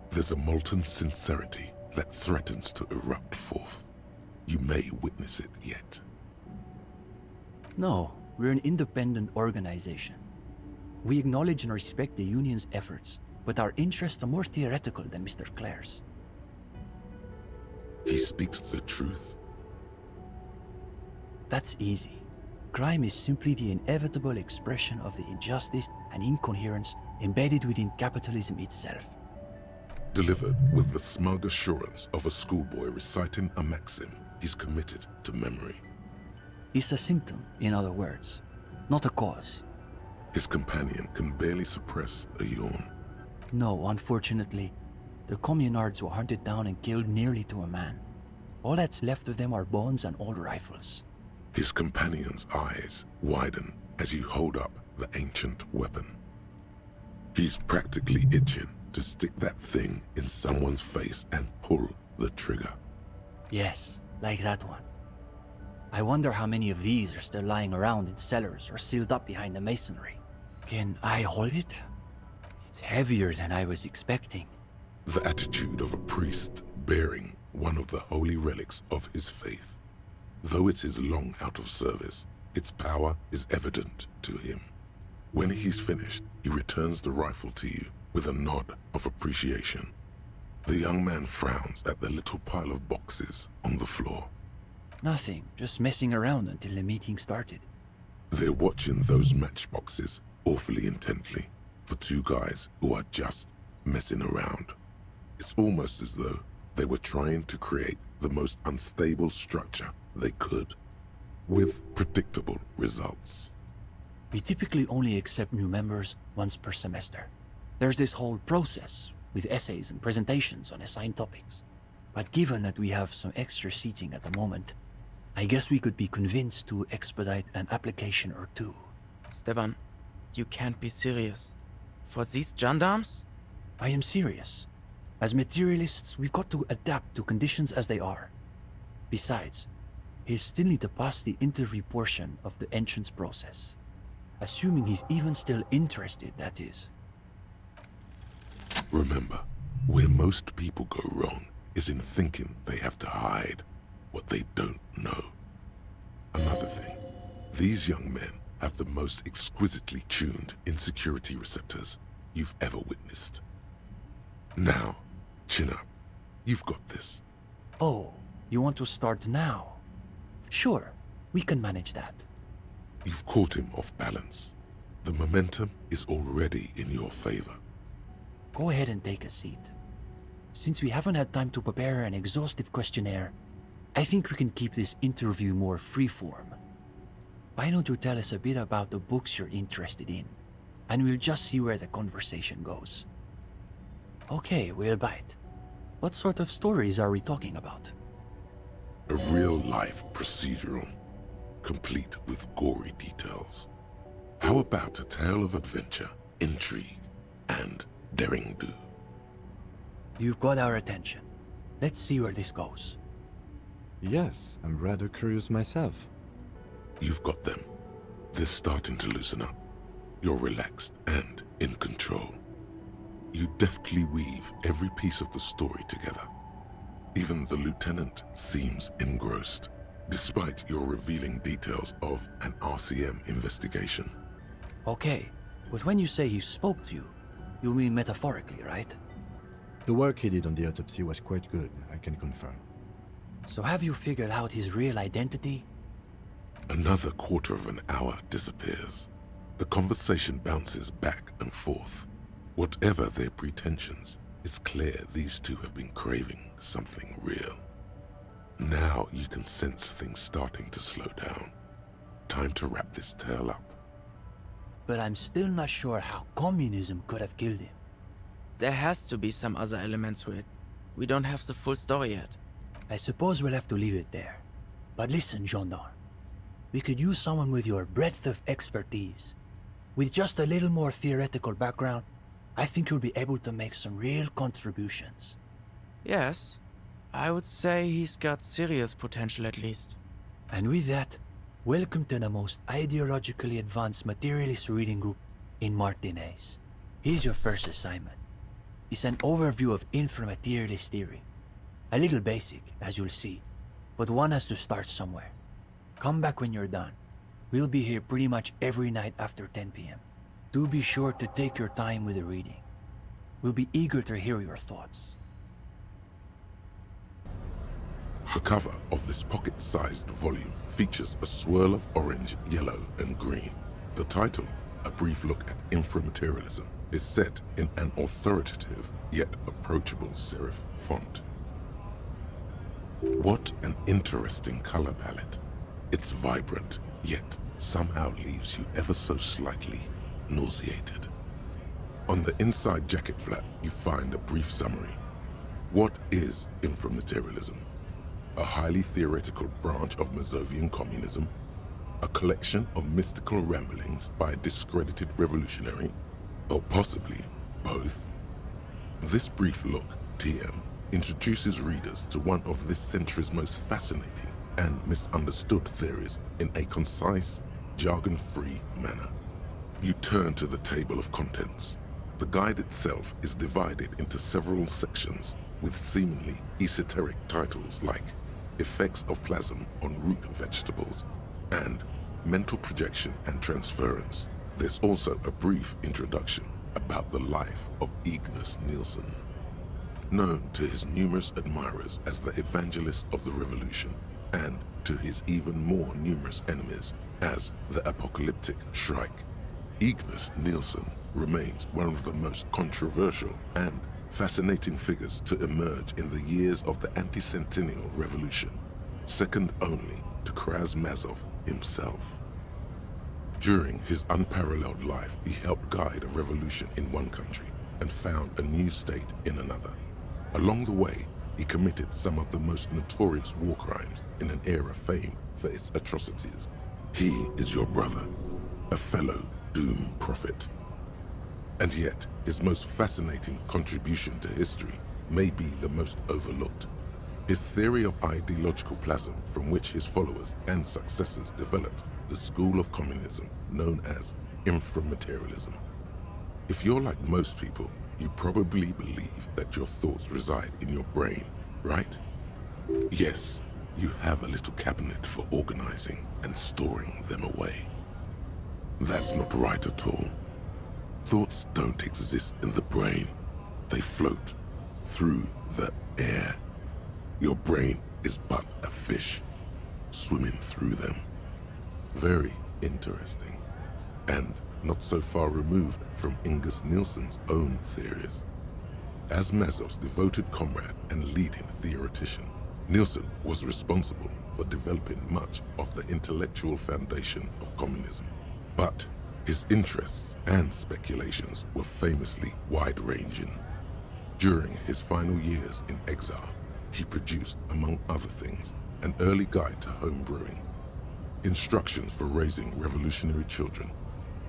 there's a molten sincerity that threatens to erupt forth. You may witness it yet. No, we're an independent organization. We acknowledge and respect the union's efforts, but our interests are more theoretical than Mr. Clare's. He speaks the truth. That's easy. Crime is simply the inevitable expression of the injustice and incoherence embedded within capitalism itself. Delivered with the smug assurance of a schoolboy reciting a maxim he's committed to memory. It's a symptom, in other words, not a cause. His companion can barely suppress a yawn. No, unfortunately, the communards were hunted down and killed nearly to a man. All that's left of them are bones and old rifles. His companion's eyes widen as you hold up the ancient weapon. He's practically itching to stick that thing in someone's face and pull the trigger. Yes, like that one. I wonder how many of these are still lying around in cellars or sealed up behind the masonry. Can I hold it? It's heavier than I was expecting. The attitude of a priest bearing one of the holy relics of his faith. Though it is long out of service, its power is evident to him. When he's finished, he returns the rifle to you with a nod of appreciation. The young man frowns at the little pile of boxes on the floor. Nothing, just messing around until the meeting started. They're watching those matchboxes awfully intently for two guys who are just messing around. It's almost as though they were trying to create the most unstable structure they could, with predictable results. We typically only accept new members once per semester. There's this whole process with essays and presentations on assigned topics. But given that we have some extra seating at the moment, I guess we could be convinced to expedite an application or two. Steban, you can't be serious. For these gendarmes? I am serious. As materialists, we've got to adapt to conditions as they are. Besides, he'll still need to pass the interview portion of the entrance process. Assuming he's even still interested, that is. Remember, where most people go wrong is in thinking they have to hide what they don't know. Another thing, these young men have the most exquisitely tuned insecurity receptors you've ever witnessed. Now, chin up. You've got this. Oh, you want to start now? Sure, we can manage that. You've caught him off balance. The momentum is already in your favor. Go ahead and take a seat. Since we haven't had time to prepare an exhaustive questionnaire, I think we can keep this interview more freeform. Why don't you tell us a bit about the books you're interested in, and we'll just see where the conversation goes. Okay, we'll bite. What sort of stories are we talking about? A real-life procedural, complete with gory details. How about a tale of adventure, intrigue, and daring-do? You've got our attention. Let's see where this goes. Yes, I'm rather curious myself. You've got them. They're starting to loosen up. You're relaxed and in control. You deftly weave every piece of the story together. Even the lieutenant seems engrossed, despite your revealing details of an RCM investigation. Okay, but when you say he spoke to you, you mean metaphorically, right? The work he did on the autopsy was quite good, I can confirm. So have you figured out his real identity? Another quarter of an hour disappears. The conversation bounces back and forth. Whatever their pretensions, it's clear these two have been craving something real. Now you can sense things starting to slow down. time to wrap this tale up. But I'm still not sure how communism could have killed him. There has to be some other element to it. We don't have the full story yet. I suppose we'll have to leave it there. But listen, Gendarme. We could use someone with your breadth of expertise. With just a little more theoretical background, I think you'll be able to make some real contributions. Yes, I would say he's got serious potential at least. And with that, welcome to the most ideologically advanced materialist reading group in Martinez. Here's your first assignment. It's an overview of inframaterialist theory. A little basic, as you'll see, but one has to start somewhere. Come back when you're done. We'll be here pretty much every night after 10 p.m. Do be sure to take your time with the reading. We'll be eager to hear your thoughts. The cover of this pocket-sized volume features a swirl of orange, yellow, and green. The title, A Brief Look at Inframaterialism, is set in an authoritative yet approachable serif font. What an interesting color palette. It's vibrant, yet somehow leaves you ever so slightly nauseated. On the inside jacket flap, you find a brief summary. What is inframaterialism? A highly theoretical branch of Masovian communism? A collection of mystical ramblings by a discredited revolutionary? Or possibly both? This brief look, TM, introduces readers to one of this century's most fascinating and misunderstood theories in a concise, jargon-free manner. You turn to the table of contents. The guide itself is divided into several sections with seemingly esoteric titles like Effects of Plasm on Root Vegetables and Mental Projection and Transference. There's also a brief introduction about the life of Ignace Nielsen. Known to his numerous admirers as the evangelist of the revolution, and to his even more numerous enemies as the apocalyptic Shrike, Ignace Nielsen remains one of the most controversial and fascinating figures to emerge in the years of the anti-centennial revolution, second only to Krasmazov himself. During his unparalleled life, he helped guide a revolution in one country and found a new state in another. Along the way, he committed some of the most notorious war crimes in an era famed for its atrocities. He is your brother, a fellow doom prophet. And yet, his most fascinating contribution to history may be the most overlooked. His theory of ideological plasm, from which his followers and successors developed the school of communism known as inframaterialism. If you're like most people, you probably believe that your thoughts reside in your brain, right? Yes, you have a little cabinet for organizing and storing them away. That's not right at all. Thoughts don't exist in the brain. They float through the air. Your brain is but a fish swimming through them. Very interesting, and not so far removed from Ignace Nielsen's own theories. As Mazov's devoted comrade and leading theoretician, Nielsen was responsible for developing much of the intellectual foundation of communism. But his interests and speculations were famously wide-ranging. During his final years in exile, he produced, among other things, an early guide to home brewing, instructions for raising revolutionary children,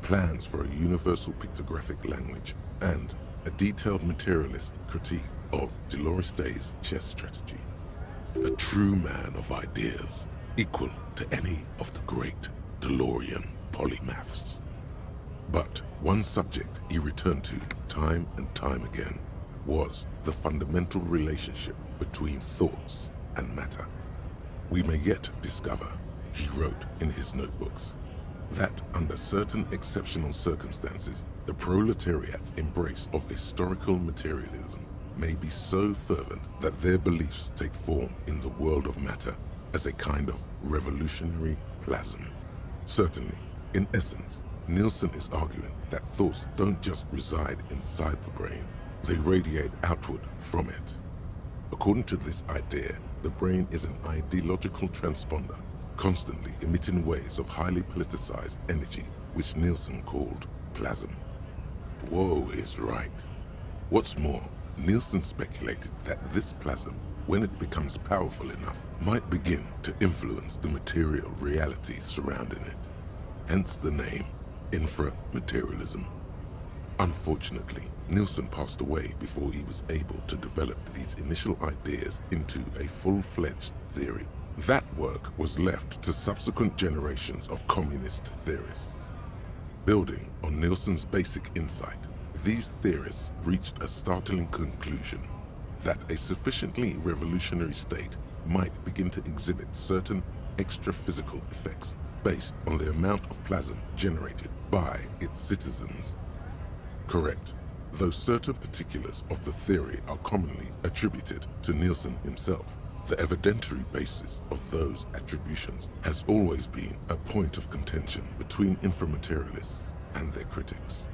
plans for a universal pictographic language, and a detailed materialist critique of Dolores Day's chess strategy. A true man of ideas, equal to any of the great DeLorean polymaths. But one subject he returned to time and time again was the fundamental relationship between thoughts and matter. We may yet discover, he wrote in his notebooks, that under certain exceptional circumstances, the proletariat's embrace of historical materialism may be so fervent that their beliefs take form in the world of matter as a kind of revolutionary plasm. Certainly, in essence, Nielsen is arguing that thoughts don't just reside inside the brain, they radiate outward from it. According to this idea, the brain is an ideological transponder, constantly emitting waves of highly politicized energy, which Nielsen called plasm. Woe is right. What's more, Nielsen speculated that this plasm, when it becomes powerful enough, might begin to influence the material reality surrounding it. Hence the name, inframaterialism. Unfortunately, Nielsen passed away before he was able to develop these initial ideas into a full-fledged theory. That work was left to subsequent generations of communist theorists. Building on Nielsen's basic insight, these theorists reached a startling conclusion that a sufficiently revolutionary state might begin to exhibit certain extra-physical effects based on the amount of plasm generated by its citizens. Correct, though certain particulars of the theory are commonly attributed to Nielsen himself. The evidentiary basis of those attributions has always been a point of contention between inframaterialists and their critics.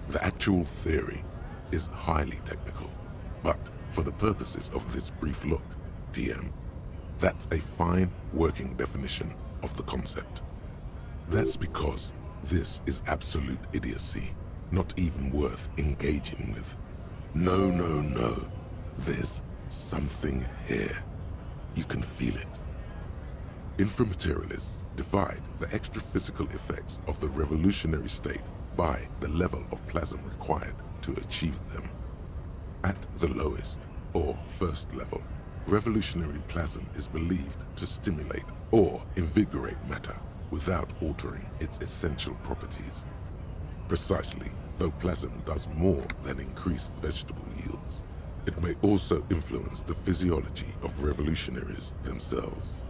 The actual theory is highly technical, but for the purposes of this brief look, TM, that's a fine working definition of the concept. That's because this is absolute idiocy, not even worth engaging with. No. There's something here. You can feel it. Inframaterialists divide the extra-physical effects of the revolutionary state by the level of plasm required to achieve them. At the lowest, or first level, revolutionary plasm is believed to stimulate or invigorate matter without altering its essential properties. Precisely, though plasm does more than increase vegetable yields, it may also influence the physiology of revolutionaries themselves.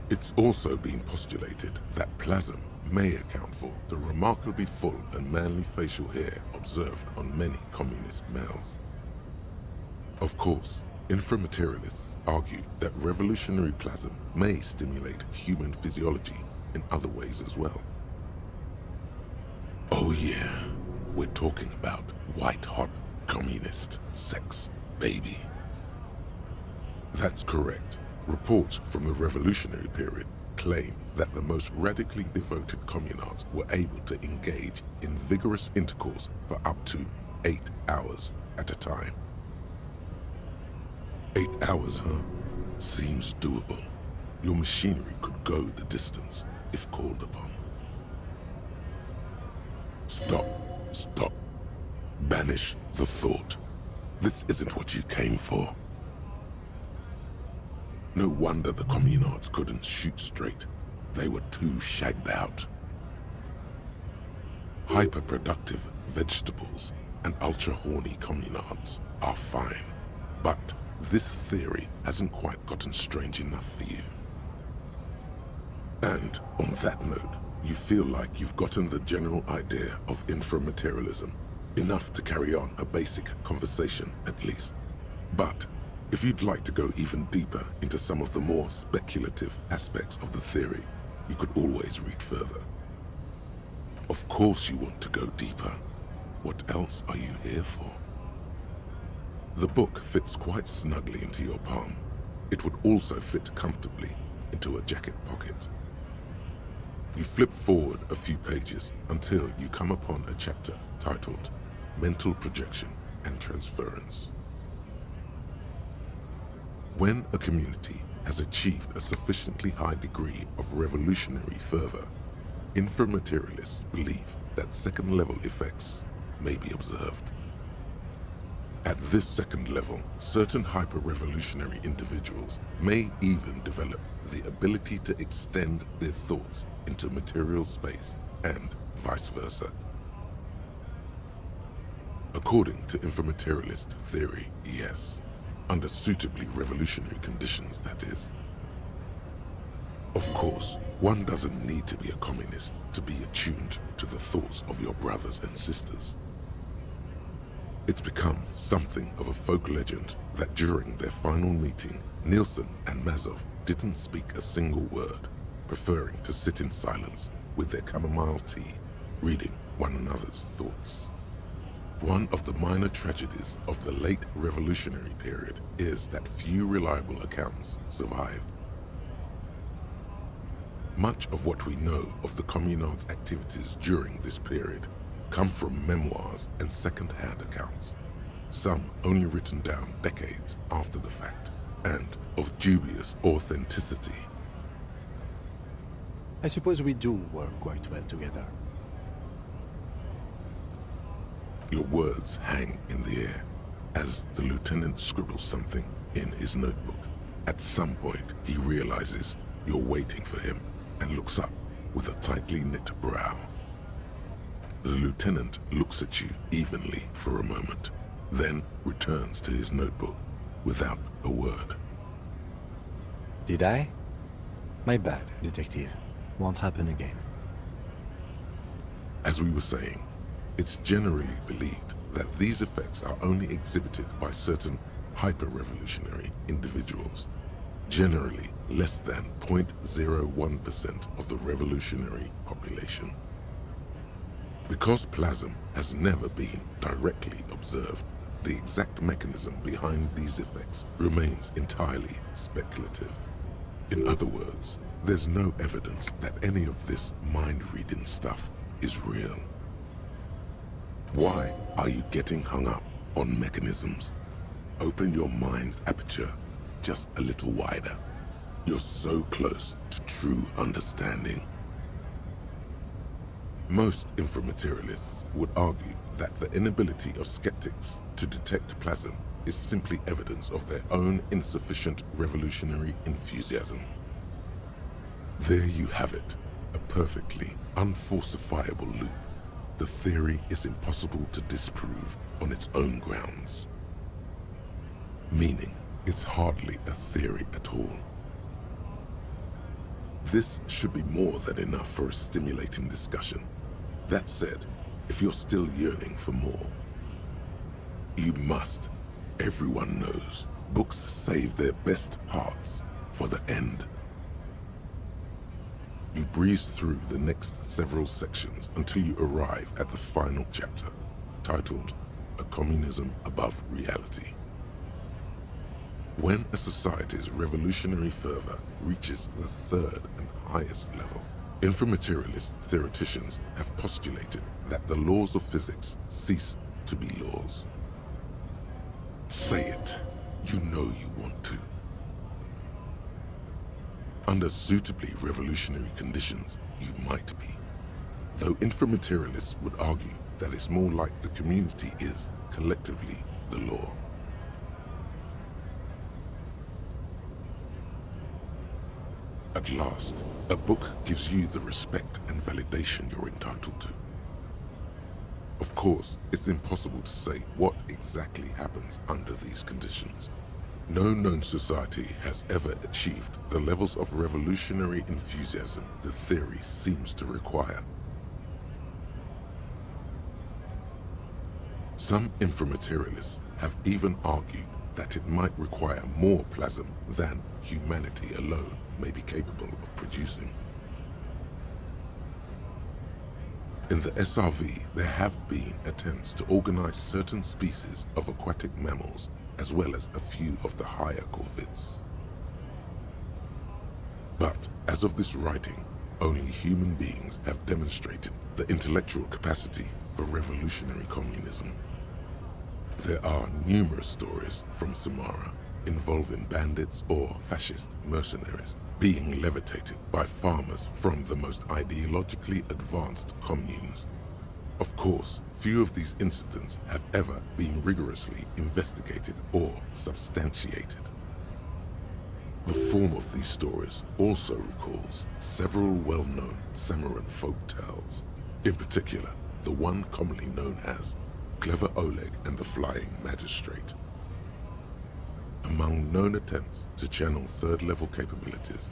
It's also been postulated that plasm may account for the remarkably full and manly facial hair observed on many communist males. Of course, inframaterialists argue that revolutionary plasm may stimulate human physiology in other ways as well. Oh yeah, we're talking about white-hot communist sex, baby. That's correct. Reports from the revolutionary period claim that the most radically devoted communards were able to engage in vigorous intercourse for up to 8 hours at a time. 8 hours, huh? Seems doable. Your machinery could go the distance if called upon. Stop. Banish the thought. This isn't what you came for. No wonder the communards couldn't shoot straight. They were too shagged out. Hyper-productive vegetables and ultra-horny communards are fine, but this theory hasn't quite gotten strange enough for you. And on that note, you feel like you've gotten the general idea of inframaterialism, enough to carry on a basic conversation at least. But if you'd like to go even deeper into some of the more speculative aspects of the theory, you could always read further. Of course you want to go deeper. What else are you here for? The book fits quite snugly into your palm. It would also fit comfortably into a jacket pocket. You flip forward a few pages until you come upon a chapter titled Mental Projection and Transference. When a community has achieved a sufficiently high degree of revolutionary fervor, inframaterialists believe that second-level effects may be observed. At this second level, certain hyper-revolutionary individuals may even develop the ability to extend their thoughts into material space and vice versa. According to inframaterialist theory, yes. Under suitably revolutionary conditions, that is. Of course, one doesn't need to be a communist to be attuned to the thoughts of your brothers and sisters. It's become something of a folk legend that during their final meeting, Nielsen and Mazov didn't speak a single word, preferring to sit in silence with their chamomile tea, reading one another's thoughts. One of the minor tragedies of the late revolutionary period is that few reliable accounts survive. Much of what we know of the Communard's activities during this period come from memoirs and second-hand accounts, some only written down decades after the fact, and of dubious authenticity. I suppose we do work quite well together. Your words hang in the air as the lieutenant scribbles something in his notebook. At some point, he realizes you're waiting for him and looks up with a tightly knit brow. The lieutenant looks at you evenly for a moment, then returns to his notebook without a word. Did I? My bad, detective. Won't happen again. As we were saying, it's generally believed that these effects are only exhibited by certain hyper-revolutionary individuals, generally less than 0.01% of the revolutionary population. Because plasm has never been directly observed, the exact mechanism behind these effects remains entirely speculative. In other words, there's no evidence that any of this mind-reading stuff is real. Why are you getting hung up on mechanisms? Open your mind's aperture just a little wider. You're so close to true understanding. Most inframaterialists would argue that the inability of skeptics to detect plasm is simply evidence of their own insufficient revolutionary enthusiasm. There you have it, a perfectly unfalsifiable loop. The theory is impossible to disprove on its own grounds. Meaning, it's hardly a theory at all. This should be more than enough for a stimulating discussion. That said, if you're still yearning for more, you must. Everyone knows books save their best parts for the end. You breeze through the next several sections until you arrive at the final chapter, titled A Communism Above Reality. When a society's revolutionary fervor reaches the third and highest level, inframaterialist theoreticians have postulated that the laws of physics cease to be laws. Say it. You know you want to. Under suitably revolutionary conditions, you might be. Though inframaterialists would argue that it's more like the community is, collectively, the law. At last, a book gives you the respect and validation you're entitled to. Of course, it's impossible to say what exactly happens under these conditions. No known society has ever achieved the levels of revolutionary enthusiasm the theory seems to require. Some inframaterialists have even argued that it might require more plasm than humanity alone may be capable of producing. In the SRV, there have been attempts to organize certain species of aquatic mammals, as well as a few of the higher corvids. But, as of this writing, only human beings have demonstrated the intellectual capacity for revolutionary communism. There are numerous stories from Samara involving bandits or fascist mercenaries being levitated by farmers from the most ideologically advanced communes. Of course, few of these incidents have ever been rigorously investigated or substantiated. The form of these stories also recalls several well-known Samoran folk tales, in particular the one commonly known as Clever Oleg and the Flying Magistrate. Among known attempts to channel third-level capabilities,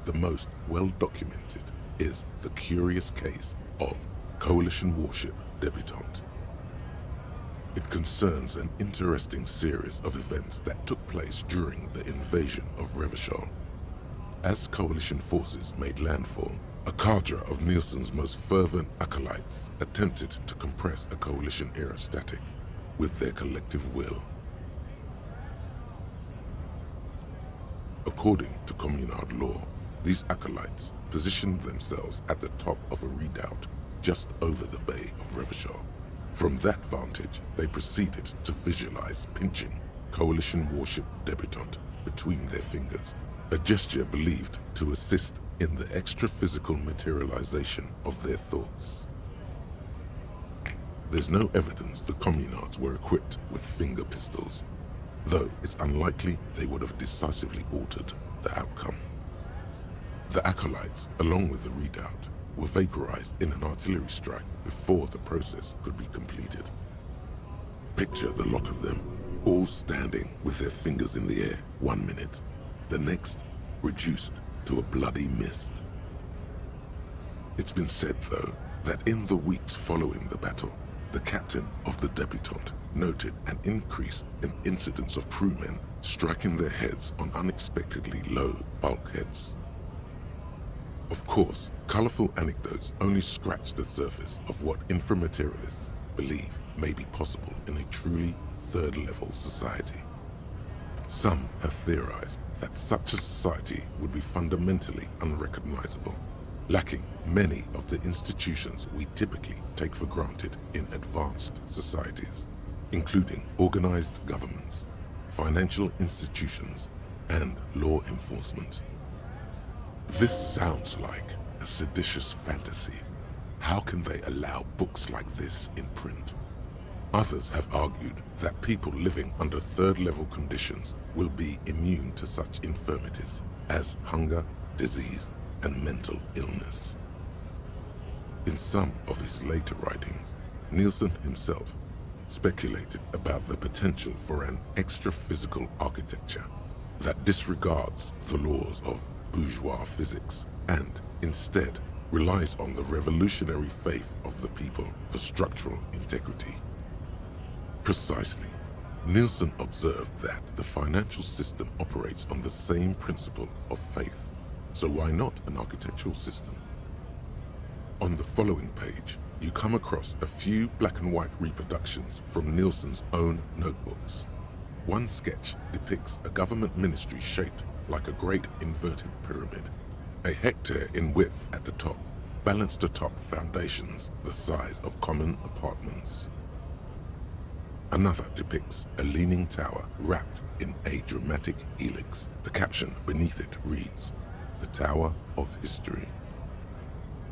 the most well-documented is the curious case of Coalition Warship Debutante. It concerns an interesting series of events that took place during the invasion of Revachol. As Coalition forces made landfall, a cadre of Nielsen's most fervent acolytes attempted to compress a Coalition aerostatic with their collective will. According to Communard law, These acolytes positioned themselves at the top of a redoubt just over the Bay of Revachol. From that vantage, they proceeded to visualize pinching Coalition warship debutante between their fingers, a gesture believed to assist in the extra-physical materialization of their thoughts. There's no evidence the communards were equipped with finger pistols, though it's unlikely they would have decisively altered the outcome. The acolytes, along with the redoubt, were vaporized in an artillery strike before the process could be completed. Picture the lot of them, all standing with their fingers in the air 1 minute, the next reduced to a bloody mist. It's been said, though, that in the weeks following the battle, the captain of the debutante noted an increase in incidents of crewmen striking their heads on unexpectedly low bulkheads. Of course, colorful anecdotes only scratch the surface of what inframaterialists believe may be possible in a truly third-level society. Some have theorized that such a society would be fundamentally unrecognizable, lacking many of the institutions we typically take for granted in advanced societies, including organized governments, financial institutions, and law enforcement. This sounds like a seditious fantasy. How can they allow books like this in print? Others have argued that people living under third-level conditions will be immune to such infirmities as hunger, disease, and mental illness. In some of his later writings, Nielsen himself speculated about the potential for an extra-physical architecture that disregards the laws of bourgeois physics and instead relies on the revolutionary faith of the people for structural integrity. Precisely, Nielsen observed that the financial system operates on the same principle of faith, so why not an architectural system? On the following page, you come across a few black and white reproductions from Nielsen's own notebooks. One sketch depicts a government ministry shaped like a great inverted pyramid, a hectare in width at the top, balanced atop foundations the size of common apartments. Another depicts a leaning tower wrapped in a dramatic helix. The caption beneath it reads, "The Tower of History."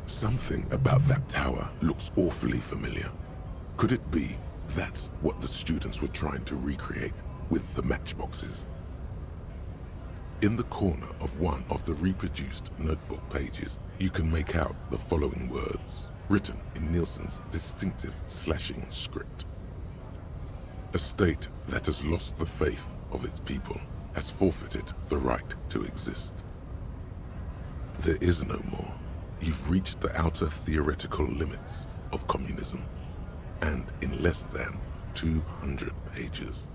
Something about that tower looks awfully familiar. Could it be that's what the students were trying to recreate with the matchboxes? In the corner of one of the reproduced notebook pages, you can make out the following words, written in Nielsen's distinctive slashing script. "A state that has lost the faith of its people has forfeited the right to exist. There is no more. You've reached the outer theoretical limits of communism, and in less than 200 pages.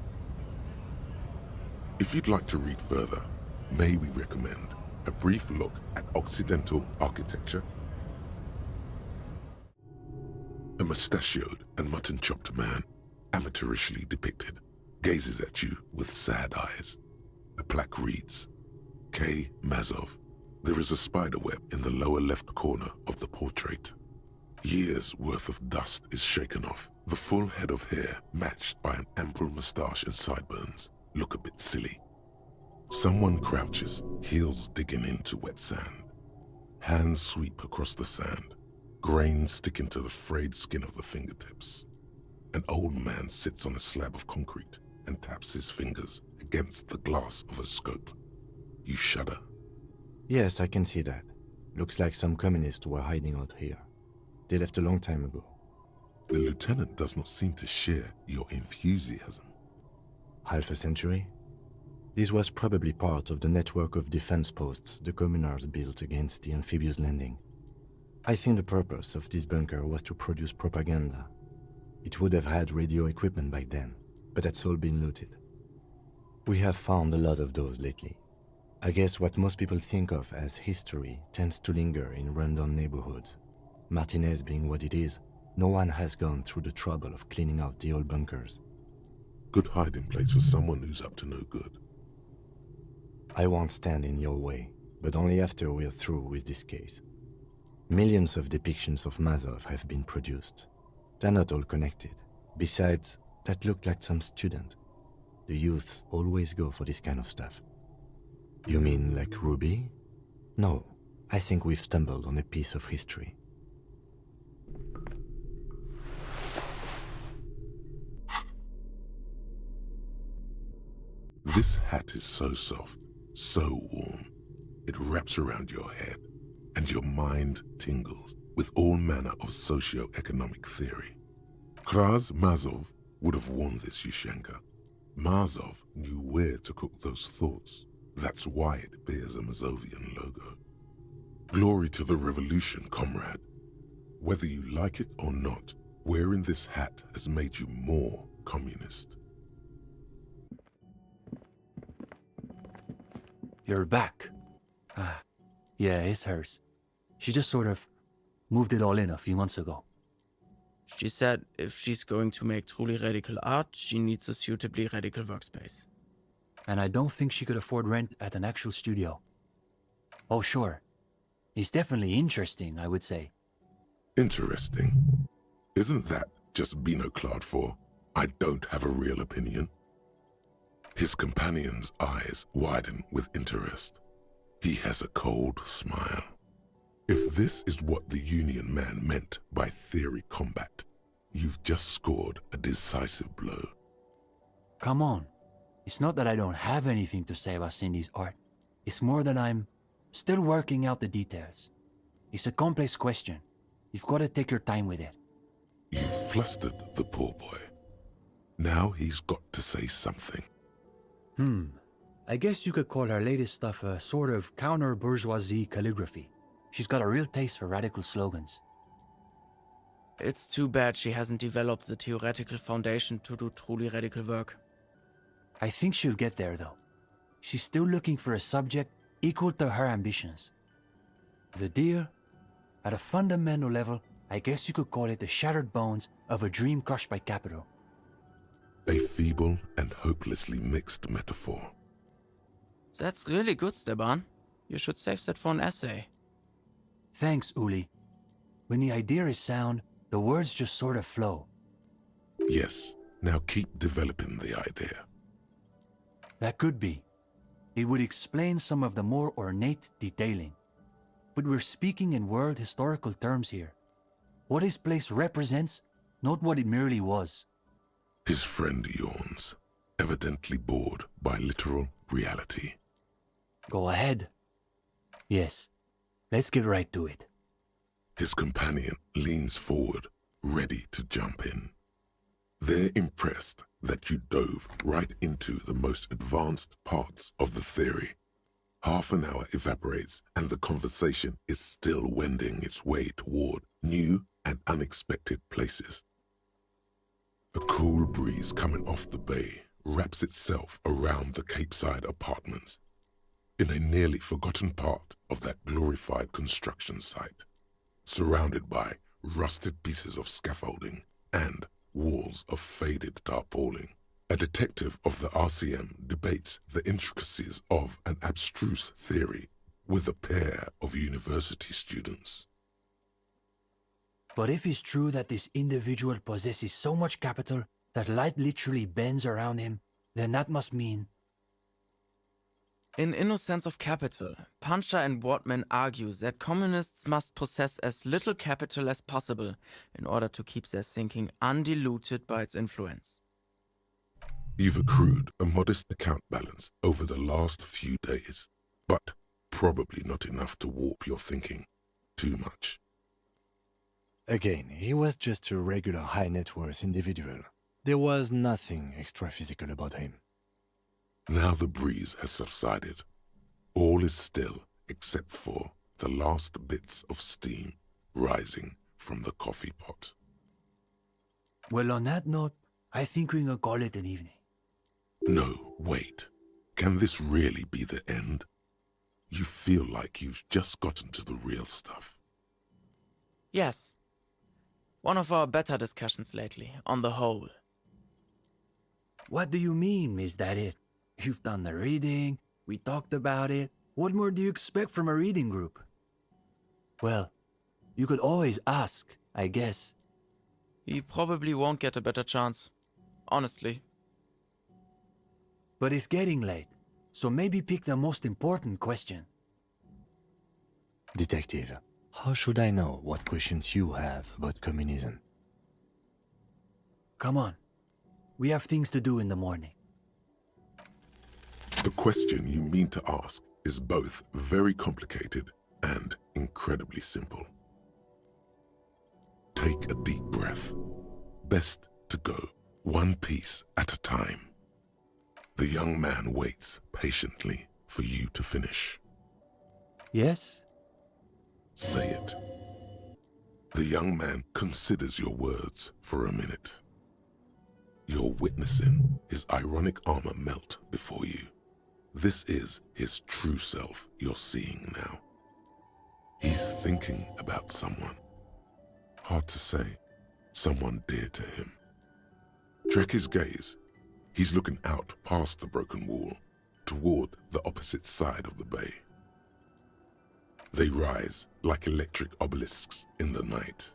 If you'd like to read further, may we recommend a brief look at Occidental architecture? A mustachioed and mutton-chopped man, amateurishly depicted, gazes at you with sad eyes. A plaque reads, K. Mazov. There is a spiderweb in the lower left corner of the portrait. Years' worth of dust is shaken off. The full head of hair, matched by an ample moustache and sideburns, look a bit silly. Someone crouches, heels digging into wet sand. Hands sweep across the sand. Grains stick into the frayed skin of the fingertips. An old man sits on a slab of concrete and taps his fingers against the glass of a scope. You shudder. Yes, I can see that. Looks like some communists were hiding out here. They left a long time ago. The lieutenant does not seem to share your enthusiasm. Half a century? This was probably part of the network of defense posts the communards built against the amphibious landing. I think the purpose of this bunker was to produce propaganda. It would have had radio equipment back then, but that's all been looted. We have found a lot of those lately. I guess what most people think of as history tends to linger in rundown neighborhoods. Martinez being what it is, no one has gone through the trouble of cleaning out the old bunkers. Good hiding place for someone who's up to no good. I won't stand in your way. but only after we're through with this case. Millions of depictions of Mazov have been produced. They're not all connected. Besides, that looked like some student. The youths always go for this kind of stuff. You mean like Ruby? No, I think we've stumbled on a piece of history. This hat is so soft, so warm. It wraps around your head, and your mind tingles with all manner of socio-economic theory. Kraz Mazov would have worn this, Yushenka. Mazov knew where to cook those thoughts. That's why it bears a Mazovian logo. Glory to the revolution, comrade. Whether you like it or not, wearing this hat has made you more communist. You're back. Yeah, it's hers. She just sort of moved it all in a few months ago. She said if she's going to make truly radical art, she needs a suitably radical workspace. And I don't think she could afford rent at an actual studio. Oh, sure. He's definitely interesting, I would say. Interesting? Isn't that just binoclard for I don't have a real opinion? His companion's eyes widen with interest. He has a cold smile. If this is what the Union man meant by theory combat, you've just scored a decisive blow. Come on. It's not that I don't have anything to say about Cindy's art. It's more that I'm still working out the details. It's a complex question. You've got to take your time with it. You flustered the poor boy. Now he's got to say something. I guess you could call her latest stuff a sort of counter-bourgeoisie calligraphy. She's got a real taste for radical slogans. It's too bad she hasn't developed the theoretical foundation to do truly radical work. I think she'll get there, though. She's still looking for a subject equal to her ambitions. The deal? At a fundamental level, I guess you could call it the shattered bones of a dream crushed by capital. A feeble and hopelessly mixed metaphor. That's really good, Steban. You should save that for an essay. Thanks, Uli. When the idea is sound, the words just sort of flow. Yes, now keep developing the idea. That could be. It would explain some of the more ornate detailing. But we're speaking in world historical terms here. What his place represents, not what it merely was. His friend yawns, evidently bored by literal reality. Go ahead. Yes, let's get right to it. His companion leans forward, ready to jump in. They're impressed that you dove right into the most advanced parts of the theory. Half an hour evaporates and the conversation is still wending its way toward new and unexpected places. A cool breeze coming off the bay wraps itself around the Capeside apartments, in a nearly forgotten part of that glorified construction site, surrounded by rusted pieces of scaffolding and walls of faded tarpaulin. A detective of the RCM debates the intricacies of an abstruse theory with a pair of university students. But if it's true that this individual possesses so much capital that light literally bends around him, then that must mean... In Innocence of Capital, Puncher and Wortman argue that communists must possess as little capital as possible in order to keep their thinking undiluted by its influence. You've accrued a modest account balance over the last few days, but probably not enough to warp your thinking too much. Again, he was just a regular high-net-worth individual. There was nothing extra-physical about him. Now the breeze has subsided. All is still except for the last bits of steam rising from the coffee pot. Well, on that note, I think we can call it an evening. No, wait. Can this really be the end? You feel like you've just gotten to the real stuff. Yes. One of our better discussions lately, on the whole. What do you mean, is that it? You've done the reading, we talked about it, What more do you expect from a reading group? Well, you could always ask, I guess. You probably won't get a better chance. Honestly. But it's getting late, so maybe pick the most important question. Detective, how should I know what questions you have about communism? Come on. We have things to do in the morning. The question you mean to ask is both very complicated and incredibly simple. Take a deep breath. Best to go one piece at a time. The young man waits patiently for you to finish. Yes? Say it. The young man considers your words for a minute. You're witnessing his ironic armor melt before you. This is his true self you're seeing now. He's thinking about someone. Hard to say. Someone dear to him. Track his gaze. He's looking out past the broken wall, toward the opposite side of the bay. They rise like electric obelisks in the night.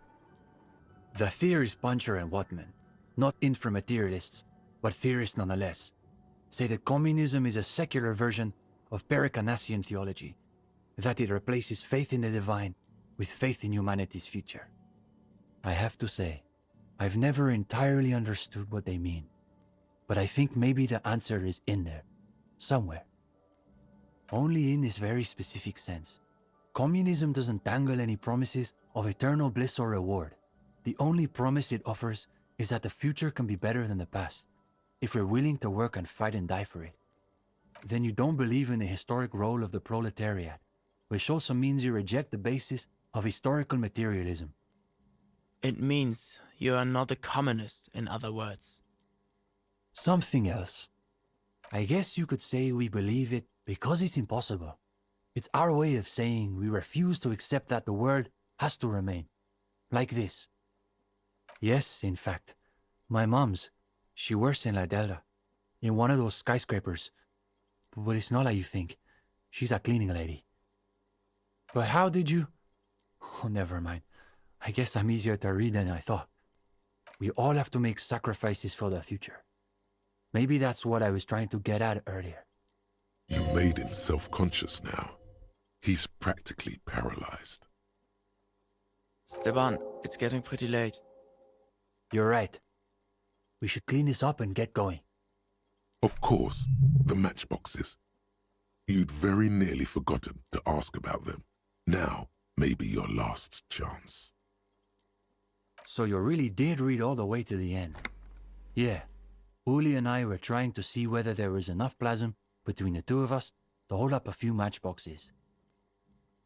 The theorist Puncher and Watman, not inframaterialists, but theorists nonetheless, say that communism is a secular version of Pericanasian theology, that it replaces faith in the divine with faith in humanity's future. I have to say, I've never entirely understood what they mean, but I think maybe the answer is in there, somewhere. Only in this very specific sense. Communism doesn't dangle any promises of eternal bliss or reward. The only promise it offers is that the future can be better than the past, if we're willing to work and fight and die for it. Then you don't believe in the historic role of the proletariat, which also means you reject the basis of historical materialism. It means you are not a communist, in other words. Something else. I guess you could say we believe it because it's impossible. It's our way of saying we refuse to accept that the world has to remain. Like this. Yes, in fact. My mom's. She works in La Delta, in one of those skyscrapers. But it's not like you think. She's a cleaning lady. But how did you... Oh, never mind. I guess I'm easier to read than I thought. We all have to make sacrifices for the future. Maybe that's what I was trying to get at earlier. You made him self-conscious now. He's practically paralyzed. Steban, it's getting pretty late. You're right. We should clean this up and get going. Of course, the matchboxes. You'd very nearly forgotten to ask about them. Now may be your last chance. So you really did read all the way to the end. Yeah, Uli and I were trying to see whether there was enough plasm between the two of us to hold up a few matchboxes.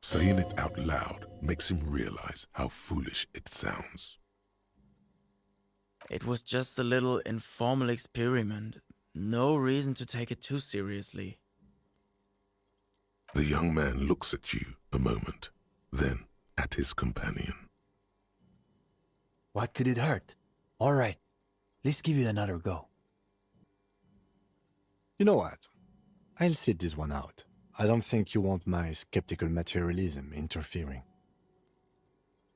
Saying it out loud makes him realize how foolish it sounds. It was just a little informal experiment. No reason to take it too seriously. The young man looks at you a moment, then at his companion. What could it hurt? All right, let's give it another go. You know what? I'll sit this one out. I don't think you want my skeptical materialism interfering.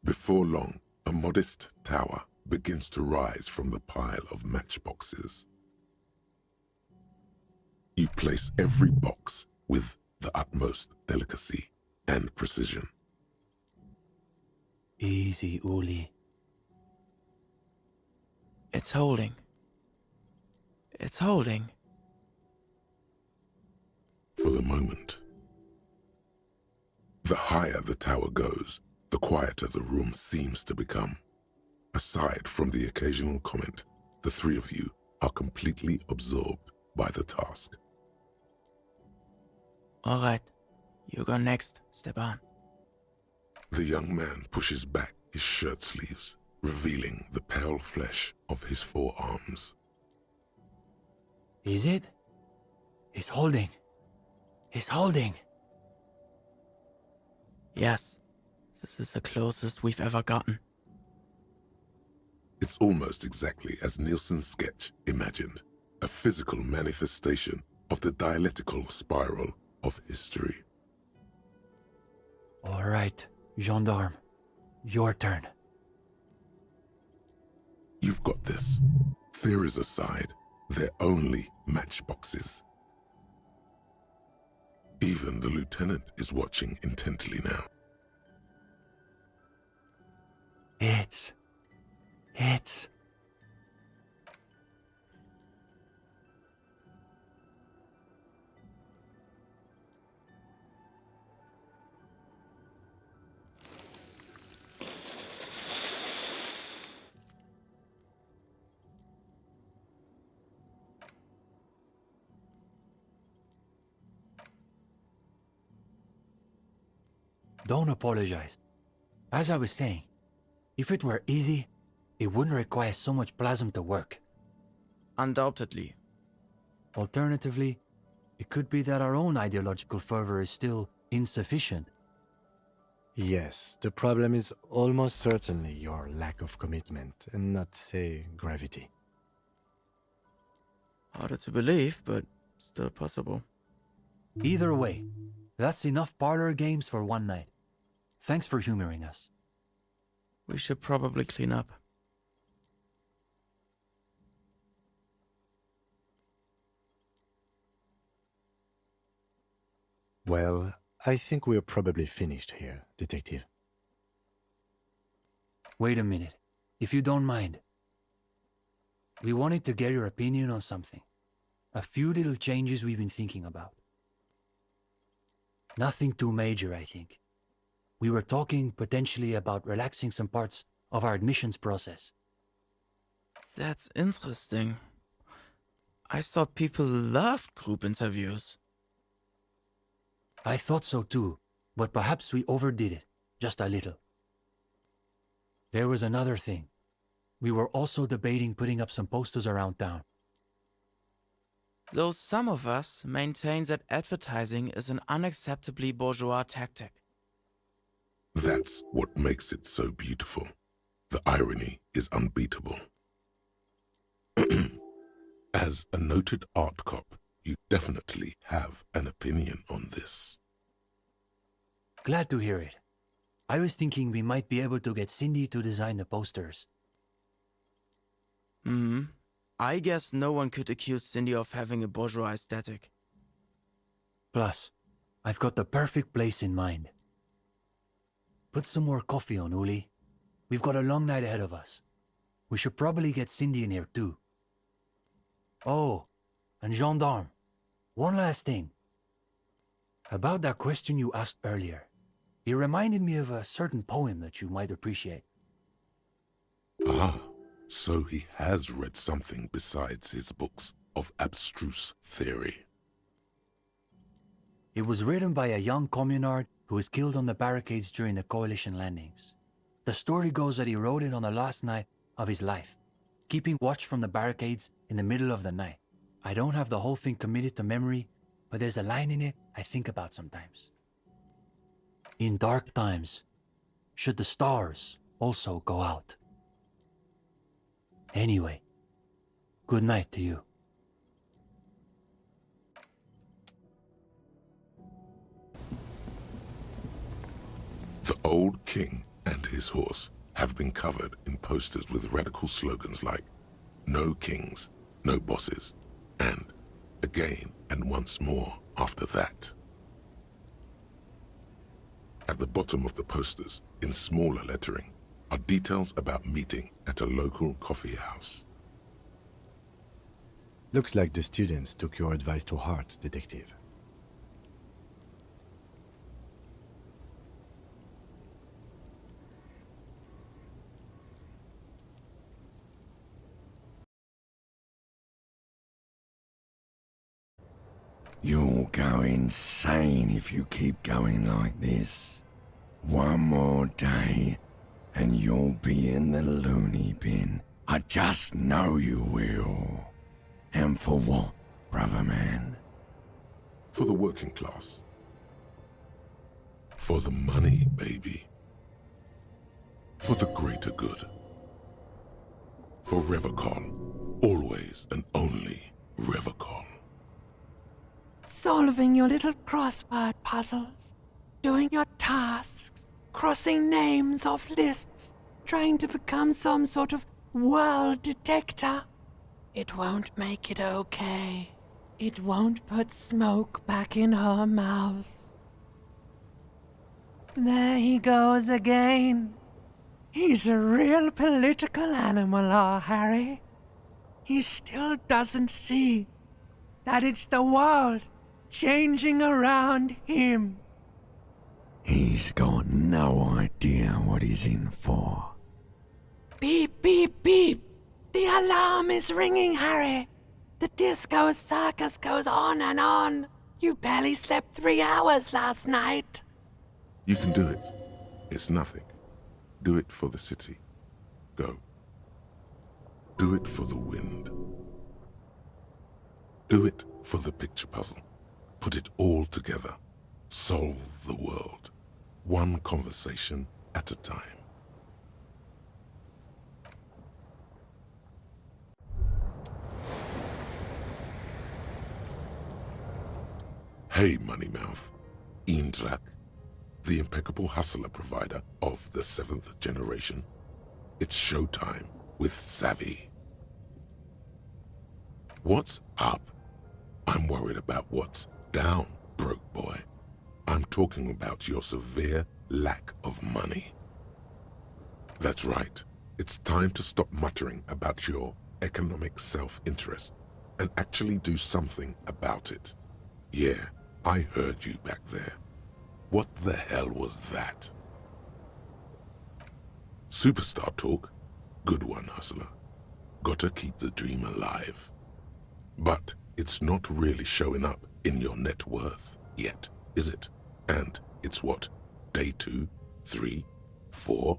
Before long, a modest tower begins to rise from the pile of matchboxes. You place every box with the utmost delicacy and precision. Easy, Uli. It's holding. It's holding. For the moment. The higher the tower goes, the quieter the room seems to become. Aside from the occasional comment, the three of you are completely absorbed by the task. All right, you go next, Steban. The young man pushes back his shirt sleeves, revealing the pale flesh of his forearms. Is it? He's holding. He's holding. Yes, this is the closest we've ever gotten. It's almost exactly as Nielsen's sketch imagined, a physical manifestation of the dialectical spiral of history. All right, gendarme. Your turn. You've got this. Theories aside, they're only matchboxes. Even the lieutenant is watching intently now. It's... Don't apologize. As I was saying, if it were easy, it wouldn't require so much plasm to work. Undoubtedly. Alternatively, it could be that our own ideological fervor is still insufficient. Yes, the problem is almost certainly your lack of commitment, and not, say, gravity. Harder to believe, but still possible. Either way, that's enough parlor games for one night. Thanks for humoring us. We should probably clean up. Well, I think we're probably finished here, Detective. Wait a minute, if you don't mind. We wanted to get your opinion on something. A few little changes we've been thinking about. Nothing too major, I think. We were talking potentially about relaxing some parts of our admissions process. That's interesting. I thought people loved group interviews. I thought so too, but perhaps we overdid it, just a little. There was another thing. We were also debating putting up some posters around town. Though some of us maintain that advertising is an unacceptably bourgeois tactic. That's what makes it so beautiful. The irony is unbeatable. As a noted art cop, you definitely have an opinion on this. Glad to hear it. I was thinking we might be able to get Cindy to design the posters. I guess no one could accuse Cindy of having a bourgeois aesthetic. Plus, I've got the perfect place in mind. Put some more coffee on, Uli. We've got a long night ahead of us. We should probably get Cindy in here too. Oh, and gendarme, one last thing. About that question you asked earlier. It reminded me of a certain poem that you might appreciate. Ah, so he has read something besides his books of abstruse theory. It was written by a young communard who was killed on the barricades during the coalition landings. The story goes that he wrote it on the last night of his life, keeping watch from the barricades in the middle of the night. I don't have the whole thing committed to memory, but there's a line in it I think about sometimes. In dark times, should the stars also go out? Anyway, good night to you. The old king and his horse have been covered in posters with radical slogans like "No kings, no bosses," and "Again and once more after that." At the bottom of the posters, in smaller lettering, are details about meeting at a local coffee house. Looks like the students took your advice to heart, Detective. You'll go insane if you keep going like this. One more day, and you'll be in the loony bin. I just know you will. And for what, brother man? For the working class. For the money, baby. For the greater good. For Revacon. Always and only Revacon. Solving your little crossword puzzles, doing your tasks, crossing names off lists, trying to become some sort of world detector. It won't make it okay. It won't put smoke back in her mouth. There he goes again. He's a real political animal, our Harry. He still doesn't see that it's the world changing around him. He's got no idea what he's in for. Beep, beep, beep. The alarm is ringing, Harry. The disco circus goes on and on. You barely slept 3 hours last night. You can do it. It's nothing. Do it for the city. Go. Do it for the wind. Do it for the picture puzzle. Put it all together. Solve the world. One conversation at a time. Hey, Moneymouth. Eendrak, the impeccable hustler provider of the 7th generation. It's showtime with Savvy. What's up? I'm worried about what's down, broke boy. I'm talking about your severe lack of money. That's right. It's time to stop muttering about your economic self-interest and actually do something about it. Yeah, I heard you back there. What the hell was that? Superstar talk? Good one, hustler. Gotta keep the dream alive. But it's not really showing up in your net worth yet, is it? And it's what? Day 2, 3, 4?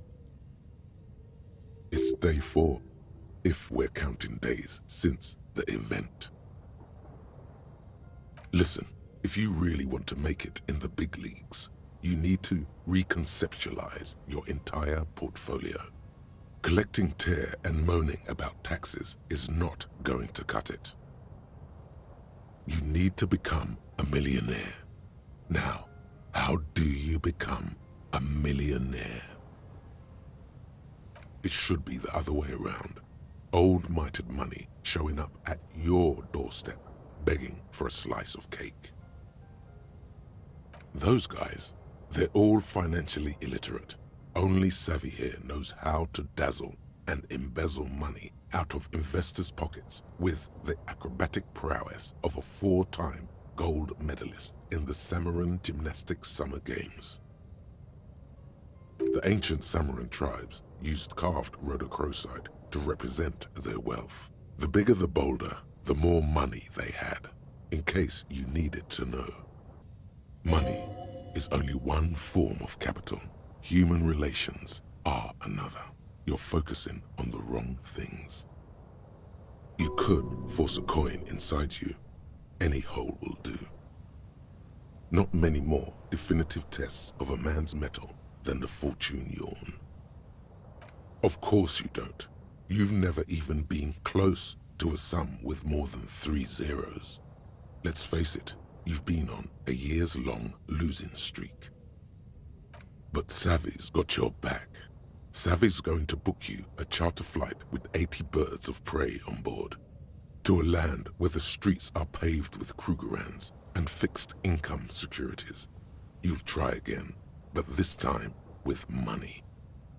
It's day 4, if we're counting days since the event. Listen, if you really want to make it in the big leagues, you need to reconceptualize your entire portfolio. Collecting tear and moaning about taxes is not going to cut it. You need to become a millionaire. Now, how do you become a millionaire? It should be the other way around. Old-mighted money showing up at your doorstep, begging for a slice of cake. Those guys, they're all financially illiterate. Only Savvy here knows how to dazzle and embezzle money out of investors' pockets with the acrobatic prowess of a 4-time gold medalist in the Samaran Gymnastics Summer Games. The ancient Samaran tribes used carved rhodochrosite to represent their wealth. The bigger the boulder, the more money they had, in case you needed to know. Money is only one form of capital. Human relations are another. You're focusing on the wrong things. You could force a coin inside you. Any hole will do. Not many more definitive tests of a man's mettle than the fortune yawn. Of course you don't. You've never even been close to a sum with more than 3 zeros. Let's face it, you've been on a years-long losing streak. But Savvy's got your back. Savvy's going to book you a charter flight with 80 birds of prey on board, to a land where the streets are paved with Krugerrands and fixed income securities. You'll try again, but this time with money.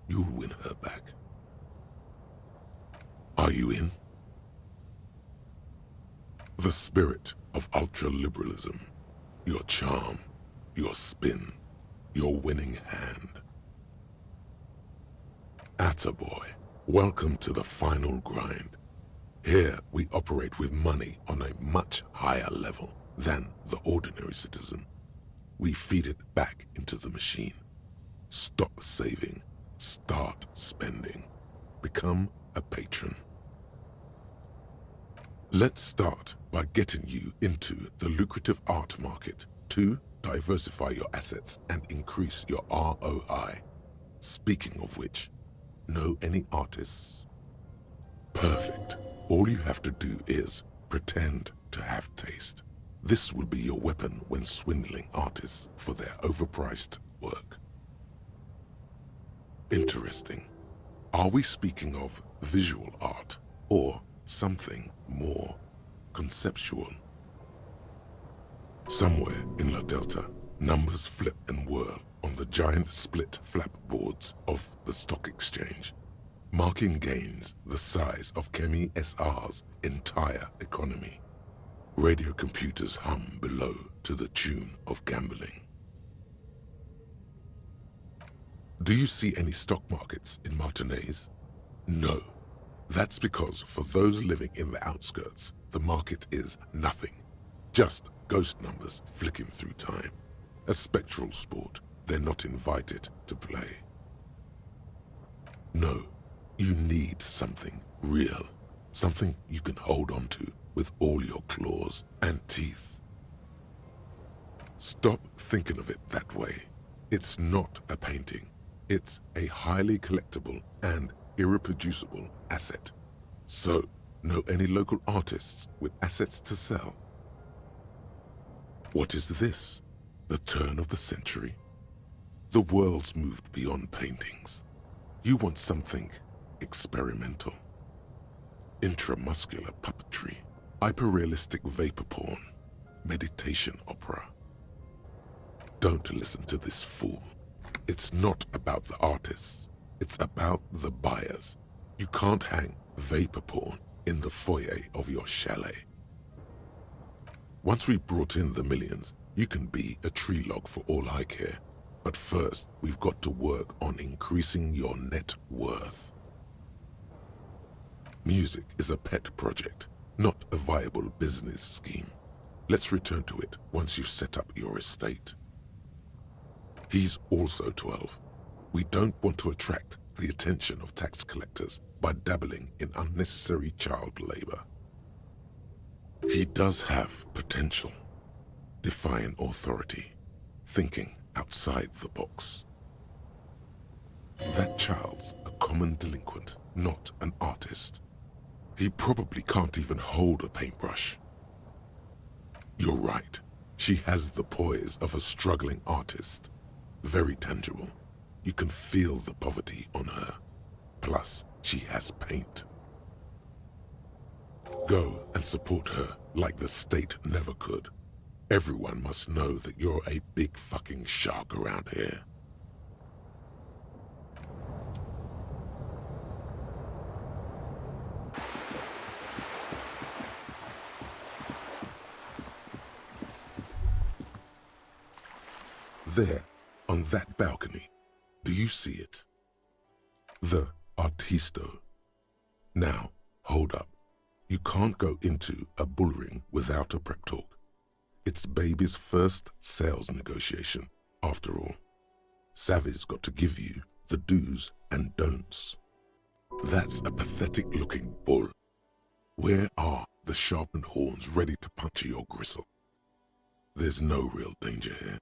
You'll win her back. Are you in? The spirit of ultraliberalism, your charm, your spin, your winning hand. Attaboy, welcome to the final grind. Here we operate with money on a much higher level than the ordinary citizen. We feed it back into the machine. Stop saving, start spending. Become a patron. Let's start by getting you into the lucrative art market to diversify your assets and increase your ROI. Speaking of which, know any artists? Perfect. All you have to do is pretend to have taste. This will be your weapon when swindling artists for their overpriced work. Interesting. Are we speaking of visual art or something more conceptual? Somewhere in La Delta, numbers flip and whirl on the giant split flap boards of the stock exchange, marking gains the size of Chemi SR's entire economy. Radio computers hum below to the tune of gambling. Do you see any stock markets in Martinez? No. That's because for those living in the outskirts, the market is nothing. Just ghost numbers flicking through time. A spectral sport they're not invited to play. No, you need something real. Something you can hold on to with all your claws and teeth. Stop thinking of it that way. It's not a painting. It's a highly collectible and irreproducible asset. So, know any local artists with assets to sell? What is this? The turn of the century? The world's moved beyond paintings. You want something experimental. Intramuscular puppetry, hyperrealistic vapor porn, meditation opera. Don't listen to this fool. It's not about the artists. It's about the buyers. You can't hang vapor porn in the foyer of your chalet. Once we've brought in the millions, you can be a tree log for all I care. But first, we've got to work on increasing your net worth. Music is a pet project, not a viable business scheme. Let's return to it once you've set up your estate. He's also 12. We don't want to attract the attention of tax collectors by dabbling in unnecessary child labor. He does have potential, defying authority, thinking outside the box. That child's a common delinquent, not an artist. He probably can't even hold a paintbrush. You're right. She has the poise of a struggling artist. Very tangible. You can feel the poverty on her. Plus, she has paint. Go and support her like the state never could. Everyone must know that you're a big fucking shark around here. There, on that balcony, do you see it? The Artisto. Now, hold up. You can't go into a bullring without a prep talk. It's baby's first sales negotiation, after all. Savvy's got to give you the do's and don'ts. That's a pathetic-looking bull. Where are the sharpened horns ready to puncture your gristle? There's no real danger here.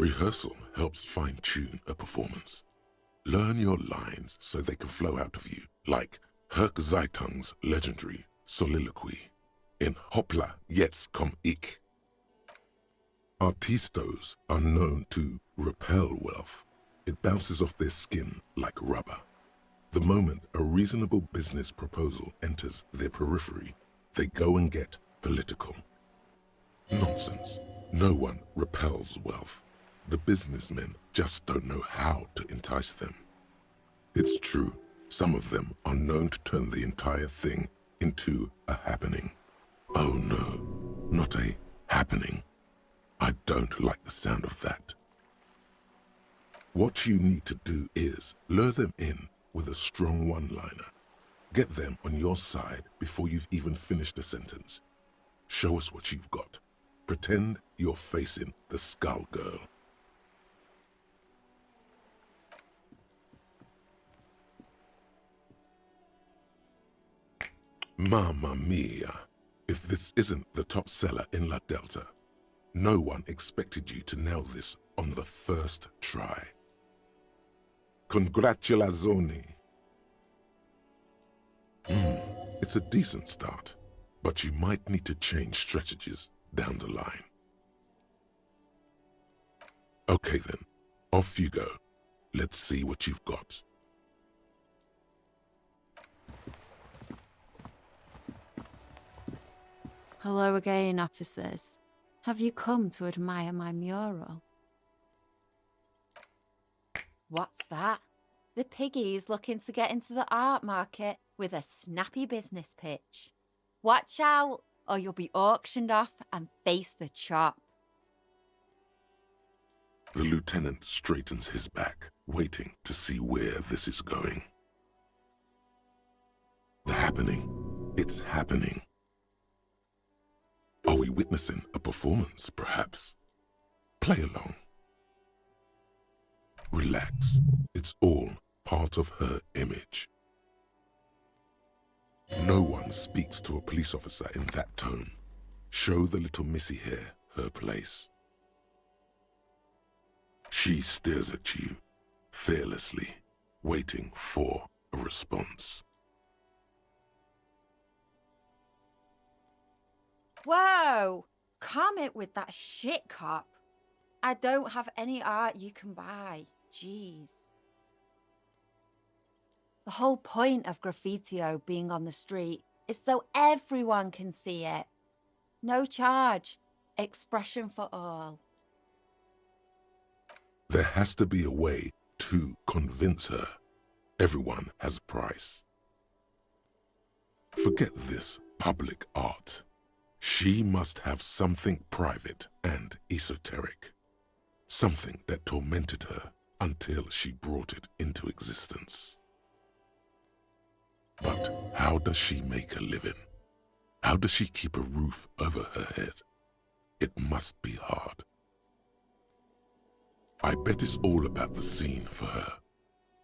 Rehearsal helps fine-tune a performance. Learn your lines so they can flow out of you, like Herk Zeitung's legendary soliloquy in Hoppla, jetzt komm ich. Artistos are known to repel wealth. It bounces off their skin like rubber. The moment a reasonable business proposal enters their periphery, they go and get political. Nonsense. No one repels wealth. The businessmen just don't know how to entice them. It's true, some of them are known to turn the entire thing into a happening. Oh no, not a happening. I don't like the sound of that. What you need to do is lure them in with a strong one-liner. Get them on your side before you've even finished a sentence. Show us what you've got. Pretend you're facing the Skull Girl. Mamma mia, if this isn't the top seller in La Delta, no one expected you to nail this on the first try. Congratulazioni. It's a decent start, but you might need to change strategies down the line. Okay then, off you go. Let's see what you've got. Hello again, officers. Have you come to admire my mural? What's that? The piggy's looking to get into the art market with a snappy business pitch. Watch out, or you'll be auctioned off and face the chop. The lieutenant straightens his back, waiting to see where this is going. The happening. It's happening. Are we witnessing a performance, perhaps? Play along. Relax. It's all part of her image. No one speaks to a police officer in that tone. Show the little missy here her place. She stares at you, fearlessly, waiting for a response. Whoa! Calm it with that shit, cop. I don't have any art you can buy. Jeez. The whole point of graffitio being on the street is so everyone can see it. No charge. Expression for all. There has to be a way to convince her. Everyone has a price. Forget this public art. She must have something private and esoteric. Something that tormented her until she brought it into existence. But how does she make a living? How does she keep a roof over her head? It must be hard. I bet it's all about the scene for her.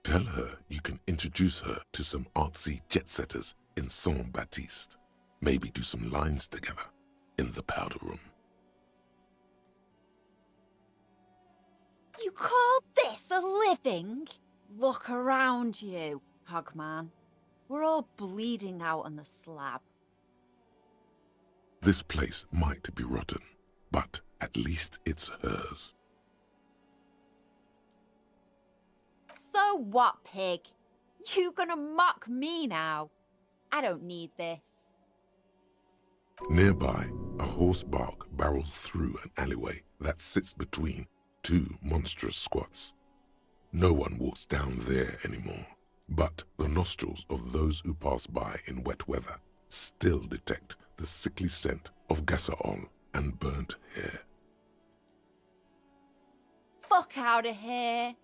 Tell her you can introduce her to some artsy jet-setters in Saint-Baptiste. Maybe do some lines together in the powder room. You call this a living? Look around you, Hogman. We're all bleeding out on the slab. This place might be rotten, but at least it's hers. So what, pig? You gonna mock me now? I don't need this. Nearby, a horse bark barrels through an alleyway that sits between two monstrous squats. No one walks down there anymore, but the nostrils of those who pass by in wet weather still detect the sickly scent of gasoil and burnt hair. Fuck out of here.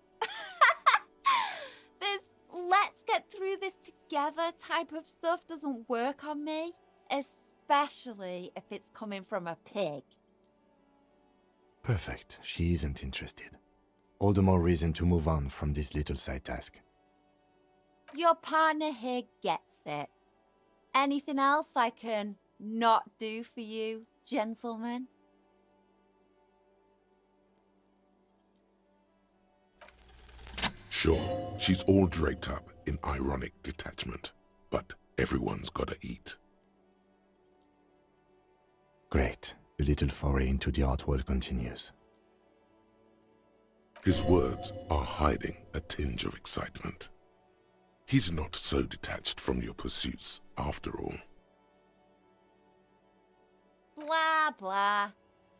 This let's get through this together type of stuff doesn't work on me, especially if it's coming from a pig. Perfect. She isn't interested. All the more reason to move on from this little side task. Your partner here gets it. Anything else I can not do for you, gentlemen? Sure, she's all draped up in ironic detachment, but everyone's gotta eat. Great. The little foray into the art world continues. His words are hiding a tinge of excitement. He's not so detached from your pursuits, after all. Blah, blah.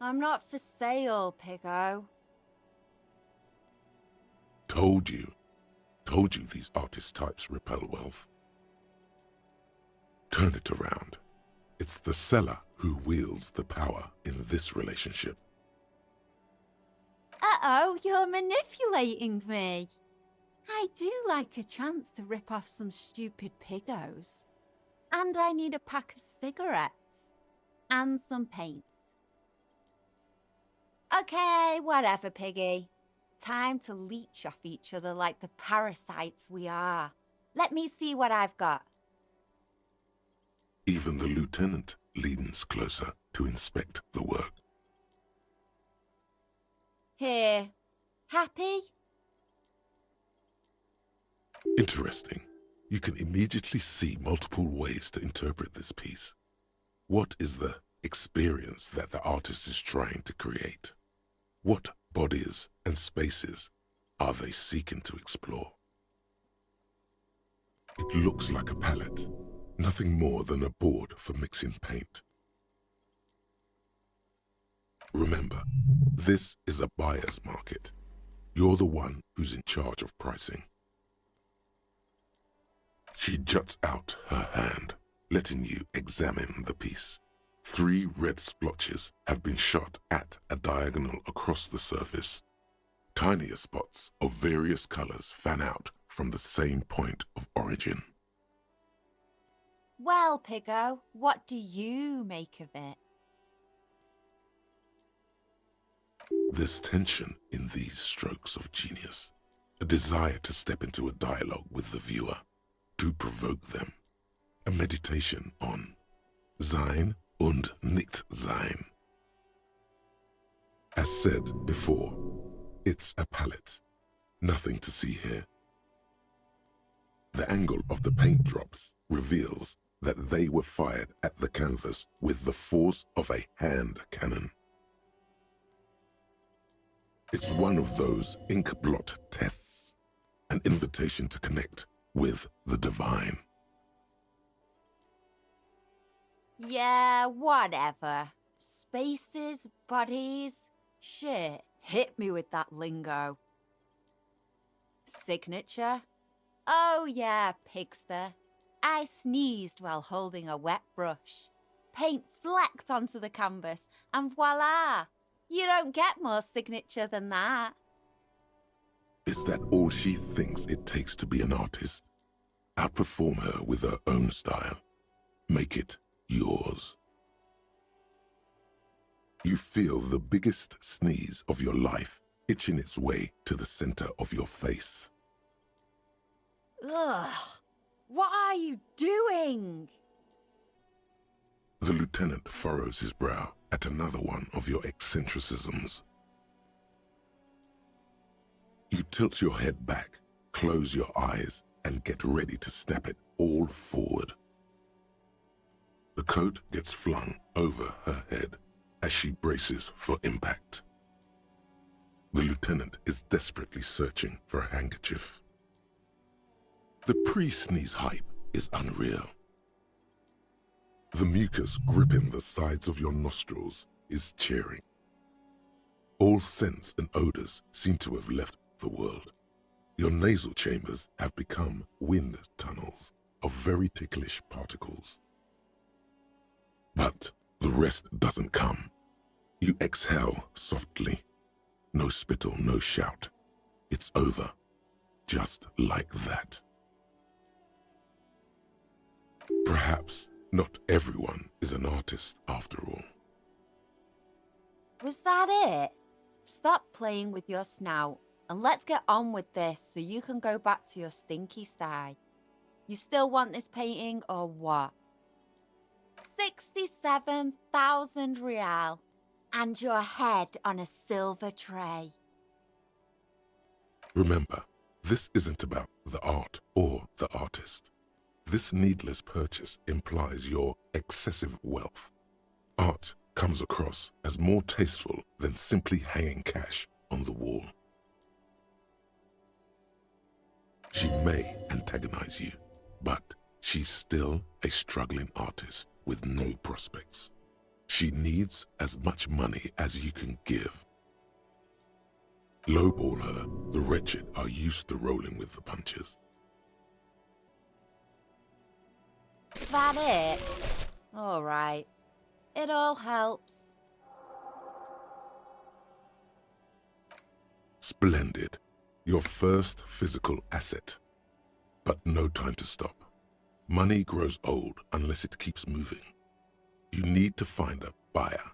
I'm not for sale, piggo. Told you these artist types repel wealth. Turn it around. It's the seller who wields the power in this relationship. Uh-oh, you're manipulating me. I do like a chance to rip off some stupid piggos. And I need a pack of cigarettes. And some paint. Okay, whatever, piggy. Time to leech off each other like the parasites we are. Let me see what I've got. Even the lieutenant leans closer to inspect the work. Here. Happy? Interesting. You can immediately see multiple ways to interpret this piece. What is the experience that the artist is trying to create? What bodies and spaces are they seeking to explore? It looks like a palette, nothing more than a board for mixing paint. Remember, this is a buyer's market. You're the one who's in charge of pricing. She juts out her hand, letting you examine the piece. 3 red splotches have been shot at a diagonal across the surface. Tinier spots of various colors fan out from the same point of origin. Well, Piggo, what do you make of it? There's tension in these strokes of genius, a desire to step into a dialogue with the viewer, to provoke them, a meditation on Sein und Nicht-Sein. As said before, it's a palette, nothing to see here. The angle of the paint drops reveals that they were fired at the canvas with the force of a hand cannon. It's one of those ink blot tests, an invitation to connect with the divine. Yeah, whatever. Spaces, bodies, shit. Hit me with that lingo. Signature? Oh yeah, Pigster. I sneezed while holding a wet brush. Paint flecked onto the canvas, and voila! You don't get more signature than that. Is that all she thinks it takes to be an artist? Outperform her with her own style. Make it yours. You feel the biggest sneeze of your life itching its way to the center of your face. Ugh! What are you doing? The lieutenant furrows his brow at another one of your eccentricisms. You tilt your head back, close your eyes, and get ready to snap it all forward. The coat gets flung over her head as she braces for impact. The lieutenant is desperately searching for a handkerchief. The pre-sneeze hype is unreal. The mucus gripping the sides of your nostrils is cheering. All scents and odors seem to have left the world. Your nasal chambers have become wind tunnels of very ticklish particles. But the rest doesn't come. You exhale softly. No spittle, no shout. It's over. Just like that. Perhaps not everyone is an artist after all. Was that it? Stop playing with your snout and let's get on with this so you can go back to your stinky sty. You still want this painting or what? 67,000 real and your head on a silver tray. Remember, this isn't about the art or the artist. This needless purchase implies your excessive wealth. Art comes across as more tasteful than simply hanging cash on the wall. She may antagonize you, but she's still a struggling artist with no prospects. She needs as much money as you can give. Lowball her, the wretched are used to rolling with the punches. That it? All right. It all helps. Splendid. Your first physical asset. But no time to stop. Money grows old unless it keeps moving. You need to find a buyer,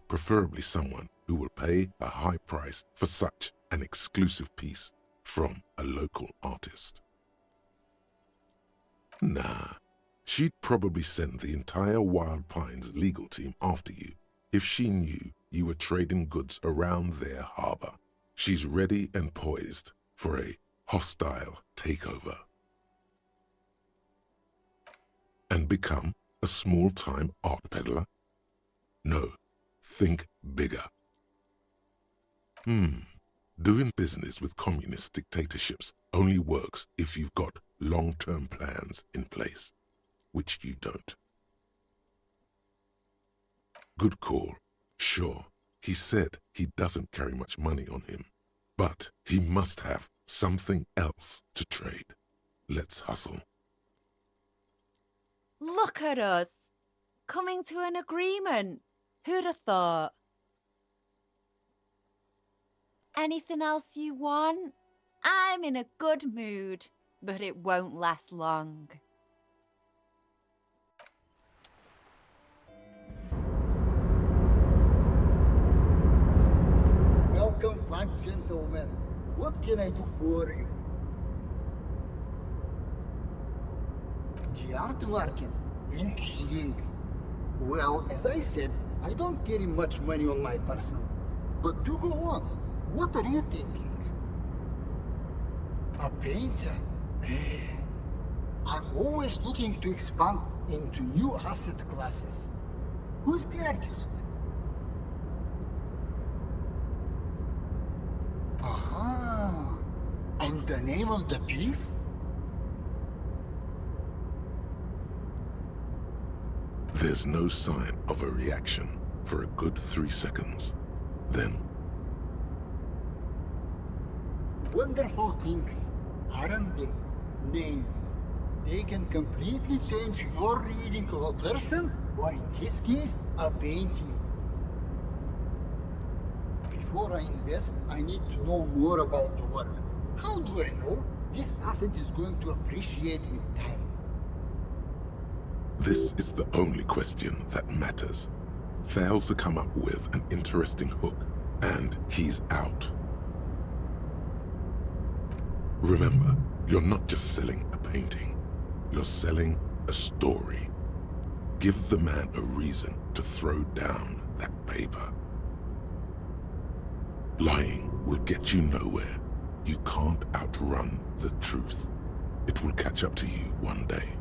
preferably someone who will pay a high price for such an exclusive piece from a local artist. Nah, she'd probably send the entire Wild Pines legal team after you if she knew you were trading goods around their harbor. She's ready and poised for a hostile takeover. And become a small-time art peddler? No, think bigger. Doing business with communist dictatorships only works if you've got long-term plans in place, which you don't. Good call. Sure, he said he doesn't carry much money on him, but he must have something else to trade. Let's hustle. Look at us, coming to an agreement. Who'd have thought? Anything else you want? I'm in a good mood, but it won't last long. Welcome back, gentlemen. What can I do for you? The art market. Intriguing. Well, as I said, I don't carry much money on my person. But do go on. What are you thinking? A painter? I'm always looking to expand into new asset classes. Who's the artist? Aha! And the name of the piece? There's no sign of a reaction for a good 3 seconds. Then... Wonderful things, aren't they? Names. They can completely change your reading of a person, or in this case, a painting. Before I invest, I need to know more about the work. How do I know this asset is going to appreciate with time? This is the only question that matters. Fail to come up with an interesting hook, and he's out. Remember, you're not just selling a painting. You're selling a story. Give the man a reason to throw down that paper. Lying will get you nowhere. You can't outrun the truth. It will catch up to you one day.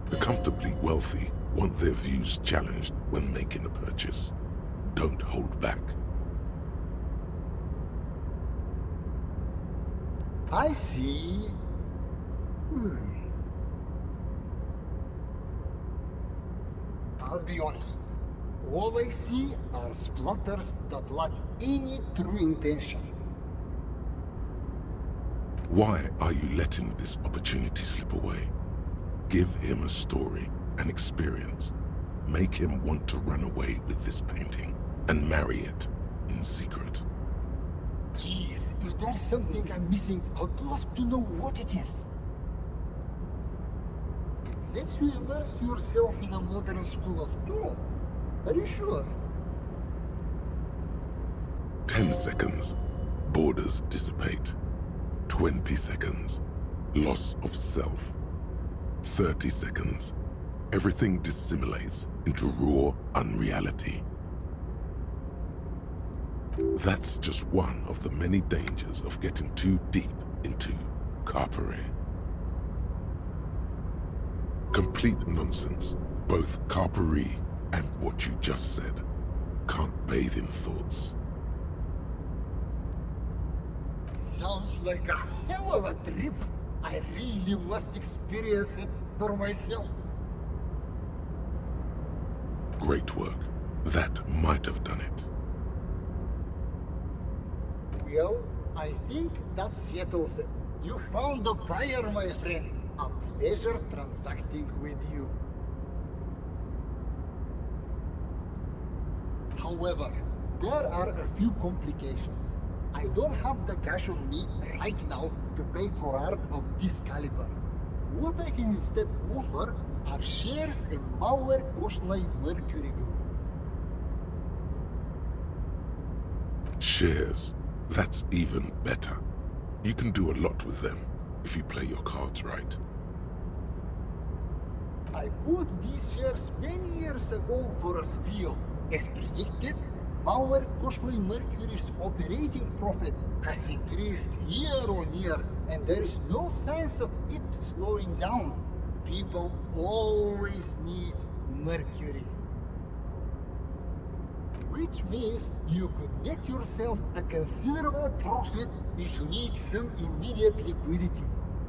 The comfortably wealthy want their views challenged when making a purchase. Don't hold back. I see. I'll be honest. All I see are splutters that lack any true intention. Why are you letting this opportunity slip away? Give him a story, an experience. Make him want to run away with this painting and marry it in secret. Please, if there's something I'm missing, I'd love to know what it is. It lets you immerse yourself in a modern school of thought. Are you sure? 10 seconds. Borders dissipate. 20 seconds. Loss of self. 30 seconds. Everything dissimulates into raw unreality. That's just one of the many dangers of getting too deep into Carpere. Complete nonsense. Both Carpere and what you just said. Can't bathe in thoughts. Sounds like a hell of a trip. I really must experience it for myself. Great work. That might have done it. Well, I think that settles it. You found a buyer, my friend. A pleasure transacting with you. However, there are a few complications. I don't have the cash on me right now to pay for art of this caliber. What I can instead offer are shares in Mauer Koslai Mercury Group. Shares. That's even better. You can do a lot with them if you play your cards right. I bought these shares many years ago for a steal. As predicted, Mauer Koslai Mercury's operating profit has increased year on year, and there is no signs of it slowing down. People always need Mercury. which means you could net yourself a considerable profit if you need some immediate liquidity.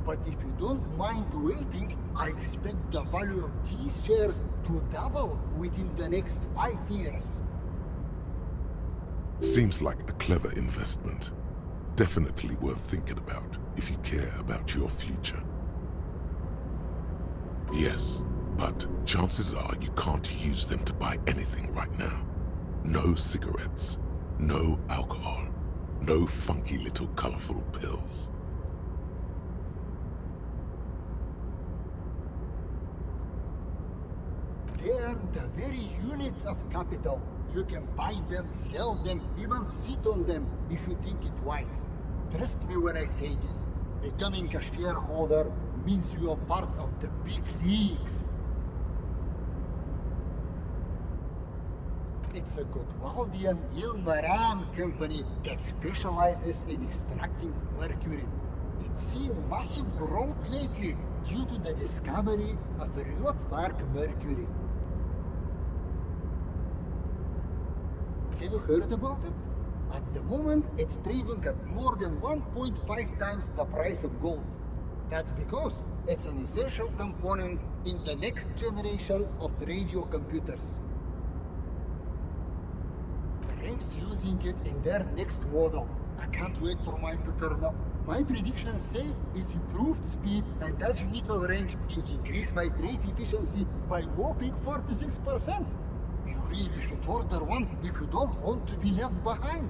But if you don't mind waiting, I expect the value of these shares to double within the next 5 years. Seems like a clever investment. Definitely worth thinking about if you care about your future. Yes, but chances are you can't use them to buy anything right now. No cigarettes, no alcohol, no funky little colorful pills. They're the very unit of capital. You can buy them, sell them, even sit on them if you think it wise. Trust me when I say this. Becoming a shareholder means you are part of the big leagues. It's a Gotwaldian Ilmaran company that specializes in extracting mercury. It's seen massive growth lately due to the discovery of Rotvark mercury. Have you heard about it? At the moment, it's trading at more than 1.5 times the price of gold. That's because it's an essential component in the next generation of radio computers. Rame's using it in their next model. I can't wait for mine to turn up. My predictions say its improved speed and azimuthal range should increase my trade efficiency by whopping 46%. You really should order one if you don't want to be left behind.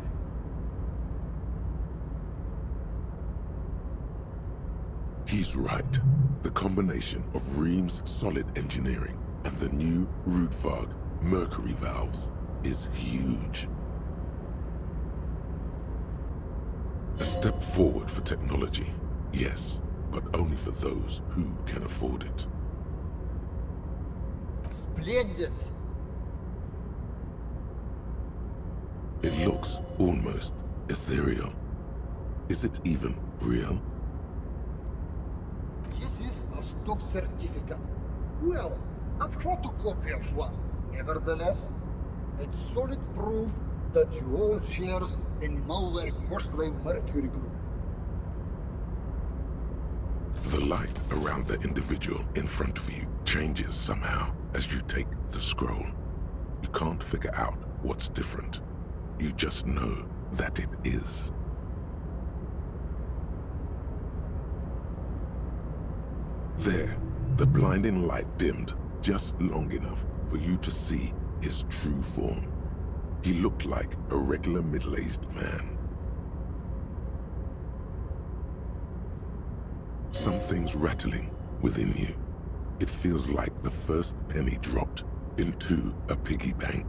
He's right. The combination of Ream's solid engineering and the new Rudfog mercury valves is huge. A step forward for technology, yes, but only for those who can afford it. Splendid! It looks almost ethereal. Is it even real? This is a stock certificate. Well, a photocopy of one. Nevertheless, it's solid proof that you own shares in Malware Koshly Mercury Group. The light around the individual in front of you changes somehow as you take the scroll. You can't figure out what's different. You just know that it is. There, the blinding light dimmed just long enough for you to see his true form. He looked like a regular middle-aged man. Something's rattling within you. It feels like the first penny dropped into a piggy bank.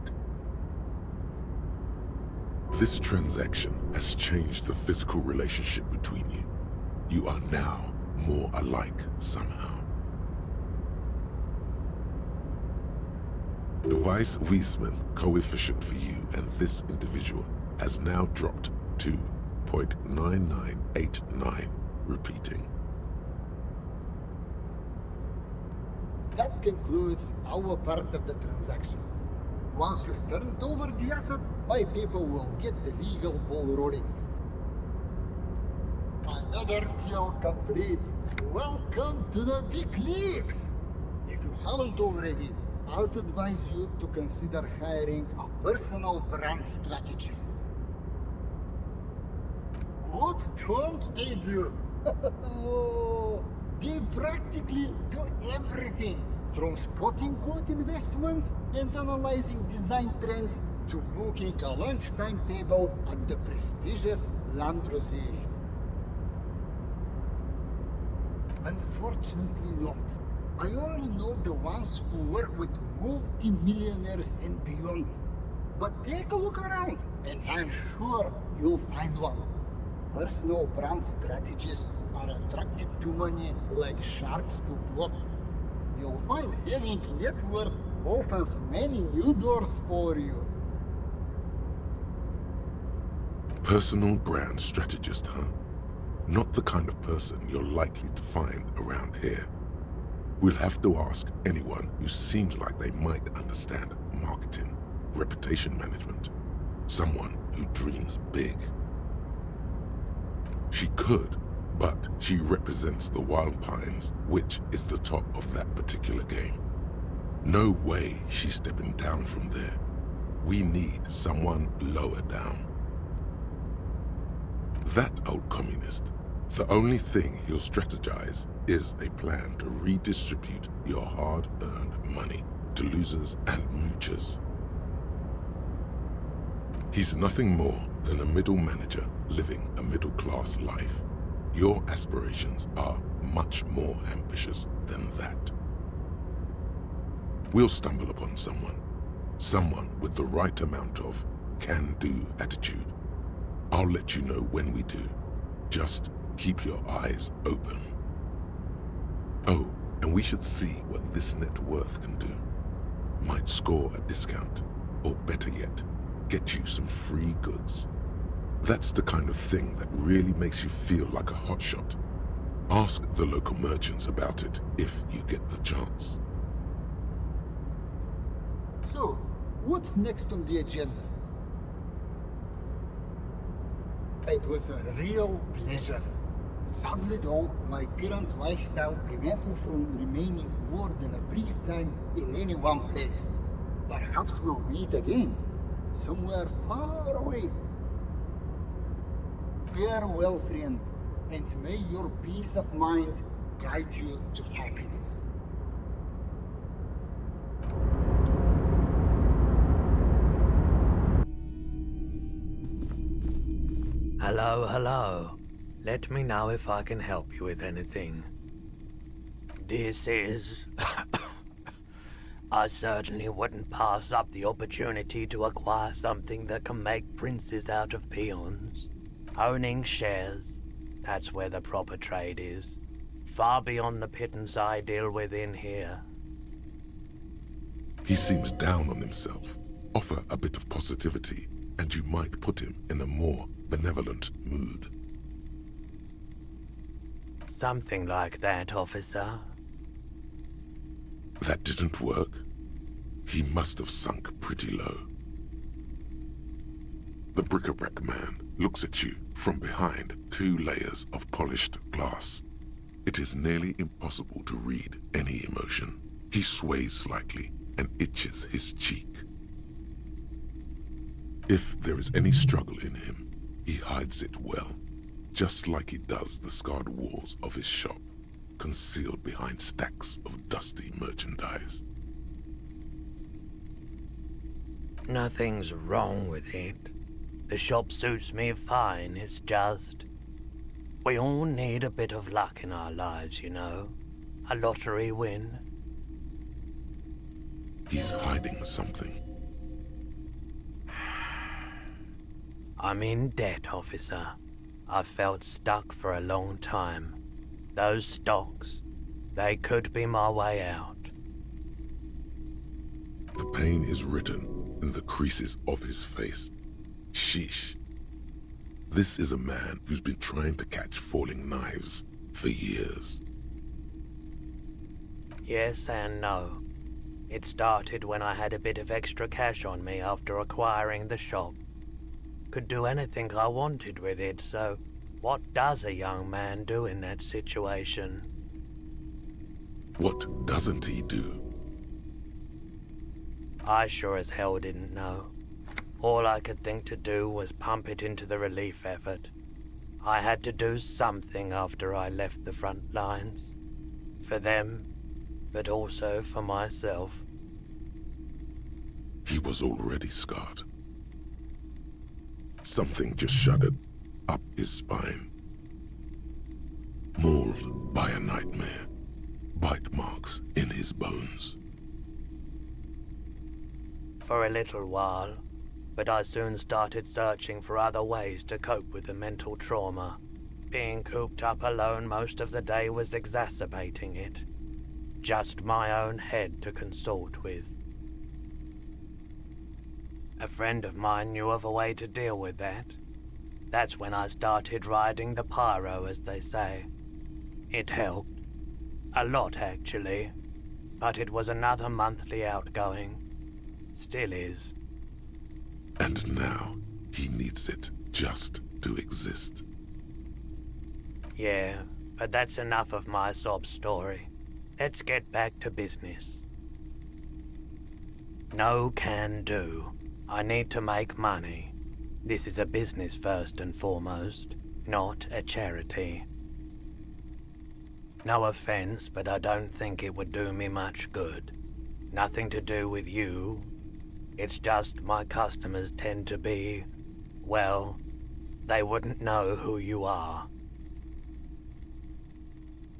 This transaction has changed the physical relationship between you. You are now more alike somehow. The Weiss-Wiesmann coefficient for you and this individual has now dropped to 0.9989, repeating. That concludes our part of the transaction. Once you've turned over the asset, my people will get the legal ball rolling. Another deal complete. Welcome to the big leagues! If you haven't already, I'd advise you to consider hiring a personal brand strategist. What don't they do? They practically do everything, from spotting good investments and analyzing design trends to booking a lunchtime table at the prestigious Landrosee. Unfortunately not. I only know the ones who work with multi-millionaires and beyond. But take a look around, and I'm sure you'll find one. Personal brand strategists are attracted to money like sharks to blood. You'll find having net worth opens many new doors for you. Personal brand strategist, huh? Not the kind of person you're likely to find around here. We'll have to ask anyone who seems like they might understand marketing, reputation management, someone who dreams big. She could, but she represents the Wild Pines, which is the top of that particular game. No way she's stepping down from there. We need someone lower down. That old communist, the only thing he'll strategize is a plan to redistribute your hard-earned money to losers and moochers. He's nothing more than a middle manager living a middle-class life. Your aspirations are much more ambitious than that. We'll stumble upon someone with the right amount of can-do attitude. I'll let you know when we do. Just keep your eyes open. Oh, and we should see what this net worth can do. Might score a discount, or better yet, get you some free goods. That's the kind of thing that really makes you feel like a hotshot. Ask the local merchants about it if you get the chance. So, what's next on the agenda? It was a real pleasure. Sadly though, my current lifestyle prevents me from remaining more than a brief time in any one place. Perhaps we'll meet again, somewhere far away. Farewell, friend, and may your peace of mind guide you to happiness. Hello, hello. Let me know if I can help you with anything. This is... I certainly wouldn't pass up the opportunity to acquire something that can make princes out of peons. Owning shares, that's where the proper trade is. Far beyond the pittance I deal with in here. He seems down on himself. Offer a bit of positivity, and you might put him in a more benevolent mood. Something like that, officer. That didn't work. He must have sunk pretty low. The bric-a-brac man looks at you from behind 2 layers of polished glass. It is nearly impossible to read any emotion. He sways slightly and itches his cheek. If there is any struggle in him, he hides it well, just like he does the scarred walls of his shop, concealed behind stacks of dusty merchandise. Nothing's wrong with it. The shop suits me fine, it's just... we all need a bit of luck in our lives, you know. A lottery win. He's hiding something. I'm in debt, officer. I've felt stuck for a long time. Those stocks, they could be my way out. The pain is written in the creases of his face. Sheesh. This is a man who's been trying to catch falling knives for years. Yes and no. It started when I had a bit of extra cash on me after acquiring the shop. Could do anything I wanted with it, so what does a young man do in that situation? What doesn't he do? I sure as hell didn't know. All I could think to do was pump it into the relief effort. I had to do something after I left the front lines. For them, but also for myself. He was already scarred. Something just shuddered up his spine. Mauled by a nightmare. Bite marks in his bones. For a little while, but I soon started searching for other ways to cope with the mental trauma. Being cooped up alone most of the day was exacerbating it. Just my own head to consort with. A friend of mine knew of a way to deal with that. That's when I started riding the pyro, as they say. It helped. A lot, actually. But it was another monthly outgoing. Still is. And now, he needs it just to exist. Yeah, but that's enough of my sob story. Let's get back to business. No can do. I need to make money. This is a business first and foremost, not a charity. No offense, but I don't think it would do me much good. Nothing to do with you. It's just my customers tend to be, well, they wouldn't know who you are.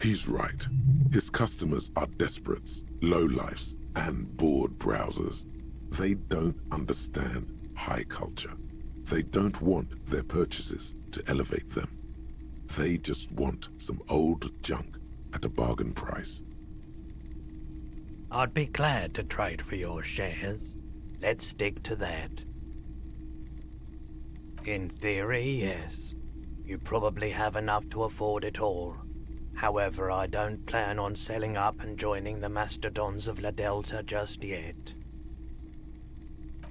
He's right. His customers are desperates, lowlifes, and bored browsers. They don't understand high culture. They don't want their purchases to elevate them. They just want some old junk at a bargain price. I'd be glad to trade for your shares. Let's stick to that. In theory, yes. You probably have enough to afford it all. However, I don't plan on selling up and joining the mastodons of La Delta just yet.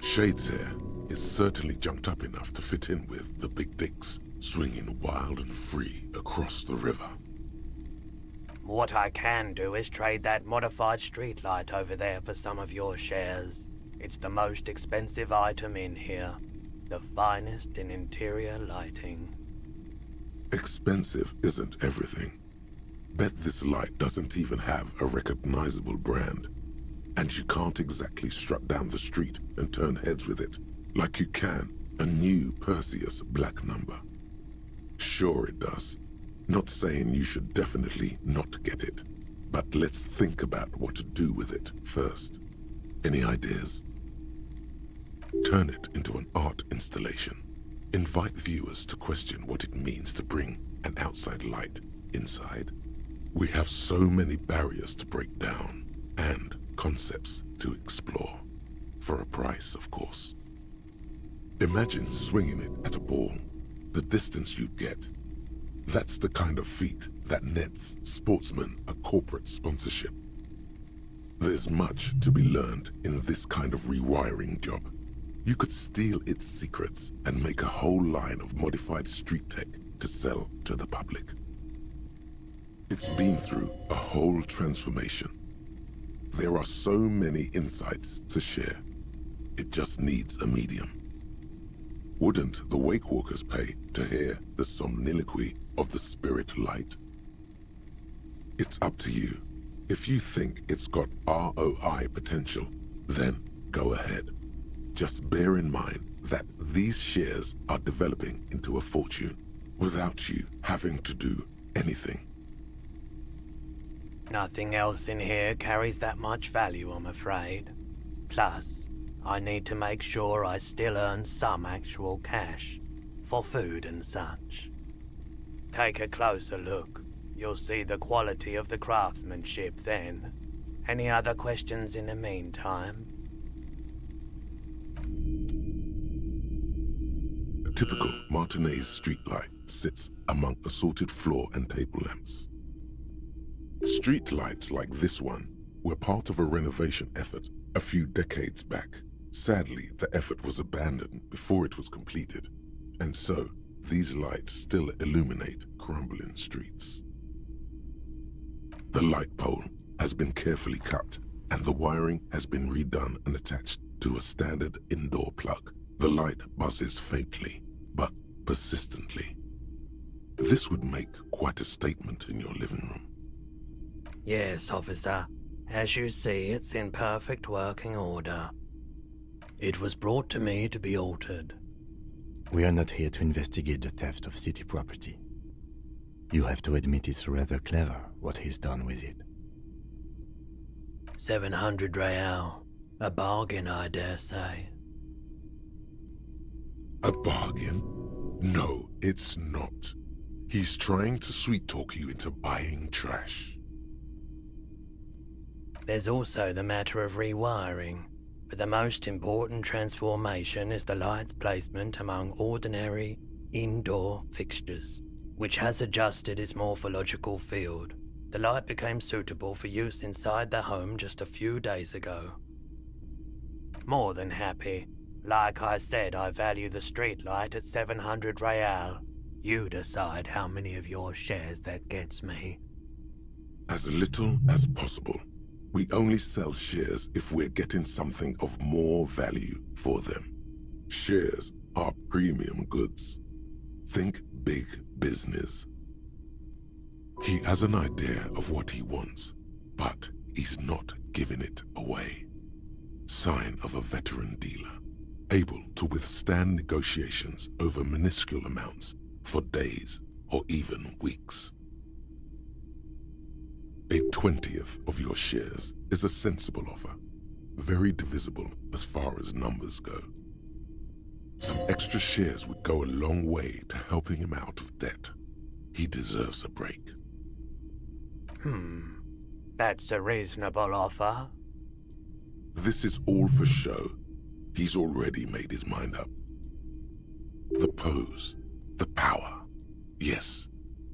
Shade's hair is certainly junked up enough to fit in with the big dicks, swinging wild and free across the river. What I can do is trade that modified streetlight over there for some of your shares. It's the most expensive item in here. The finest in interior lighting. Expensive isn't everything. Bet this light doesn't even have a recognizable brand. And you can't exactly strut down the street and turn heads with it, like you can a new Perseus black number. Sure it does. Not saying you should definitely not get it, but let's think about what to do with it first. Any ideas? Turn it into an art installation. Invite viewers to question what it means to bring an outside light inside. We have so many barriers to break down, and concepts to explore. For a price, of course. Imagine swinging it at a ball, the distance you'd get. That's the kind of feat that nets sportsmen a corporate sponsorship. There's much to be learned in this kind of rewiring job. You could steal its secrets and make a whole line of modified street tech to sell to the public. It's been through a whole transformation. There are so many insights to share. It just needs a medium. Wouldn't the Wakewalkers pay to hear the somniloquy of the spirit light? It's up to you. If you think it's got ROI potential, then go ahead. Just bear in mind that these shares are developing into a fortune without you having to do anything. Nothing else in here carries that much value, I'm afraid. Plus, I need to make sure I still earn some actual cash for food and such. Take a closer look. You'll see the quality of the craftsmanship then. Any other questions in the meantime? A typical Martinez streetlight sits among assorted floor and table lamps. Streetlights like this one were part of a renovation effort a few decades back. Sadly, the effort was abandoned before it was completed, and so these lights still illuminate crumbling streets. The light pole has been carefully cut, and the wiring has been redone and attached to a standard indoor plug. The light buzzes faintly, but persistently. This would make quite a statement in your living room. Yes, officer. As you see, it's in perfect working order. It was brought to me to be altered. We are not here to investigate the theft of city property. You have to admit it's rather clever what he's done with it. 700 real. A bargain, I dare say. A bargain? No, it's not. He's trying to sweet-talk you into buying trash. There's also the matter of rewiring, but the most important transformation is the light's placement among ordinary indoor fixtures, which has adjusted its morphological field. The light became suitable for use inside the home just a few days ago. More than happy. Like I said, I value the streetlight at 700 real. You decide how many of your shares that gets me. As little as possible. We only sell shares if we're getting something of more value for them. Shares are premium goods. Think big business. He has an idea of what he wants, but he's not giving it away. Sign of a veteran dealer, able to withstand negotiations over minuscule amounts for days or even weeks. A 20th of your shares is a sensible offer, very divisible as far as numbers go. Some extra shares would go a long way to helping him out of debt. He deserves a break. That's a reasonable offer. This is all for show. He's already made his mind up. The pose, the power. Yes,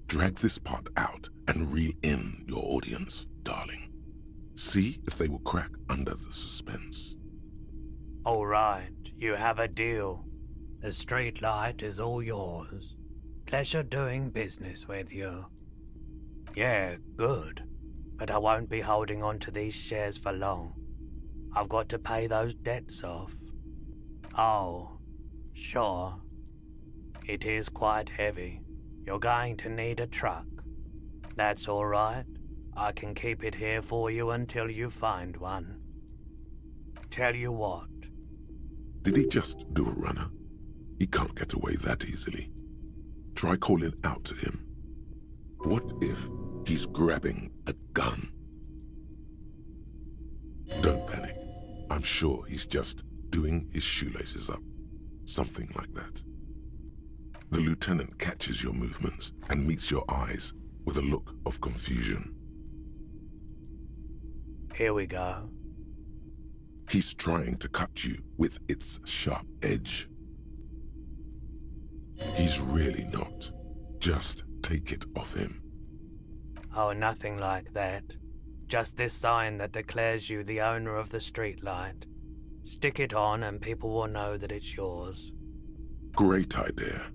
drag this part out and reel in your audience, darling. See if they will crack under the suspense. All right, you have a deal. The streetlight is all yours. Pleasure doing business with you. Yeah, good. But I won't be holding on to these shares for long. I've got to pay those debts off. Oh, sure. It is quite heavy. You're going to need a truck. That's all right. I can keep it here for you until you find one. Tell you what. Did he just do a runner? He can't get away that easily. Try calling out to him. What if he's grabbing a gun? Don't panic. I'm sure he's just doing his shoelaces up. Something like that. The lieutenant catches your movements and meets your eyes with a look of confusion. Here we go. He's trying to cut you with its sharp edge. He's really not. Just take it off him. Oh, nothing like that. Just this sign that declares you the owner of the streetlight. Stick it on and people will know that it's yours. Great idea.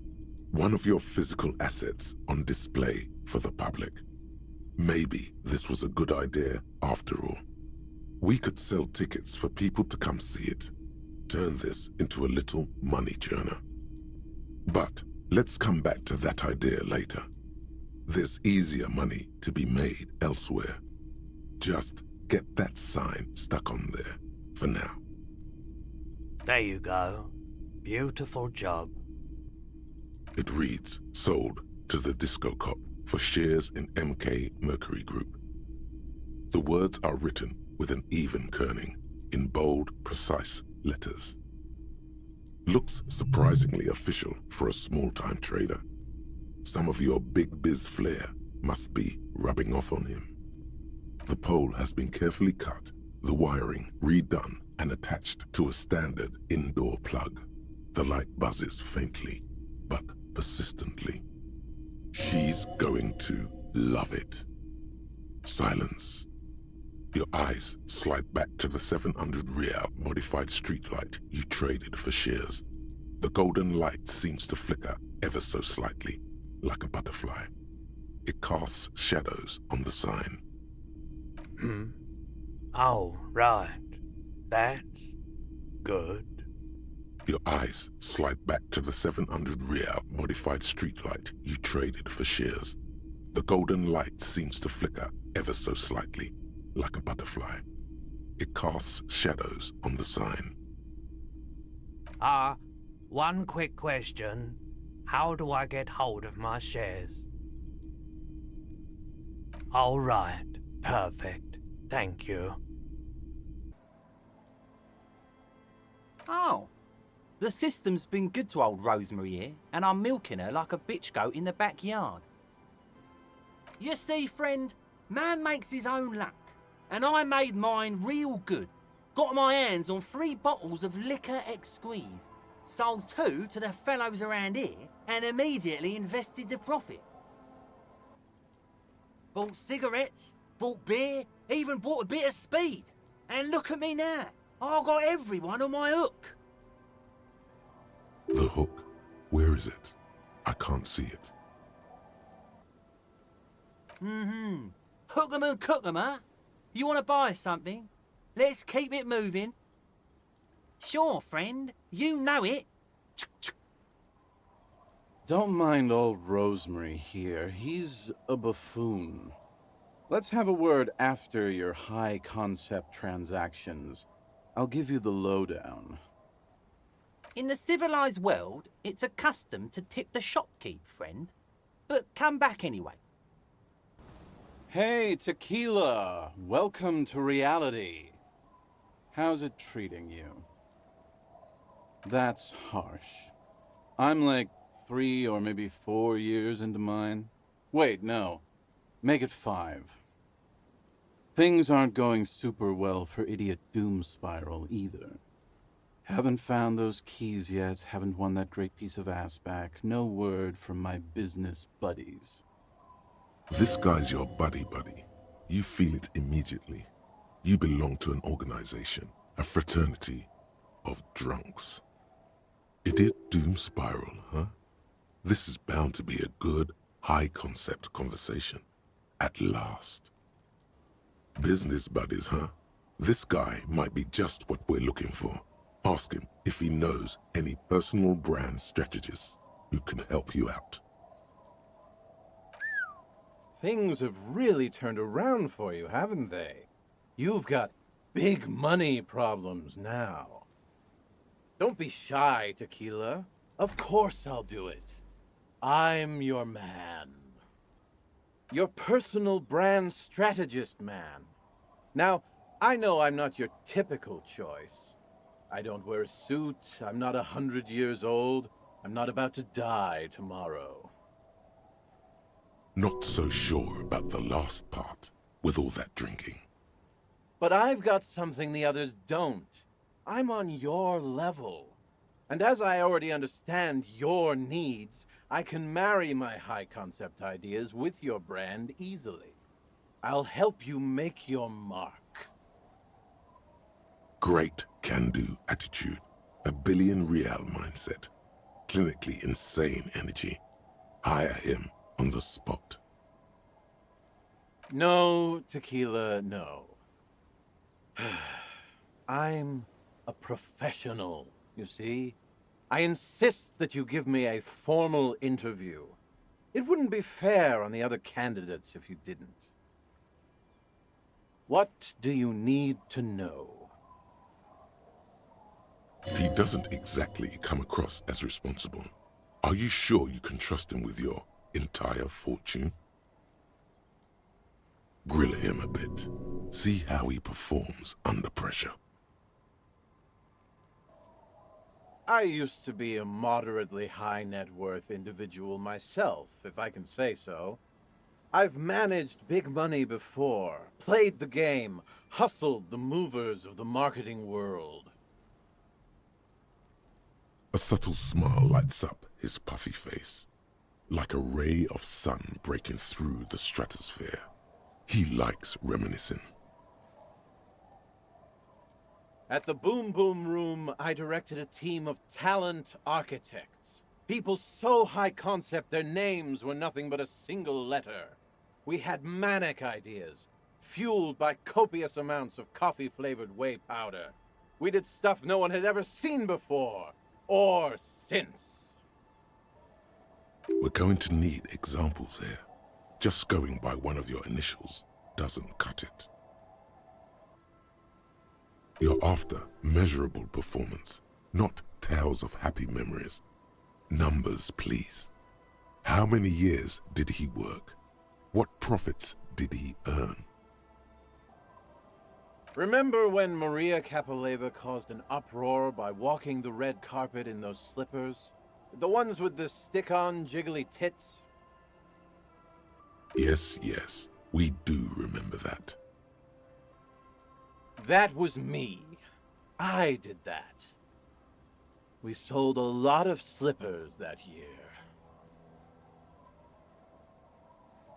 One of your physical assets on display for the public. Maybe this was a good idea after all. We could sell tickets for people to come see it. Turn this into a little money churner. But let's come back to that idea later. There's easier money to be made elsewhere. Just get that sign stuck on there for now. There you go. Beautiful job. It reads, sold to the Disco Cop for shares in MK Mercury Group. The words are written with an even kerning, in bold, precise letters. Looks surprisingly official for a small-time trader. Some of your big biz flair must be rubbing off on him. The pole has been carefully cut, the wiring redone and attached to a standard indoor plug. The light buzzes faintly, but persistently. She's going to love it. Silence. Your eyes slide back to the 700 real modified streetlight you traded for shares. The golden light seems to flicker ever so slightly, like a butterfly. It casts shadows on the sign. Oh, right. That's good. Your eyes slide back to the 700 real modified streetlight you traded for shares. The golden light seems to flicker ever so slightly, like a butterfly. It casts shadows on the sign. One quick question. How do I get hold of my shares? All right. Perfect. Thank you. Oh. The system's been good to old Rosemary here, and I'm milking her like a bitch goat in the backyard. You see, friend, man makes his own luck, and I made mine real good. Got my hands on 3 bottles of liquor exquise, sold 2 to the fellows around here, and immediately invested the profit. Bought cigarettes, bought beer, even bought a bit of speed. And look at me now, I've got everyone on my hook. The hook, where is it? I can't see it. Hook 'em and cook 'em, huh? You want to buy something? Let's keep it moving. Sure, friend. You know it. Don't mind old Rosemary here. He's a buffoon. Let's have a word after your high-concept transactions. I'll give you the lowdown. In the civilized world, it's a custom to tip the shopkeep, friend. But come back anyway. Hey, Tequila! Welcome to reality. How's it treating you? That's harsh. I'm like 3 or maybe 4 years into mine. Wait, no. Make it 5. Things aren't going super well for Idiot Doom Spiral either. Haven't found those keys yet, haven't won that great piece of ass back. No word from my business buddies. This guy's your buddy. You feel it immediately. You belong to an organization, a fraternity of drunks. Idiot Doom Spiral, huh? This is bound to be a good, high-concept conversation. At last. Business buddies, huh? This guy might be just what we're looking for. Ask him if he knows any personal brand strategists who can help you out. Things have really turned around for you, haven't they? You've got big money problems now. Don't be shy, Tequila. Of course I'll do it. I'm your man. Your personal brand strategist man. Now, I know I'm not your typical choice. I don't wear a suit, I'm not 100 years old, I'm not about to die tomorrow. Not so sure about the last part, with all that drinking. But I've got something the others don't. I'm on your level. And as I already understand your needs, I can marry my high-concept ideas with your brand easily. I'll help you make your mark. Great can-do attitude, a billion real mindset, clinically insane energy. Hire him on the spot. No, Tequila, no. I'm a professional, you see? I insist that you give me a formal interview. It wouldn't be fair on the other candidates if you didn't. What do you need to know? He doesn't exactly come across as responsible. Are you sure you can trust him with your entire fortune? Grill him a bit. See how he performs under pressure. I used to be a moderately high net worth individual myself, if I can say so. I've managed big money before, played the game, hustled the movers of the marketing world. A subtle smile lights up his puffy face, like a ray of sun breaking through the stratosphere. He likes reminiscing. At the Boom Boom Room, I directed a team of talent architects. People so high concept their names were nothing but a single letter. We had manic ideas, fueled by copious amounts of coffee-flavored whey powder. We did stuff no one had ever seen before, or since. We're going to need examples here. Just going by one of your initials doesn't cut it. You're after measurable performance, not tales of happy memories. Numbers, please. How many years did he work? What profits did he earn? Remember when Maria Paledriver caused an uproar by walking the red carpet in those slippers? The ones with the stick-on jiggly tits? Yes, we do remember that. That was me. I did that. We sold a lot of slippers that year.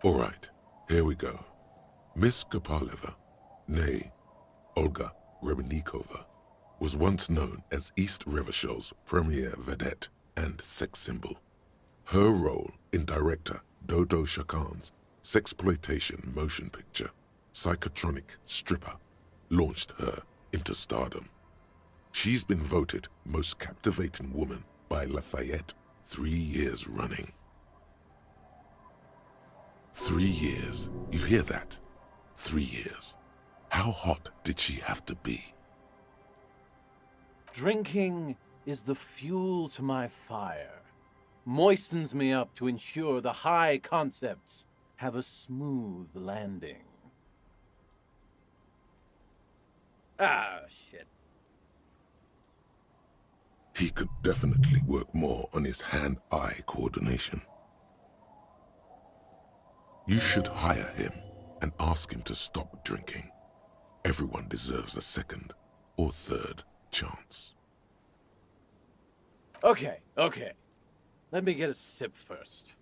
All right, here we go. Miss Paledriver, nay, Olga Rebenikova, was once known as East Revershol's premier vedette and sex symbol. Her role in director Dodo Shakan's sexploitation motion picture, Psychotronic Stripper, launched her into stardom. She's been voted most captivating woman by Lafayette 3 years running. 3 years. You hear that? 3 years. How hot did she have to be? Drinking is the fuel to my fire. Moistens me up to ensure the high concepts have a smooth landing. Ah, shit. He could definitely work more on his hand-eye coordination. You should hire him and ask him to stop drinking. Everyone deserves a second or third chance. Okay. Let me get a sip first.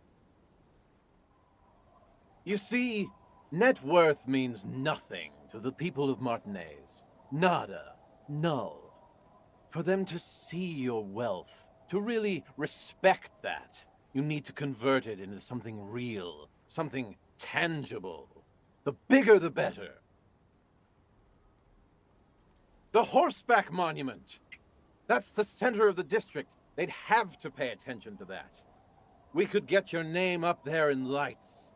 You see, net worth means nothing to the people of Martinez. Nada. Null. For them to see your wealth, to really respect that, you need to convert it into something real, something tangible. The bigger the better. The Horseback Monument. That's the center of the district. They'd have to pay attention to that. We could get your name up there in lights.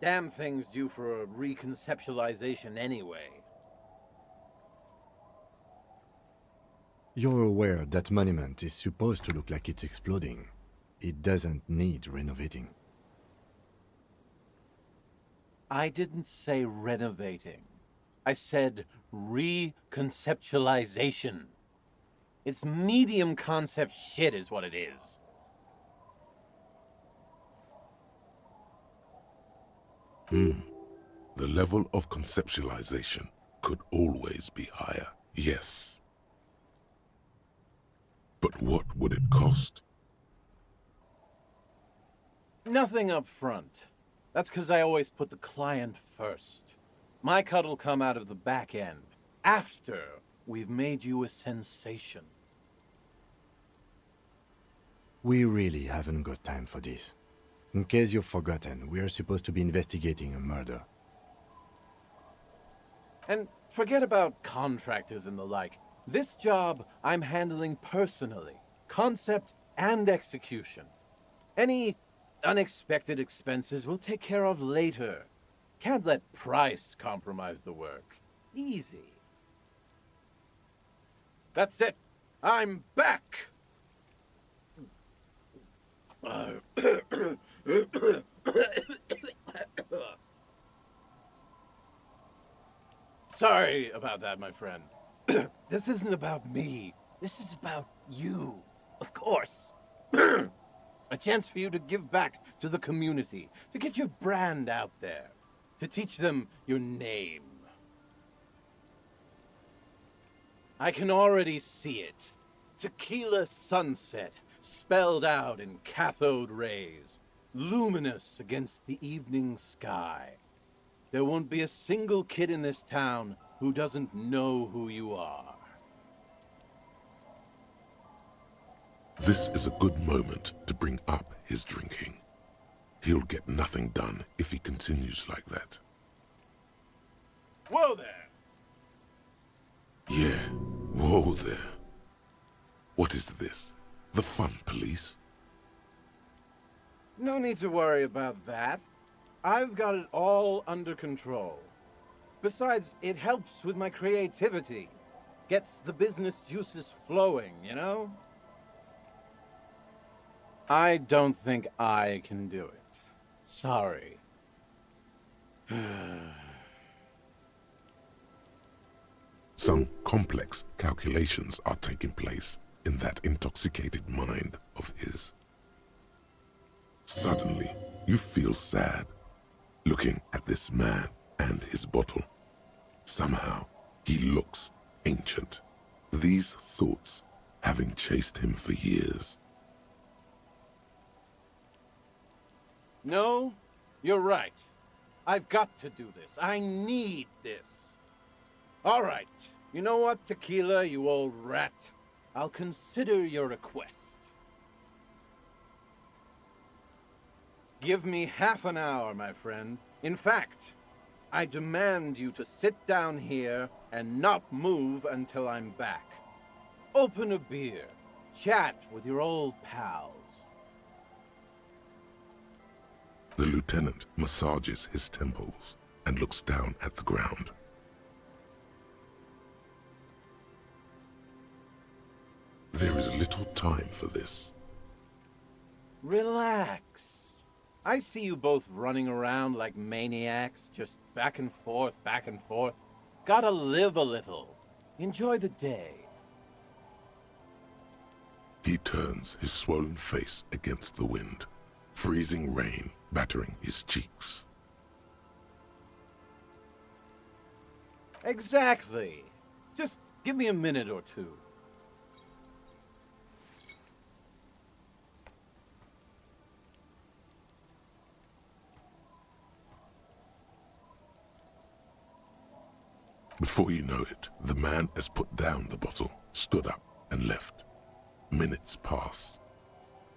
Damn thing's due for a reconceptualization anyway. You're aware that monument is supposed to look like it's exploding. It doesn't need renovating. I didn't say renovating. I said reconceptualization. It's medium concept shit is what it is. The level of conceptualization could always be higher, yes. But what would it cost? Nothing up front. That's because I always put the client first. My cut'll come out of the back end, after we've made you a sensation. We really haven't got time for this. In case you've forgotten, we are supposed to be investigating a murder. And forget about contractors and the like. This job I'm handling personally. Concept and execution. Any unexpected expenses we'll take care of later. Can't let price compromise the work. Easy. That's it. I'm back! Sorry about that, my friend. This isn't about me. This is about you. Of course. A chance for you to give back to the community, to get your brand out there, to teach them your name. I can already see it. Tequila sunset, spelled out in cathode rays, luminous against the evening sky. There won't be a single kid in this town who doesn't know who you are. This is a good moment to bring up his drinking. He'll get nothing done if he continues like that. Whoa there! Yeah, whoa there. What is this? The fun police? No need to worry about that. I've got it all under control. Besides, it helps with my creativity. Gets the business juices flowing, you know? I don't think I can do it. Sorry. Some complex calculations are taking place in that intoxicated mind of his. Suddenly, you feel sad, looking at this man and his bottle. Somehow, he looks ancient. These thoughts having chased him for years. No, you're right. I've got to do this. I need this. All right. You know what, Tequila, you old rat? I'll consider your request. Give me half an hour, my friend. In fact, I demand you to sit down here and not move until I'm back. Open a beer. Chat with your old pals. The lieutenant massages his temples and looks down at the ground. There is little time for this. Relax. I see you both running around like maniacs, just back and forth, back and forth. Gotta live a little. Enjoy the day. He turns his swollen face against the wind, freezing rain battering his cheeks. Exactly. Just give me a minute or two. Before you know it, the man has put down the bottle, stood up, and left. Minutes pass.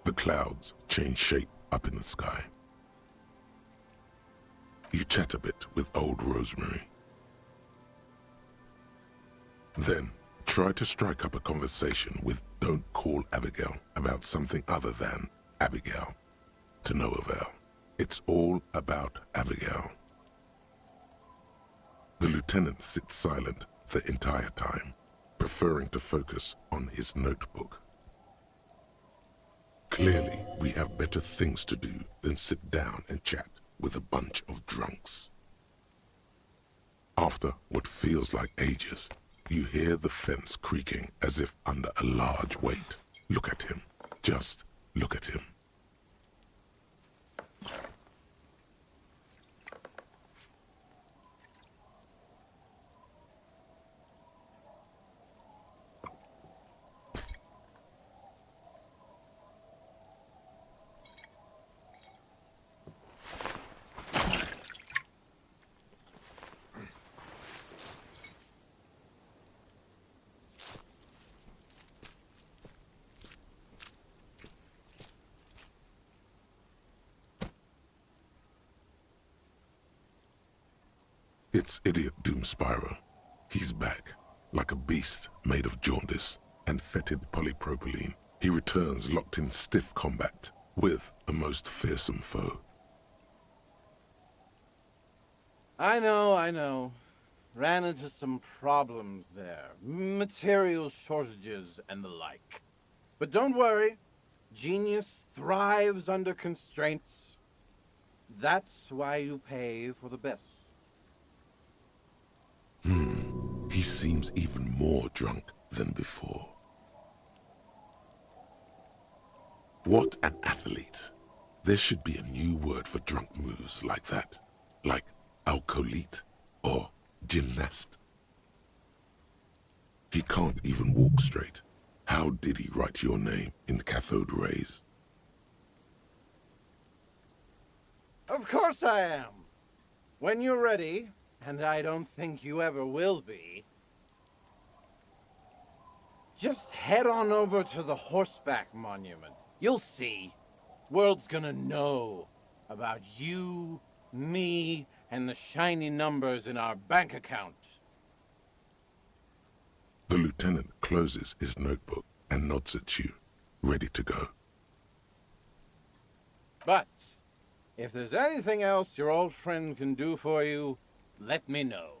The clouds change shape up in the sky. You chat a bit with old Rosemary. Then, try to strike up a conversation with Don't Call Abigail about something other than Abigail. To no avail. It's all about Abigail. The lieutenant sits silent the entire time, preferring to focus on his notebook. Clearly, we have better things to do than sit down and chat with a bunch of drunks. After what feels like ages, you hear the fence creaking as if under a large weight. Look at him. Just look at him. It's Idiot Doomspiral. He's back, like a beast made of jaundice and fetid polypropylene. He returns locked in stiff combat with a most fearsome foe. I know. Ran into some problems there. Material shortages and the like. But don't worry. Genius thrives under constraints. That's why you pay for the best. He seems even more drunk than before. What an athlete. There should be a new word for drunk moves like that. Like alcoholite or gymnast. He can't even walk straight. How did he write your name in cathode rays? Of course I am. When you're ready, and I don't think you ever will be, just head on over to the Horseback Monument. You'll see. World's gonna know about you, me, and the shiny numbers in our bank account. The lieutenant closes his notebook and nods at you, ready to go. But if there's anything else your old friend can do for you, let me know.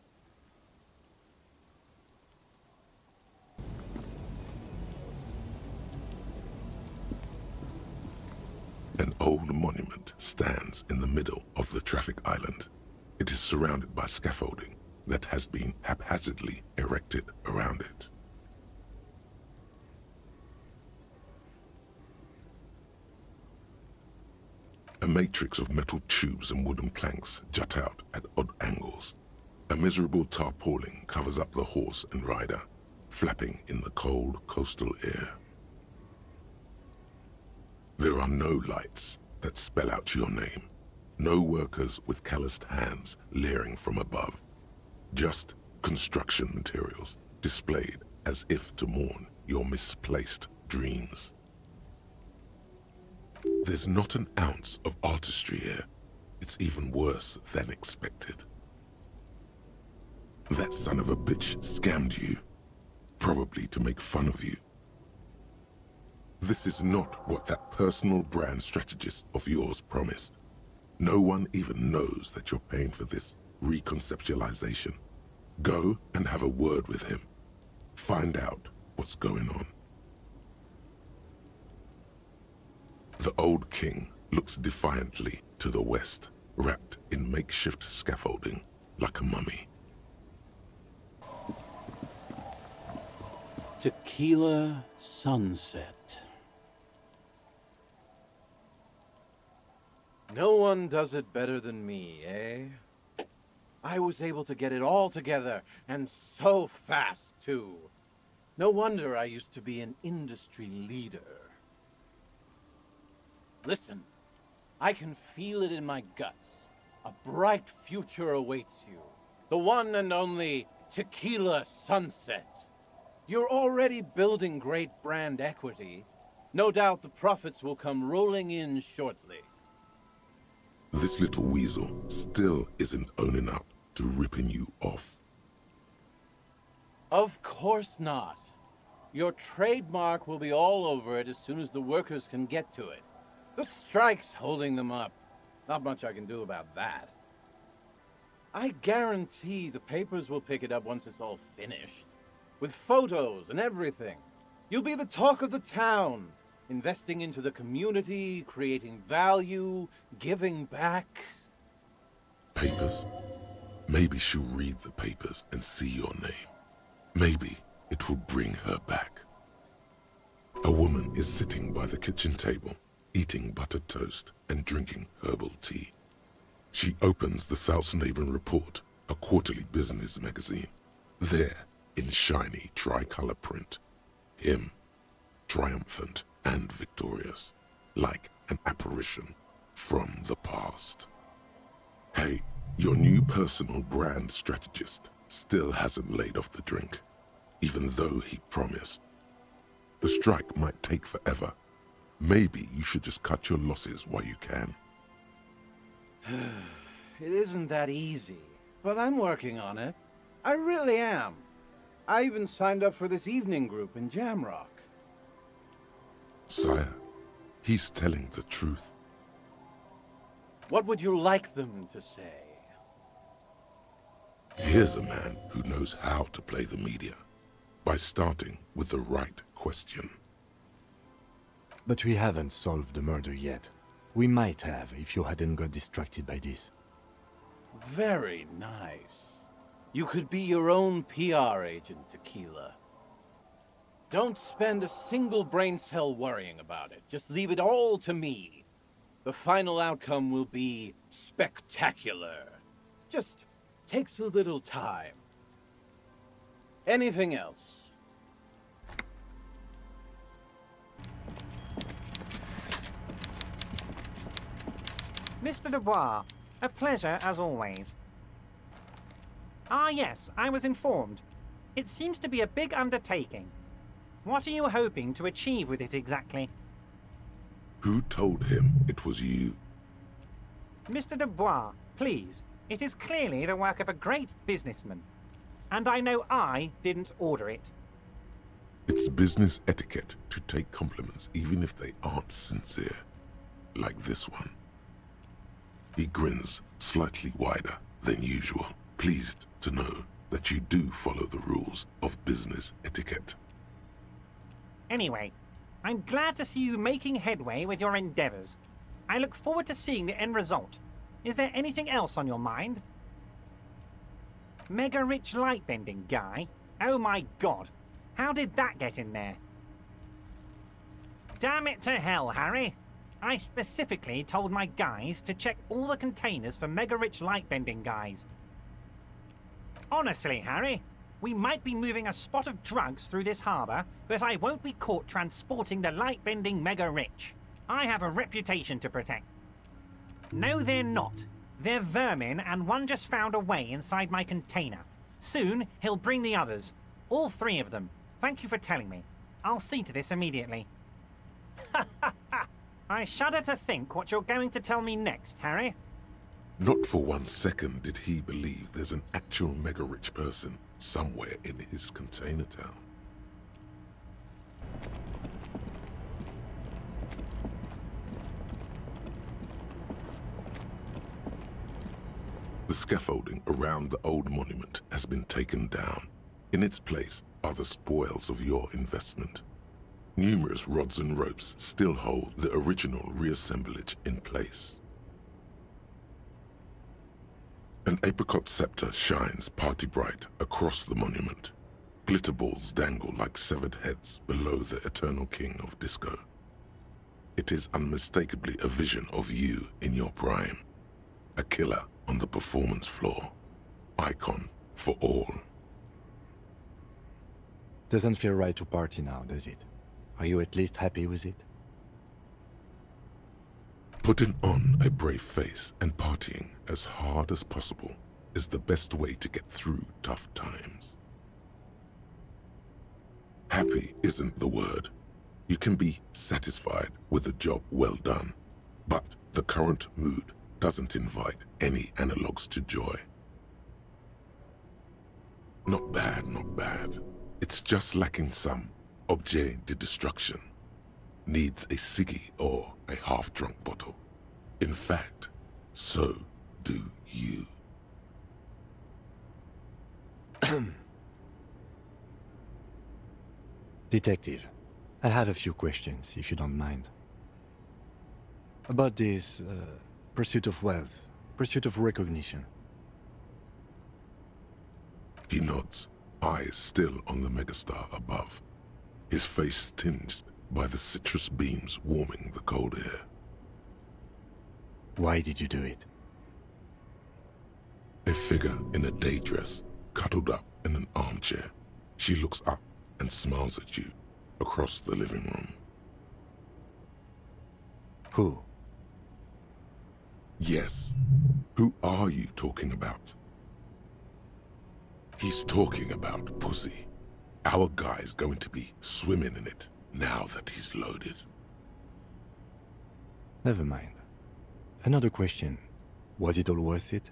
An old monument stands in the middle of the traffic island. It is surrounded by scaffolding that has been haphazardly erected around it. A matrix of metal tubes and wooden planks jut out at odd angles. A miserable tarpaulin covers up the horse and rider, flapping in the cold coastal air. There are no lights that spell out your name. No workers with calloused hands leering from above. Just construction materials displayed as if to mourn your misplaced dreams. There's not an ounce of artistry here. It's even worse than expected. That son of a bitch scammed you, probably to make fun of you. This is not what that personal brand strategist of yours promised. No one even knows that you're paying for this reconceptualization. Go and have a word with him. Find out what's going on. The old king looks defiantly to the west, wrapped in makeshift scaffolding like a mummy. Tequila sunset. No one does it better than me, eh? I was able to get it all together, and so fast, too. No wonder I used to be an industry leader. Listen, I can feel it in my guts. A bright future awaits you. The one and only Tequila Sunset. You're already building great brand equity. No doubt the profits will come rolling in shortly. This little weasel still isn't owning up to ripping you off. Of course not. Your trademark will be all over it as soon as the workers can get to it. The strike's holding them up. Not much I can do about that. I guarantee the papers will pick it up once it's all finished. With photos and everything. You'll be the talk of the town. Investing into the community, creating value, giving back. Papers? Maybe she'll read the papers and see your name. Maybe it will bring her back. A woman is sitting by the kitchen table, eating buttered toast and drinking herbal tea. She opens the Salznaben Report, a quarterly business magazine. There, in shiny tricolor print, him, triumphant and victorious, like an apparition from the past. Hey, your new personal brand strategist still hasn't laid off the drink, even though he promised. The strike might take forever. Maybe you should just cut your losses while you can. It isn't that easy, but I'm working on it. I really am. I even signed up for this evening group in Jamrock. Sire, he's telling the truth. What would you like them to say? Here's a man who knows how to play the media, by starting with the right question. But we haven't solved the murder yet. We might have if you hadn't got distracted by this. Very nice. You could be your own PR agent, Tequila. Don't spend a single brain cell worrying about it. Just leave it all to me. The final outcome will be spectacular. Just takes a little time. Anything else? Mr. Dubois, a pleasure as always. Ah yes, I was informed. It seems to be a big undertaking. What are you hoping to achieve with it exactly? Who told him it was you? Mr. Dubois, please. It is clearly the work of a great businessman. And I know I didn't order it. It's business etiquette to take compliments even if they aren't sincere. Like this one. He grins slightly wider than usual, pleased to know that you do follow the rules of business etiquette. Anyway, I'm glad to see you making headway with your endeavors. I look forward to seeing the end result. Is there anything else on your mind? Mega rich lightbending guy? Oh my god. How did that get in there? Damn it to hell, Harry. I specifically told my guys to check all the containers for mega rich lightbending guys. Honestly, Harry, we might be moving a spot of drugs through this harbor, but I won't be caught transporting the lightbending mega rich. I have a reputation to protect. No, they're not. They're vermin, and one just found a way inside my container. Soon, he'll bring the others. All three of them. Thank you for telling me. I'll see to this immediately. I shudder to think what you're going to tell me next, Harry. Not for 1 second did he believe there's an actual mega-rich person somewhere in his container town. The scaffolding around the old monument has been taken down. In its place are the spoils of your investment. Numerous rods and ropes still hold the original reassemblage in place. An apricot scepter shines party bright across the monument. Glitter balls dangle like severed heads below the eternal king of disco. It is unmistakably a vision of you in your prime. A killer on the performance floor. Icon for all. Doesn't feel right to party now, does it? Are you at least happy with it? Putting on a brave face and partying as hard as possible is the best way to get through tough times. Happy isn't the word. You can be satisfied with a job well done, but the current mood doesn't invite any analogues to joy. Not bad, not bad. It's just lacking some objet de destruction. Needs a ciggy or a half-drunk bottle. In fact, so do you. Detective, I have a few questions, if you don't mind. About this pursuit of wealth, pursuit of recognition. He nods, eyes still on the megastar above, his face tinged by the citrus beams warming the cold air. Why did you do it? A figure in a day dress, cuddled up in an armchair. She looks up and smiles at you across the living room. Who? Yes. Who are you talking about? He's talking about pussy. Our guy's going to be swimming in it now that he's loaded. Never mind. Another question. Was it all worth it?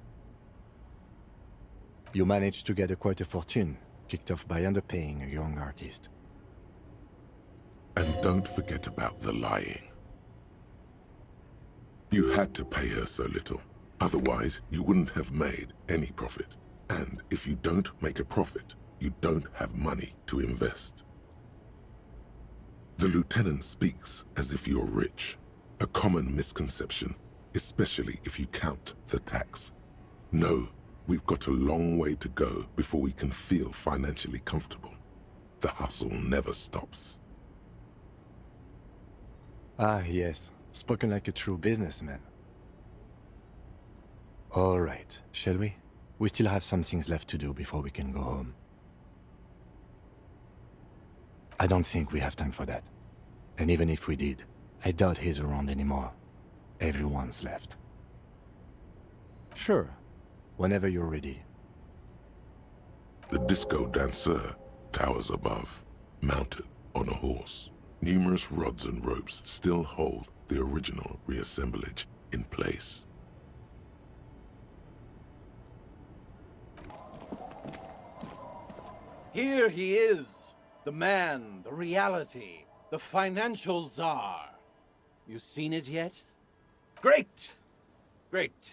You managed to get quite a fortune, kicked off by underpaying a young artist. And don't forget about the lying. You had to pay her so little. Otherwise, you wouldn't have made any profit. And if you don't make a profit, you don't have money to invest. The lieutenant speaks as if you're rich. A common misconception, especially if you count the tax. No, we've got a long way to go before we can feel financially comfortable. The hustle never stops. Ah, yes. Spoken like a true businessman. All right, shall we? We still have some things left to do before we can go home. I don't think we have time for that. And even if we did, I doubt he's around anymore. Everyone's left. Sure, whenever you're ready. The disco dancer towers above, mounted on a horse. Numerous rods and ropes still hold the original reassemblage in place. Here he is, the man, the reality, the financial czar. You seen it yet? Great! Great.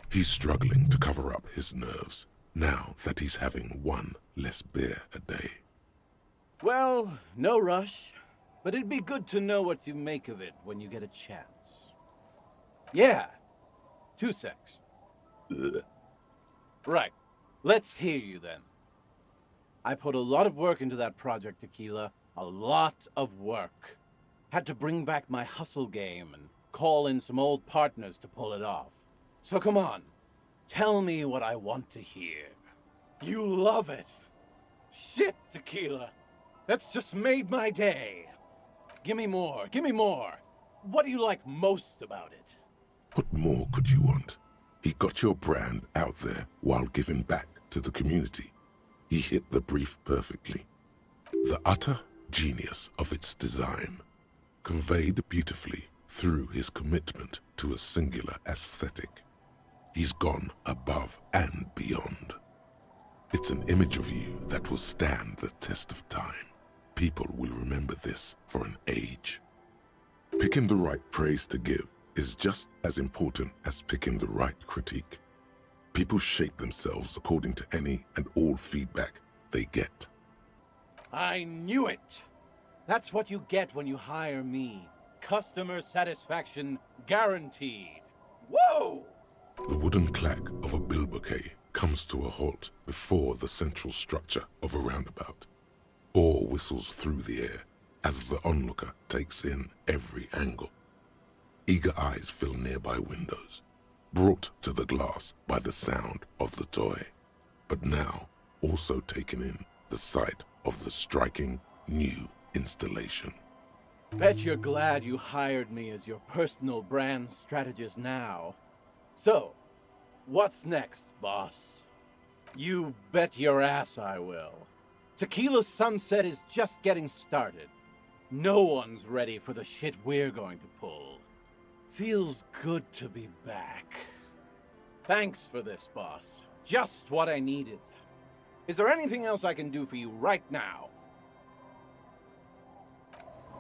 He's struggling to cover up his nerves now that he's having one less beer a day. Well, no rush, but it'd be good to know what you make of it when you get a chance. Yeah, 2 secs. Ugh. Right, let's hear you then. I put a lot of work into that project, Tequila. A lot of work. Had to bring back my hustle game and call in some old partners to pull it off. So come on, tell me what I want to hear. You love it. Shit, Tequila. That's just made my day. Give me more, give me more. What do you like most about it? What more could you want? He got your brand out there while giving back to the community. He hit the brief perfectly. The utter genius of its design. conveyed beautifully through his commitment to a singular aesthetic. He's gone above and beyond. It's an image of you that will stand the test of time. People will remember this for an age. Picking the right praise to give is just as important as picking the right critique. People shape themselves according to any and all feedback they get. I knew it! That's what you get when you hire me. Customer satisfaction guaranteed. Whoa! The wooden clack of a bill bouquet comes to a halt before the central structure of a roundabout. Awe whistles through the air as the onlooker takes in every angle. Eager eyes fill nearby windows, brought to the glass by the sound of the toy, but now also taken in the sight of the striking new installation. Bet you're glad you hired me as your personal brand strategist now. So, what's next, boss? You bet your ass I will. Tequila Sunset is just getting started. No one's ready for the shit we're going to pull. Feels good to be back. Thanks for this, boss. Just what I needed. Is there anything else I can do for you right now?